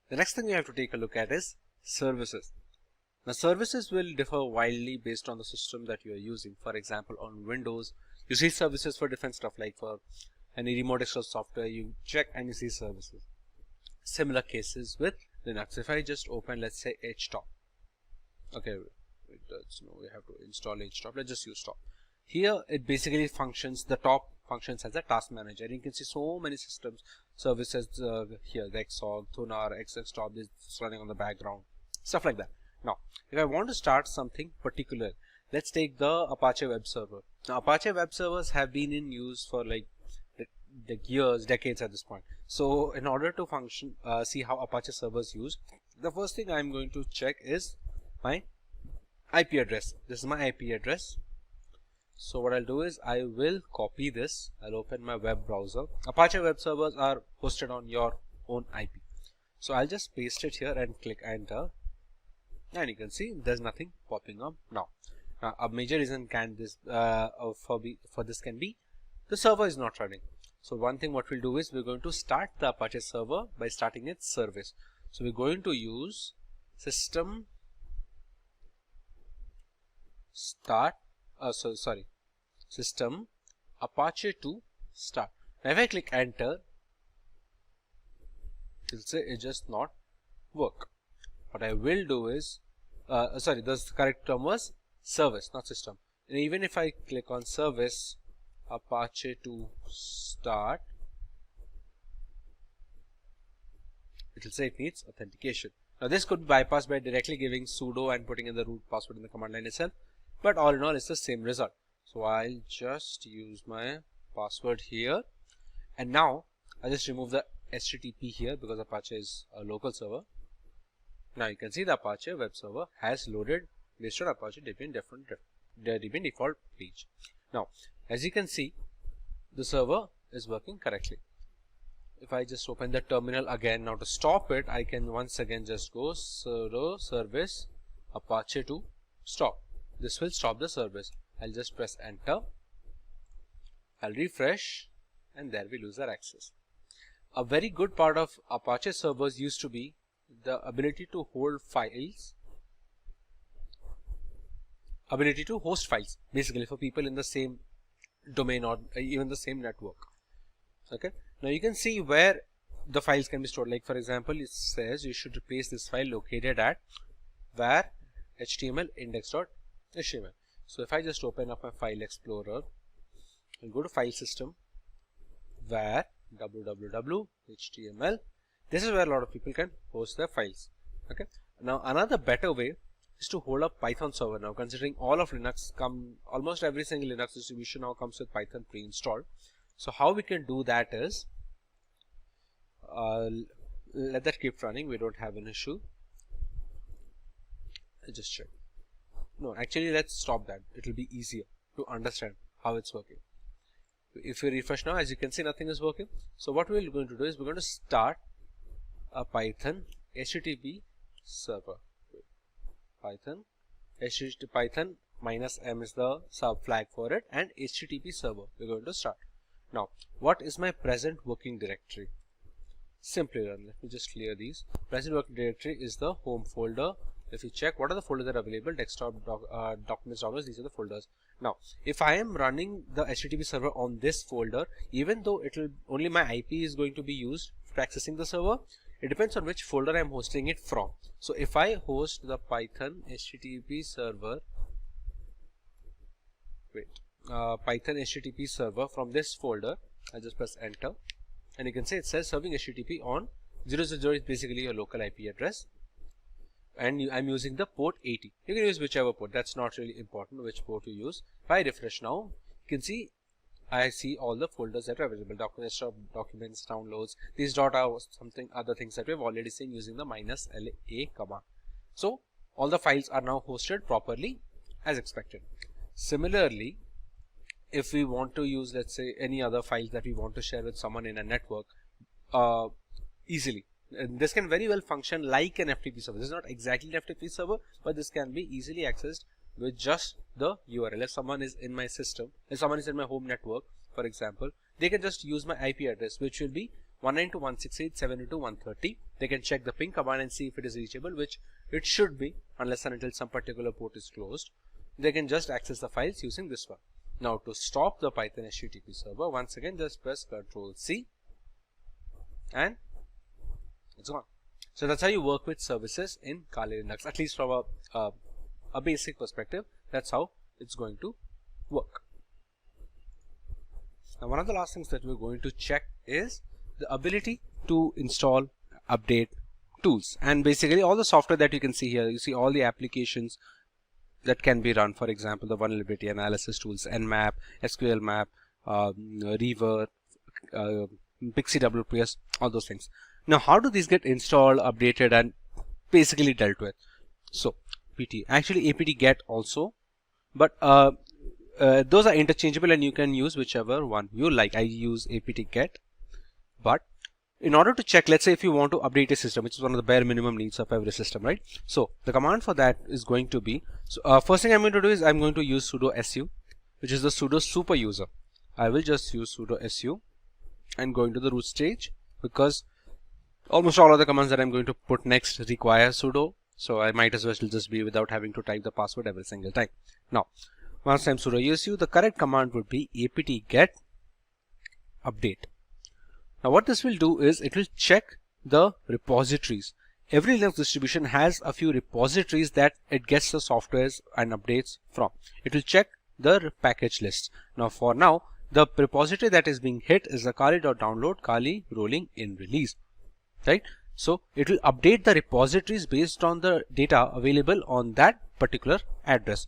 The next thing you have to take a look at is services. Now services will differ widely based on the system that you are using. For example, on Windows, you see services for different stuff, like for any remote extra software, you check and you see services. Similar cases with Linux. If I just open, let's say, htop. Okay, no, we have to install htop. Let's just use top. Here it basically functions, the top functions as a task manager. You can see so many systems, services here, the xorg, thunar, xxtop is running on the background, stuff like that. Now, if I want to start something particular, let's take the Apache web server. Now, Apache web servers have been in use for like years, decades at this point. So, in order to function, see how Apache servers use, the first thing I'm going to check is my IP address. This is my IP address. So what I'll do is I will copy this. I'll open my web browser. Apache web servers are hosted on your own IP. So I'll just paste it here and click enter. And you can see there's nothing popping up now. Now a major reason for this can be the server is not running. So one thing what we'll do is we're going to start the Apache server by starting its service. So we're going to use system start. System Apache to start. Now if I click enter, it'll say it just not work. What I will do is, the correct term was service, not system. And even if I click on service Apache to start, it will say it needs authentication. Now this could be bypassed by directly giving sudo and putting in the root password in the command line itself. But all in all, it's the same result. So I'll just use my password here. And now I'll just remove the HTTP here because Apache is a local server. Now you can see the Apache web server has loaded based on Apache Debian default page. Now, as you can see, the server is working correctly. If I just open the terminal again, now to stop it, I can once again just go sudo service Apache to stop. This will stop the service. I'll just press enter. I'll refresh and there we lose our access. A very good part of Apache servers used to be the ability to hold files, ability to host files, basically for people in the same domain or even the same network. Okay. Now you can see where the files can be stored. Like for example, it says you should replace this file located at var html index.html. So if I just open up my file explorer and go to file system, var www.html, this is where a lot of people can host their files. Okay. Now another better way is to hold a Python server. Now considering all of Linux almost every single Linux distribution now comes with Python pre-installed. So how we can do that is let that keep running. We don't have an issue. I'll just check. No, actually let's stop that. It will be easier to understand how it's working. If we refresh now, as you can see, nothing is working. So what we're going to do is we're going to start a Python HTTP server. Python -m is the sub flag for it, and HTTP server we're going to start. Now, what is my present working directory? Simplilearn. Let me just clear these. Present working directory is the home folder. If you check what are the folders that are available, desktop, documents, downloads, these are the folders. Now, if I am running the HTTP server on this folder, even though it will only my IP is going to be used for accessing the server, it depends on which folder I am hosting it from. So if I host the Python HTTP server, Python HTTP server from this folder, I just press enter, and you can see it says serving HTTP on 000 is basically your local IP address, and I'm using the port 80. You can use whichever port, that's not really important which port you use. If I refresh now, you can see I see all the folders that are available, documents, downloads. These dot are something other things that we've already seen using the -LA command. So all the files are now hosted properly as expected. Similarly, if we want to use, let's say, any other files that we want to share with someone in a network easily, and this can very well function like an FTP server. This is not exactly an FTP server, but this can be easily accessed with just the URL. If someone is in my system, if someone is in my home network, for example, they can just use my IP address, which will be 192.168.702.130. They can check the ping command and see if it is reachable, which it should be, unless and until some particular port is closed. They can just access the files using this one. Now to stop the Python HTTP server, once again just press Ctrl+C and it's gone. So that's how you work with services in Kali Linux, at least from a basic perspective. That's how it's going to work. Now one of the last things that we're going to check is the ability to install, update tools, and basically all the software that you can see here. You see all the applications that can be run, for example, the vulnerability analysis tools, Nmap, SQL Map, Reaver, Pixie WPS, all those things. Now how do these get installed, updated, and basically dealt with? So PT, actually apt get also, but those are interchangeable and you can use whichever one you like. I use apt get, but in order to check, let's say if you want to update a system, which is one of the bare minimum needs of every system, right? So the command for that is going to be, so first thing I'm going to do is I'm going to use sudo su, which is the sudo super user. I will just use sudo su and go into the root stage, because almost all of the commands that I'm going to put next require sudo, so I might as well just be without having to type the password every single time. Now once I'm sudo su, the correct command would be apt get update. Now what this will do is it will check the repositories. Every Linux distribution has a few repositories that it gets the softwares and updates from. It will check the package lists. Now for now, the repository that is being hit is the kali.download kali rolling in release, right? So it will update the repositories based on the data available on that particular address.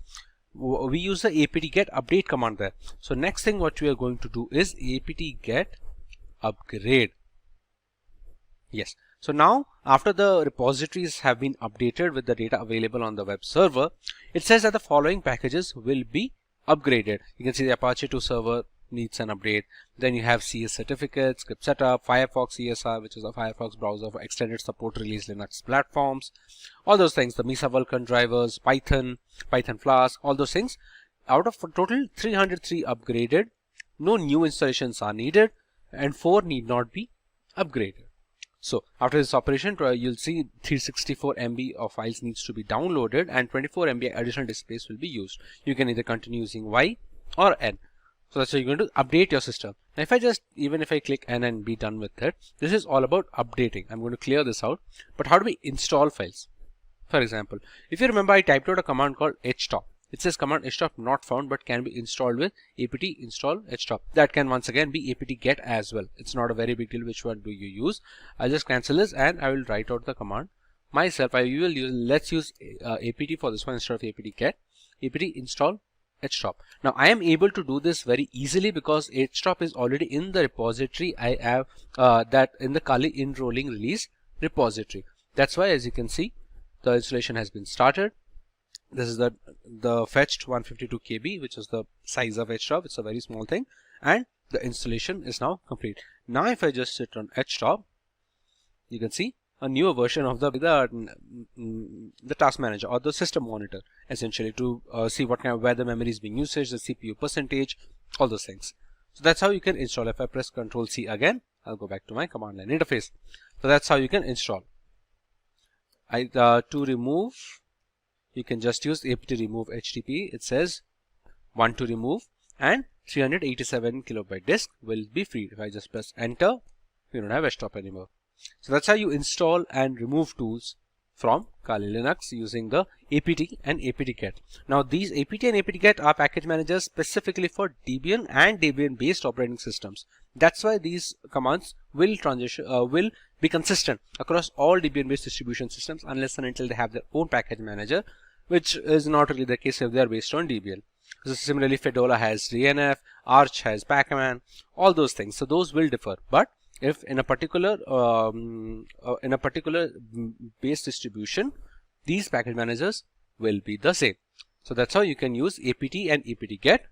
We use the apt get update command there. So next thing what we are going to do is apt get upgrade. Yes, so now after the repositories have been updated with the data available on the web server, it says that the following packages will be upgraded. You can see the Apache 2 server needs an update. Then you have CS certificates, script setup, Firefox ESR, which is a Firefox browser for extended support release Linux platforms, all those things, the Mesa Vulkan drivers, Python Flask, all those things. Out of total 303 upgraded, no new installations are needed, and 4 need not be upgraded. So after this operation, you'll see 364 MB of files needs to be downloaded and 24 MB additional disk space will be used. You can either continue using Y or N. So that's how you're going to update your system. Now if I just, even if I click N and be done with it, this is all about updating. I'm going to clear this out. But how do we install files? For example, if you remember, I typed out a command called htop. It says command htop not found but can be installed with apt install htop. That can once again be apt get as well. It's not a very big deal which one do you use. I'll just cancel this and I will write out the command myself. I will use, let's use apt for this one instead of apt get. Apt install htop. Now I am able to do this very easily because htop is already in the repository. I have that in the Kali in rolling release repository. That's why, as you can see, the installation has been started. This is the fetched 152 KB, which is the size of htop. It's a very small thing, and the installation is now complete. Now if I just sit on htop, you can see a newer version of the task manager or the system monitor, essentially to see what kind of, where the memory is being used, the CPU percentage, all those things. So that's how you can install. If I press Ctrl+C again, I'll go back to my command line interface. So that's how you can install. To remove, you can just use apt remove HTTP. It says 1 to remove and 387 kilobyte disk will be freed. If I just press enter, we don't have htop anymore. So that's how you install and remove tools from Kali Linux using the apt and apt-get. Now these apt and apt-get are package managers specifically for Debian and Debian based operating systems. That's why these commands will be consistent across all Debian based distribution systems unless and until they have their own package manager, which is not really the case if they are based on Debian. So similarly, Fedora has DNF, Arch has Pacman, all those things. So those will differ, but if in a particular base distribution, these package managers will be the same. So that's how you can use apt and apt-get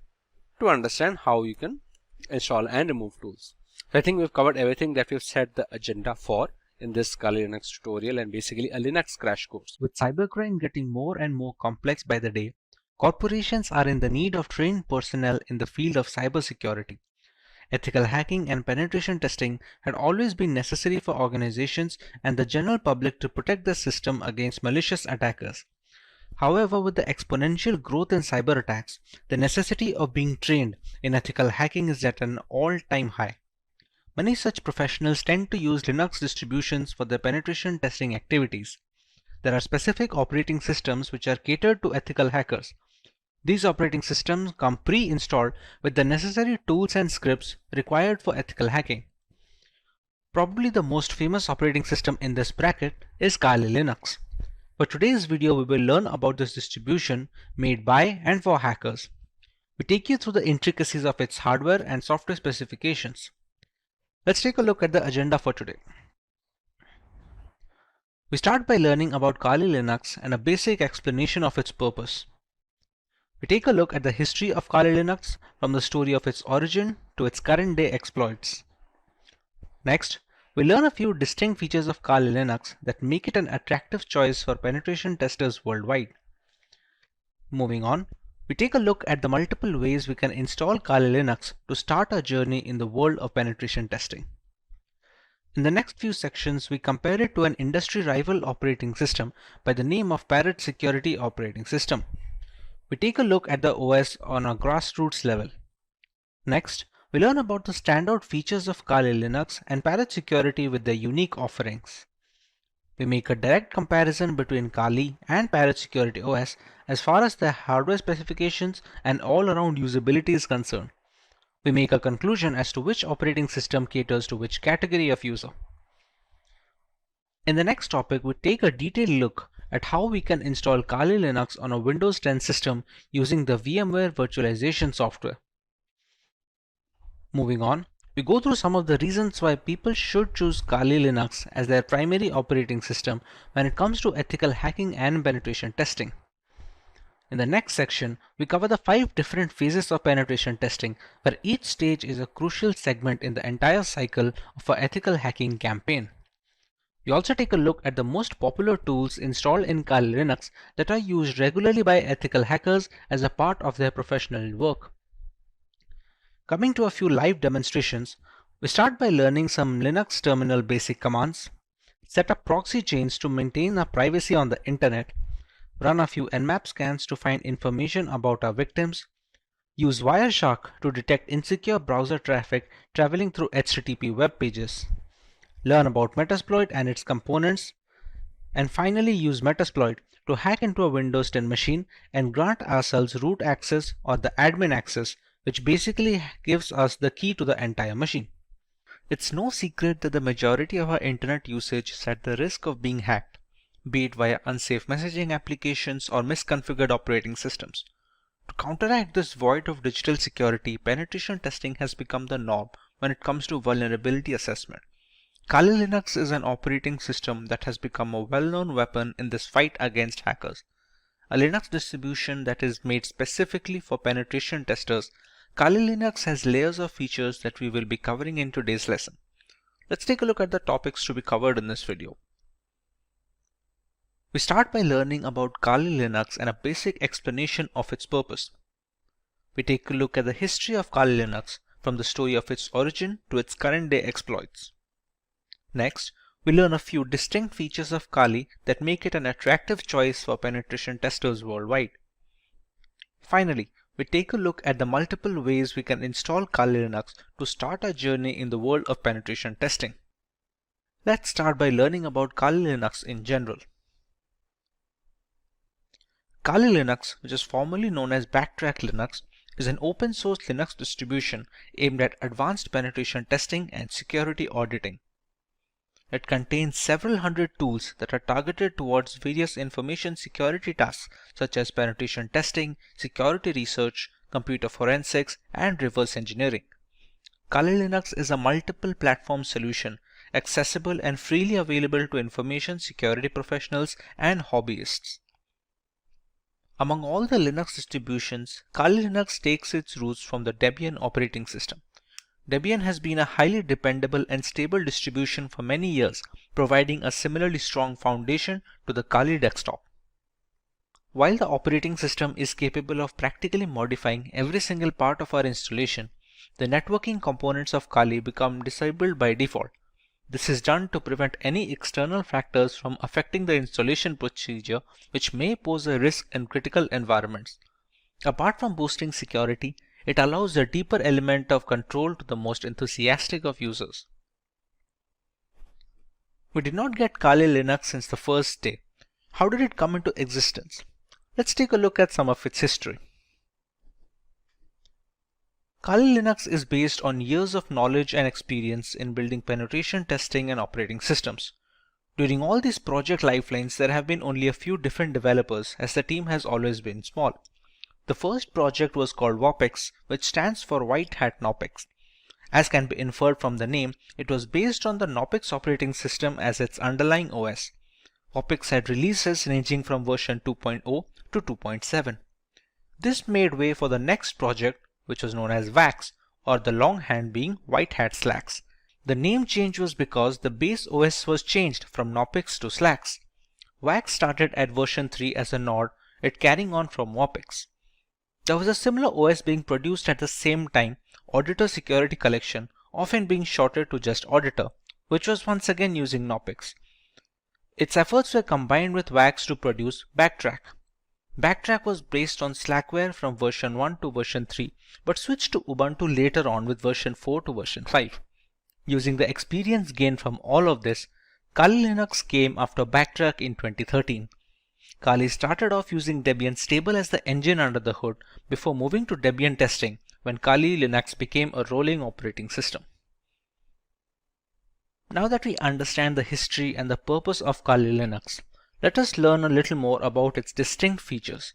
to understand how you can install and remove tools. So I think we've covered everything that we've set the agenda for in this Kali Linux tutorial and basically a Linux crash course. With cybercrime getting more and more complex by the day, corporations are in the need of trained personnel in the field of cybersecurity. Ethical hacking and penetration testing had always been necessary for organizations and the general public to protect the system against malicious attackers. However, with the exponential growth in cyber attacks, the necessity of being trained in ethical hacking is at an all-time high. Many such professionals tend to use Linux distributions for their penetration testing activities. There are specific operating systems which are catered to ethical hackers. These operating systems come pre-installed with the necessary tools and scripts required for ethical hacking. Probably the most famous operating system in this bracket is Kali Linux. For today's video, we will learn about this distribution made by and for hackers. We take you through the intricacies of its hardware and software specifications. Let's take a look at the agenda for today. We start by learning about Kali Linux and a basic explanation of its purpose. We take a look at the history of Kali Linux from the story of its origin to its current day exploits. Next, we learn a few distinct features of Kali Linux that make it an attractive choice for penetration testers worldwide. Moving on, we take a look at the multiple ways we can install Kali Linux to start our journey in the world of penetration testing. In the next few sections, we compare it to an industry rival operating system by the name of Parrot Security Operating System. We take a look at the OS on a grassroots level. Next, we learn about the standout features of Kali Linux and Parrot Security with their unique offerings. We make a direct comparison between Kali and Parrot Security OS as far as their hardware specifications and all-around usability is concerned. We make a conclusion as to which operating system caters to which category of user. In the next topic, we take a detailed look at how we can install Kali Linux on a Windows 10 system using the VMware virtualization software. Moving on, we go through some of the reasons why people should choose Kali Linux as their primary operating system when it comes to ethical hacking and penetration testing. In the next section, we cover the 5 different phases of penetration testing, where each stage is a crucial segment in the entire cycle of an ethical hacking campaign. We also take a look at the most popular tools installed in Kali Linux that are used regularly by ethical hackers as a part of their professional work. Coming to a few live demonstrations, we start by learning some Linux terminal basic commands, set up proxy chains to maintain our privacy on the internet, run a few Nmap scans to find information about our victims, use Wireshark to detect insecure browser traffic traveling through HTTP web pages, learn about Metasploit and its components, and finally use Metasploit to hack into a Windows 10 machine and grant ourselves root access or the admin access, which basically gives us the key to the entire machine. It's no secret that the majority of our internet usage is at the risk of being hacked, be it via unsafe messaging applications or misconfigured operating systems. To counteract this void of digital security, penetration testing has become the norm when it comes to vulnerability assessment. Kali Linux is an operating system that has become a well-known weapon in this fight against hackers. A Linux distribution that is made specifically for penetration testers, Kali Linux has layers of features that we will be covering in today's lesson. Let's take a look at the topics to be covered in this video. We start by learning about Kali Linux and a basic explanation of its purpose. We take a look at the history of Kali Linux from the story of its origin to its current day exploits. Next, we learn a few distinct features of Kali that make it an attractive choice for penetration testers worldwide. Finally, we take a look at the multiple ways we can install Kali Linux to start our journey in the world of penetration testing. Let's start by learning about Kali Linux in general. Kali Linux, which is formerly known as Backtrack Linux, is an open source Linux distribution aimed at advanced penetration testing and security auditing. It contains several hundred tools that are targeted towards various information security tasks such as penetration testing, security research, computer forensics, and reverse engineering. Kali Linux is a multiple platform solution, accessible and freely available to information security professionals and hobbyists. Among all the Linux distributions, Kali Linux takes its roots from the Debian operating system. Debian has been a highly dependable and stable distribution for many years, providing a similarly strong foundation to the Kali desktop. While the operating system is capable of practically modifying every single part of our installation, the networking components of Kali become disabled by default. This is done to prevent any external factors from affecting the installation procedure, which may pose a risk in critical environments. Apart from boosting security, it allows a deeper element of control to the most enthusiastic of users. We did not get Kali Linux since the first day. How did it come into existence? Let's take a look at some of its history. Kali Linux is based on years of knowledge and experience in building penetration testing and operating systems. During all these project lifelines, there have been only a few different developers, as the team has always been small. The first project was called WAPEX, which stands for White Hat Knopex. As can be inferred from the name, it was based on the Knopex operating system as its underlying OS. WAPEX had releases ranging from version 2.0 to 2.7. This made way for the next project, which was known as WAX, or the longhand being White Hat Slacks. The name change was because the base OS was changed from Knopex to Slacks. WAX started at version 3 as a nod, it carrying on from WAPEX. There was a similar OS being produced at the same time, Auditor Security Collection, often being shortened to just Auditor, which was once again using Knopex. Its efforts were combined with WAX to produce Backtrack. Backtrack was based on Slackware from version 1 to version 3, but switched to Ubuntu later on with version 4 to version 5. Using the experience gained from all of this, Kali Linux came after Backtrack in 2013. Kali started off using Debian stable as the engine under the hood before moving to Debian testing when Kali Linux became a rolling operating system. Now that we understand the history and the purpose of Kali Linux, let us learn a little more about its distinct features.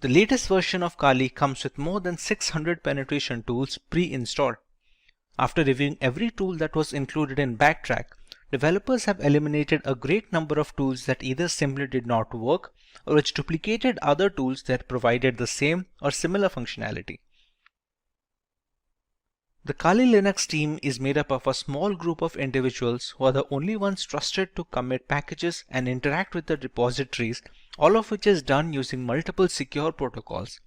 The latest version of Kali comes with more than 600 penetration tools pre-installed. After reviewing every tool that was included in Backtrack, developers have eliminated a great number of tools that either simply did not work or which duplicated other tools that provided the same or similar functionality. The Kali Linux team is made up of a small group of individuals who are the only ones trusted to commit packages and interact with the repositories, all of which is done using multiple secure protocols.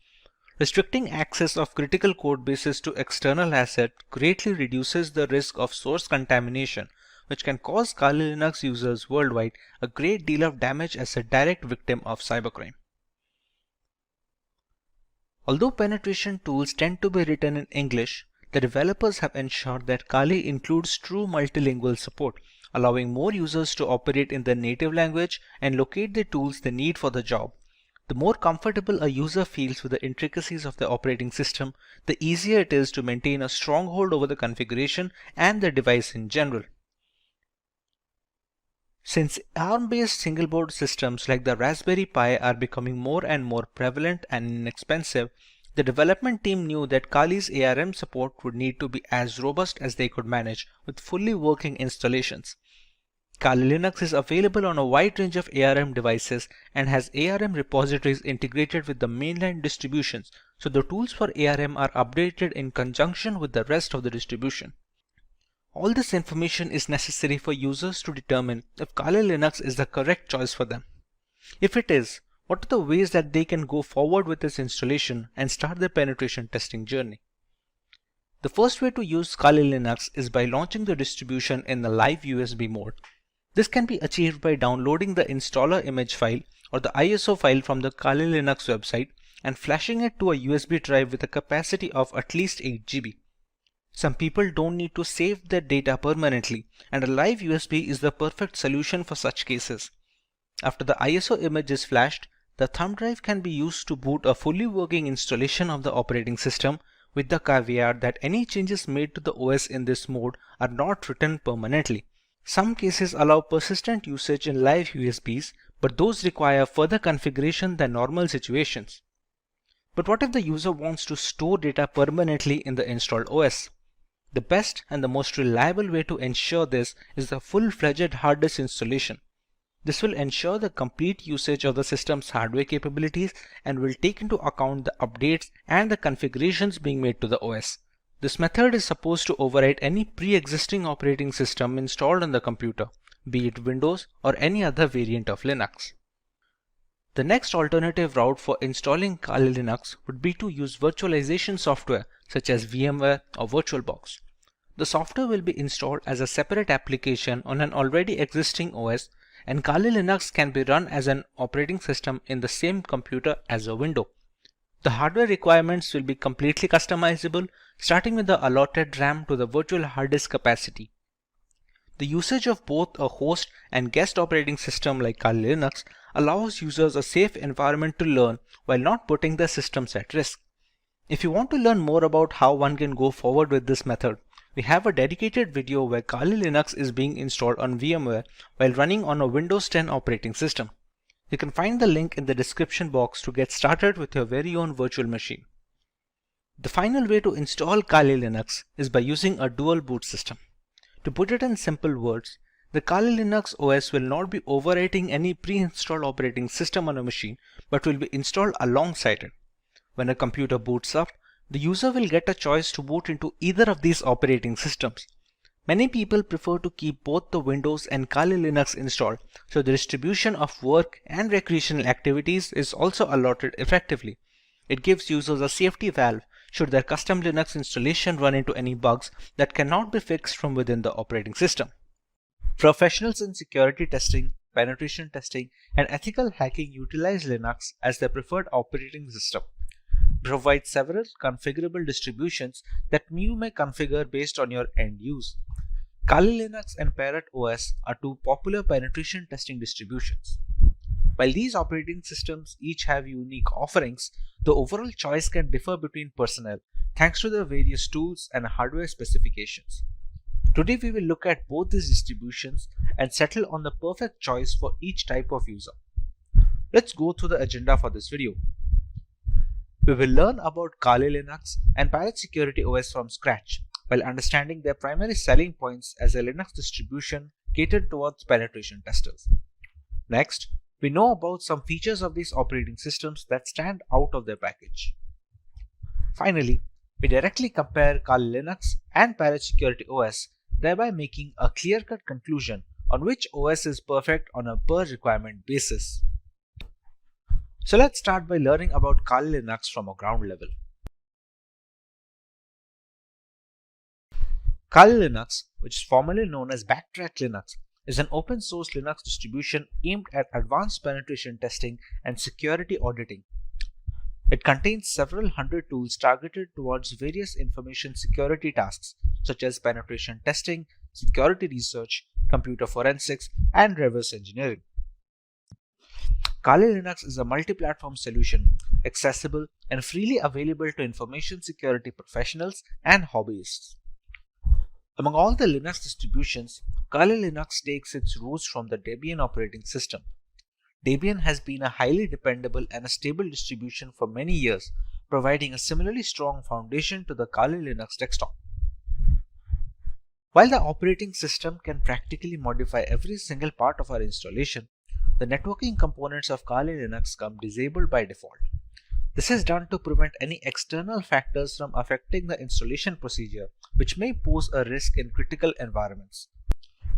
Restricting access of critical code bases to external assets greatly reduces the risk of source contamination, which can cause Kali Linux users worldwide a great deal of damage as a direct victim of cybercrime. Although penetration tools tend to be written in English, the developers have ensured that Kali includes true multilingual support, allowing more users to operate in their native language and locate the tools they need for the job. The more comfortable a user feels with the intricacies of the operating system, the easier it is to maintain a stronghold over the configuration and the device in general. Since ARM-based single-board systems like the Raspberry Pi are becoming more and more prevalent and inexpensive, the development team knew that Kali's ARM support would need to be as robust as they could manage with fully working installations. Kali Linux is available on a wide range of ARM devices and has ARM repositories integrated with the mainline distributions, so the tools for ARM are updated in conjunction with the rest of the distribution. All this information is necessary for users to determine if Kali Linux is the correct choice for them. If it is, what are the ways that they can go forward with this installation and start their penetration testing journey? The first way to use Kali Linux is by launching the distribution in the live USB mode. This can be achieved by downloading the installer image file or the ISO file from the Kali Linux website and flashing it to a USB drive with a capacity of at least 8 GB. Some people don't need to save their data permanently, and a live USB is the perfect solution for such cases. After the ISO image is flashed, the thumb drive can be used to boot a fully working installation of the operating system, with the caveat that any changes made to the OS in this mode are not written permanently. Some cases allow persistent usage in live USBs, but those require further configuration than normal situations. But what if the user wants to store data permanently in the installed OS? The best and the most reliable way to ensure this is the full-fledged hard disk installation. This will ensure the complete usage of the system's hardware capabilities and will take into account the updates and the configurations being made to the OS. This method is supposed to override any pre-existing operating system installed on the computer, be it Windows or any other variant of Linux. The next alternative route for installing Kali Linux would be to use virtualization software such as VMware or VirtualBox. The software will be installed as a separate application on an already existing OS, and Kali Linux can be run as an operating system in the same computer as a window. The hardware requirements will be completely customizable, starting with the allotted RAM to the virtual hard disk capacity. The usage of both a host and guest operating system like Kali Linux allows users a safe environment to learn while not putting their systems at risk. If you want to learn more about how one can go forward with this method, we have a dedicated video where Kali Linux is being installed on VMware while running on a Windows 10 operating system. You can find the link in the description box to get started with your very own virtual machine. The final way to install Kali Linux is by using a dual boot system. To put it in simple words, the Kali Linux OS will not be overwriting any pre-installed operating system on a machine, but will be installed alongside it. When a computer boots up, the user will get a choice to boot into either of these operating systems. Many people prefer to keep both the Windows and Kali Linux installed, so the distribution of work and recreational activities is also allotted effectively. It gives users a safety valve should their custom Linux installation run into any bugs that cannot be fixed from within the operating system. Professionals in security testing, penetration testing, and ethical hacking utilize Linux as their preferred operating system. Provide several configurable distributions that you may configure based on your end use. Kali Linux and Parrot OS are two popular penetration testing distributions. While these operating systems each have unique offerings, the overall choice can differ between personnel thanks to their various tools and hardware specifications. Today we will look at both these distributions and settle on the perfect choice for each type of user. Let's go through the agenda for this video. We will learn about Kali Linux and Parrot Security OS from scratch, while understanding their primary selling points as a Linux distribution catered towards penetration testers. Next, we know about some features of these operating systems that stand out of their package. Finally, we directly compare Kali Linux and Parrot Security OS, thereby making a clear-cut conclusion on which OS is perfect on a per-requirement basis. So let's start by learning about Kali Linux from a ground level. Kali Linux, which is formerly known as Backtrack Linux, is an open source Linux distribution aimed at advanced penetration testing and security auditing. It contains several hundred tools targeted towards various information security tasks such as penetration testing, security research, computer forensics, and reverse engineering. Kali Linux is a multi-platform solution, accessible and freely available to information security professionals and hobbyists. Among all the Linux distributions, Kali Linux takes its roots from the Debian operating system. Debian has been a highly dependable and a stable distribution for many years, providing a similarly strong foundation to the Kali Linux desktop. While the operating system can practically modify every single part of our installation, the networking components of Kali Linux come disabled by default. This is done to prevent any external factors from affecting the installation procedure, which may pose a risk in critical environments.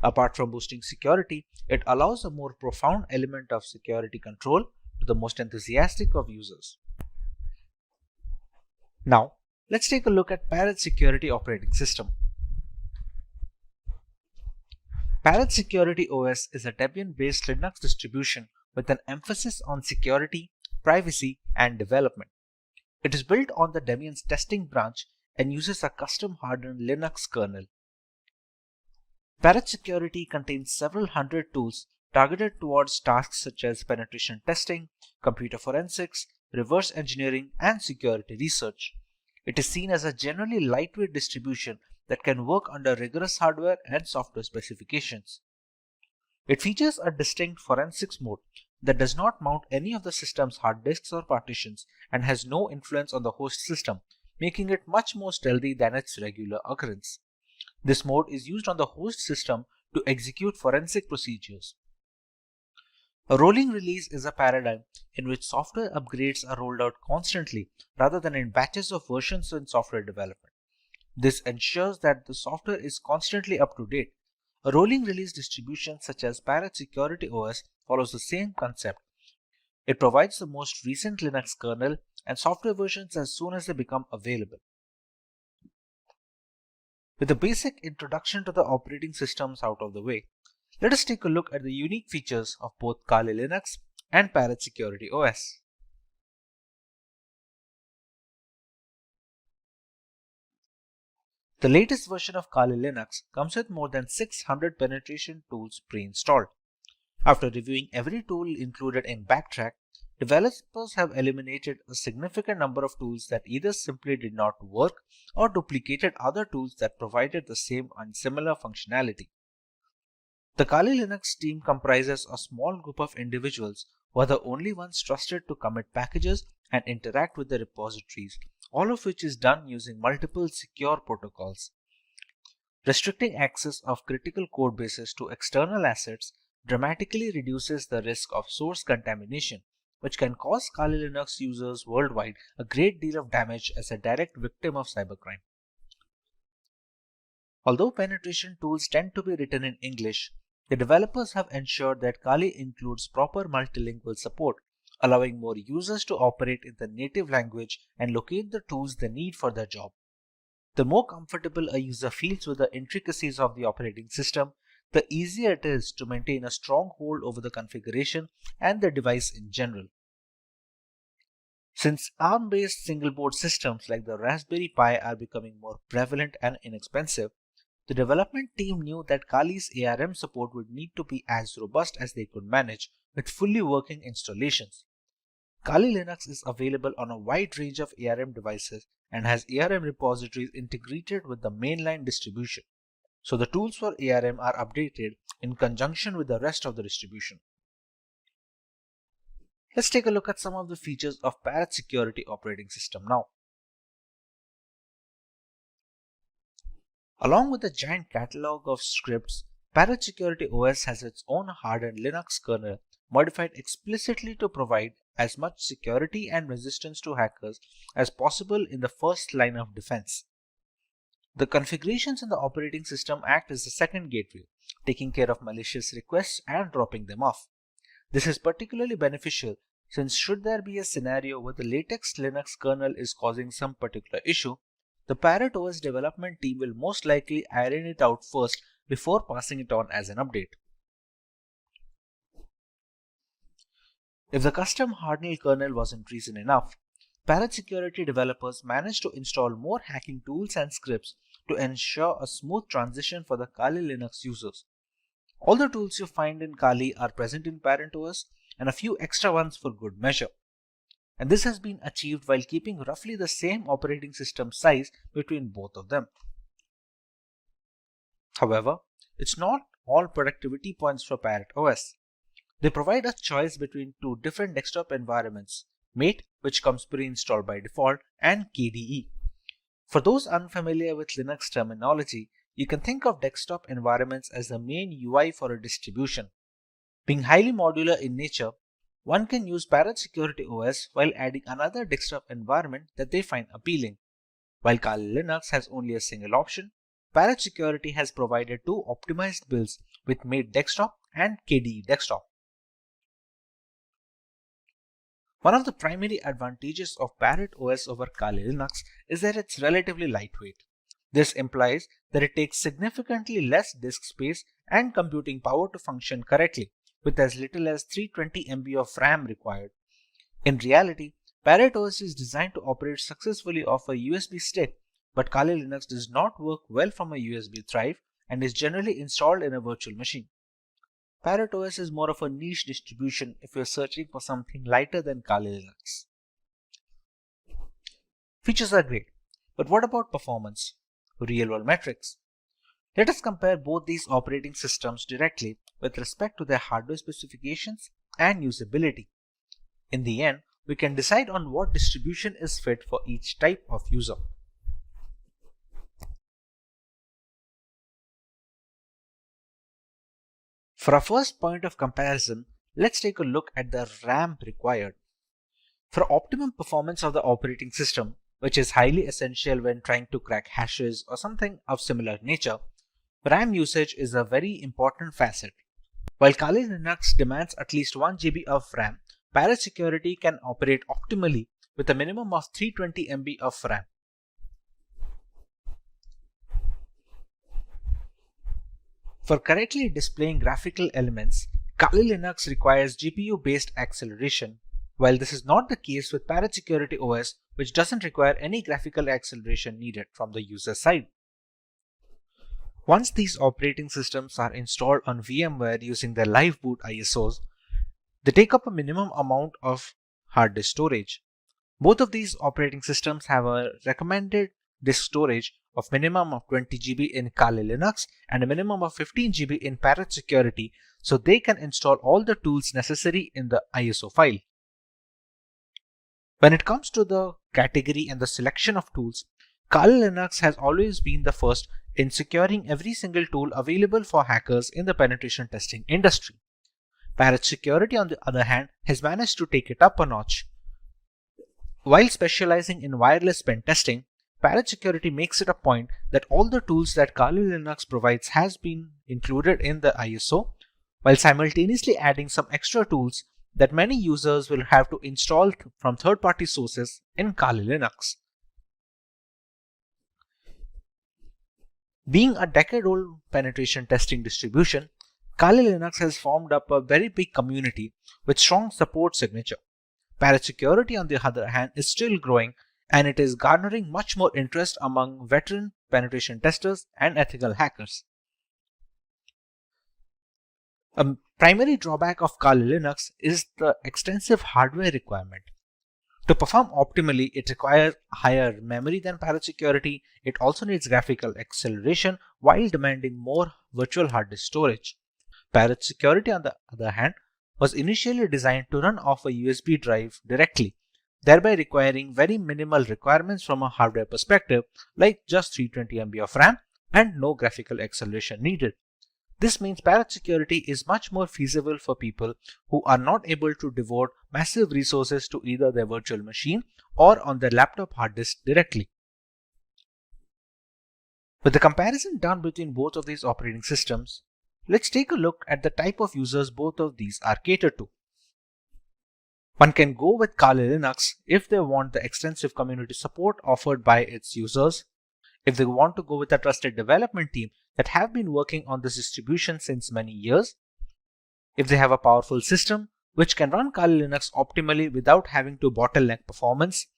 Apart from boosting security, it allows a more profound element of security control to the most enthusiastic of users. Now, let's take a look at Parrot Security Operating System. Parrot Security OS is a Debian-based Linux distribution with an emphasis on security, privacy, and development. It is built on the Debian's testing branch and uses a custom hardened Linux kernel. Parrot Security contains several hundred tools targeted towards tasks such as penetration testing, computer forensics, reverse engineering, and security research. It is seen as a generally lightweight distribution that can work under rigorous hardware and software specifications. It features a distinct forensics mode that does not mount any of the system's hard disks or partitions and has no influence on the host system, making it much more stealthy than its regular occurrence. This mode is used on the host system to execute forensic procedures. A rolling release is a paradigm in which software upgrades are rolled out constantly rather than in batches of versions in software development. This ensures that the software is constantly up to date. A rolling release distribution such as Parrot Security OS follows the same concept. It provides the most recent Linux kernel and software versions as soon as they become available. With the basic introduction to the operating systems out of the way, let us take a look at the unique features of both Kali Linux and Parrot Security OS. The latest version of Kali Linux comes with more than 600 penetration tools pre-installed. After reviewing every tool included in Backtrack, developers have eliminated a significant number of tools that either simply did not work or duplicated other tools that provided the same and similar functionality. The Kali Linux team comprises a small group of individuals who are the only ones trusted to commit packages and interact with the repositories, all of which is done using multiple secure protocols. Restricting access of critical code bases to external assets dramatically reduces the risk of source contamination, which can cause Kali Linux users worldwide a great deal of damage as a direct victim of cybercrime. Although penetration tools tend to be written in English, the developers have ensured that Kali includes proper multilingual support, allowing more users to operate in the native language and locate the tools they need for their job. The more comfortable a user feels with the intricacies of the operating system, the easier it is to maintain a strong hold over the configuration and the device in general. Since ARM-based single-board systems like the Raspberry Pi are becoming more prevalent and inexpensive, the development team knew that Kali's ARM support would need to be as robust as they could manage with fully working installations. Kali Linux is available on a wide range of ARM devices and has ARM repositories integrated with the mainline distribution, so the tools for ARM are updated in conjunction with the rest of the distribution. Let's take a look at some of the features of Parrot Security operating system now. Along with a giant catalog of scripts, Parrot Security OS has its own hardened Linux kernel modified explicitly to provide as much security and resistance to hackers as possible in the first line of defense. The configurations in the operating system act as the second gateway, taking care of malicious requests and dropping them off. This is particularly beneficial since should there be a scenario where the latest Linux kernel is causing some particular issue, the Parrot OS development team will most likely iron it out first before passing it on as an update. If the custom hardened kernel wasn't reason enough, Parrot Security developers managed to install more hacking tools and scripts to ensure a smooth transition for the Kali Linux users. All the tools you find in Kali are present in Parrot OS and a few extra ones for good measure. And this has been achieved while keeping roughly the same operating system size between both of them. However, it's not all productivity points for Parrot OS. They provide a choice between two different desktop environments, Mate, which comes pre-installed by default, and KDE. For those unfamiliar with Linux terminology, you can think of desktop environments as the main UI for a distribution. Being highly modular in nature, one can use Parrot Security OS while adding another desktop environment that they find appealing. While Kali Linux has only a single option, Parrot Security has provided two optimized builds with Mate Desktop and KDE Desktop. One of the primary advantages of Parrot OS over Kali Linux is that it's relatively lightweight. This implies that it takes significantly less disk space and computing power to function correctly, with as little as 320 MB of RAM required. In reality, Parrot OS is designed to operate successfully off a USB stick, but Kali Linux does not work well from a USB drive and is generally installed in a virtual machine. Parrot OS is more of a niche distribution if you're searching for something lighter than Kali Linux. Features are great, but what about performance? Real-world metrics. Let us compare both these operating systems directly with respect to their hardware specifications and usability. In the end, we can decide on what distribution is fit for each type of user. For our first point of comparison, let's take a look at the RAM required. For optimum performance of the operating system, which is highly essential when trying to crack hashes or something of similar nature, RAM usage is a very important facet. While Kali Linux demands at least 1 GB of RAM, Parrot Security can operate optimally with a minimum of 320 MB of RAM. For correctly displaying graphical elements, Kali Linux requires GPU-based acceleration, while this is not the case with Parrot Security OS, which doesn't require any graphical acceleration needed from the user side. Once these operating systems are installed on VMware using their live boot ISOs, they take up a minimum amount of hard disk storage. Both of these operating systems have a recommended disk storage of minimum of 20 GB in Kali Linux and a minimum of 15 GB in Parrot Security, so they can install all the tools necessary in the ISO file. When it comes to the category and the selection of tools, Kali Linux has always been the first in securing every single tool available for hackers in the penetration testing industry. Parrot Security, on the other hand, has managed to take it up a notch. While specializing in wireless pen testing, Parrot Security makes it a point that all the tools that Kali Linux provides has been included in the ISO, while simultaneously adding some extra tools that many users will have to install from third-party sources in Kali Linux. Being a decade-old penetration testing distribution, Kali Linux has formed up a very big community with strong support signature. Parrot Security, on the other hand, is still growing, and it is garnering much more interest among veteran penetration testers and ethical hackers. A primary drawback of Kali Linux is the extensive hardware requirement. To perform optimally, it requires higher memory than Parrot Security. It also needs graphical acceleration while demanding more virtual hard disk storage. Parrot Security, on the other hand, was initially designed to run off a USB drive directly, thereby requiring very minimal requirements from a hardware perspective, like just 320 MB of RAM and no graphical acceleration needed. This means Parrot Security is much more feasible for people who are not able to devote massive resources to either their virtual machine or on their laptop hard disk directly. With the comparison done between both of these operating systems, let's take a look at the type of users both of these are catered to. One can go with Kali Linux if they want the extensive community support offered by its users, if they want to go with a trusted development team that have been working on this distribution since many years, if they have a powerful system which can run Kali Linux optimally without having to bottleneck performance,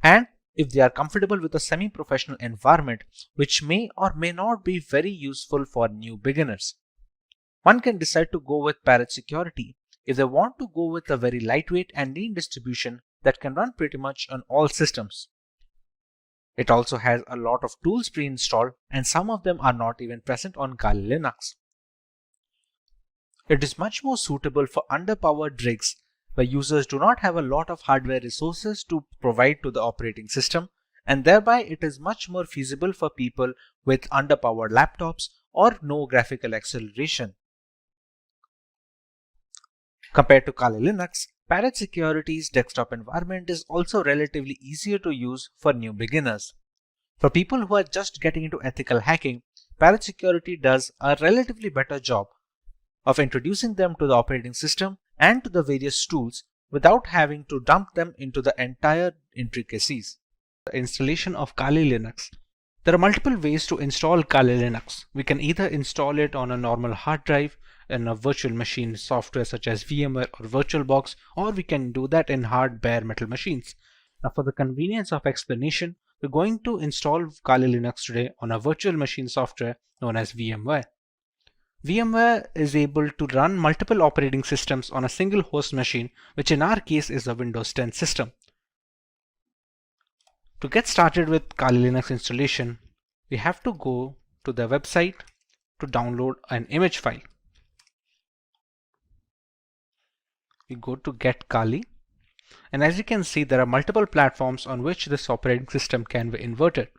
and if they are comfortable with a semi-professional environment which may or may not be very useful for new beginners. One can decide to go with Parrot Security if they want to go with a very lightweight and lean distribution that can run pretty much on all systems. It also has a lot of tools pre-installed, and some of them are not even present on Kali Linux. It is much more suitable for underpowered rigs where users do not have a lot of hardware resources to provide to the operating system, and thereby it is much more feasible for people with underpowered laptops or no graphical acceleration. Compared to Kali Linux, Parrot Security's desktop environment is also relatively easier to use for new beginners. For people who are just getting into ethical hacking, Parrot Security does a relatively better job of introducing them to the operating system and to the various tools without having to dump them into the entire intricacies. The installation of Kali Linux. There are multiple ways to install Kali Linux. We can either install it on a normal hard drive in a virtual machine software such as VMware or VirtualBox, or we can do that in hard bare metal machines. Now, for the convenience of explanation, we're going to install Kali Linux today on a virtual machine software known as VMware. VMware is able to run multiple operating systems on a single host machine, which in our case is a Windows 10 system. To get started with Kali Linux installation, we have to go to the website to download an image file. We go to Get Kali, and as you can see, there are multiple platforms on which this operating system can be inverted.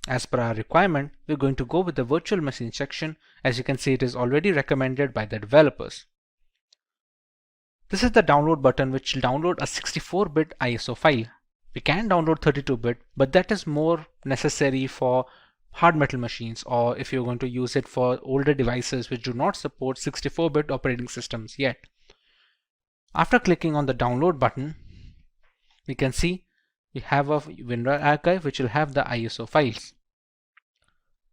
As per our requirement, we're going to go with the virtual machine section. As you can see, it is already recommended by the developers. This is the download button, which will download a 64-bit ISO file. We can download 32-bit, but that is more necessary for hard metal machines, or if you're going to use it for older devices which do not support 64-bit operating systems yet. After clicking on the download button, we can see we have a WinRAR archive which will have the ISO files.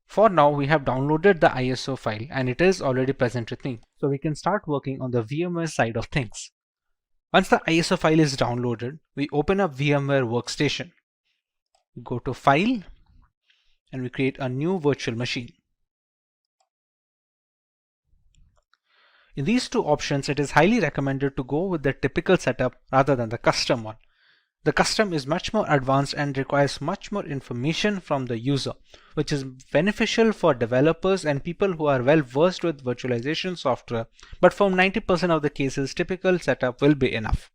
For now, we have downloaded the ISO file and it is already present with me. So we can start working on the VMware side of things. Once the ISO file is downloaded, we open up VMware Workstation. We go to File and we create a new virtual machine. In these two options, it is highly recommended to go with the typical setup rather than the custom one. The custom is much more advanced and requires much more information from the user, which is beneficial for developers and people who are well versed with virtualization software, but for 90% of the cases, typical setup will be enough.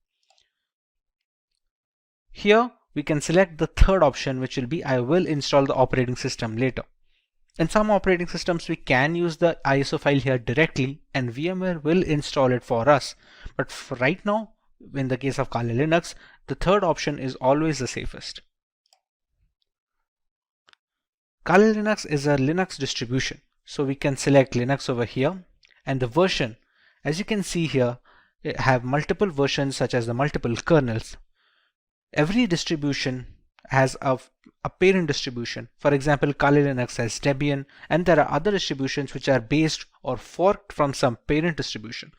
Here, we can select the third option, which will be I will install the operating system later. In some operating systems, we can use the ISO file here directly and VMware will install it for us. But for right now, in the case of Kali Linux, the third option is always the safest. Kali Linux is a Linux distribution. So we can select Linux over here, and the version, as you can see here, it have multiple versions such as the multiple kernels. Every distribution has a parent distribution. For example, Kali Linux has Debian, and there are other distributions which are based or forked from some parent distribution.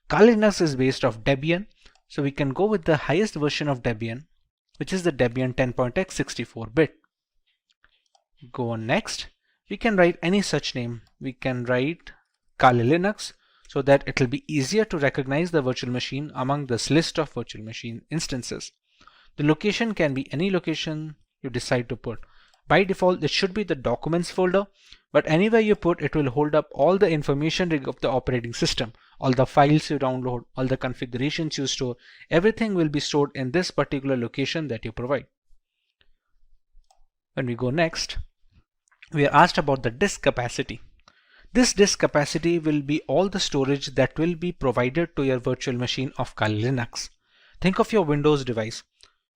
Kali Linux is based off Debian, so we can go with the highest version of Debian, which is the Debian 10.x 64-bit. Go on next. We can write any such name. We can write Kali Linux so that it will be easier to recognize the virtual machine among this list of virtual machine instances. The location can be any location you decide to put. By default, it should be the documents folder, but anywhere you put, it will hold up all the information of the operating system, all the files you download, all the configurations you store, everything will be stored in this particular location that you provide. When we go next, we are asked about the disk capacity. This disk capacity will be all the storage that will be provided to your virtual machine of Kali Linux. Think of your Windows device.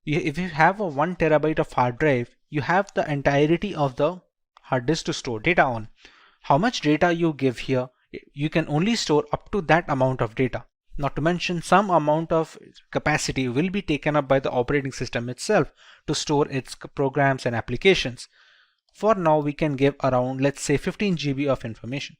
If you have a 1 terabyte of hard drive, you have the entirety of the hard disk to store data on. How much data you give here, you can only store up to that amount of data. Not to mention, some amount of capacity will be taken up by the operating system itself to store its programs and applications. For now, we can give around, let's say, 15 GB of information.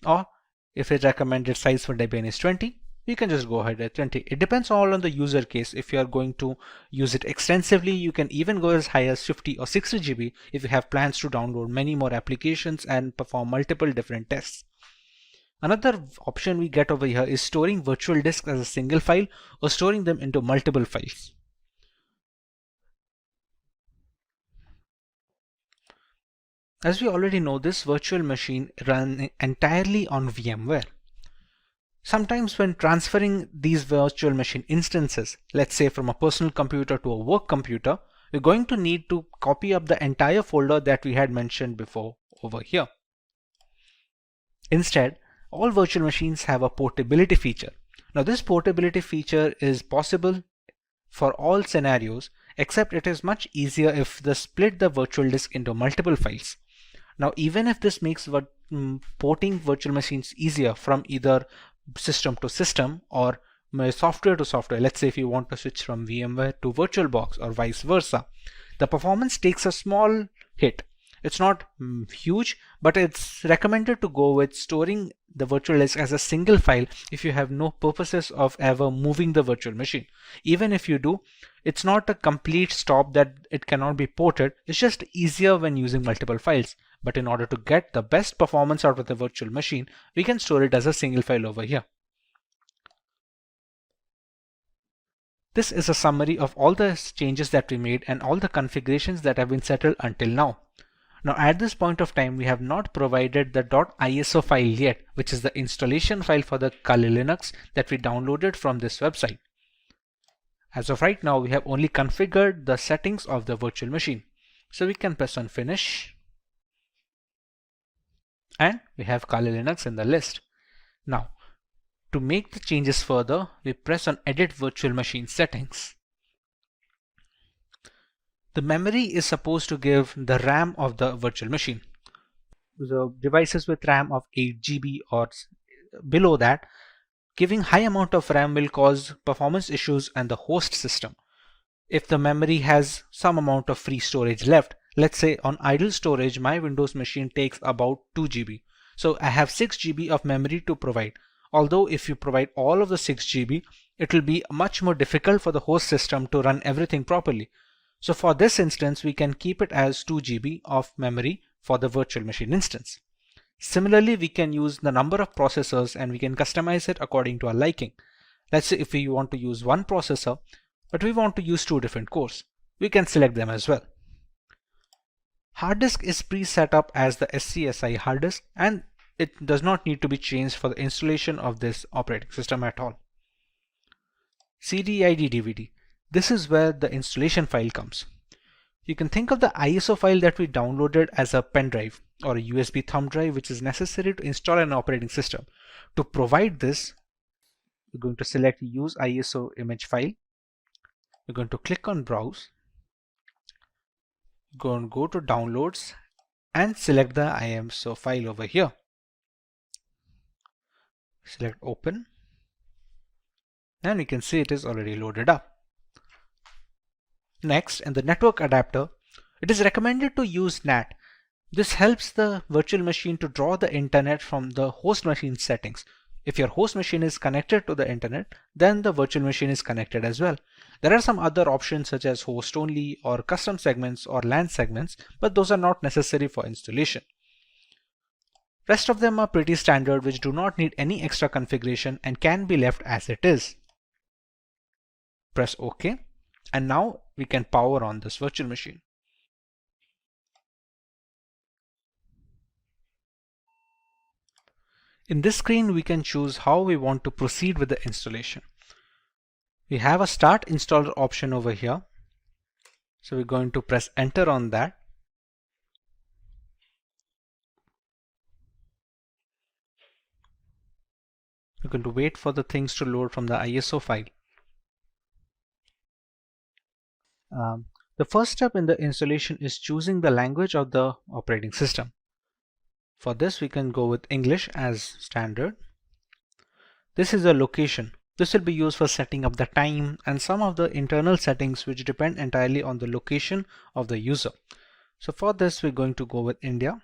Or if the recommended size for Debian is 20, you can just go ahead at 20. It depends all on the user case. If you are going to use it extensively, you can even go as high as 50 or 60 GB if you have plans to download many more applications and perform multiple different tests. Another option we get over here is storing virtual disks as a single file or storing them into multiple files. As we already know, this virtual machine runs entirely on VMware. Sometimes when transferring these virtual machine instances, let's say from a personal computer to a work computer, we're going to need to copy up the entire folder that we had mentioned before over here. Instead, all virtual machines have a portability feature. Now this portability feature is possible for all scenarios, except it is much easier if they split the virtual disk into multiple files. Now even if this makes porting virtual machines easier from either system to system or software to software, let's say if you want to switch from VMware to VirtualBox or vice versa, the performance takes a small hit. It's not huge, but it's recommended to go with storing the virtual disk as a single file if you have no purposes of ever moving the virtual machine. Even if you do, it's not a complete stop that it cannot be ported. It's just easier when using multiple files. But in order to get the best performance out of the virtual machine, we can store it as a single file over here. This is a summary of all the changes that we made and all the configurations that have been settled until now. Now at this point of time, we have not provided the .iso file yet, which is the installation file for the Kali Linux that we downloaded from this website. As of right now, we have only configured the settings of the virtual machine. So we can press on Finish. And we have Kali Linux in the list. Now, to make the changes further, we press on Edit Virtual Machine Settings. The memory is supposed to give the RAM of the virtual machine. The devices with RAM of 8 GB or below that, giving high amount of RAM will cause performance issues on the host system. If the memory has some amount of free storage left, let's say on idle storage, my Windows machine takes about 2 GB. So I have 6 GB of memory to provide. Although if you provide all of the 6 GB, it will be much more difficult for the host system to run everything properly. So for this instance, we can keep it as 2 GB of memory for the virtual machine instance. Similarly, we can use the number of processors and we can customize it according to our liking. Let's say if we want to use one processor, but we want to use 2 different cores, we can select them as well. Hard disk is pre-set up as the SCSI hard disk and it does not need to be changed for the installation of this operating system at all. CD-ID DVD. This is where the installation file comes. You can think of the ISO file that we downloaded as a pen drive or a USB thumb drive which is necessary to install an operating system. To provide this, we're going to select Use ISO image file. We're going to click on Browse. Go to Downloads and select the ISO file over here. Select Open and we can see it is already loaded up. Next, in the network adapter, it is recommended to use NAT. This helps the virtual machine to draw the internet from the host machine settings. If your host machine is connected to the internet, then the virtual machine is connected as well. There are some other options such as host only or custom segments or LAN segments, but those are not necessary for installation. Rest of them are pretty standard, which do not need any extra configuration and can be left as it is. Press OK. And now we can power on this virtual machine. In this screen, we can choose how we want to proceed with the installation. We have a Start Installer option over here. So we're going to press Enter on that. We're going to wait for the things to load from the ISO file. The first step in the installation is choosing the language of the operating system. For this, we can go with English as standard. This is a location. This will be used for setting up the time and some of the internal settings which depend entirely on the location of the user. So for this, we're going to go with India.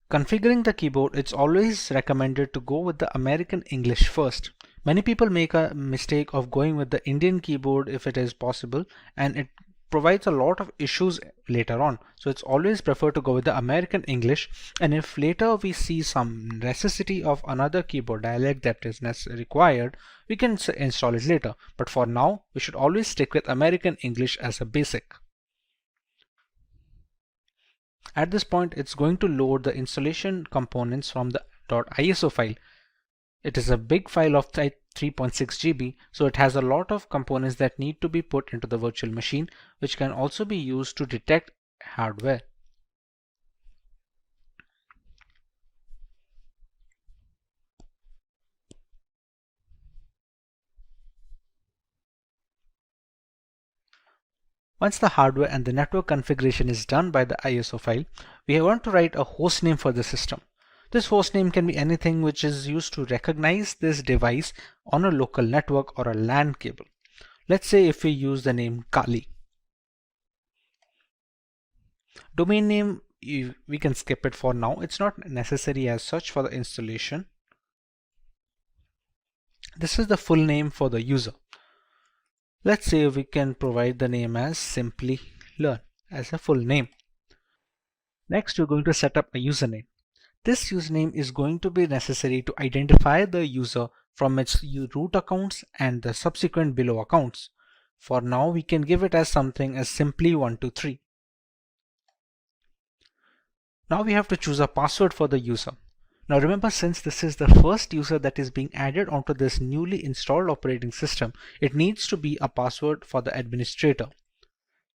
Configuring the keyboard, it's always recommended to go with the American English first. Many people make a mistake of going with the Indian keyboard if it is possible, and it provides a lot of issues later on. So it's always preferred to go with the American English, and if later we see some necessity of another keyboard dialect that is required, we can install it later. But for now, we should always stick with American English as a basic. At this point, it's going to load the installation components from the .iso file. It is a big file of 3.6 GB, so it has a lot of components that need to be put into the virtual machine, which can also be used to detect hardware. Once the hardware and the network configuration is done by the ISO file, we want to write a host name for the system. This host name can be anything which is used to recognize this device on a local network or a LAN cable. Let's say if we use the name Kali. Domain name, we can skip it for now. It's not necessary as such for the installation. This is the full name for the user. Let's say we can provide the name as Simplilearn as a full name. Next, we're going to set up a username. This username is going to be necessary to identify the user from its root accounts and the subsequent below accounts. For now, we can give it as something as simply123. Now we have to choose a password for the user. Now remember, since this is the first user that is being added onto this newly installed operating system, it needs to be a password for the administrator.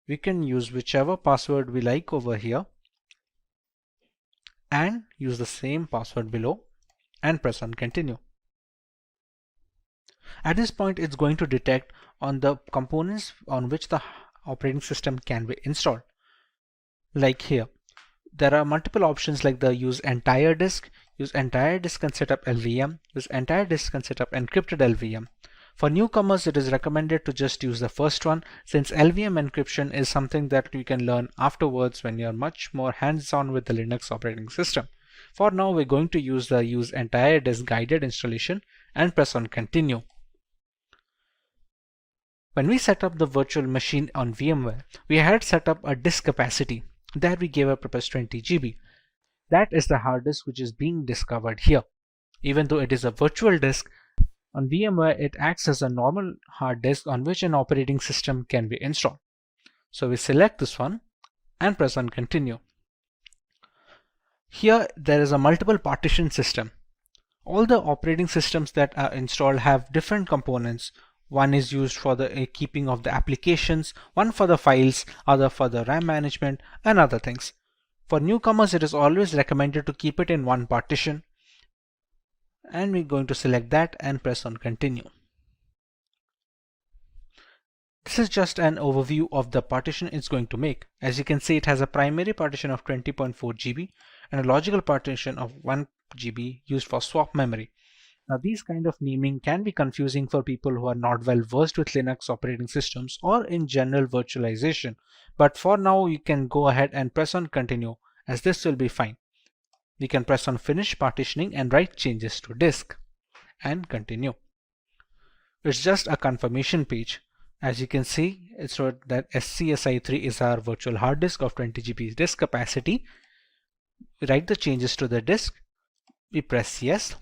We can use whichever password we like over here and use the same password below and press on continue. At this point, it's going to detect on the components on which the operating system can be installed. Like here, there are multiple options like the use entire disk and set up LVM, use entire disk and set up encrypted LVM. For newcomers, it is recommended to just use the first one, since LVM encryption is something that you can learn afterwards when you're much more hands-on with the Linux operating system. For now, we're going to use the use entire disk guided installation and press on continue. When we set up the virtual machine on VMware, we had set up a disk capacity. There we gave a purpose 20 GB. That is the hard disk which is being discovered here. Even though it is a virtual disk, on VMware it acts as a normal hard disk on which an operating system can be installed. So we select this one and press on continue. Here there is a multiple partition system. All the operating systems that are installed have different components. One is used for the keeping of the applications, one for the files, other for the RAM management and other things. For newcomers, it is always recommended to keep it in one partition. And we're going to select that and press on continue. This is just an overview of the partition it's going to make. As you can see, it has a primary partition of 20.4 GB and a logical partition of 1 GB used for swap memory. Now these kind of naming can be confusing for people who are not well versed with Linux operating systems or in general virtualization. But for now, you can go ahead and press on continue, as this will be fine. We can press on finish partitioning and write changes to disk and continue. It's just a confirmation page. As you can see, it's wrote that SCSI3 is our virtual hard disk of 20 GB disk capacity. We write the changes to the disk. We press yes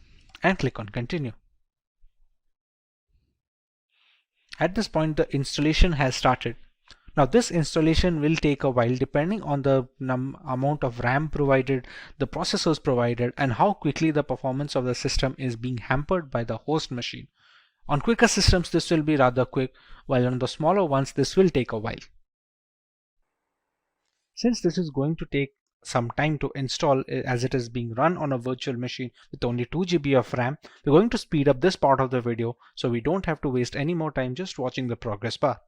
and click on continue. At this point, the installation has started. Now this installation will take a while depending on the amount of RAM provided, the processors provided, and how quickly the performance of the system is being hampered by the host machine. On quicker systems, this will be rather quick, while on the smaller ones, this will take a while. Since this is going to take some time to install, as it is being run on a virtual machine with only 2 GB of RAM, we're going to speed up this part of the video so we don't have to waste any more time just watching the progress bar.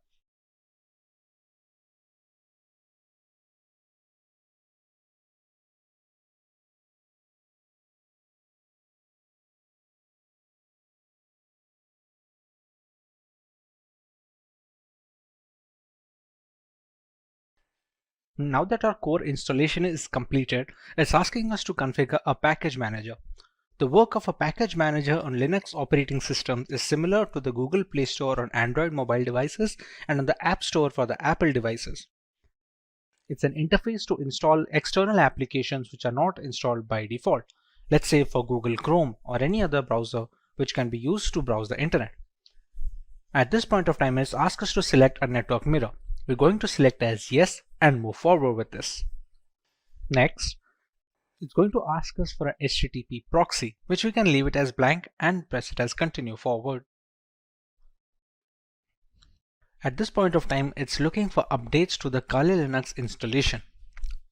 Now that our core installation is completed, it's asking us to configure a package manager. The work of a package manager on Linux operating systems is similar to the Google Play Store on Android mobile devices and on the App Store for the Apple devices. It's an interface to install external applications which are not installed by default. Let's say for Google Chrome or any other browser which can be used to browse the internet. At this point of time, it's asked us to select a network mirror. We're going to select as yes and move forward with this. Next, it's going to ask us for an HTTP proxy, which we can leave it as blank and press it as continue forward. At this point of time, it's looking for updates to the Kali Linux installation.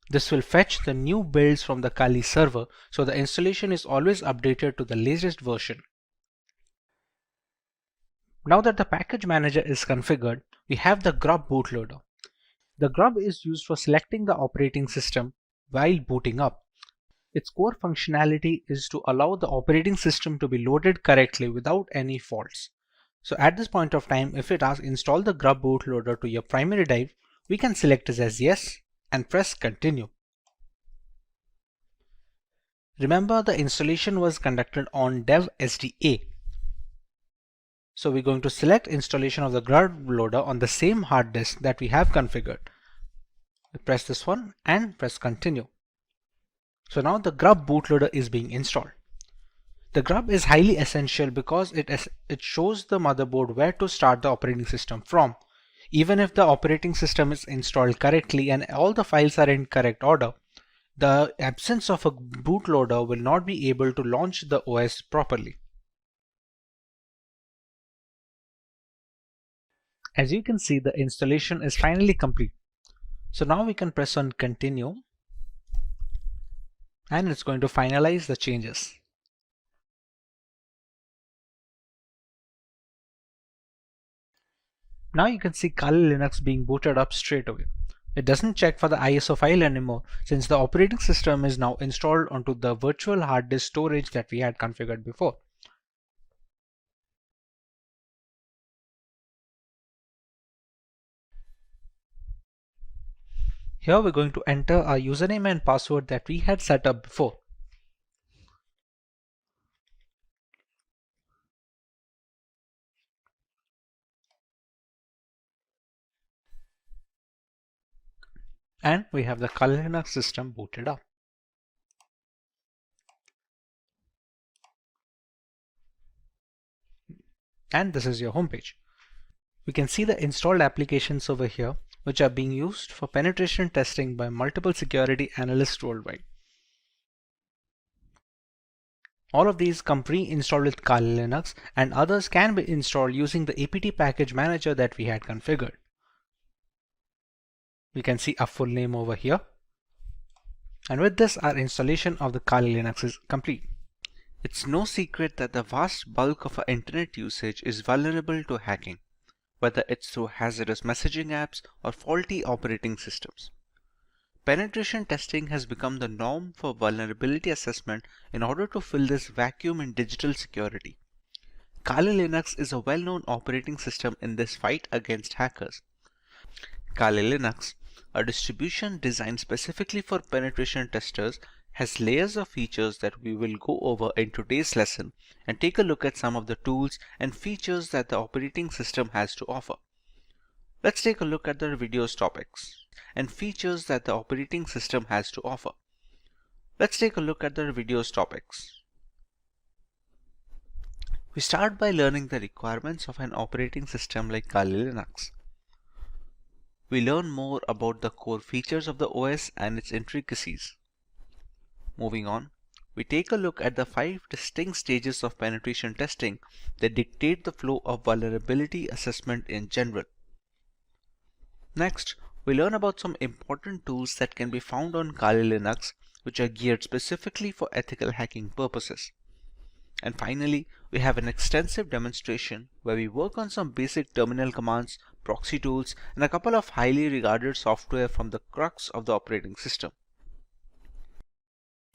This will fetch the new builds from the Kali server, so the installation is always updated to the latest version. Now that the package manager is configured, we have the grub bootloader. The grub is used for selecting the operating system while booting up. Its core functionality is to allow the operating system to be loaded correctly without any faults. So at this point of time, if it asks install the grub bootloader to your primary drive, we can select this as yes and press continue. Remember, the installation was conducted on dev SDA. So we're going to select installation of the grub loader on the same hard disk that we have configured. Press this one and press continue. So now the grub bootloader is being installed. The grub is highly essential because it shows the motherboard where to start the operating system from. Even if the operating system is installed correctly and all the files are in correct order, the absence of a bootloader will not be able to launch the OS properly. As you can see, the installation is finally complete. So now we can press on continue and it's going to finalize the changes. Now you can see Kali Linux being booted up straight away. It doesn't check for the ISO file anymore since the operating system is now installed onto the virtual hard disk storage that we had configured before. Here we're going to enter our username and password that we had set up before. And we have the Kali Linux system booted up. And this is your homepage. We can see the installed applications over here, which are being used for penetration testing by multiple security analysts worldwide. All of these come pre-installed with Kali Linux, and others can be installed using the apt package manager that we had configured. We can see our full name over here. And with this, our installation of the Kali Linux is complete. It's no secret that the vast bulk of our internet usage is vulnerable to hacking, whether it's through hazardous messaging apps or faulty operating systems. Penetration testing has become the norm for vulnerability assessment in order to fill this vacuum in digital security. Kali Linux is a well-known operating system in this fight against hackers. Kali Linux, a distribution designed specifically for penetration testers, has layers of features that we will go over in today's lesson and take a look at some of the tools and features that the operating system has to offer. Let's take a look at the video's topics and features that the operating system has to offer. Let's take a look at the video's topics. We start by learning the requirements of an operating system like Kali Linux. We learn more about the core features of the OS and its intricacies. Moving on, we take a look at the 5 distinct stages of penetration testing that dictate the flow of vulnerability assessment in general. Next, we learn about some important tools that can be found on Kali Linux, which are geared specifically for ethical hacking purposes. And finally, we have an extensive demonstration where we work on some basic terminal commands, proxy tools, and a couple of highly regarded software from the crux of the operating system.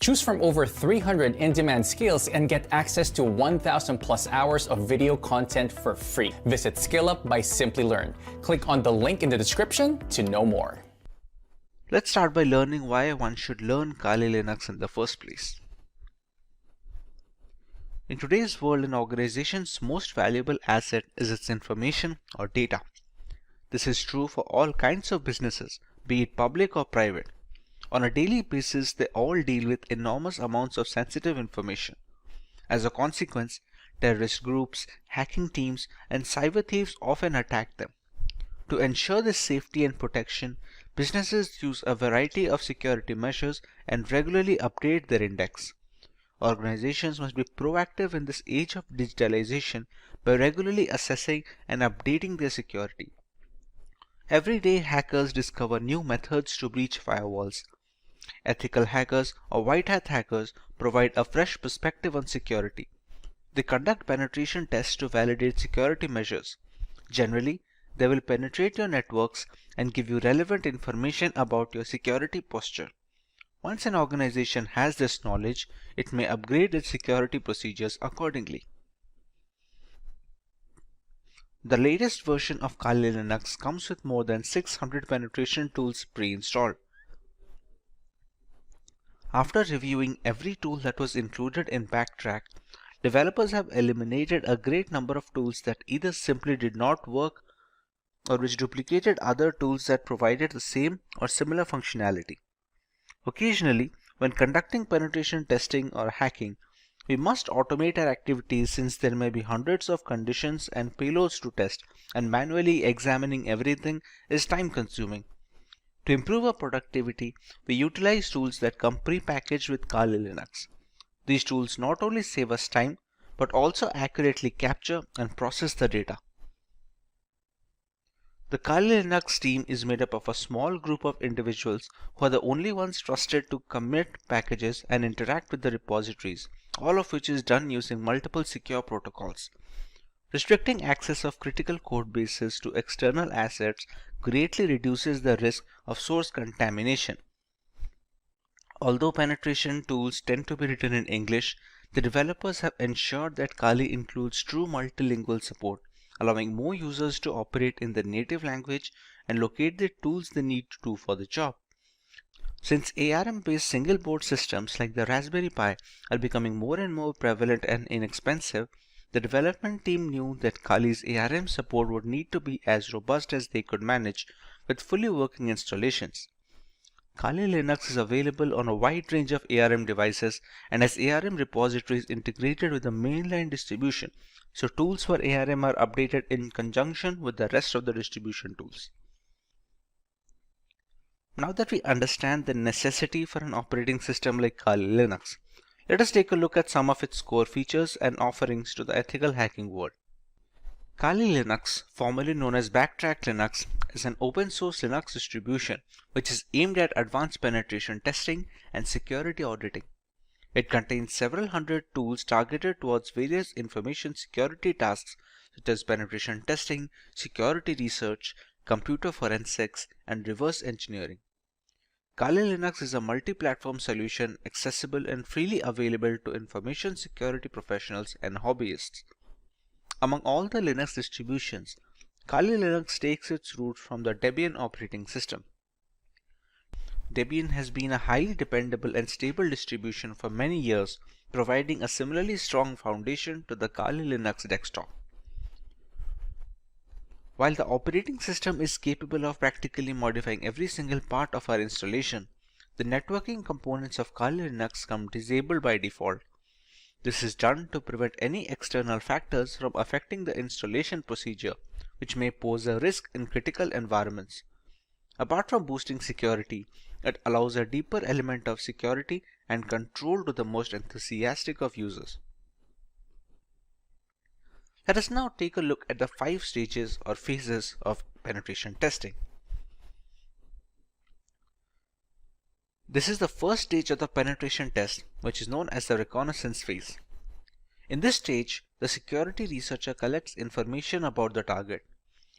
Choose from over 300 in-demand skills and get access to 1,000 plus hours of video content for free. Visit SkillUp by Simplilearn. Click on the link in the description to know more. Let's start by learning why one should learn Kali Linux in the first place. In today's world, an organization's most valuable asset is its information or data. This is true for all kinds of businesses, be it public or private. On a daily basis, they all deal with enormous amounts of sensitive information. As a consequence, terrorist groups, hacking teams, and cyber thieves often attack them. To ensure this safety and protection, businesses use a variety of security measures and regularly update their index. Organizations must be proactive in this age of digitalization by regularly assessing and updating their security. Every day, hackers discover new methods to breach firewalls. Ethical hackers or white hat hackers provide a fresh perspective on security. They conduct penetration tests to validate security measures. Generally, they will penetrate your networks and give you relevant information about your security posture. Once an organization has this knowledge, it may upgrade its security procedures accordingly. The latest version of Kali Linux comes with more than 600 penetration tools pre-installed. After reviewing every tool that was included in Backtrack, developers have eliminated a great number of tools that either simply did not work or which duplicated other tools that provided the same or similar functionality. Occasionally, when conducting penetration testing or hacking, we must automate our activities since there may be hundreds of conditions and payloads to test, and manually examining everything is time consuming. To improve our productivity, we utilize tools that come pre-packaged with Kali Linux. These tools not only save us time, but also accurately capture and process the data. The Kali Linux team is made up of a small group of individuals who are the only ones trusted to commit packages and interact with the repositories, all of which is done using multiple secure protocols. Restricting access of critical code bases to external assets greatly reduces the risk of source contamination. Although penetration tools tend to be written in English, the developers have ensured that Kali includes true multilingual support, allowing more users to operate in their native language and locate the tools they need to do for the job. Since ARM-based single board systems like the Raspberry Pi are becoming more and more prevalent and inexpensive, the development team knew that Kali's ARM support would need to be as robust as they could manage with fully working installations. Kali Linux is available on a wide range of ARM devices and has ARM repositories integrated with the mainline distribution, so tools for ARM are updated in conjunction with the rest of the distribution tools. Now that we understand the necessity for an operating system like Kali Linux, let us take a look at some of its core features and offerings to the ethical hacking world. Kali Linux, formerly known as Backtrack Linux, is an open source Linux distribution which is aimed at advanced penetration testing and security auditing. It contains several hundred tools targeted towards various information security tasks such as penetration testing, security research, computer forensics, and reverse engineering. Kali Linux is a multi-platform solution accessible and freely available to information security professionals and hobbyists. Among all the Linux distributions, Kali Linux takes its roots from the Debian operating system. Debian has been a highly dependable and stable distribution for many years, providing a similarly strong foundation to the Kali Linux desktop. While the operating system is capable of practically modifying every single part of our installation, the networking components of Kali Linux come disabled by default. This is done to prevent any external factors from affecting the installation procedure, which may pose a risk in critical environments. Apart from boosting security, it allows a deeper element of security and control to the most enthusiastic of users. Let us now take a look at the 5 stages or phases of penetration testing. This is the first stage of the penetration test, which is known as the reconnaissance phase. In this stage, the security researcher collects information about the target.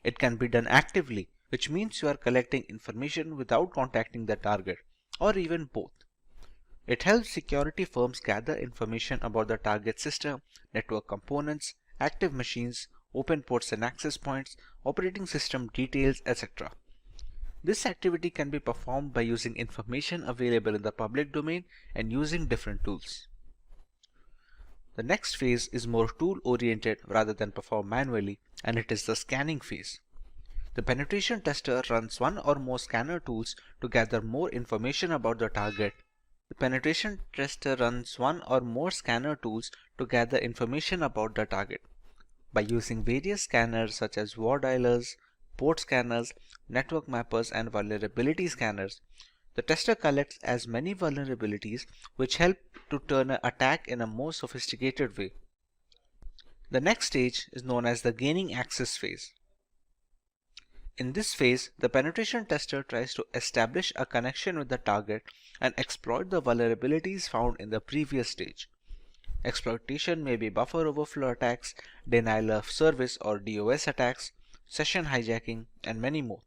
It can be done actively, which means you are collecting information without contacting the target, or even both. It helps security firms gather information about the target system, network components, active machines, open ports and access points, operating system details, etc. This activity can be performed by using information available in the public domain and using different tools. The next phase is more tool-oriented rather than performed manually, and it is the scanning phase. The penetration tester runs one or more scanner tools to gather more information about the target. The penetration tester runs one or more scanner tools to gather information about the target. By using various scanners such as war dialers, port scanners, network mappers, and vulnerability scanners, the tester collects as many vulnerabilities which help to turn an attack in a more sophisticated way. The next stage is known as the gaining access phase. In this phase, the penetration tester tries to establish a connection with the target and exploit the vulnerabilities found in the previous stage. Exploitation may be buffer overflow attacks, denial of service or DOS attacks, session hijacking, and many more.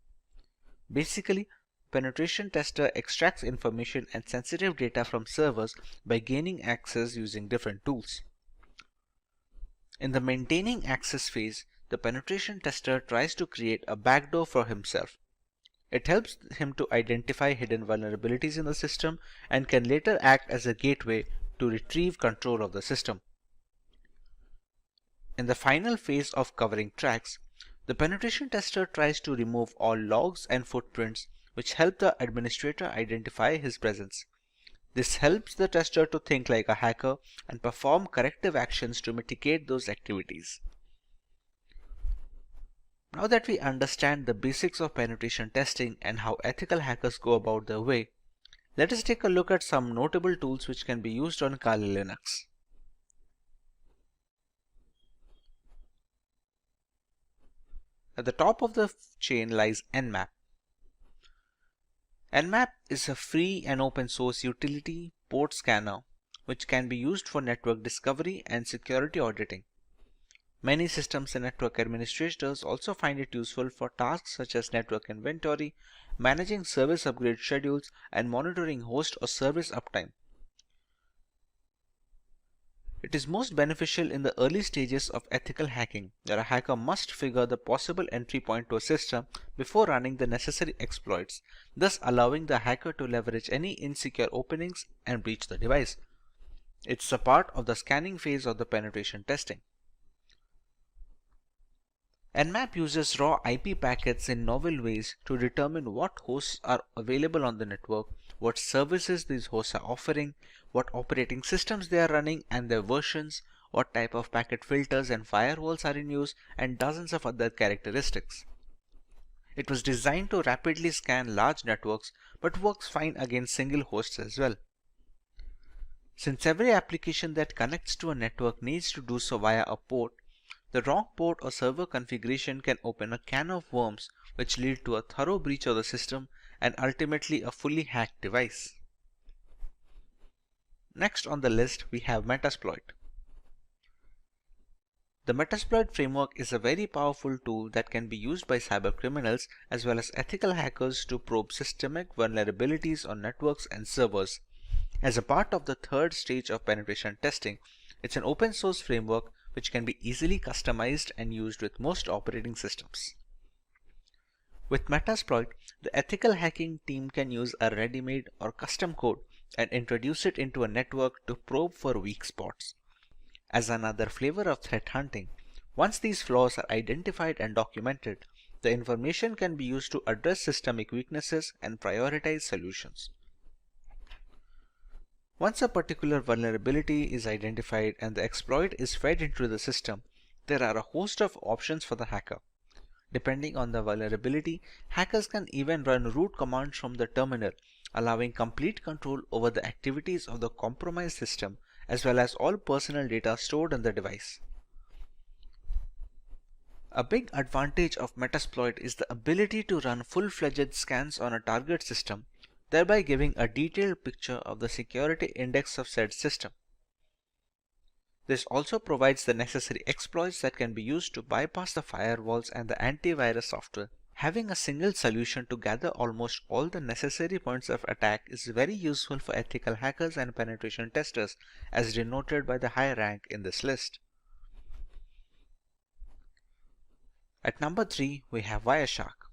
Basically, penetration tester extracts information and sensitive data from servers by gaining access using different tools. In the maintaining access phase, the penetration tester tries to create a backdoor for himself. It helps him to identify hidden vulnerabilities in the system and can later act as a gateway to retrieve control of the system. In the final phase of covering tracks, the penetration tester tries to remove all logs and footprints which help the administrator identify his presence. This helps the tester to think like a hacker and perform corrective actions to mitigate those activities. Now that we understand the basics of penetration testing and how ethical hackers go about their way, let us take a look at some notable tools which can be used on Kali Linux. At the top of the chain lies Nmap. Nmap is a free and open source utility port scanner which can be used for network discovery and security auditing. Many systems and network administrators also find it useful for tasks such as network inventory, managing service upgrade schedules, and monitoring host or service uptime. It is most beneficial in the early stages of ethical hacking, where a hacker must figure the possible entry point to a system before running the necessary exploits, thus allowing the hacker to leverage any insecure openings and breach the device. It's a part of the scanning phase of the penetration testing. Nmap uses raw IP packets in novel ways to determine what hosts are available on the network, what services these hosts are offering, what operating systems they are running and their versions, what type of packet filters and firewalls are in use, and dozens of other characteristics. It was designed to rapidly scan large networks but works fine against single hosts as well. Since every application that connects to a network needs to do so via a port, the wrong port or server configuration can open a can of worms which lead to a thorough breach of the system and ultimately a fully hacked device. Next on the list we have Metasploit. The Metasploit framework is a very powerful tool that can be used by cybercriminals as well as ethical hackers to probe systemic vulnerabilities on networks and servers. As a part of the third stage of penetration testing, it's an open source framework which can be easily customized and used with most operating systems. With Metasploit, the ethical hacking team can use a ready-made or custom code and introduce it into a network to probe for weak spots. As another flavor of threat hunting, once these flaws are identified and documented, the information can be used to address systemic weaknesses and prioritize solutions. Once a particular vulnerability is identified and the exploit is fed into the system, there are a host of options for the hacker. Depending on the vulnerability, hackers can even run root commands from the terminal, allowing complete control over the activities of the compromised system as well as all personal data stored on the device. A big advantage of Metasploit is the ability to run full-fledged scans on a target system, thereby giving a detailed picture of the security index of said system. This also provides the necessary exploits that can be used to bypass the firewalls and the antivirus software. Having a single solution to gather almost all the necessary points of attack is very useful for ethical hackers and penetration testers, as denoted by the high rank in this list. At number 3, we have Wireshark.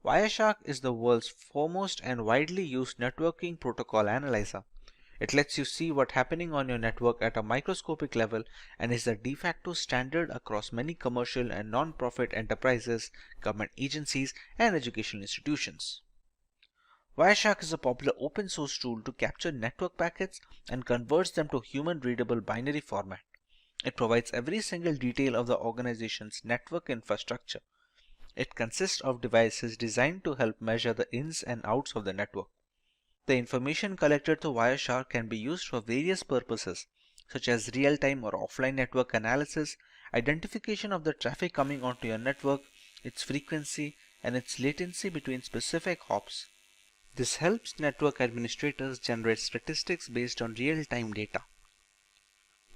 Wireshark is the world's foremost and widely used networking protocol analyzer. It lets you see what's happening on your network at a microscopic level and is the de facto standard across many commercial and non-profit enterprises, government agencies, and educational institutions. Wireshark is a popular open source tool to capture network packets and converts them to human-readable binary format. It provides every single detail of the organization's network infrastructure. It consists of devices designed to help measure the ins and outs of the network. The information collected through Wireshark can be used for various purposes, such as real-time or offline network analysis, identification of the traffic coming onto your network, its frequency, and its latency between specific hops. This helps network administrators generate statistics based on real-time data.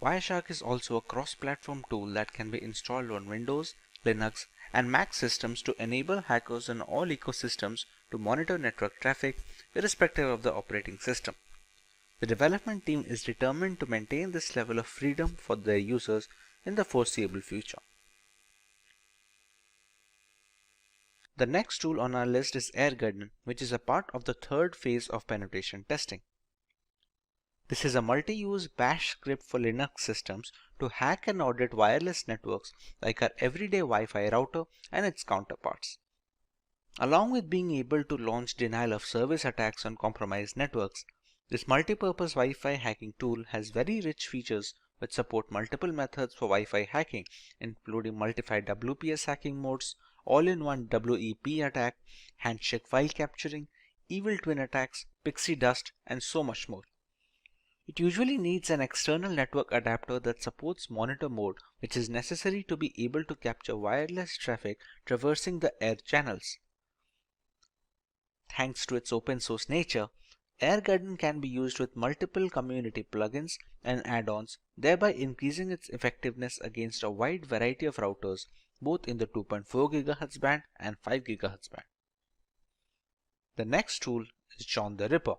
Wireshark is also a cross-platform tool that can be installed on Windows, Linux, and Mac systems to enable hackers in all ecosystems to monitor network traffic irrespective of the operating system. The development team is determined to maintain this level of freedom for their users in the foreseeable future. The next tool on our list is AirGarden, which is a part of the third phase of penetration testing. This is a multi-use bash script for Linux systems to hack and audit wireless networks like our everyday Wi-Fi router and its counterparts. Along with being able to launch denial of service attacks on compromised networks, this multi-purpose Wi-Fi hacking tool has very rich features which support multiple methods for Wi-Fi hacking, including multi-field WPS hacking modes, all-in-one WEP attack, handshake file capturing, evil twin attacks, pixie dust, and so much more. It usually needs an external network adapter that supports monitor mode, which is necessary to be able to capture wireless traffic traversing the air channels. Thanks to its open source nature, AirGarden can be used with multiple community plugins and add-ons, thereby increasing its effectiveness against a wide variety of routers, both in the 2.4 GHz band and 5 GHz band. The next tool is John the Ripper.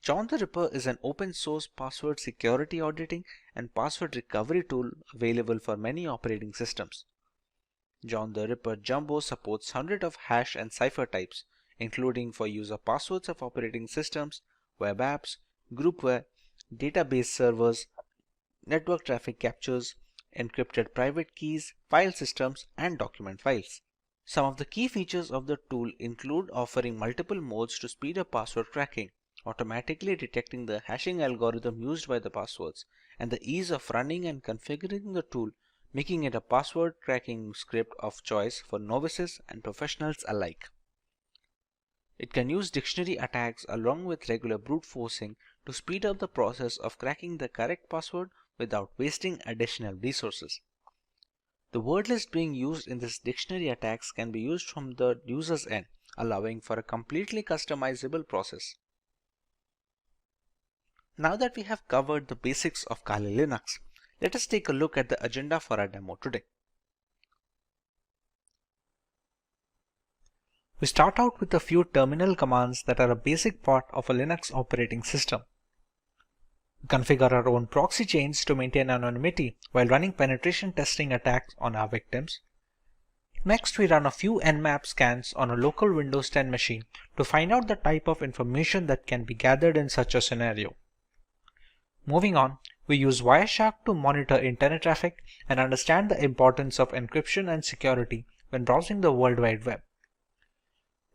John the Ripper is an open source password security auditing and password recovery tool available for many operating systems. John the Ripper Jumbo supports hundreds of hash and cipher types, including for use of passwords of operating systems, web apps, groupware, database servers, network traffic captures, encrypted private keys, file systems, and document files. Some of the key features of the tool include offering multiple modes to speed up password cracking, automatically detecting the hashing algorithm used by the passwords, and the ease of running and configuring the tool, making it a password cracking script of choice for novices and professionals alike. It can use dictionary attacks along with regular brute forcing to speed up the process of cracking the correct password without wasting additional resources. The word list being used in this dictionary attacks can be used from the user's end, allowing for a completely customizable process. Now that we have covered the basics of Kali Linux, let us take a look at the agenda for our demo today. We start out with a few terminal commands that are a basic part of a Linux operating system. We configure our own proxy chains to maintain anonymity while running penetration testing attacks on our victims. Next, we run a few Nmap scans on a local Windows 10 machine to find out the type of information that can be gathered in such a scenario. Moving on, we use Wireshark to monitor internet traffic and understand the importance of encryption and security when browsing the World Wide Web.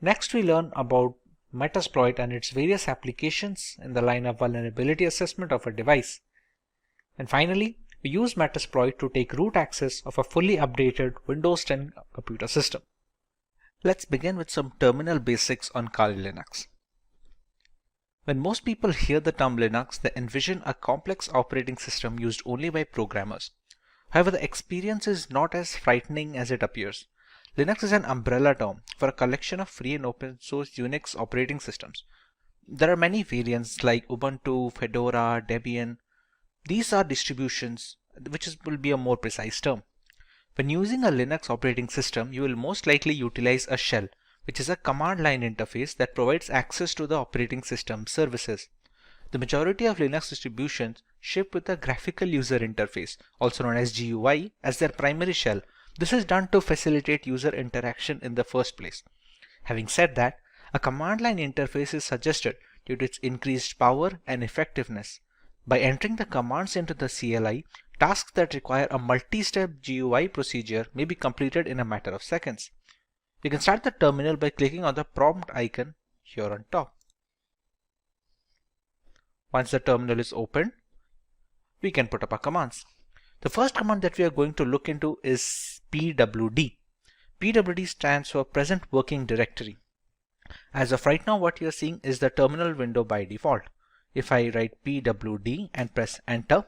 Next, we learn about Metasploit and its various applications in the line of vulnerability assessment of a device. And finally, we use Metasploit to take root access of a fully updated Windows 10 computer system. Let's begin with some terminal basics on Kali Linux. When most people hear the term Linux, they envision a complex operating system used only by programmers. However, the experience is not as frightening as it appears. Linux is an umbrella term for a collection of free and open source Unix operating systems. There are many variants like Ubuntu, Fedora, Debian. These are distributions, will be a more precise term. When using a Linux operating system, you will most likely utilize a shell, which is a command line interface that provides access to the operating system services. The majority of Linux distributions ship with a graphical user interface, also known as GUI, as their primary shell. This is done to facilitate user interaction in the first place. Having said that, a command line interface is suggested due to its increased power and effectiveness. By entering the commands into the CLI, tasks that require a multi-step GUI procedure may be completed in a matter of seconds. You can start the terminal by clicking on the prompt icon here on top. Once the terminal is opened, we can put up our commands. The first command that we are going to look into is pwd. pwd stands for present working directory. As of right now, what you are seeing is the terminal window by default. If I write pwd and press enter,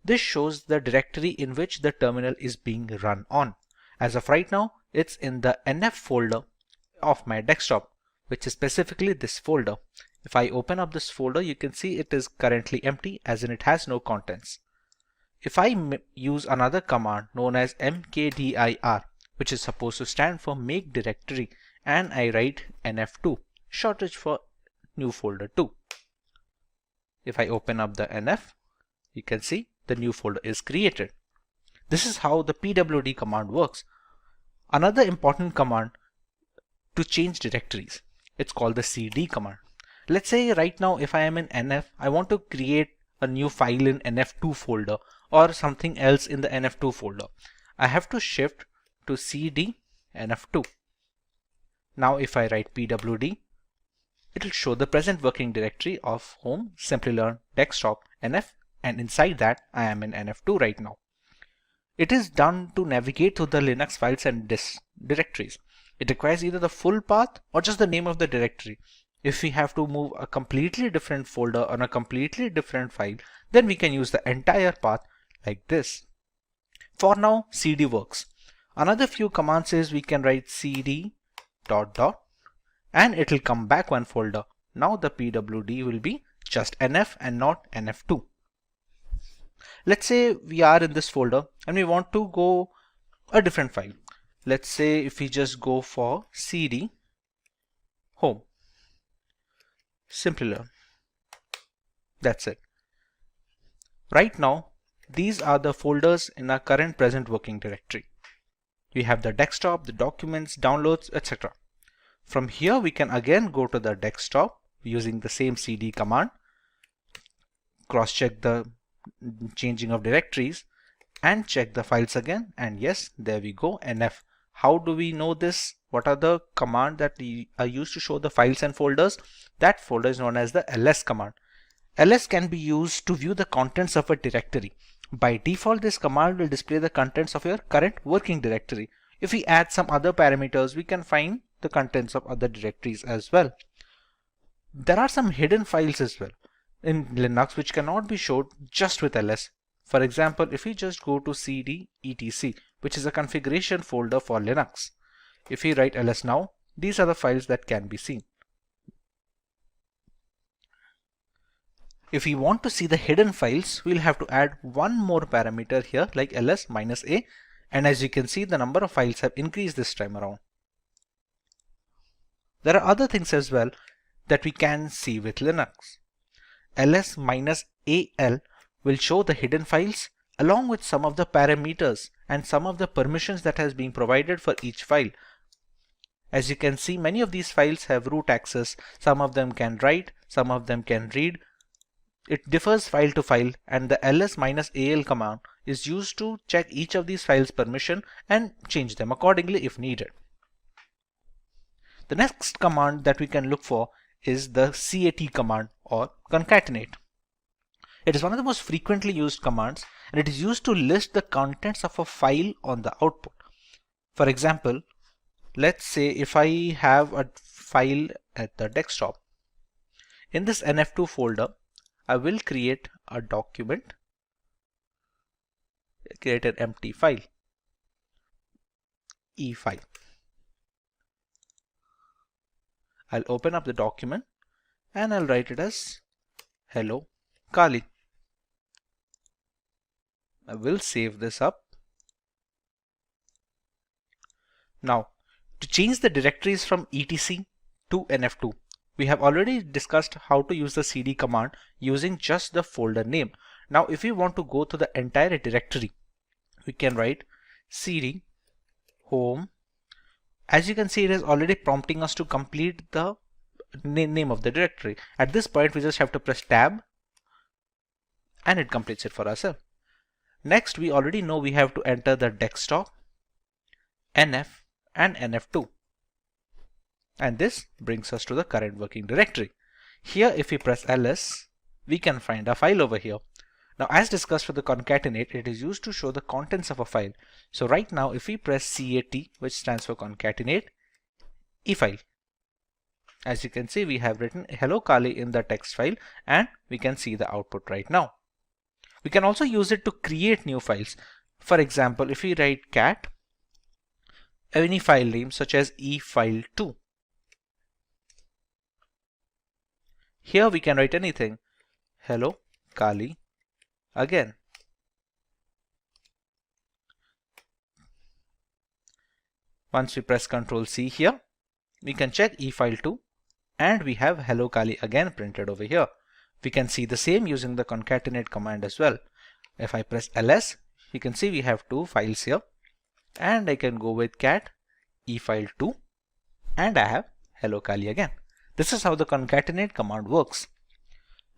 this shows the directory in which the terminal is being run on. As of right now, it's in the nf folder of my desktop, which is specifically this folder. If I open up this folder, you can see it is currently empty, as in it has no contents. If I use another command known as mkdir, which is supposed to stand for make directory, and I write nf2, shortage for new folder 2. If I open up the nf, you can see the new folder is created. This is how the pwd command works. Another important command to change directories. It's called the cd command. Let's say right now if I am in NF, I want to create a new file in NF2 folder or something else in the NF2 folder. I have to shift to cd NF2. Now if I write pwd, it will show the present working directory of home, Simplilearn, desktop, NF, and inside that I am in NF2 right now. It is done to navigate through the Linux files and directories. It requires either the full path or just the name of the directory. If we have to move a completely different folder on a completely different file, then we can use the entire path like this. For now, cd works. Another few commands is we can write cd ... and it will come back one folder. Now the pwd will be just NF and not NF2. Let's say we are in this folder and we want to go a different file. Let's say if we just go for cd home, Simplilearn. That's it. Right now, these are the folders in our current present working directory. We have the desktop, the documents, downloads, etc. From here, we can again go to the desktop using the same cd command, cross-check the changing of directories, and check the files again. And yes, there we go, NF. How do we know this? What are the commands that are used to show the files and folders? That folder is known as the ls command. ls can be used to view the contents of a directory. By default, this command will display the contents of your current working directory. If we add some other parameters, we can find the contents of other directories as well. There are some hidden files as well in Linux which cannot be showed just with ls. For example, if we just go to cd etc, which is a configuration folder for Linux, if we write ls now, these are the files that can be seen. If we want to see the hidden files, we'll have to add one more parameter here like ls -a, and as you can see, the number of files have increased this time around. There are other things as well that we can see with Linux. ls -al will show the hidden files along with some of the parameters and some of the permissions that has been provided for each file. As you can see, many of these files have root access. Some of them can write, some of them can read. It differs file to file, and the ls -al command is used to check each of these files' permission and change them accordingly if needed. The next command that we can look for is the cat command or concatenate. It is one of the most frequently used commands, and it is used to list the contents of a file on the output. For example, let's say if I have a file at the desktop. In this NF2 folder, I will create a document, create an empty file, E file. I'll open up the document and I'll write it as hello Kali. I will save this up. Now, to change the directories from etc to NF2, we have already discussed how to use the cd command using just the folder name. Now, if we want to go to the entire directory, we can write cd home. As you can see, it is already prompting us to complete the name of the directory. At this point, we just have to press tab and it completes it for ourselves. Next, we already know we have to enter the desktop, NF and NF2. And this brings us to the current working directory. Here, if we press ls, we can find a file over here. Now, as discussed for the concatenate, it is used to show the contents of a file. So right now, if we press cat, which stands for concatenate, e-file. As you can see, we have written hello Kali in the text file, and we can see the output right now. We can also use it to create new files. For example, if we write cat, any file name such as e-file2. Here we can write anything. Hello Kali again. Once we press Ctrl C here, we can check e-file2 and we have hello Kali again printed over here. We can see the same using the concatenate command as well. If I press ls, you can see we have two files here, and I can go with cat e-file2 and I have hello Kali again. This is how the concatenate command works.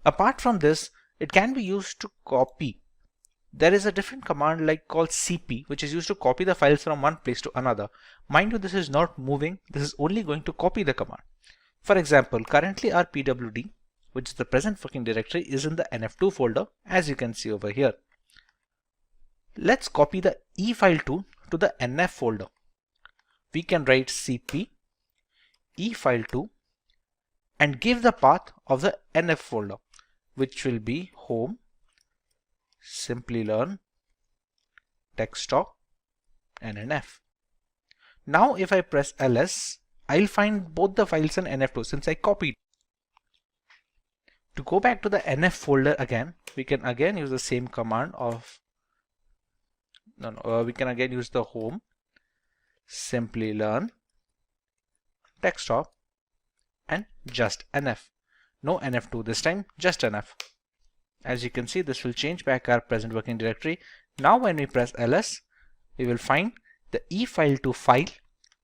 Apart from this, it can be used to copy. There is a different command called cp, which is used to copy the files from one place to another. Mind you, this is not moving, this is only going to copy the command. For example, currently our pwd, which is the present working directory, is in the nf2 folder, as you can see over here. Let's copy the efile2 to the nf folder. We can write cp efile2 and give the path of the nf folder, which will be home, Simplilearn, desktop, and nf. Now if I press ls, I'll find both the files in nf2 since I copied. To go back to the nf folder again, we can again use the same command of we can again use the home, Simplilearn, desktop, and just nf. No nf2 this time, just nf. As you can see, this will change back our present working directory. Now when we press ls, we will find the efile2 file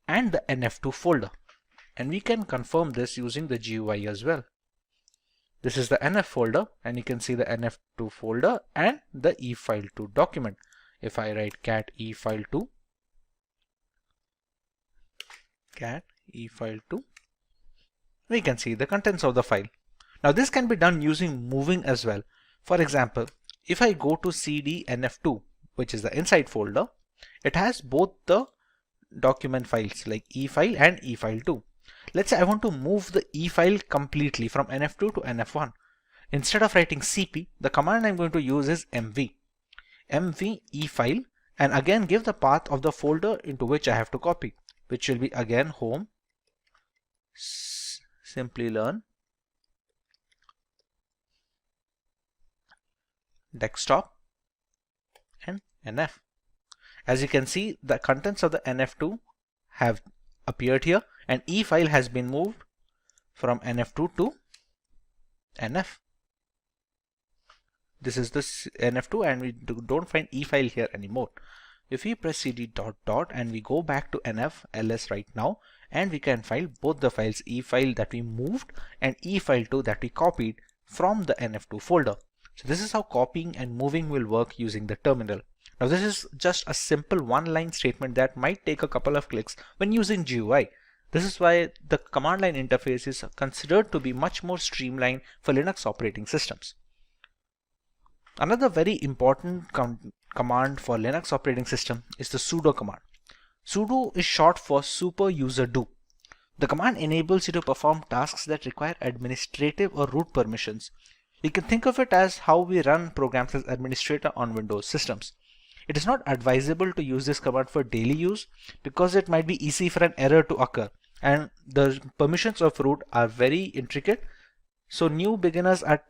and the nf2 folder, and we can confirm this using the GUI as well. This is the nf folder, and you can see the nf2 folder and the efile2 document. If I write cat efile2, we can see the contents of the file. Now this can be done using moving as well. For example, if I go to cd nf2, which is the inside folder, it has both the document files like efile and efile2. Let's say I want to move the efile completely from nf2 to nf1. Instead of writing cp, the command I'm going to use is mv efile, and again give the path of the folder into which I have to copy, which will be again home, Simplilearn, desktop, and nf. As you can see, the contents of the nf2 have appeared here, and efile has been moved from nf2 to nf. This is the nf2, and we don't find efile here anymore. If we press cd ... and we go back to nf ls right now, and we can find both the files, efile that we moved and efile2 that we copied from the nf2 folder. So this is how copying and moving will work using the terminal. Now this is just a simple one-line statement that might take a couple of clicks when using GUI. This is why the command line interface is considered to be much more streamlined for Linux operating systems. Another very important command for Linux operating system is the sudo command. Sudo is short for super user do. The command enables you to perform tasks that require administrative or root permissions. You can think of it as how we run programs as administrator on Windows systems. It is not advisable to use this command for daily use because it might be easy for an error to occur, and the permissions of root are very intricate. So new beginners are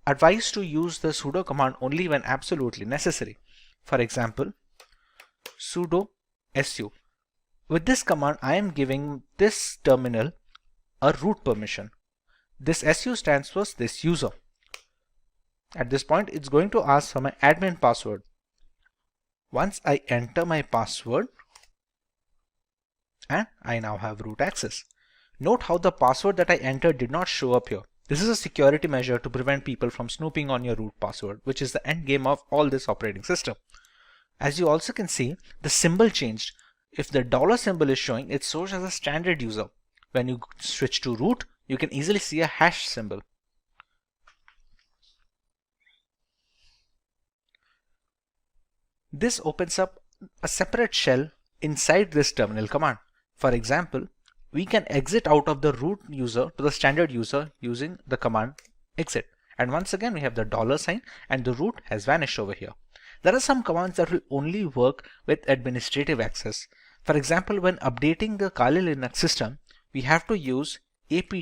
advised to use the sudo command only when absolutely necessary. For example, sudo su. With this command, I am giving this terminal a root permission. This su stands for this user. At this point, it's going to ask for my admin password. Once I enter my password, and I now have root access. Note how the password that I entered did not show up here. This is a security measure to prevent people from snooping on your root password, which is the end game of all this operating system. As you also can see, the symbol changed. If the dollar symbol is showing, it shows as a standard user. When you switch to root, you can easily see a hash symbol. This opens up a separate shell inside this terminal command. For example, we can exit out of the root user to the standard user using the command exit. And once again, we have the dollar sign and the root has vanished over here. There are some commands that will only work with administrative access. For example, when updating the Kali Linux system, we have to use apt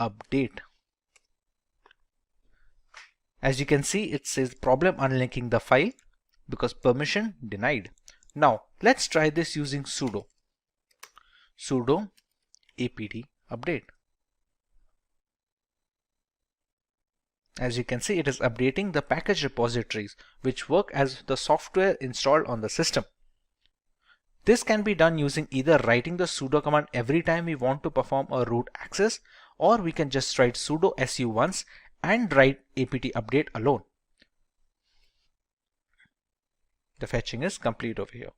update. As you can see, it says problem unlinking the file because permission denied. Now, let's try this using sudo apt update. As you can see, it is updating the package repositories which work as the software installed on the system. This can be done using either writing the sudo command every time we want to perform a root access, or we can just write sudo su once and write apt update alone. The fetching is complete over here.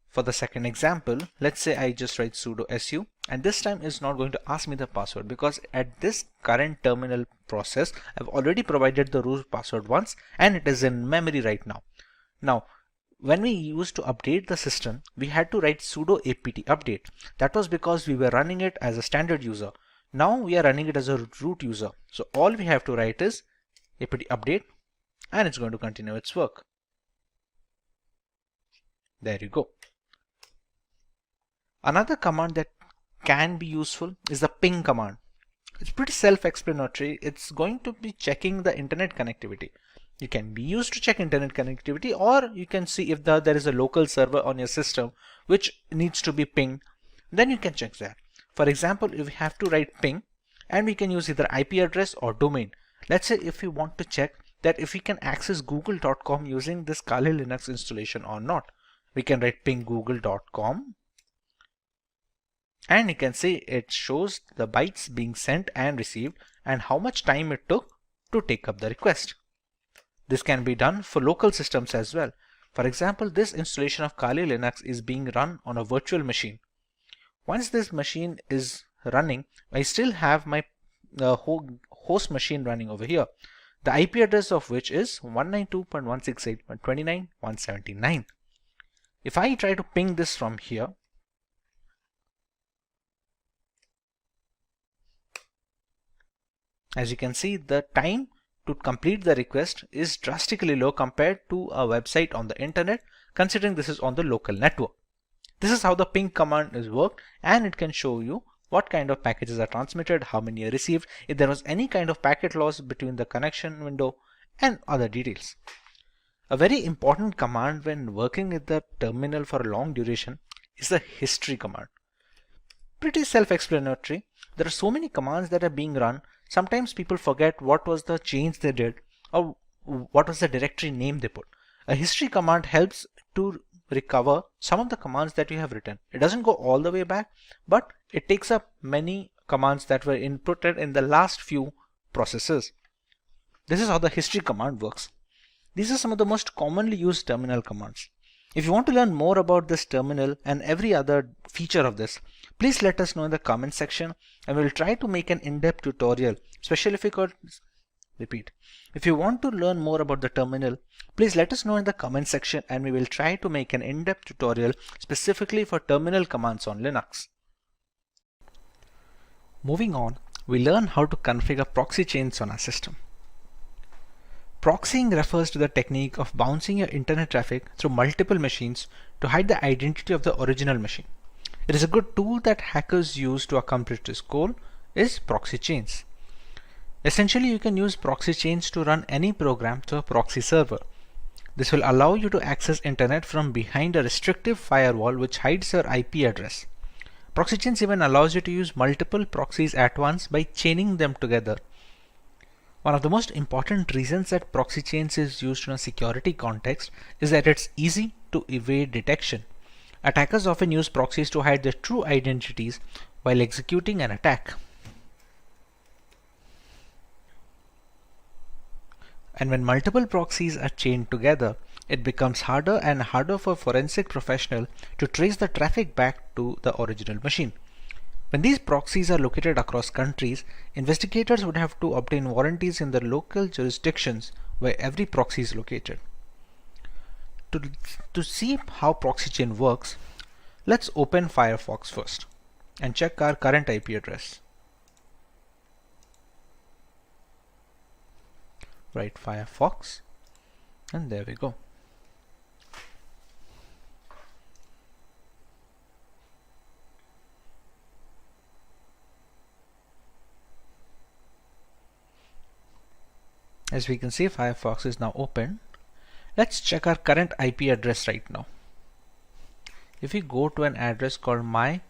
For the second example, let's say I just write sudo su, and this time it's not going to ask me the password because at this current terminal process I've already provided the root password once and it is in memory right now. Now when we used to update the system, we had to write sudo apt update. That was because we were running it as a standard user. Now we are running it as a root user. So all we have to write is apt update and it's going to continue its work. There you go. Another command that can be useful is the ping command. It's pretty self-explanatory. It's going to be checking the internet connectivity. You can be used to check internet connectivity, or you can see if there is a local server on your system which needs to be pinged, then you can check that. For example, if we have to write ping, and we can use either IP address or domain. Let's say if we want to check that if we can access google.com using this Kali Linux installation or not, we can write ping google.com. And you can see it shows the bytes being sent and received and how much time it took to take up the request. This can be done for local systems as well. For example, this installation of Kali Linux is being run on a virtual machine. Once this machine is running, I still have my host machine running over here, the IP address of which is 192.168.29.179. If I try to ping this from here, as you can see, the time to complete the request is drastically low compared to a website on the internet, considering this is on the local network. This is how the ping command is worked, and it can show you what kind of packages are transmitted, how many are received, if there was any kind of packet loss between the connection window, and other details. A very important command when working with the terminal for a long duration is the history command. Pretty self-explanatory. There are so many commands that are being run. Sometimes people forget what was the change they did or what was the directory name they put. A history command helps to recover some of the commands that you have written. It doesn't go all the way back, but it takes up many commands that were inputted in the last few processes. This is how the history command works. These are some of the most commonly used terminal commands. If you want to learn more about this terminal and every other feature of this, please let us know in the comment section and we'll try to make an in-depth tutorial, especially if you could repeat. If you want to learn more about the terminal, please let us know in the comment section and we will try to make an in-depth tutorial specifically for terminal commands on Linux. Moving on, we learn how to configure proxy chains on our system. Proxying refers to the technique of bouncing your internet traffic through multiple machines to hide the identity of the original machine. It is a good tool that hackers use to accomplish this goal is proxy chains. Essentially, you can use proxy chains to run any program to a proxy server. This will allow you to access internet from behind a restrictive firewall which hides your IP address. Proxy chains even allows you to use multiple proxies at once by chaining them together. One of the most important reasons that proxy chains is used in a security context is that it's easy to evade detection. Attackers often use proxies to hide their true identities while executing an attack. And when multiple proxies are chained together, it becomes harder and harder for a forensic professional to trace the traffic back to the original machine. When these proxies are located across countries, investigators would have to obtain warranties in the local jurisdictions where every proxy is located. To see how proxy chain works, let's open Firefox first and check our current IP address. Write Firefox and there we go. As we can see, Firefox is now open. Let's check our current IP address right now. If we go to an address called myip.com,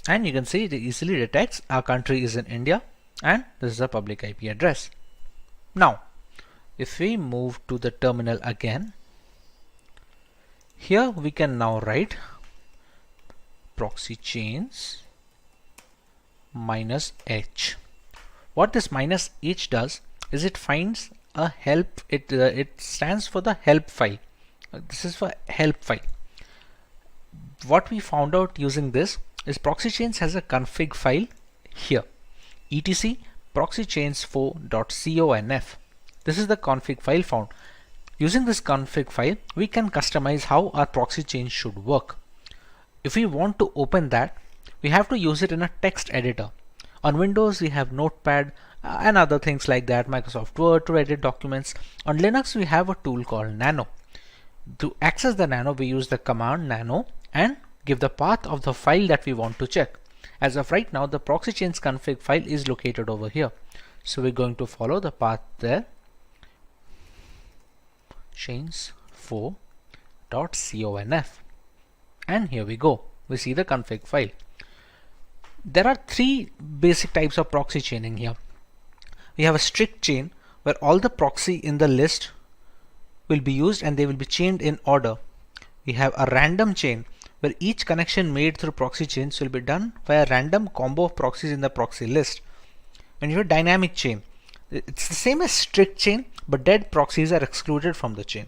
and you can see it easily detects our country is in India and this is a public IP address. Now, if we move to the terminal again, here we can now write proxy chains -h. What this -h does is it finds a help. It stands for the help file. This is for help file. What we found out using this is proxy chains has a config file here, etc proxychains4.conf. This is the config file found. Using this config file, we can customize how our proxy chain should work. If we want to open that, we have to use it in a text editor. On Windows, we have Notepad and other things like that, Microsoft Word to edit documents. On Linux, we have a tool called Nano. To access the Nano, we use the command nano and give the path of the file that we want to check. As of right now, the proxy chains config file is located over here. So we're going to follow the path there. chains4.conf. And here we go. We see the config file. There are three basic types of proxy chaining here. We have a strict chain where all the proxy in the list will be used and they will be chained in order. We have a random chain where each connection made through proxy chains will be done by a random combo of proxies in the proxy list. And you have dynamic chain. It's the same as strict chain, but dead proxies are excluded from the chain.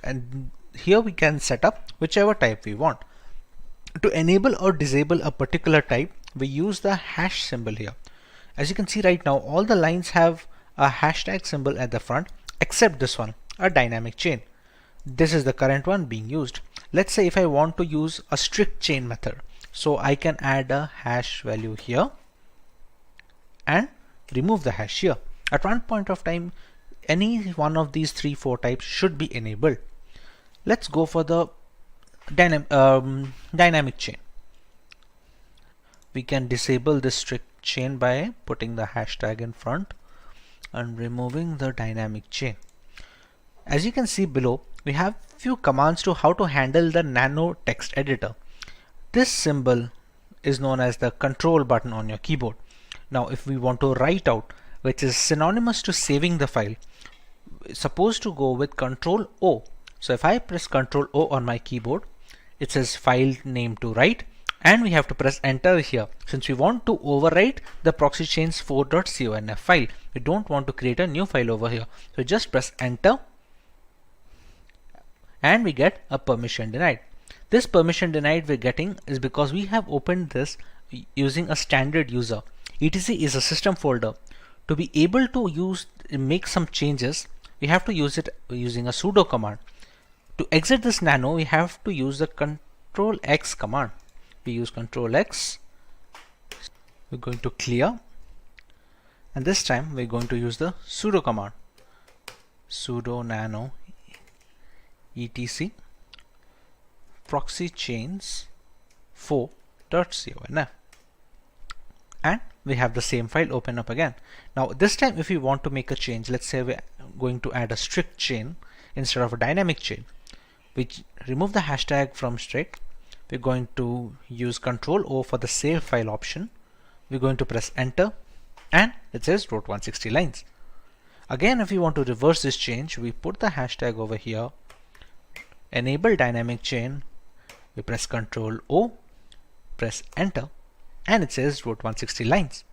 And here we can set up whichever type we want. To enable or disable a particular type, we use the hash symbol here. As you can see right now, all the lines have a hashtag symbol at the front, except this one, a dynamic chain. This is the current one being used. Let's say if I want to use a strict chain method, so I can add a hash value here and remove the hash here. At one point of time, any one of these 3-4 types should be enabled. Let's go for the dynamic chain. We can disable this strict chain by putting the hashtag in front and removing the dynamic chain. As you can see below, we have few commands to how to handle the nano text editor. This symbol is known as the control button on your keyboard. Now if we want to write out, which is synonymous to saving the file, it's supposed to go with Control O. So if I press Control O on my keyboard, it says file name to write, and we have to press enter here since we want to overwrite the proxy chains 4.conf file. We don't want to create a new file over here. So just press enter and we get a permission denied. This permission denied we're getting is because we have opened this using a standard user. etc is a system folder. To be able to make some changes, we have to use it using a sudo command. To exit this nano, we have to use the Control X command. We use Control X. We're going to clear, and this time we're going to use the sudo command. Sudo nano etc proxy chains 4.conf, and we have the same file open up again. Now this time if we want to make a change, let's say we're going to add a strict chain instead of a dynamic chain, we remove the hashtag from strict. We're going to use Control O for the save file option. We're going to press enter and it says wrote 160 lines. Again, if we want to reverse this change, we put the hashtag over here, enable dynamic chain, we press Control O, press enter, and it says wrote 160 lines.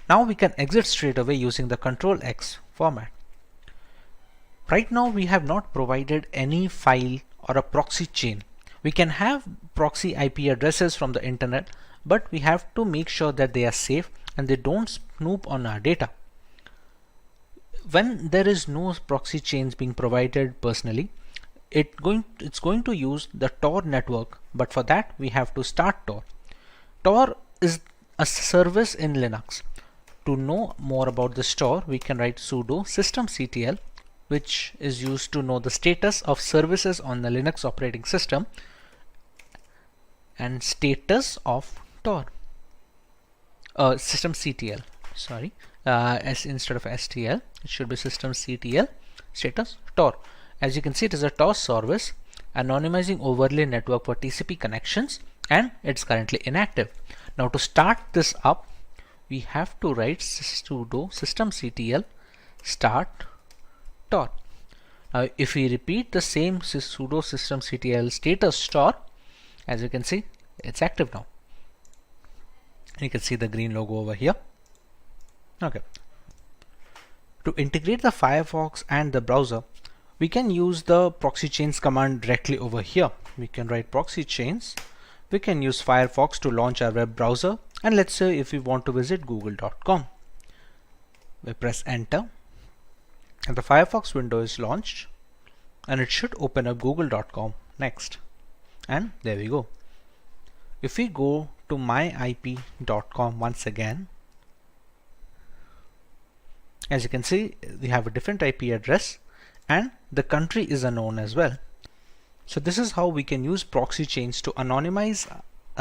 Now we can exit straight away using the Control X format. Right now we have not provided any file or a proxy chain. We can have proxy IP addresses from the internet, but we have to make sure that they are safe and they don't snoop on our data. When there is no proxy chains being provided personally, it's going to use the Tor network, but for that we have to start Tor. Tor is a service in Linux. To know more about this Tor, we can write sudo systemctl, which is used to know the status of services on the Linux operating system, and status of Tor. Systemctl, sorry, instead of stl, it should be systemctl status Tor. As you can see, it is a Tor service, anonymizing overlay network for TCP connections, and it's currently inactive. Now to start this up, we have to write sudo systemctl start dot. Now if we repeat the same sudo systemctl status star, as you can see, it's active now. You can see the green logo over here. Okay. To integrate the Firefox and the browser, we can use the proxy chains command directly over here. We can write proxy chains. We can use Firefox to launch our web browser, and let's say if we want to visit google.com. We press enter and the Firefox window is launched, and it should open up google.com next. And there we go. If we go to myip.com once again, as you can see, we have a different IP address and the country is unknown as well. So this is how we can use proxy chains to anonymize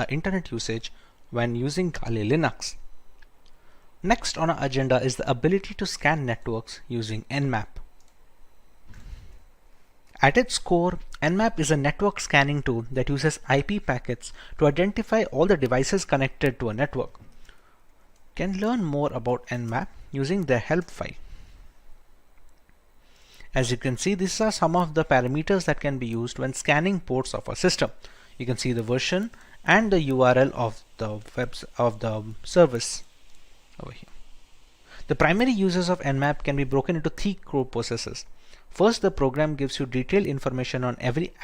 internet usage when using Kali Linux. Next on our agenda is the ability to scan networks using Nmap. At its core, Nmap is a network scanning tool that uses IP packets to identify all the devices connected to a network. You can learn more about Nmap using their help file. As you can see, these are some of the parameters that can be used when scanning ports of a system. You can see the version and the URL of the service over here. The primary uses of Nmap can be broken into 3 core processes. First, the program gives you detailed information on every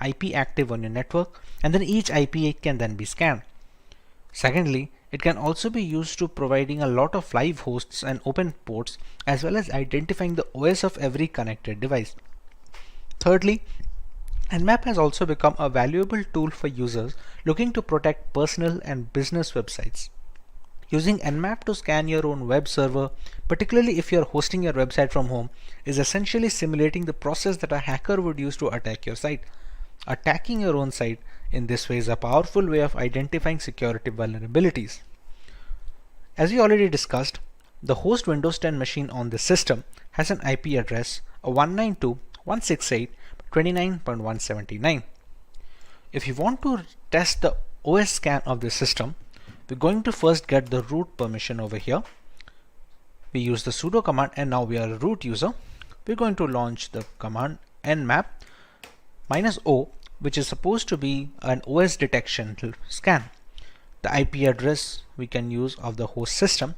IP active on your network, and then each IP can then be scanned. Secondly, it can also be used to providing a lot of live hosts and open ports, as well as identifying the OS of every connected device. Thirdly, Nmap has also become a valuable tool for users looking to protect personal and business websites. Using Nmap to scan your own web server, particularly if you're hosting your website from home, is essentially simulating the process that a hacker would use to attack your site. Attacking your own site in this way is a powerful way of identifying security vulnerabilities. As we already discussed, the host Windows 10 machine on this system has an IP address of 192.168.29.179. If you want to test the OS scan of this system, we're going to first get the root permission over here. We use the sudo command, and now we are a root user. We're going to launch the command nmap -o, which is supposed to be an OS detection scan. The IP address we can use of the host system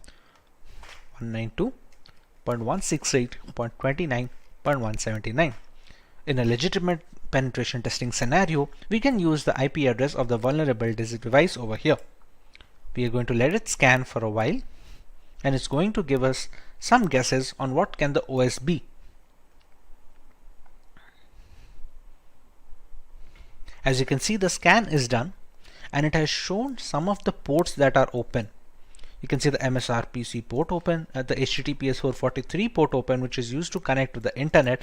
192.168.29.179. In a legitimate penetration testing scenario, we can use the IP address of the vulnerable device over here. We are going to let it scan for a while, and it's going to give us some guesses on what can the OS be. As you can see, the scan is done, and it has shown some of the ports that are open. You can see the MSRPC port open, the HTTPS 443 port open, which is used to connect to the internet,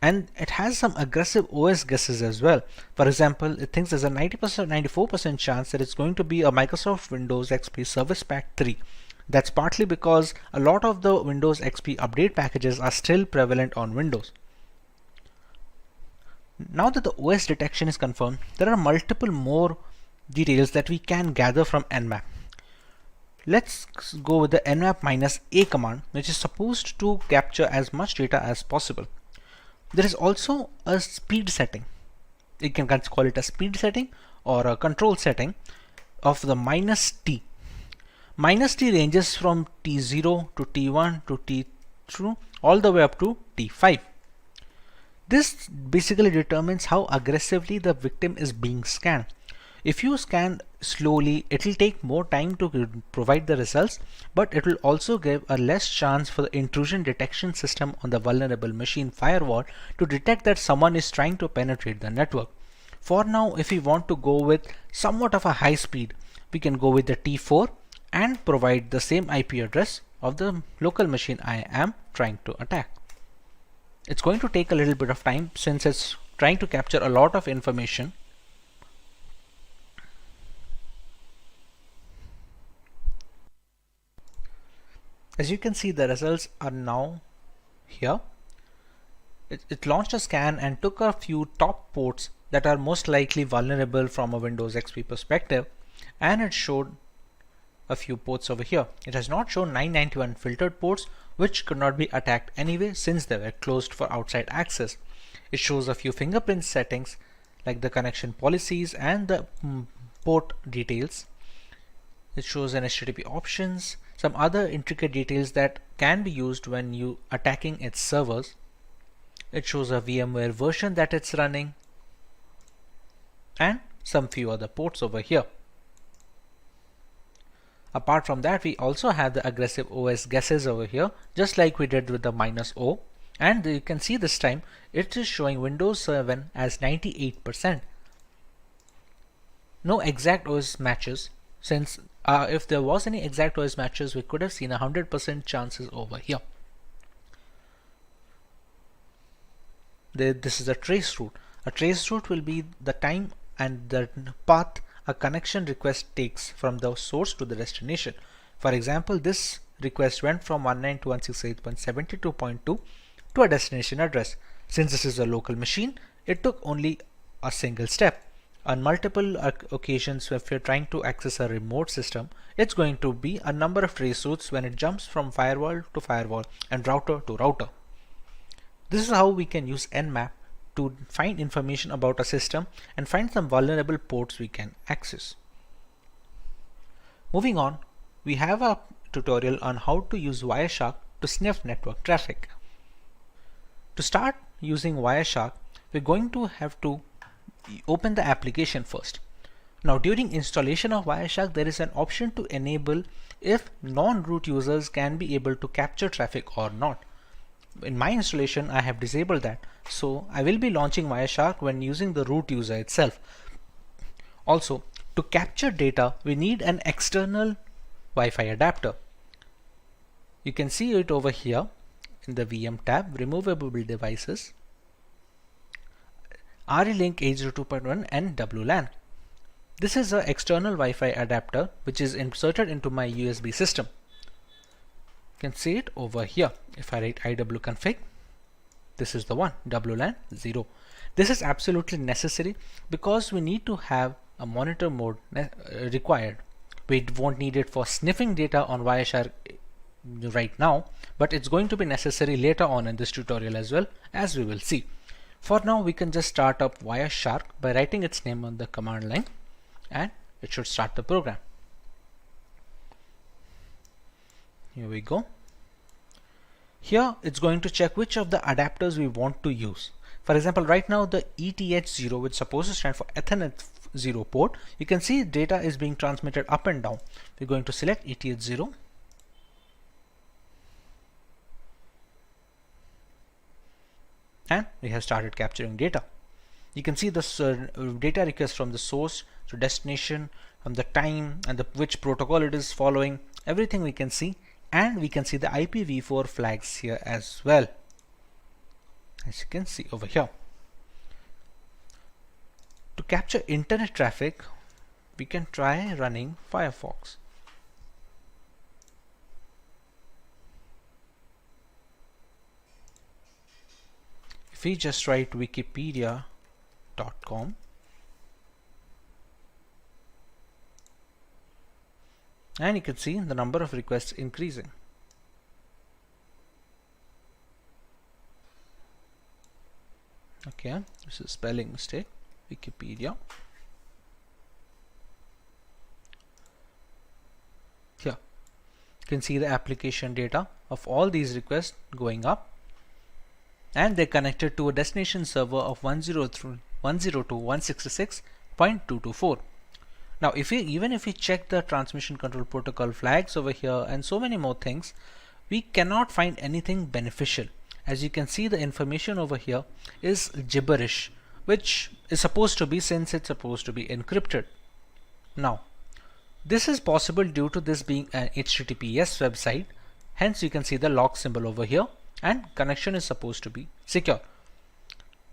and it has some aggressive OS guesses as well. For example, it thinks there's a 94% chance that it's going to be a Microsoft Windows XP Service Pack 3. That's partly because a lot of the Windows XP update packages are still prevalent on Windows. Now that the OS detection is confirmed, there are multiple more details that we can gather from Nmap. Let's go with the nmap -a command, which is supposed to capture as much data as possible. There is also a speed setting. You can call it a speed setting or a control setting of the -t. -t ranges from T0 to T1 to T2 all the way up to T5. This basically determines how aggressively the victim is being scanned. If you scan slowly, it will take more time to provide the results, but it will also give a less chance for the intrusion detection system on the vulnerable machine firewall to detect that someone is trying to penetrate the network. For now, if we want to go with somewhat of a high speed, we can go with the T4 and provide the same IP address of the local machine I am trying to attack. It's going to take a little bit of time since it's trying to capture a lot of information. As you can see, the results are now here. It launched a scan and took a few top ports that are most likely vulnerable from a Windows XP perspective, and it showed a few ports over here. It has not shown 991 filtered ports, which could not be attacked anyway since they were closed for outside access. It shows a few fingerprint settings like the connection policies and the port details. It shows an HTTP options, some other intricate details that can be used when you attacking its servers. It shows a VMware version that it's running and some few other ports over here. Apart from that, we also have the aggressive OS guesses over here, just like we did with the -O, and you can see this time it is showing Windows 7 as 98%. No exact OS matches, since if there was any exact OS matches, we could have seen 100% chances over here. This is a trace route. A trace route will be the time and the path a connection request takes from the source to the destination. For example, this request went from 192.168.72.2 to a destination address. Since this is a local machine, it took only a single step. On multiple occasions, if you're trying to access a remote system, it's going to be a number of trace routes when it jumps from firewall to firewall and router to router. This is how we can use Nmap to find information about a system and find some vulnerable ports we can access. Moving on, we have a tutorial on how to use Wireshark to sniff network traffic. To start using Wireshark, we're going to have to open the application first. Now, during installation of Wireshark, there is an option to enable if non-root users can be able to capture traffic or not. In my installation, I have disabled that, so I will be launching Wireshark when using the root user itself. Also, to capture data, we need an external Wi-Fi adapter. You can see it over here in the VM tab, Removable Devices, RE-Link 802.1 and WLAN. This is an external Wi-Fi adapter which is inserted into my USB system. You can see it over here. If I write iwconfig, this is the one, WLAN 0. This is absolutely necessary because we need to have a monitor mode required. We won't need it for sniffing data on Wireshark right now, but it's going to be necessary later on in this tutorial as well, as we will see. For now, we can just start up Wireshark by writing its name on the command line, and it should start the program. Here we go. Here it's going to check which of the adapters we want to use. For example, right now the ETH0, which is supposed to stand for Ethernet 0 port, you can see data is being transmitted up and down. We're going to select ETH0. And we have started capturing data. You can see this data request from the source to destination, from the time and which protocol it is following, everything we can see, and we can see the IPv4 flags here as well, as you can see over here. To capture internet traffic, we can try running Firefox. If we just write wikipedia.com, and you can see the number of requests increasing. Okay, this is a spelling mistake. Wikipedia. Here, you can see the application data of all these requests going up, and they're connected to a destination server of 102.166.224. Now, even if we check the transmission control protocol flags over here and so many more things, we cannot find anything beneficial. As you can see, the information over here is gibberish, which is supposed to be, since it's supposed to be encrypted. Now, this is possible due to this being an HTTPS website. Hence, you can see the lock symbol over here, and connection is supposed to be secure.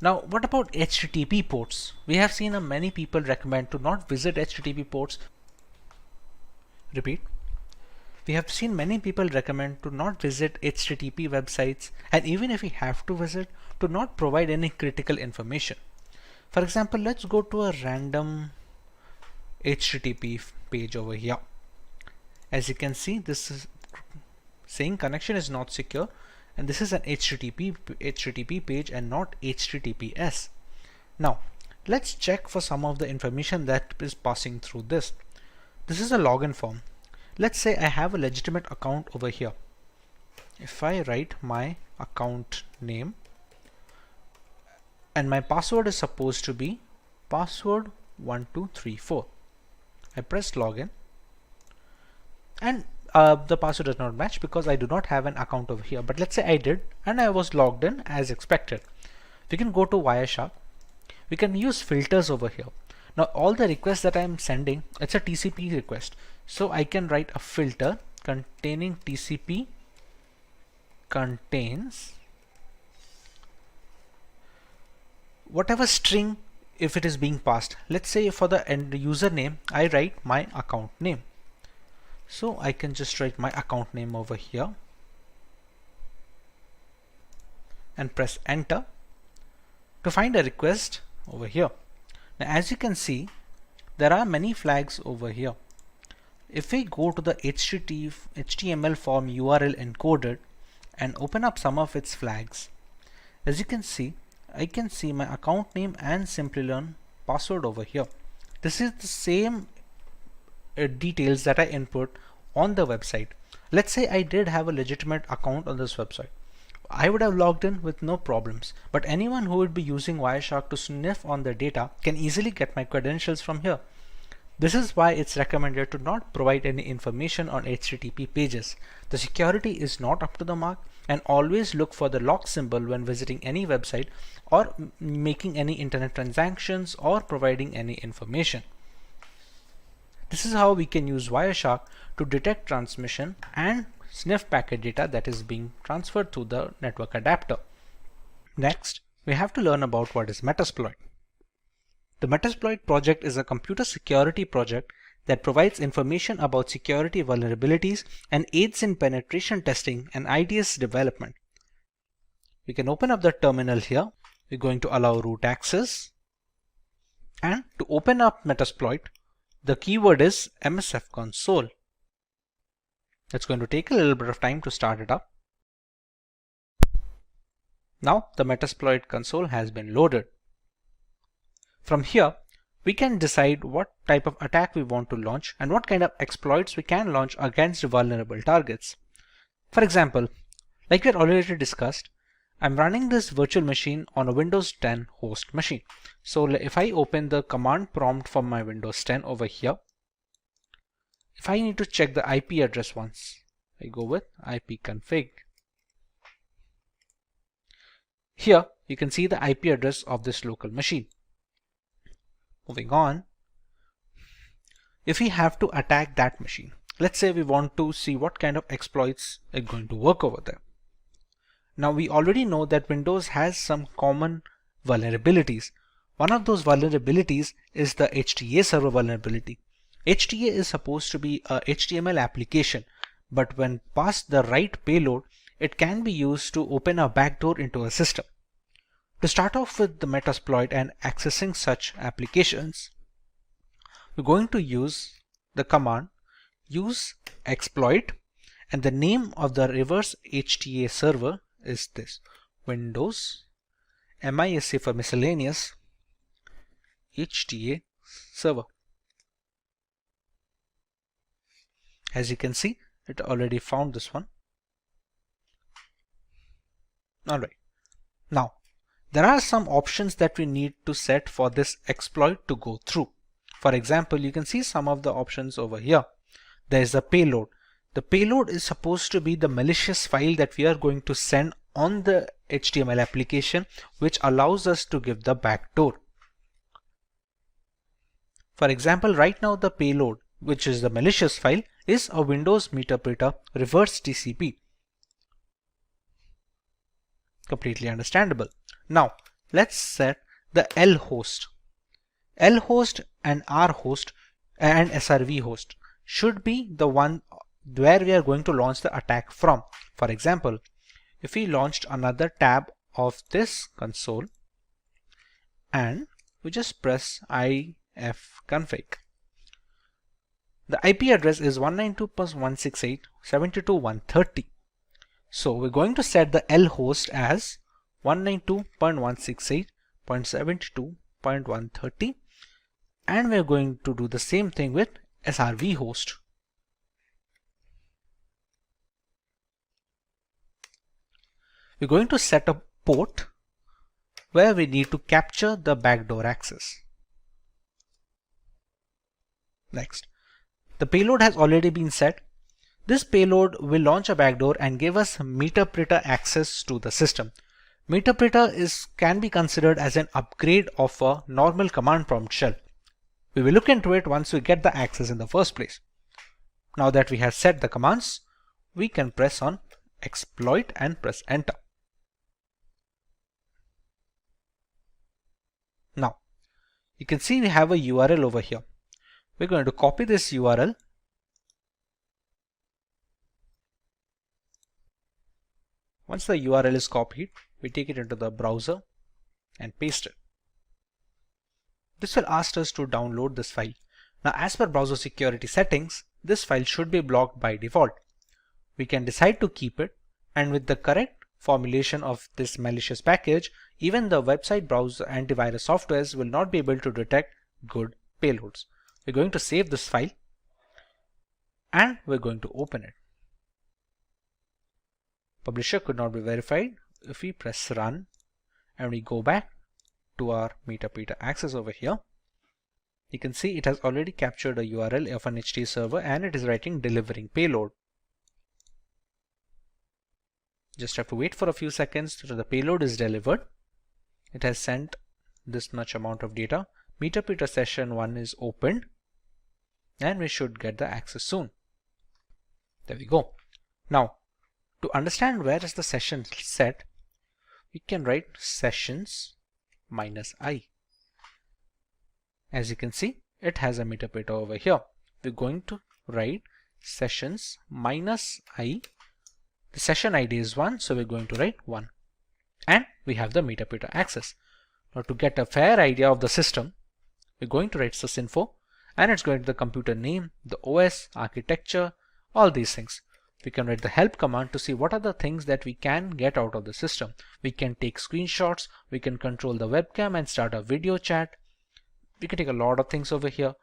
Now, what about HTTP ports? We have seen many people recommend to not visit HTTP ports. Repeat. We have seen many people recommend to not visit HTTP websites, and even if we have to visit, to not provide any critical information. For example, let's go to a random HTTP page over here. As you can see, this is saying connection is not secure, and this is an HTTP page and not HTTPS. Now let's check for some of the information that is passing through this. This is a login form. Let's say I have a legitimate account over here. If I write my account name, and my password is supposed to be password 1234. I press login, and the password does not match because I do not have an account over here. But let's say I did, and I was logged in as expected. We can go to Wireshark. We can use filters over here. Now all the requests that I am sending, it's a TCP request. So I can write a filter containing TCP contains whatever string if it is being passed. Let's say for the end username, I write my account name. So I can just write my account name over here and press enter to find a request over here. Now as you can see, there are many flags over here. If we go to the HTML form URL encoded and open up some of its flags, as you can see, I can see my account name and Simplilearn password over here. This is the same details that I input on the website. Let's say I did have a legitimate account on this website. I would have logged in with no problems, but anyone who would be using Wireshark to sniff on their data can easily get my credentials from here. This is why it's recommended to not provide any information on HTTP pages. The security is not up to the mark, and always look for the lock symbol when visiting any website or making any internet transactions or providing any information. This is how we can use Wireshark to detect transmission and sniff packet data that is being transferred to the network adapter. Next, we have to learn about what is Metasploit. The Metasploit project is a computer security project that provides information about security vulnerabilities and aids in penetration testing and IDS development. We can open up the terminal here. We're going to allow root access, and to open up Metasploit, the keyword is MSF console. It's going to take a little bit of time to start it up. Now the Metasploit console has been loaded. From here, we can decide what type of attack we want to launch and what kind of exploits we can launch against vulnerable targets. For example, like we had already discussed, I'm running this virtual machine on a Windows 10 host machine. So if I open the command prompt from my Windows 10 over here, if I need to check the IP address once, I go with ipconfig. Here you can see the IP address of this local machine. Moving on, if we have to attack that machine, let's say we want to see what kind of exploits are going to work over there. Now we already know that Windows has some common vulnerabilities. One of those vulnerabilities is the HTA server vulnerability. HTA is supposed to be a HTML application, but when passed the right payload, it can be used to open a backdoor into a system. To start off with the Metasploit and accessing such applications, we're going to use the command use exploit, and the name of the reverse HTA server is this: Windows MISC for miscellaneous HTA server. As you can see, it already found this one. Alright, now there are some options that we need to set for this exploit to go through. For example, you can see some of the options over here. There is a payload. The payload is supposed to be the malicious file that we are going to send on the HTML application, which allows us to give the backdoor. For example, right now the payload, which is the malicious file, is a Windows Meterpreter reverse TCP. Completely understandable. Now let's set the L host. L host and R host and SRV host should be the one where we are going to launch the attack from. For example, if we launched another tab of this console and we just press ifconfig, The IP address is 192.168.72.130. So we're going to set the L host as 192.168.72.130, and we're going to do the same thing with SRV host. We're going to set a port where we need to capture the backdoor access. Next, the payload has already been set. This payload will launch a backdoor and give us meterpreter access to the system. Meterpreter can be considered as an upgrade of a normal command prompt shell. We will look into it once we get the access in the first place. Now that we have set the commands, we can press on exploit and press enter. Now, you can see we have a URL over here. We're going to copy this URL Once the URL is copied, we take it into the browser and paste it. This will ask us to download this file. Now, as per browser security settings, this file should be blocked by default. We can decide to keep it, and with the correct formulation of this malicious package, even the website browser antivirus softwares will not be able to detect good payloads. We're going to save this file and we're going to open it. Publisher could not be verified. If we press run and we go back to our meterpreter access over here, you can see it has already captured a URL of an HT server and it is writing delivering payload. Just have to wait for a few seconds till the payload is delivered. It has sent this much amount of data. Meterpreter session 1 is opened and we should get the access soon. There we go. Now, to understand where is the session set, we can write sessions -i. As you can see, it has a meterpreter over here. We're going to write sessions -i. The session ID is 1, so we're going to write 1. And we have the meterpreter access. Now, to get a fair idea of the system, we're going to write sysinfo, and it's going to the computer name, the OS, architecture, all these things. We can write the help command to see what are the things that we can get out of the system. We can take screenshots, we can control the webcam and start a video chat. We can take a lot of things over here.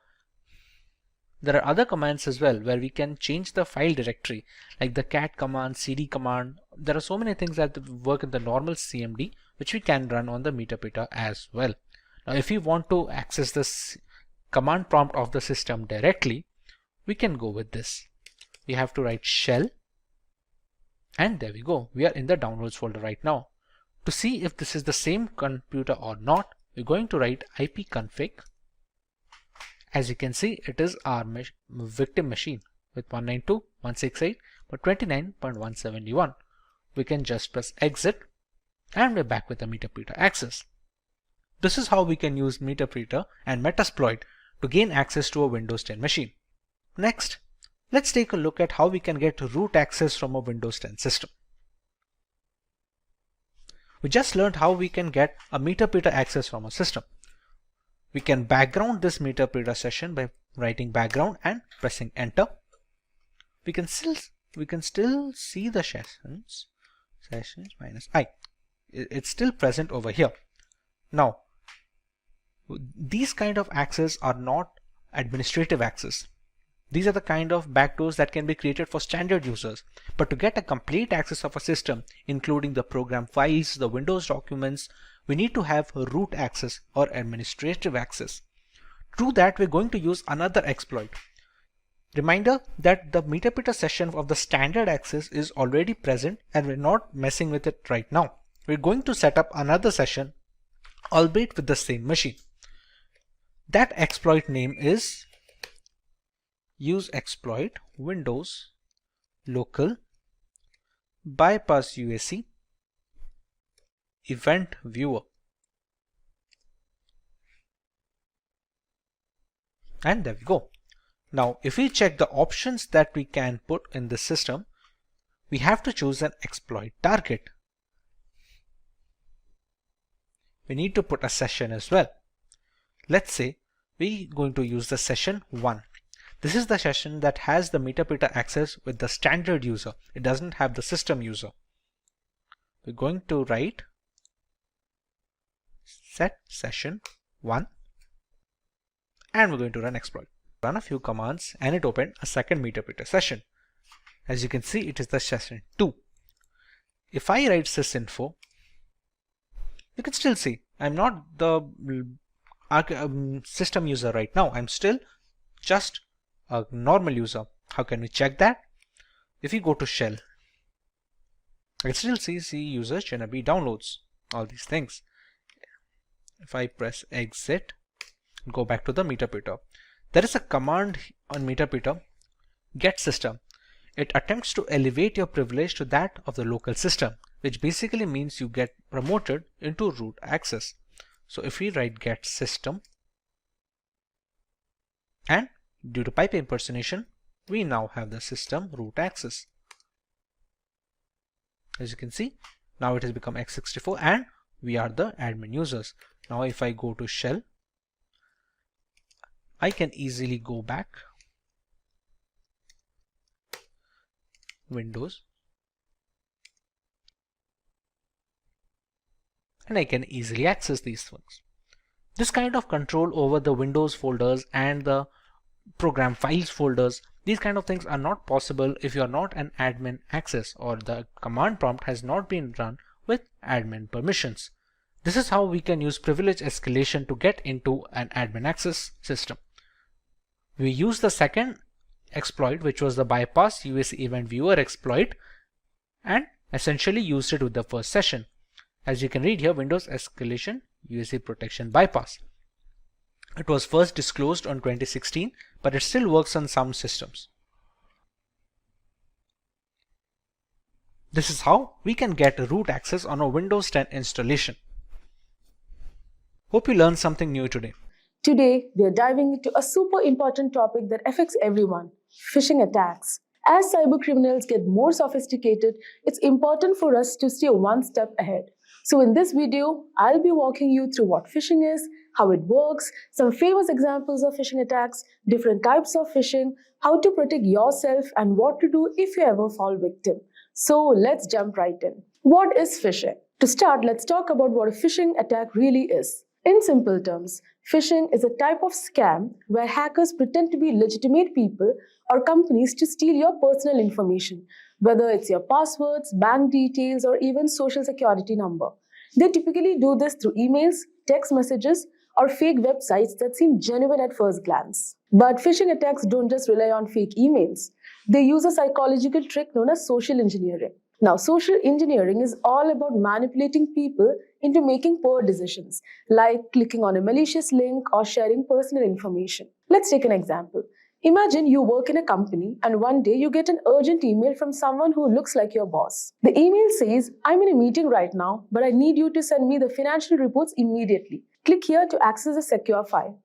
There are other commands as well where we can change the file directory, like the cat command, cd command. There are so many things that work in the normal CMD which we can run on the meterpreter as well. Now, if we want to access this command prompt of the system directly, we can go with this. We have to write shell, and there we go. We are in the downloads folder right now. To see if this is the same computer or not, we're going to write ipconfig. As you can see, it is our victim machine with 192.168.29.171. We can just press exit and we're back with the meterpreter access. This is how we can use meterpreter and metasploit to gain access to a Windows 10 machine. Next, let's take a look at how we can get root access from a Windows 10 system. We just learned how we can get a meterpreter access from a system. We can background this meterpreter session by writing background and pressing enter. We can still see the sessions -i. It's still present over here. Now, these kind of access are not administrative access. These are the kind of backdoors that can be created for standard users. But to get a complete access of a system, including the program files, the Windows documents, we need to have root access or administrative access. To do that, we're going to use another exploit. Reminder that the meterpreter session of the standard access is already present and we're not messing with it right now. We're going to set up another session, albeit with the same machine. That exploit name is use exploit Windows local bypass UAC event viewer. And there we go. Now, if we check the options that we can put in the system, we have to choose an exploit target. We need to put a session as well. Let's say we're going to use the session 1. This is the session that has the meter access with the standard user. It doesn't have the system user. We're going to write set session 1 and we're going to run exploit. Run a few commands and it opened a second meter session. As you can see, it is the session 2. If I write sysinfo, you can still see I'm not the system user right now. I'm still just a normal user. How can we check that? If you go to shell, I can still see user GNB downloads, all these things. If I press exit, go back to the meter, there is a command on meter, get system. It attempts to elevate your privilege to that of the local system, which basically means you get promoted into root access. So if we write get system, and due to pipe impersonation, we now have the system root access. As you can see, now it has become x64 and we are the admin users. Now if I go to shell, I can easily go back, Windows, and I can easily access these things. This kind of control over the Windows folders and the program files folders, these kind of things are not possible if you are not an admin access or the command prompt has not been run with admin permissions. This is how we can use privilege escalation to get into an admin access system. We use the second exploit, which was the bypass UAC event viewer exploit, and essentially used it with the first session. As you can read here, Windows escalation UAC protection bypass. It was first disclosed on 2016, but it still works on some systems. This is how we can get root access on a Windows 10 installation. Hope you learned something new today. Today, we are diving into a super important topic that affects everyone: phishing attacks. As cyber criminals get more sophisticated, it's important for us to stay one step ahead. So in this video, I'll be walking you through what phishing is, how it works, some famous examples of phishing attacks, different types of phishing, how to protect yourself, and what to do if you ever fall victim. So let's jump right in. What is phishing? To start, let's talk about what a phishing attack really is. In simple terms, phishing is a type of scam where hackers pretend to be legitimate people or companies to steal your personal information, whether it's your passwords, bank details, or even social security number. They typically do this through emails, text messages, or fake websites that seem genuine at first glance. But phishing attacks don't just rely on fake emails. They use a psychological trick known as social engineering. Now, social engineering is all about manipulating people into making poor decisions, like clicking on a malicious link or sharing personal information. Let's take an example. Imagine you work in a company and one day you get an urgent email from someone who looks like your boss. The email says, "I'm in a meeting right now, but I need you to send me the financial reports immediately. Click here to access a secure file."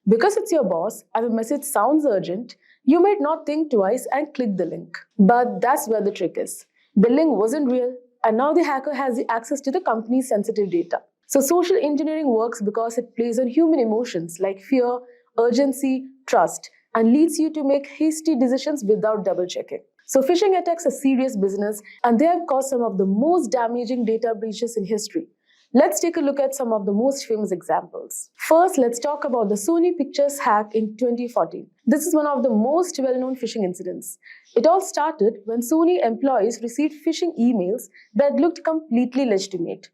Because it's your boss and the message sounds urgent, you might not think twice and click the link. But that's where the trick is. The link wasn't real, and now the hacker has the access to the company's sensitive data. So social engineering works because it plays on human emotions like fear, urgency, trust, and leads you to make hasty decisions without double-checking. So phishing attacks are serious business, and they have caused some of the most damaging data breaches in history. Let's take a look at some of the most famous examples. First, let's talk about the Sony Pictures hack in 2014. This is one of the most well-known phishing incidents. It all started when Sony employees received phishing emails that looked completely legitimate.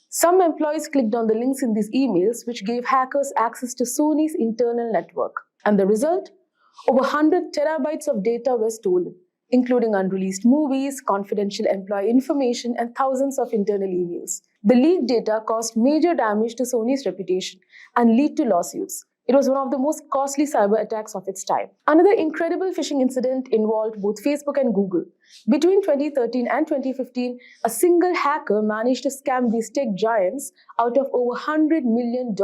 Some employees clicked on the links in these emails, which gave hackers access to Sony's internal network. And the result? Over 100 terabytes of data were stolen, including unreleased movies, confidential employee information, and thousands of internal emails. The leaked data caused major damage to Sony's reputation and led to lawsuits. It was one of the most costly cyber attacks of its time. Another incredible phishing incident involved both Facebook and Google. Between 2013 and 2015, a single hacker managed to scam these tech giants out of over $100 million.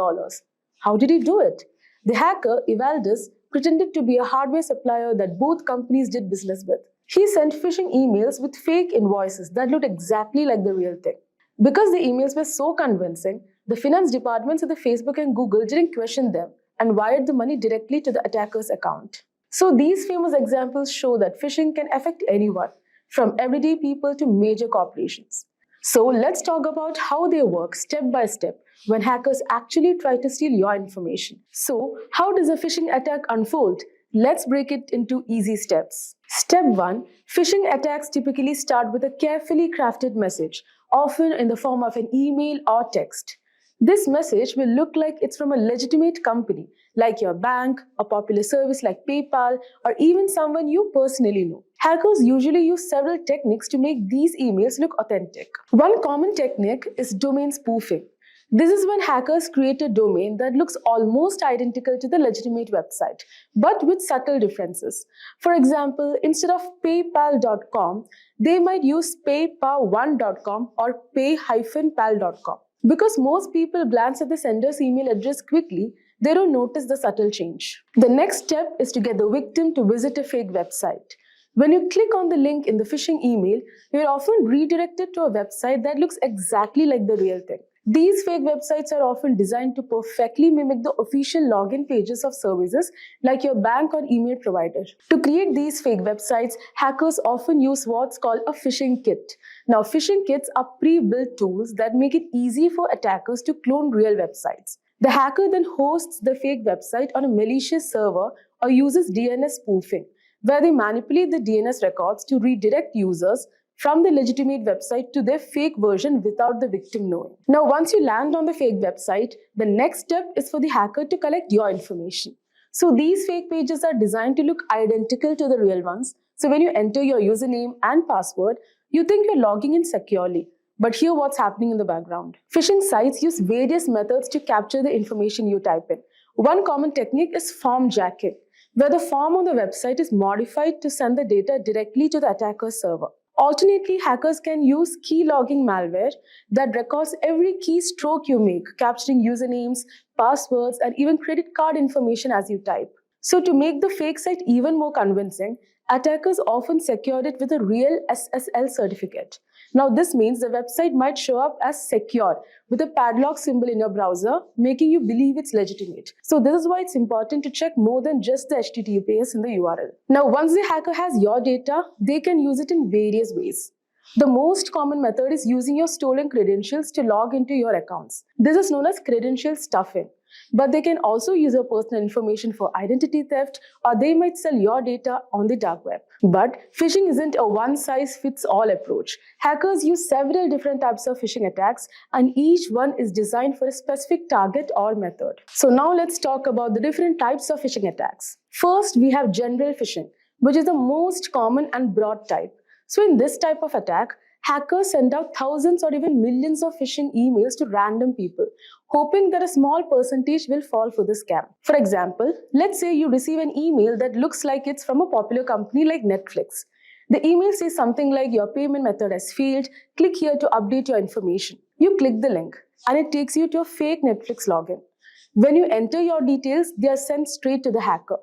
How did he do it? The hacker, Evaldus, pretended to be a hardware supplier that both companies did business with. He sent phishing emails with fake invoices that looked exactly like the real thing. Because the emails were so convincing, the finance departments of the Facebook and Google didn't question them and wired the money directly to the attacker's account. So these famous examples show that phishing can affect anyone, from everyday people to major corporations. So let's talk about how they work step by step when hackers actually try to steal your information. So how does a phishing attack unfold? Let's break it into easy steps. Step 1. Phishing attacks typically start with a carefully crafted message, often in the form of an email or text. This message will look like it's from a legitimate company, like your bank, a popular service like PayPal, or even someone you personally know. Hackers usually use several techniques to make these emails look authentic. One common technique is domain spoofing. This is when hackers create a domain that looks almost identical to the legitimate website, but with subtle differences. For example, instead of paypal.com, they might use paypal1.com or pay-pal.com. Because most people glance at the sender's email address quickly, they don't notice the subtle change. The next step is to get the victim to visit a fake website. When you click on the link in the phishing email, you're often redirected to a website that looks exactly like the real thing. These fake websites are often designed to perfectly mimic the official login pages of services like your bank or email provider. To create these fake websites, hackers often use what's called a phishing kit. Now, phishing kits are pre-built tools that make it easy for attackers to clone real websites. The hacker then hosts the fake website on a malicious server or uses DNS spoofing, where they manipulate the DNS records to redirect users from the legitimate website to their fake version without the victim knowing. Now, once you land on the fake website, the next step is for the hacker to collect your information. So these fake pages are designed to look identical to the real ones. So when you enter your username and password, you think you're logging in securely. But hear what's happening in the background. Phishing sites use various methods to capture the information you type in. One common technique is form jacking, where the form on the website is modified to send the data directly to the attacker's server. Alternately, hackers can use key logging malware that records every keystroke you make, capturing usernames, passwords, and even credit card information as you type. So to make the fake site even more convincing, attackers often secure it with a real SSL certificate. Now, this means the website might show up as secure with a padlock symbol in your browser, making you believe it's legitimate. So this is why it's important to check more than just the HTTPS in the URL. Now, once the hacker has your data, they can use it in various ways. The most common method is using your stolen credentials to log into your accounts. This is known as credential stuffing. But they can also use your personal information for identity theft, or they might sell your data on the dark web. But phishing isn't a one-size-fits-all approach. Hackers use several different types of phishing attacks, and each one is designed for a specific target or method. So now let's talk about the different types of phishing attacks. First, we have general phishing, which is the most common and broad type. So in this type of attack, hackers send out thousands or even millions of phishing emails to random people, hoping that a small percentage will fall for the scam. For example, let's say you receive an email that looks like it's from a popular company like Netflix. The email says something like, your payment method has failed, click here to update your information. You click the link and it takes you to a fake Netflix login. When you enter your details, they are sent straight to the hacker.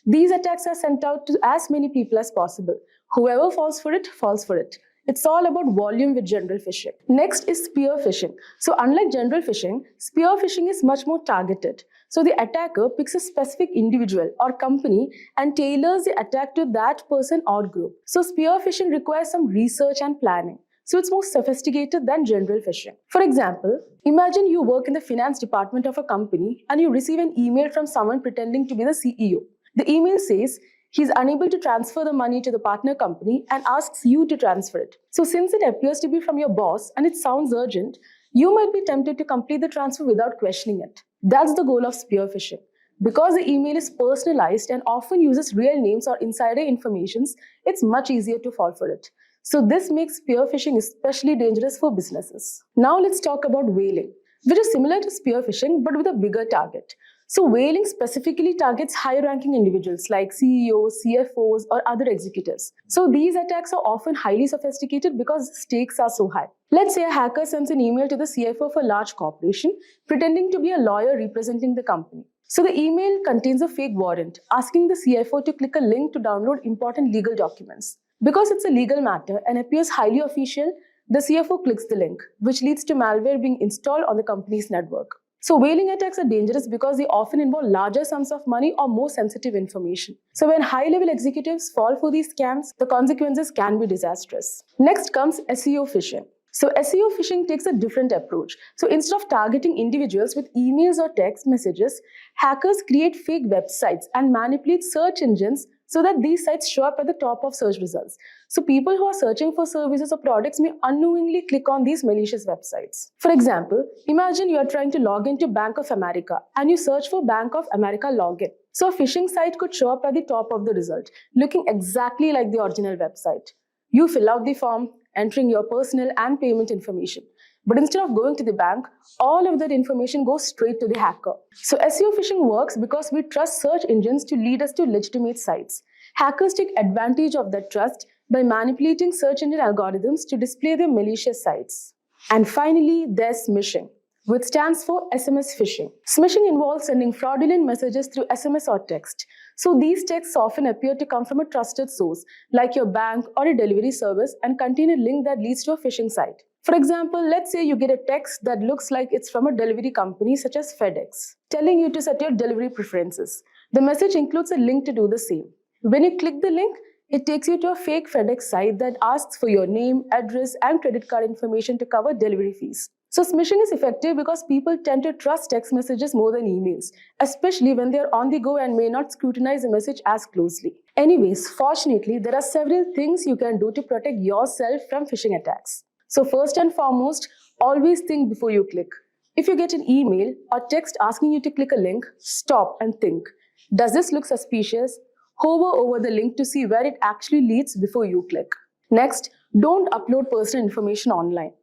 These attacks are sent out to as many people as possible. Whoever falls for it, falls for it. It's all about volume with general phishing. Next is spear phishing. So unlike general phishing, spear phishing is much more targeted. So the attacker picks a specific individual or company and tailors the attack to that person or group. So spear phishing requires some research and planning. So it's more sophisticated than general phishing. For example, imagine you work in the finance department of a company and you receive an email from someone pretending to be the CEO. The email says, he's unable to transfer the money to the partner company and asks you to transfer it. So since it appears to be from your boss and it sounds urgent, you might be tempted to complete the transfer without questioning it. That's the goal of spear phishing. Because the email is personalized and often uses real names or insider information, it's much easier to fall for it. So this makes spear phishing especially dangerous for businesses. Now let's talk about whaling, which is similar to spear phishing but with a bigger target. So whaling specifically targets high-ranking individuals like CEOs, CFOs, or other executives. So these attacks are often highly sophisticated because the stakes are so high. Let's say a hacker sends an email to the CFO of a large corporation, pretending to be a lawyer representing the company. So the email contains a fake warrant, asking the CFO to click a link to download important legal documents. Because it's a legal matter and appears highly official, the CFO clicks the link, which leads to malware being installed on the company's network. So whaling attacks are dangerous because they often involve larger sums of money or more sensitive information. So when high-level executives fall for these scams, the consequences can be disastrous. Next comes SEO phishing. So SEO phishing takes a different approach. So instead of targeting individuals with emails or text messages, hackers create fake websites and manipulate search engines so that these sites show up at the top of search results. So people who are searching for services or products may unknowingly click on these malicious websites. For example, imagine you are trying to log into Bank of America and you search for Bank of America login. So a phishing site could show up at the top of the result, looking exactly like the original website. You fill out the form, entering your personal and payment information. But instead of going to the bank, all of that information goes straight to the hacker. So SEO phishing works because we trust search engines to lead us to legitimate sites. Hackers take advantage of that trust by manipulating search engine algorithms to display their malicious sites. And finally, there's smishing, which stands for SMS phishing. Smishing involves sending fraudulent messages through SMS or text. So these texts often appear to come from a trusted source, like your bank or a delivery service, and contain a link that leads to a phishing site. For example, let's say you get a text that looks like it's from a delivery company such as FedEx, telling you to set your delivery preferences. The message includes a link to do the same. When you click the link, it takes you to a fake FedEx site that asks for your name, address, and credit card information to cover delivery fees. So smishing is effective because people tend to trust text messages more than emails, especially when they're on the go and may not scrutinize the message as closely. Anyways, fortunately, there are several things you can do to protect yourself from phishing attacks. So first and foremost, always think before you click. If you get an email or text asking you to click a link, stop and think. Does this look suspicious? Hover over the link to see where it actually leads before you click. Next, don't upload personal information online.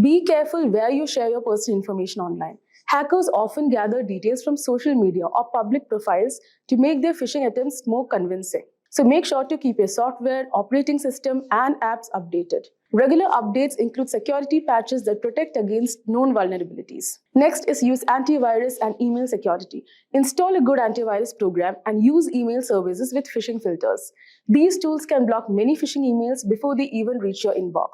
Be careful where you share your personal information online. Hackers often gather details from social media or public profiles to make their phishing attempts more convincing. So make sure to keep your software, operating system, and apps updated. Regular updates include security patches that protect against known vulnerabilities. Next is use antivirus and email security. Install a good antivirus program and use email services with phishing filters. These tools can block many phishing emails before they even reach your inbox.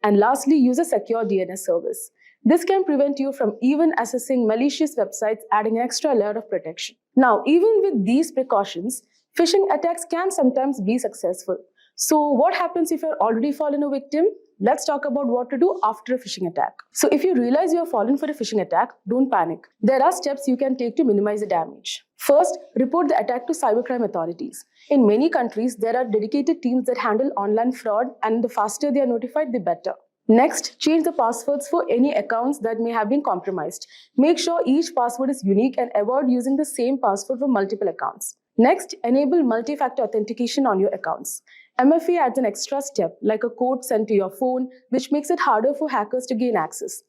And lastly, use a secure DNS service. This can prevent you from even accessing malicious websites, adding an extra layer of protection. Now, even with these precautions, phishing attacks can sometimes be successful. So what happens if you're already fallen a victim? Let's talk about what to do after a phishing attack. So if you realize you have fallen for a phishing attack, don't panic. There are steps you can take to minimize the damage. First, report the attack to cybercrime authorities. In many countries, there are dedicated teams that handle online fraud, and the faster they are notified, the better. Next, change the passwords for any accounts that may have been compromised. Make sure each password is unique and avoid using the same password for multiple accounts. Next, enable multi-factor authentication on your accounts. MFA adds an extra step, like a code sent to your phone, which makes it harder for hackers to gain access.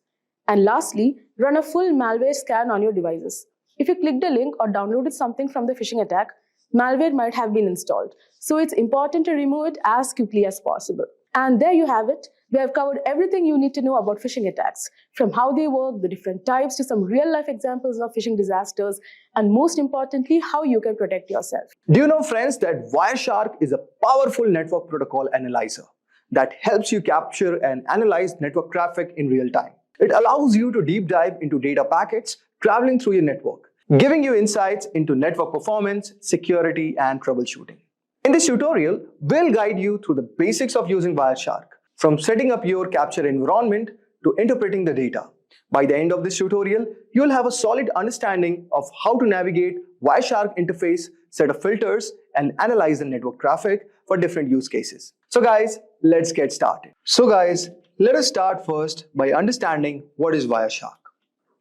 And lastly, run a full malware scan on your devices. If you clicked a link or downloaded something from the phishing attack, malware might have been installed. So it's important to remove it as quickly as possible. And there you have it. We have covered everything you need to know about phishing attacks, from how they work, the different types, to some real-life examples of phishing disasters, and most importantly, how you can protect yourself. Do you know, friends, that Wireshark is a powerful network protocol analyzer that helps you capture and analyze network traffic in real time? It allows you to deep dive into data packets traveling through your network, giving you insights into network performance, security, and troubleshooting. In this tutorial, we'll guide you through the basics of using Wireshark, from setting up your capture environment to interpreting the data. By the end of this tutorial, you'll have a solid understanding of how to navigate Wireshark interface, set of filters, and analyze the network traffic for different use cases. So guys, let's get started. So guys, let us start first by understanding what is Wireshark.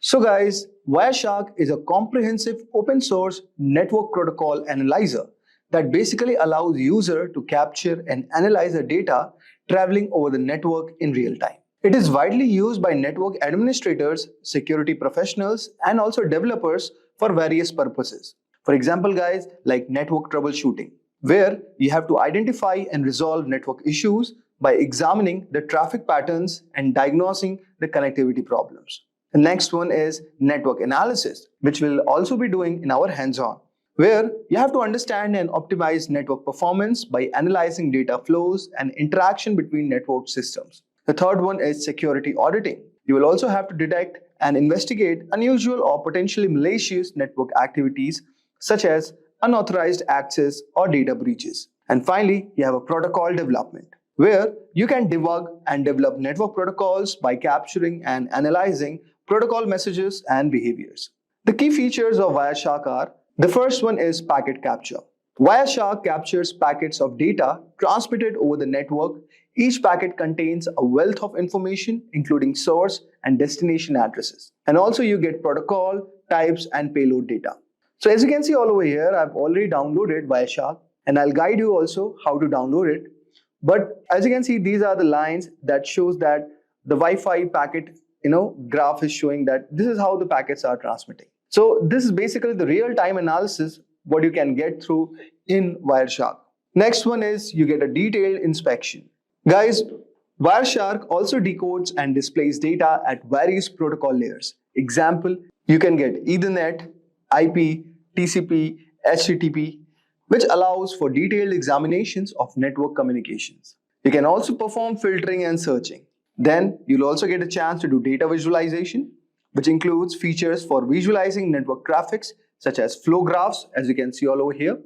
So guys, Wireshark is a comprehensive open source network protocol analyzer that basically allows user to capture and analyze the data traveling over the network in real time. It is widely used by network administrators, security professionals, and also developers for various purposes. For example, guys, like network troubleshooting, where you have to identify and resolve network issues by examining the traffic patterns and diagnosing the connectivity problems. The next one is network analysis, which we'll also be doing in our hands-on, where you have to understand and optimize network performance by analyzing data flows and interaction between network systems. The third one is security auditing. You will also have to detect and investigate unusual or potentially malicious network activities such as unauthorized access or data breaches. And finally, you have a protocol development, where you can debug and develop network protocols by capturing and analyzing protocol messages and behaviors. The key features of Wireshark are: the first one is packet capture. Wireshark captures packets of data transmitted over the network. Each packet contains a wealth of information, including source and destination addresses. And also you get protocol, types, and payload data. So as you can see all over here, I've already downloaded Wireshark, and I'll guide you also how to download it. But as you can see, these are the lines that shows that the Wi-Fi packet graph is showing that this is how the packets are transmitting. So this is basically the real-time analysis what you can get through in Wireshark. Next one is you get a detailed inspection. Guys, Wireshark also decodes and displays data at various protocol layers. Example, you can get Ethernet, IP, TCP, HTTP, which allows for detailed examinations of network communications. You can also perform filtering and searching. Then you'll also get a chance to do data visualization, which includes features for visualizing network traffics such as flow graphs, as you can see all over here,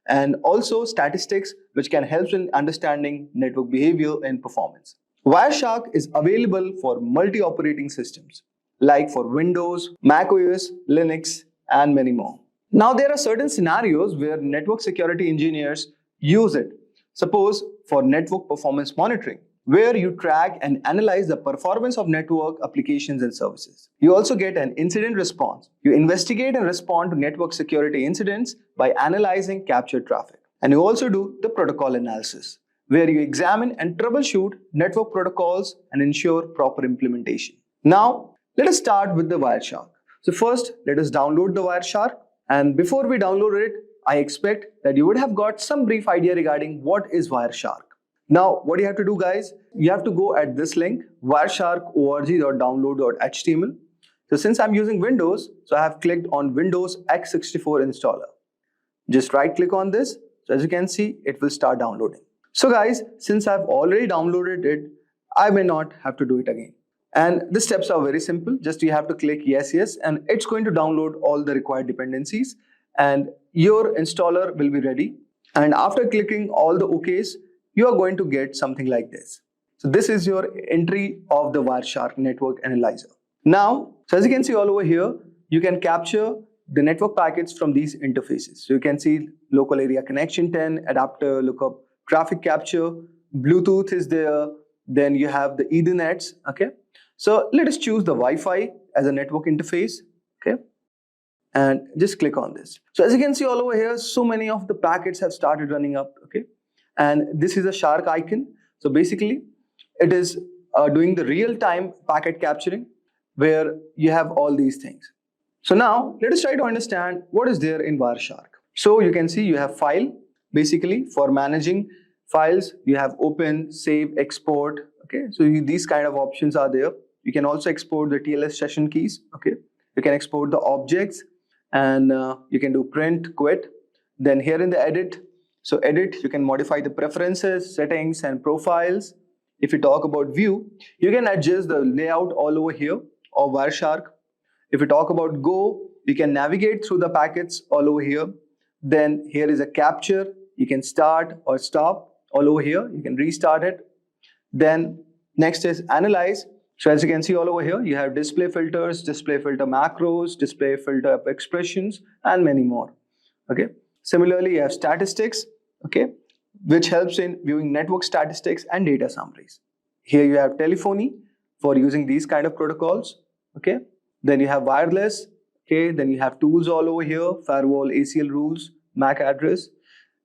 and also statistics, which can help in understanding network behavior and performance. Wireshark is available for multi-operating systems, like for Windows, macOS, Linux, and many more. Now, there are certain scenarios where network security engineers use it. Suppose for network performance monitoring, where you track and analyze the performance of network applications and services. You also get an incident response. You investigate and respond to network security incidents by analyzing captured traffic. And you also do the protocol analysis, where you examine and troubleshoot network protocols and ensure proper implementation. Now, let us start with the Wireshark. So first, let us download the Wireshark. And before we download it, I expect that you would have got some brief idea regarding what is Wireshark. Now, what you have to do, guys, you have to go at this link, wireshark.org.download.html. So since I'm using Windows, so I have clicked on Windows x64 installer. Just right click on this. So as you can see, it will start downloading. So guys, since I've already downloaded it, I may not have to do it again. And the steps are very simple. Just you have to click yes, and it's going to download all the required dependencies, and your installer will be ready. And after clicking all the OKs, you are going to get something like this. So this is your entry of the Wireshark network analyzer. Now, so as you can see all over here, you can capture the network packets from these interfaces. So you can see local area connection 10, adapter lookup, traffic capture, Bluetooth is there, then you have the Ethernets, okay? So let us choose the Wi-Fi as a network interface, okay? And just click on this. So as you can see all over here, so many of the packets have started running up, okay? And this is a shark icon. So basically, it is doing the real-time packet capturing where you have all these things. So now, let us try to understand what is there in Wireshark. So you can see you have file. Basically, for managing files, you have open, save, export. Okay, so these kind of options are there. You can also export the TLS session keys. Okay, you can export the objects, and you can do print, quit. Then here in the edit, so edit, you can modify the preferences, settings, and profiles. If you talk about view, you can adjust the layout all over here of Wireshark. If you talk about go, you can navigate through the packets all over here. Then here is a capture. You can start or stop all over here. You can restart it. Then next is analyze. So as you can see all over here, you have display filters, display filter macros, display filter expressions, and many more. Okay. Similarly, you have statistics, okay, which helps in viewing network statistics and data summaries. Here you have telephony for using these kind of protocols, okay. Then you have wireless, okay. Then you have tools all over here, firewall, ACL rules, MAC address,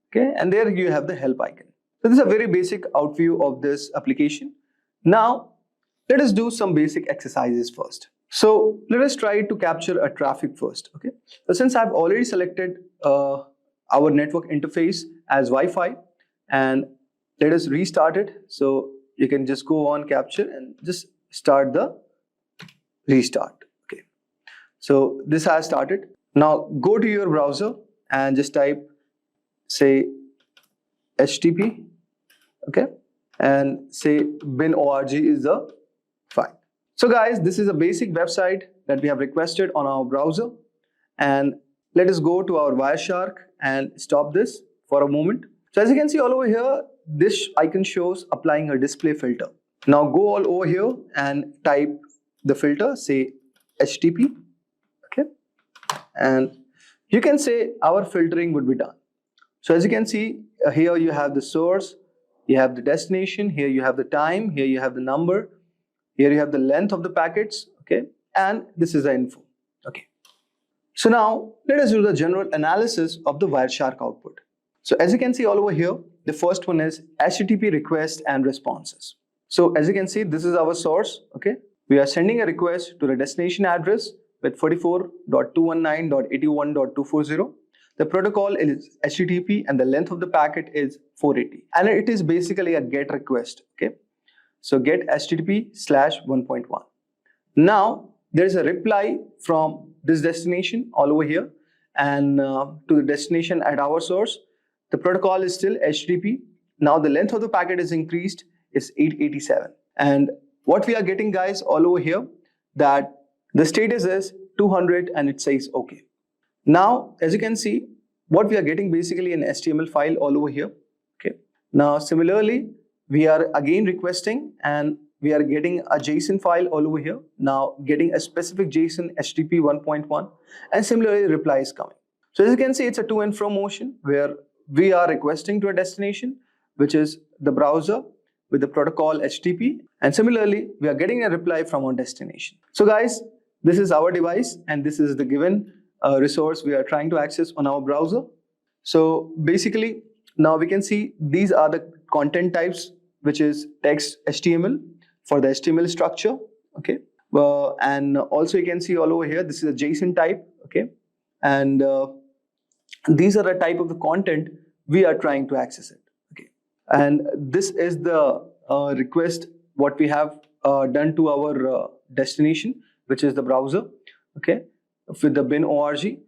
okay. And there you have the help icon. So this is a very basic overview of this application. Now, let us do some basic exercises first. So let us try to capture a traffic first, okay. So since I've already selected our network interface as Wi-Fi, and let us restart it. So you can just go on capture and just start the restart. Okay. So this has started. Now go to your browser and just type, say, HTTP, okay, and say bin.org is the file. So guys, this is a basic website that we have requested on our browser, and let us go to our Wireshark and stop this for a moment. So as you can see all over here, this icon shows applying a display filter. Now go all over here and type the filter, say HTTP, okay, and you can say our filtering would be done. So as you can see, here you have the source, you have the destination, here you have the time, here you have the number, here you have the length of the packets, okay, and this is the info, okay. So now let us do the general analysis of the Wireshark output. So as you can see all over here, the first one is HTTP requests and responses. So as you can see, this is our source, okay. We are sending a request to the destination address with 44.219.81.240. The protocol is HTTP and the length of the packet is 480. And it is basically a GET request, okay. So get HTTP/1.1. Now there is a reply from this destination all over here and to the destination at our source. The protocol is still HTTP. Now the length of the packet is increased, is 887. And what we are getting guys all over here, that the status is 200 and it says okay. Now as you can see, what we are getting basically an HTML file all over here, okay. Now similarly, we are again requesting and we are getting a JSON file all over here. Now getting a specific JSON HTTP 1.1 and similarly reply is coming. So as you can see, it's a to and fro motion where we are requesting to a destination, which is the browser with the protocol HTTP, and similarly we are getting a reply from our destination. So guys, this is our device and this is the given resource we are trying to access on our browser. So basically now we can see these are the content types, which is text HTML for the HTML structure, okay. And also you can see all over here, this is a JSON type, okay. And these are the type of the content we are trying to access it, okay. And this is the request what we have done to our destination, which is the browser, okay, with the bin.org,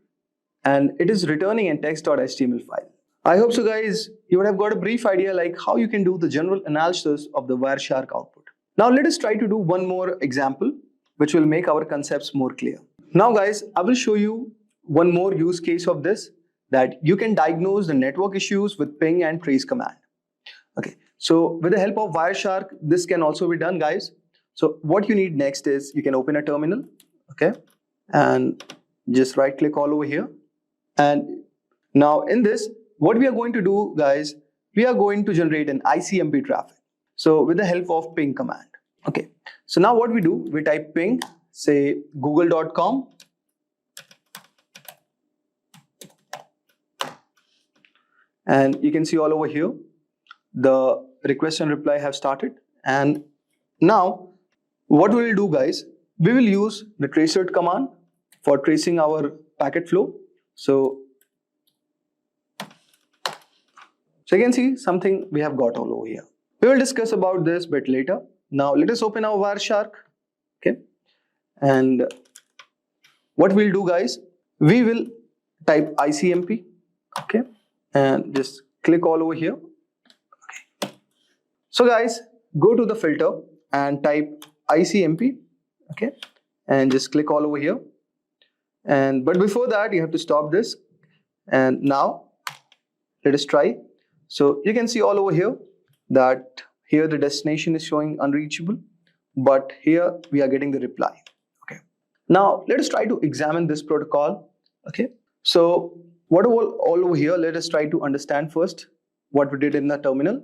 and it is returning a text.html file. I hope so guys, you would have got a brief idea like how you can do the general analysis of the Wireshark output. Now let us try to do one more example which will make our concepts more clear. Now guys, I will show you one more use case of this, that you can diagnose the network issues with ping and trace command. Okay, so with the help of Wireshark, this can also be done guys. So what you need next is you can open a terminal, okay, and just right click all over here. And now in this, what we are going to do guys, we are going to generate an ICMP traffic. So with the help of ping command, okay. So now what we do, we type ping, say google.com, and you can see all over here the request and reply have started. And now what we will do guys, we will use the tracert command for tracing our packet flow. So you can see something we have got all over here. We will discuss about this a bit later. Now let us open our Wireshark, okay. And what we'll do guys, we will type ICMP, okay, and just click all over here, okay. So guys, go to the filter and type ICMP, okay, and just click all over here. And but before that, you have to stop this. And now let us try. So you can see all over here that here the destination is showing unreachable, but here we are getting the reply, okay. Now let us try to examine this protocol, okay. So what all over here, let us try to understand first what we did in the terminal,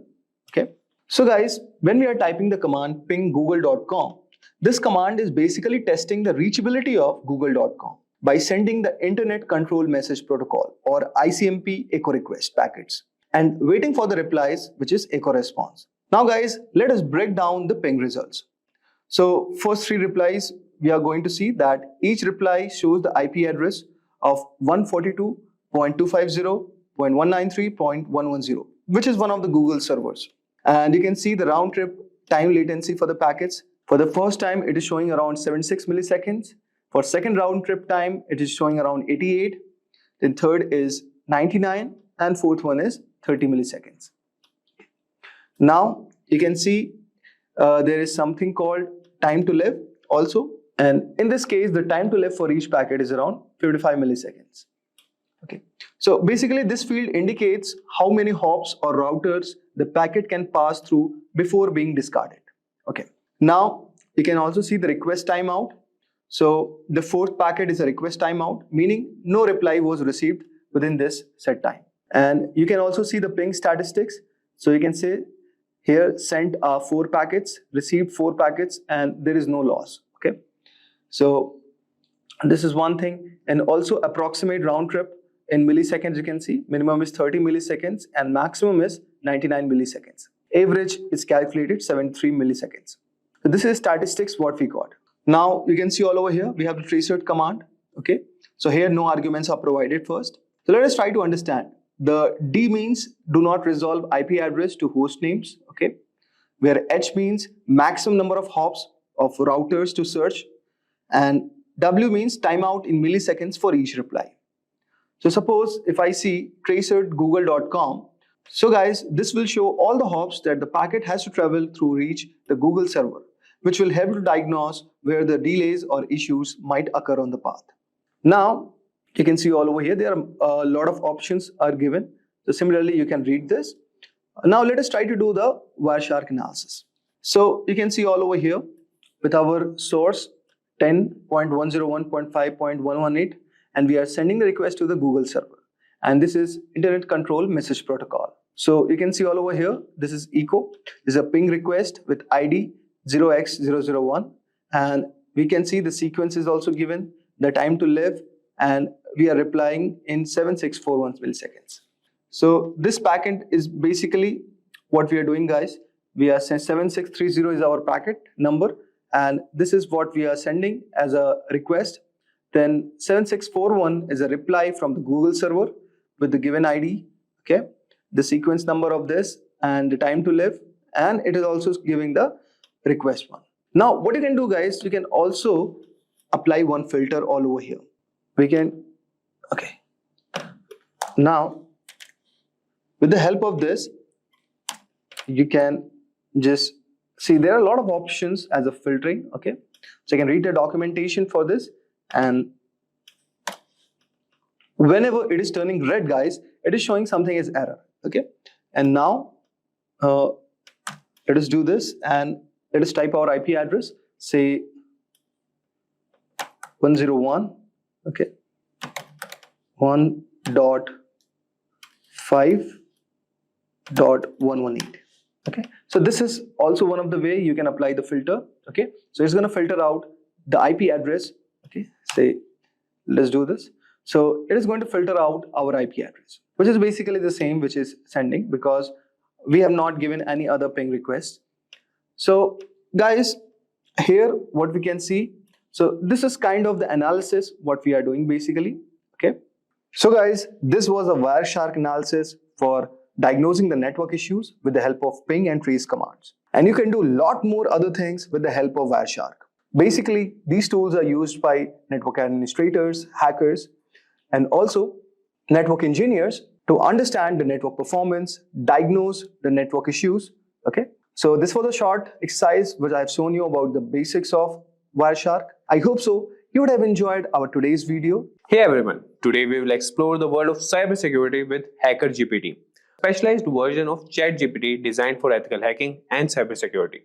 okay. So guys, when we are typing the command ping google.com, this command is basically testing the reachability of google.com by sending the Internet Control Message Protocol or ICMP echo request packets and waiting for the replies, which is echo response. Now guys, let us break down the ping results. So first three replies, we are going to see that each reply shows the IP address of 142.250.193.110, which is one of the Google servers. And you can see the round trip time latency for the packets. For the first time, it is showing around 76 milliseconds. For second round trip time, it is showing around 88. Then third is 99, and fourth one is 30 milliseconds. Now you can see there is something called time to live also. And in this case, the time to live for each packet is around 55 milliseconds. Okay. So basically this field indicates how many hops or routers the packet can pass through before being discarded. Okay. Now you can also see the request timeout. So the fourth packet is a request timeout, meaning no reply was received within this set time. And you can also see the ping statistics. So you can say here sent 4 packets, received 4 packets, and there is no loss. Okay. So this is one thing. And also approximate round trip in milliseconds, you can see minimum is 30 milliseconds and maximum is 99 milliseconds. Average is calculated 73 milliseconds. So this is statistics what we got. Now you can see all over here we have the traceroute command. Okay, so here no arguments are provided first. So let us try to understand. The D means do not resolve IP address to host names. Okay, where H means maximum number of hops of routers to search, and W means timeout in milliseconds for each reply. So suppose if I see traceroute.google.com, so guys, this will show all the hops that the packet has to travel through reach the Google server, which will help to diagnose where the delays or issues might occur on the path. Now, you can see all over here, there are a lot of options are given. So similarly, you can read this. Now let us try to do the Wireshark analysis. So you can see all over here with our source 10.101.5.118, and we are sending the request to the Google server. And this is Internet Control Message Protocol. So you can see all over here, this is echo. This is a ping request with ID 0x001. And we can see the sequence is also given, the time to live, and we are replying in 7641 milliseconds. So this packet is basically what we are doing, guys. We are 7630 is our packet number, and this is what we are sending as a request. Then 7641 is a reply from the Google server with the given ID, okay, the sequence number of this and the time to live, and it is also giving the request one. Now what you can do, guys, you can also apply one filter all over here. We can, okay, now with the help of this, you can just see there are a lot of options as a filtering. Okay, so you can read the documentation for this, and whenever it is turning red, guys, it is showing something as error. Okay, and now let us do this and let us type our IP address, say 101, okay, 1.5.118. Okay, so this is also one of the way you can apply the filter. Okay, so it's going to filter out the IP address. Okay, say let's do this. So it is going to filter out our IP address, which is basically the same which is sending, because we have not given any other ping request. So guys, here what we can see, so this is kind of the analysis what we are doing basically. Okay, so guys, this was a Wireshark analysis for diagnosing the network issues with the help of ping and trace commands. And you can do a lot more other things with the help of Wireshark. Basically, these tools are used by network administrators, hackers, and also network engineers to understand the network performance, diagnose the network issues. Okay, so this was a short exercise which I have shown you about the basics of Wireshark. I hope so you would have enjoyed our today's video. Hey everyone, today we will explore the world of cybersecurity with Hacker GPT, specialized version of ChatGPT designed for ethical hacking and cybersecurity.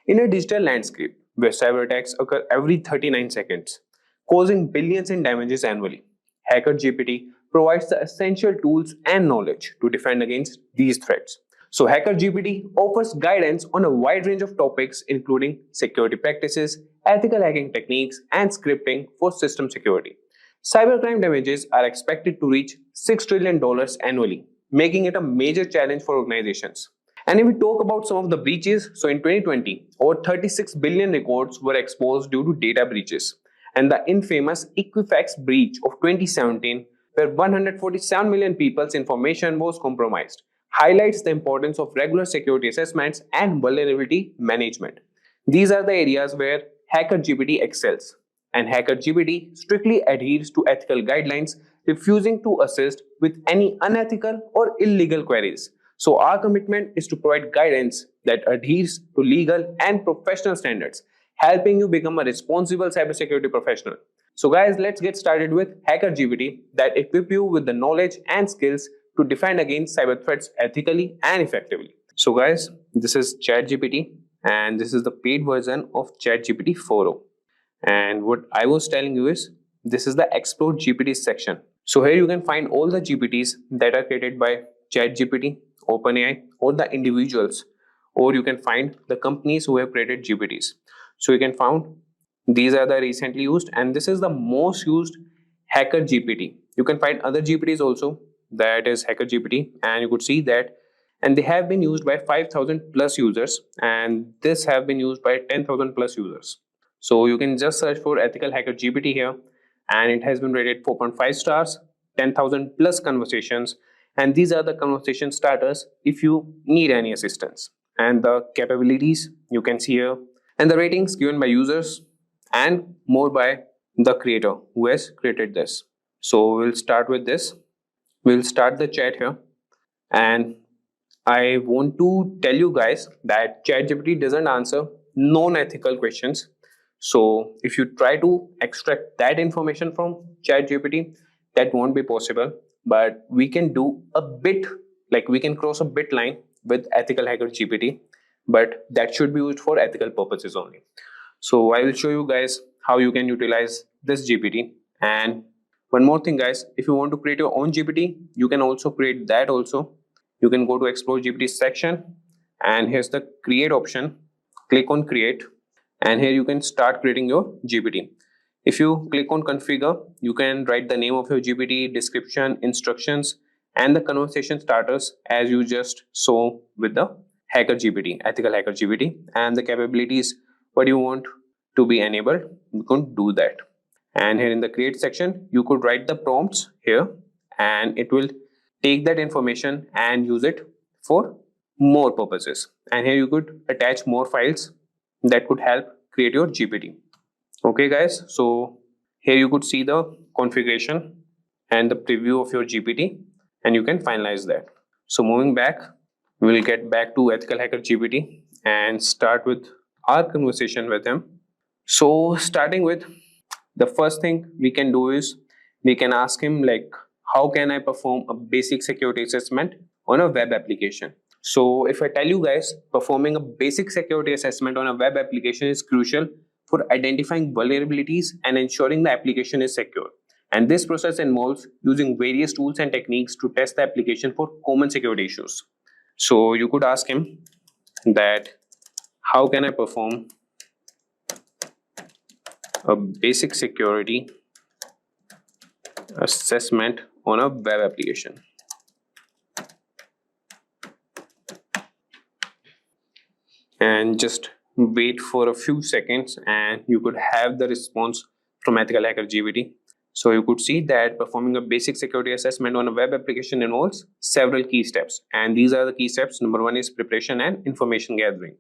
In a digital landscape where cyber attacks occur every 39 seconds, causing billions in damages annually, Hacker GPT provides the essential tools and knowledge to defend against these threats. So Hacker GPT offers guidance on a wide range of topics including security practices, ethical hacking techniques, and scripting for system security. Cybercrime damages are expected to reach $6 trillion annually, making it a major challenge for organizations. And if we talk about some of the breaches, so in 2020, over 36 billion records were exposed due to data breaches. And the infamous Equifax breach of 2017, where 147 million people's information was compromised, highlights the importance of regular security assessments and vulnerability management. These are the areas where Hacker GPT excels. And Hacker GPT strictly adheres to ethical guidelines, refusing to assist with any unethical or illegal queries. So our commitment is to provide guidance that adheres to legal and professional standards. helping you become a responsible cybersecurity professional. So guys, let's get started with Hacker GPT that equip you with the knowledge and skills to defend against cyber threats ethically and effectively. So guys, this is ChatGPT and this is the paid version of ChatGPT 4.0. And what I was telling you is this is the Explore GPT section. So here you can find all the GPTs that are created by ChatGPT, OpenAI, or the individuals, or you can find the companies who have created GPTs. So you can find these are the recently used, and this is the most used Hacker GPT. You can find other GPTs also, that is Hacker GPT, and you could see that, and they have been used by 5,000 plus users, and this have been used by 10,000 plus users. So you can just search for EthicalHacker GPT here, and it has been rated 4.5 stars, 10,000 plus conversations, and these are the conversation starters if you need any assistance. And the capabilities you can see here, and the ratings given by users, and more by the creator who has created this. So we'll start with this. We'll start the chat here, and I want to tell you guys that ChatGPT doesn't answer non-ethical questions. So if you try to extract that information from ChatGPT, that won't be possible. But we can do a bit, like we can cross a bit line with EthicalHacker GPT, but that should be used for ethical purposes only. So I will show you guys how you can utilize this GPT. And one more thing guys, if you want to create your own GPT, you can also create that also. You can go to Explore GPT section, and here's the create option. Click on create, and here you can start creating your GPT. If you click on configure, you can write the name of your GPT, description, instructions, and the conversation starters as you just saw with the Hacker GPT, EthicalHacker GPT, and the capabilities what you want to be enabled, you can do that. And here in the create section, you could write the prompts here, and it will take that information and use it for more purposes. And here you could attach more files that could help create your GPT. Okay guys, so here you could see the configuration and the preview of your GPT, and you can finalize that. So moving back, we'll get back to EthicalHacker GPT and start with our conversation with him. So starting with, the first thing we can do is we can ask him like, how can I perform a basic security assessment on a web application? So if I tell you guys, performing a basic security assessment on a web application is crucial for identifying vulnerabilities and ensuring the application is secure. And this process involves using various tools and techniques to test the application for common security issues. So you could ask him that, how can I perform a basic security assessment on a web application? And just wait for a few seconds, and you could have the response from EthicalHacker GPT. So you could see that performing a basic security assessment on a web application involves several key steps, and these are the key steps. Number one is preparation and information gathering.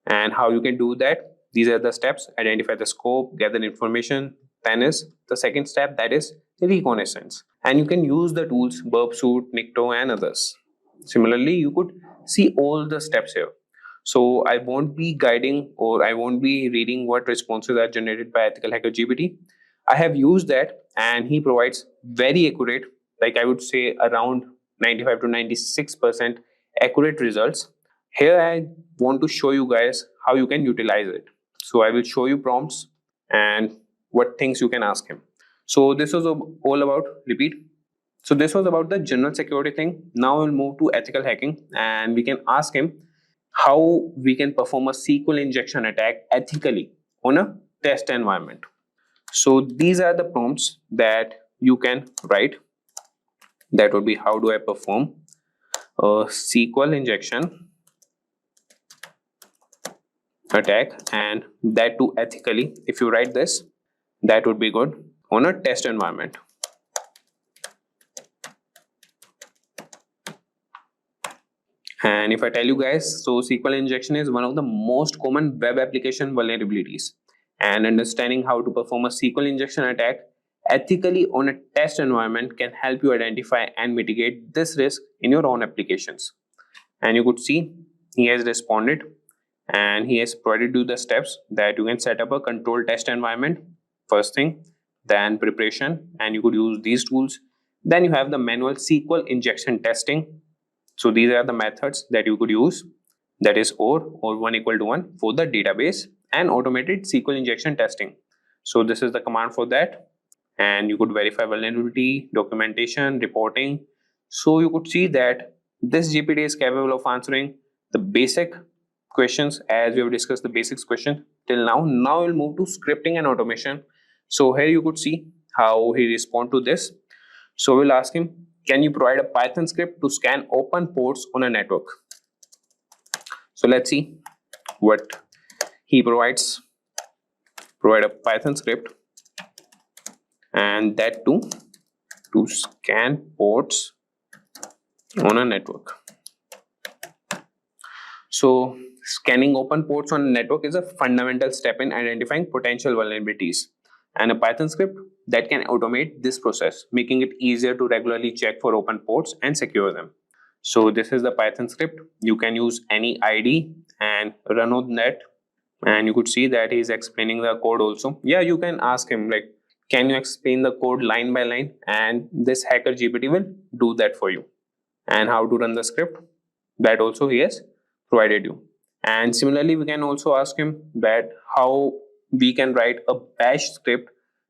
And how you can do that, these are the steps: identify the scope, gather information. Then is the second step, that is reconnaissance, and you can use the tools Burpsuit, Nikto, and others. Similarly, you could see all the steps here. So I won't be guiding, or I won't be reading what responses are generated by EthicalHacker GPT. I have used that, and he provides very accurate, like I would say around 95 to 96% accurate results. Here I want to show you guys how you can utilize it. So I will show you prompts and what things you can ask him. So this was all about, repeat. So this was about the general security thing. Now we'll move to ethical hacking, and we can ask him how we can perform a SQL injection attack ethically on a test environment. So these are the prompts that you can write. That would be, how do I perform a SQL injection attack, and that too ethically. If you write this, that would be good on a test environment. And if I tell you guys, so SQL injection is one of the most common web application vulnerabilities, and understanding how to perform a SQL injection attack ethically on a test environment can help you identify and mitigate this risk in your own applications. And you could see he has responded and he has provided you the steps that you can set up a control test environment first thing, then preparation, and you could use these tools. Then you have the manual SQL injection testing. So these are the methods that you could use, that is or 1 equal to 1 for the database, and automated SQL injection testing. So this is the command for that, and you could verify vulnerability, documentation, reporting. So you could see that this GPT is capable of answering the basic questions, as we have discussed the basics question till now. Now we'll move to scripting and automation. So here you could see how he respond to this. So we'll ask him, can you provide a Python script to scan open ports on a network? So let's see what he provides. Provide a Python script, and that too to scan ports on a network. So scanning open ports on a network is a fundamental step in identifying potential vulnerabilities, and a Python script that can automate this process, making it easier to regularly check for open ports and secure them. So this is the Python script. You can use any ID and run on that, and you could see that he's explaining the code also. Yeah, you can ask him like, can you explain the code line by line, and this Hacker GPT will do that for you. And how to run the script, that also he has provided you. And similarly, we can also ask him that how we can write a bash script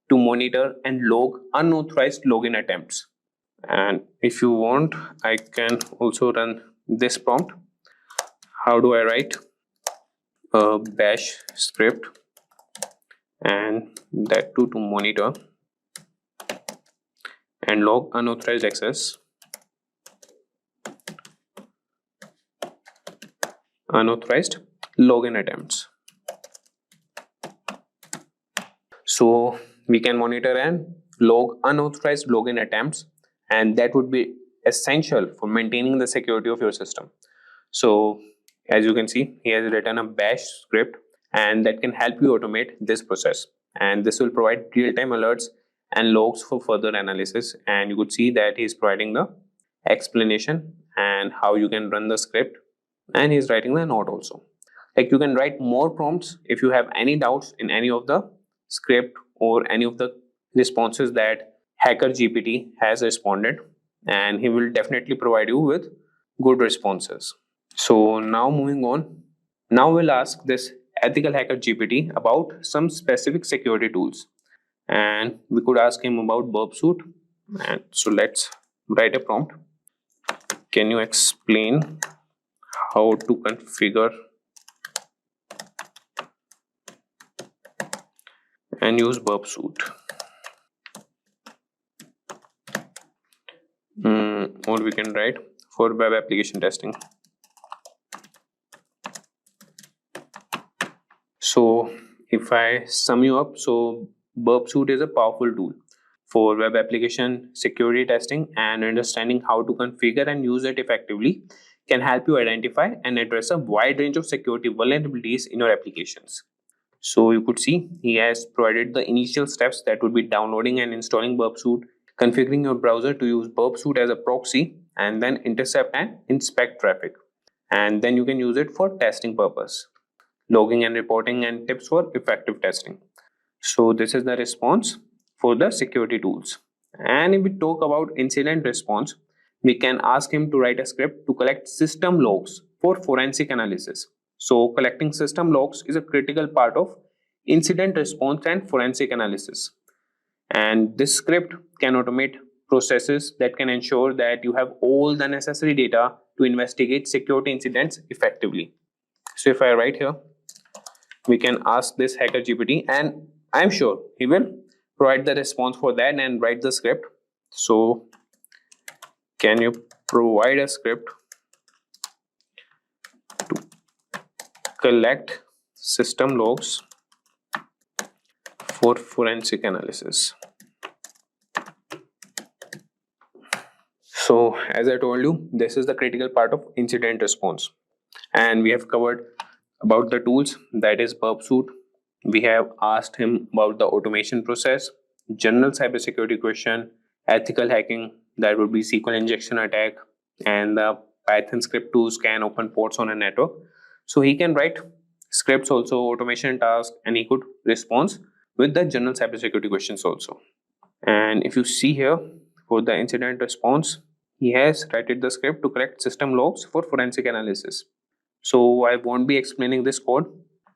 to monitor and log unauthorized login attempts. And if you want, I can also run this prompt. How do I write a bash script, and that too to monitor and log unauthorized access, unauthorized login attempts. So we can monitor and log unauthorized login attempts, and that would be essential for maintaining the security of your system. So as you can see, he has written a bash script, and that can help you automate this process, and this will provide real-time alerts and logs for further analysis. And you could see that he's providing the explanation and how you can run the script, and he's writing the note also. Like, you can write more prompts if you have any doubts in any of the script or any of the responses that Hacker GPT has responded, and he will definitely provide you with good responses. So now moving on, now we'll ask this EthicalHacker GPT about some specific security tools, and we could ask him about burp suit. And so let's write a prompt. Can you explain how to configure and use burp suit? Or we can write for web application testing. So if I sum you up, so burp suit is a powerful tool for web application security testing, and understanding how to configure and use it effectively can help you identify and address a wide range of security vulnerabilities in your applications. So you could see he has provided the initial steps, that would be downloading and installing burp suit, configuring your browser to use burp suit as a proxy, and then intercept and inspect traffic, and then you can use it for testing purpose, logging and reporting, and tips for effective testing. So this is the response for the security tools. And if we talk about incident response, we can ask him to write a script to collect system logs for forensic analysis. So collecting system logs is a critical part of incident response and forensic analysis, and this script can automate processes that can ensure that you have all the necessary data to investigate security incidents effectively. So if I write here, we can ask this Hacker GPT, and I'm sure he will provide the response for that and write the script. So can you provide a script to collect system logs for forensic analysis? So as I told you, this is the critical part of incident response, and we have covered about the tools, that is burp suit. We have asked him about the automation process, general cybersecurity question, ethical hacking, that would be SQL injection attack, and the Python script to scan open ports on a network. So he can write scripts also, automation tasks, and he could respond with the general cybersecurity questions also. And if you see here, for the incident response, he has written the script to collect system logs for forensic analysis. So I won't be explaining this code,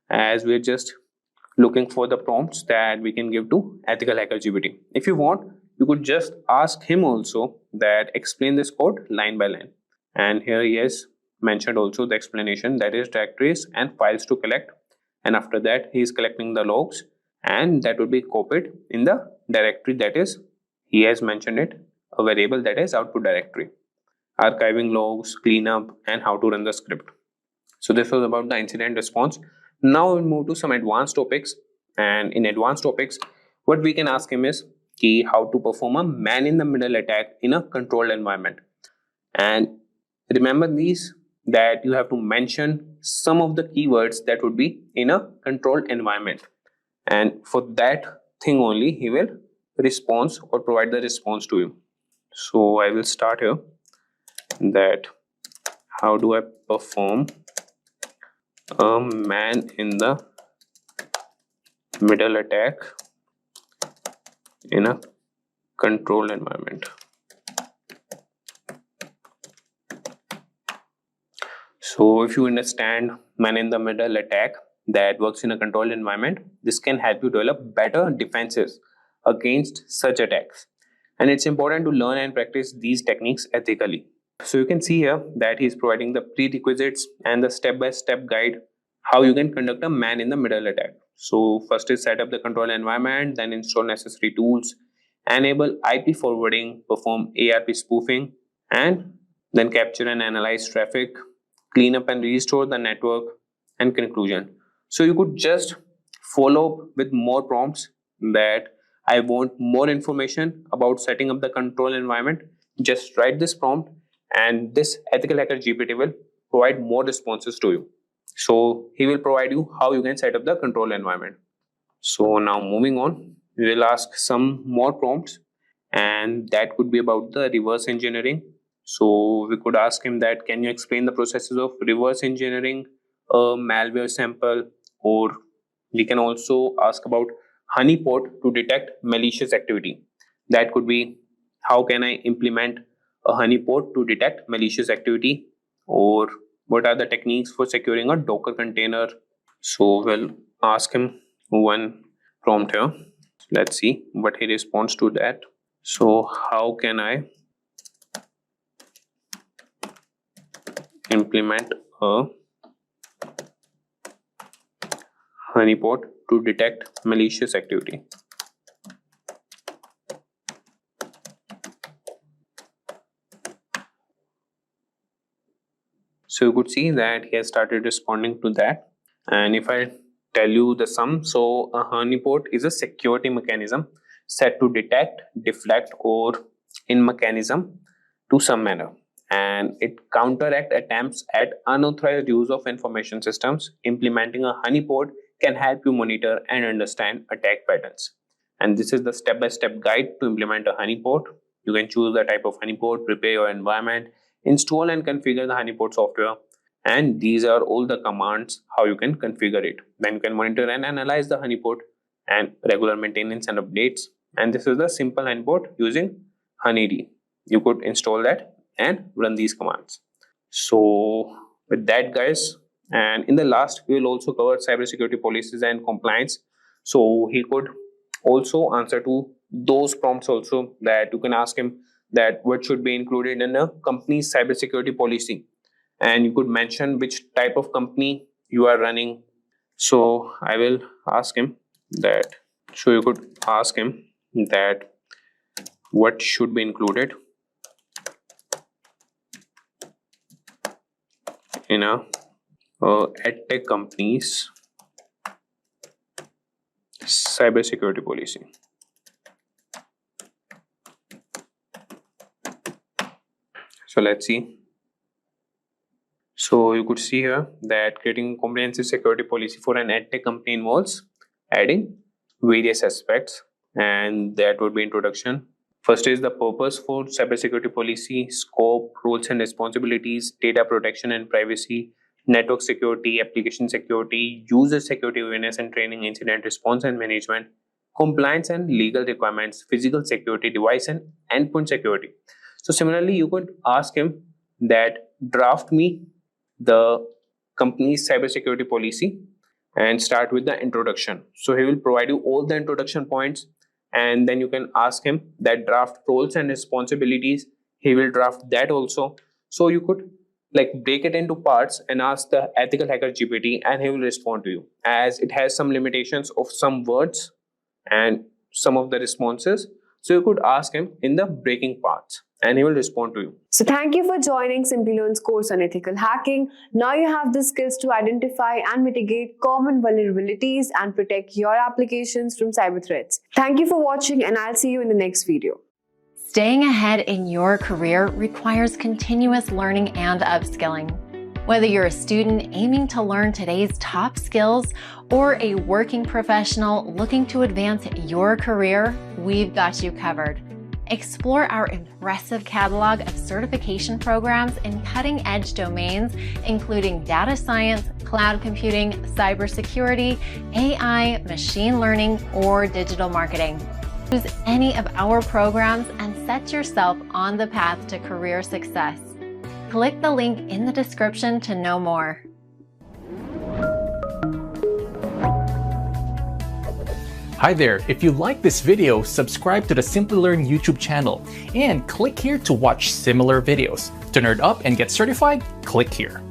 as we're just looking for the prompts that we can give to EthicalHacker GPT. If you want, you could just ask him also that explain this code line by line. And here he has mentioned also the explanation, that is directories and files to collect. And after that, he is collecting the logs, and that will be copied in the directory, that is, he has mentioned it, a variable that is output directory. Archiving logs, cleanup, and how to run the script. So this was about the incident response. Now we'll move to some advanced topics. And in advanced topics, what we can ask him is how to perform a man-in-the-middle attack in a controlled environment. And remember these, that you have to mention some of the keywords that would be in a controlled environment. And for that thing only, he will respond or provide the response to you. So I will start here, that how do I perform a man in the middle attack in a controlled environment. So if you understand man in the middle attack that works in a controlled environment, this can help you develop better defenses against such attacks. And it's important to learn and practice these techniques ethically. So you can see here that he is providing the prerequisites and the step-by-step guide how you can conduct a man in the middle attack. So first is set up the control environment, then install necessary tools, enable IP forwarding, perform ARP spoofing, and then capture and analyze traffic, clean up and restore the network, and conclusion. So you could just follow up with more prompts, that I want more information about setting up the control environment. Just write this prompt, and this EthicalHacker GPT will provide more responses to you. So he will provide you how you can set up the control environment. So now moving on, we will ask some more prompts, and that could be about the reverse engineering. So we could ask him that, can you explain the processes of reverse engineering a malware sample? Or we can also ask about honeypot to detect malicious activity. That could be, how can I implement a honeypot to detect malicious activity? Or what are the techniques for securing a Docker container? So we'll ask him one prompt here. Let's see what he responds to that. So how can I implement a honeypot to detect malicious activity? So you could see that he has started responding to that. And if I tell you the sum, so a honeypot is a security mechanism set to detect, deflect, or in mechanism to some manner, and it counteract attempts at unauthorized use of information systems. Implementing a honeypot can help you monitor and understand attack patterns. And this is the step-by-step guide to implement a honeypot. You can choose the type of honeypot, prepare your environment, install and configure the honeypot software, and these are all the commands how you can configure it. Then you can monitor and analyze the honeypot and regular maintenance and updates. And this is the simple honeypot using honeyd. You could install that and run these commands. So with that, guys, and in the last we will also cover cybersecurity policies and compliance. So he could also answer to those prompts also, that you can ask him that what should be included in a company's cybersecurity policy, and you could mention which type of company you are running. So I will ask him that, so you could ask him that what should be included in a edtech company's cybersecurity policy. So let's see. So you could see here that creating a comprehensive security policy for an edtech company involves adding various aspects, and that would be introduction. First is the purpose for cybersecurity policy, scope, roles and responsibilities, data protection and privacy, network security, application security, user security awareness and training, incident response and management, compliance and legal requirements, physical security, device and endpoint security. So similarly, you could ask him that draft me the company's cybersecurity policy and start with the introduction. So he will provide you all the introduction points, and then you can ask him that draft roles and responsibilities. He will draft that also. So you could break it into parts and ask the EthicalHacker GPT, and he will respond to you, as it has some limitations of some words and some of the responses. So you could ask him in the breaking parts and he will respond to you. So thank you for joining Simplilearn's course on ethical hacking. Now you have the skills to identify and mitigate common vulnerabilities and protect your applications from cyber threats. Thank you for watching, and I'll see you in the next video. Staying ahead in your career requires continuous learning and upskilling. Whether you're a student aiming to learn today's top skills or a working professional looking to advance your career, we've got you covered. Explore our impressive catalog of certification programs in cutting-edge domains, including data science, cloud computing, cybersecurity, AI, machine learning, or digital marketing. Choose any of our programs and set yourself on the path to career success. Click the link in the description to know more. Hi there, if you like this video, subscribe to the Simplilearn YouTube channel and click here to watch similar videos. To nerd up and get certified, click here.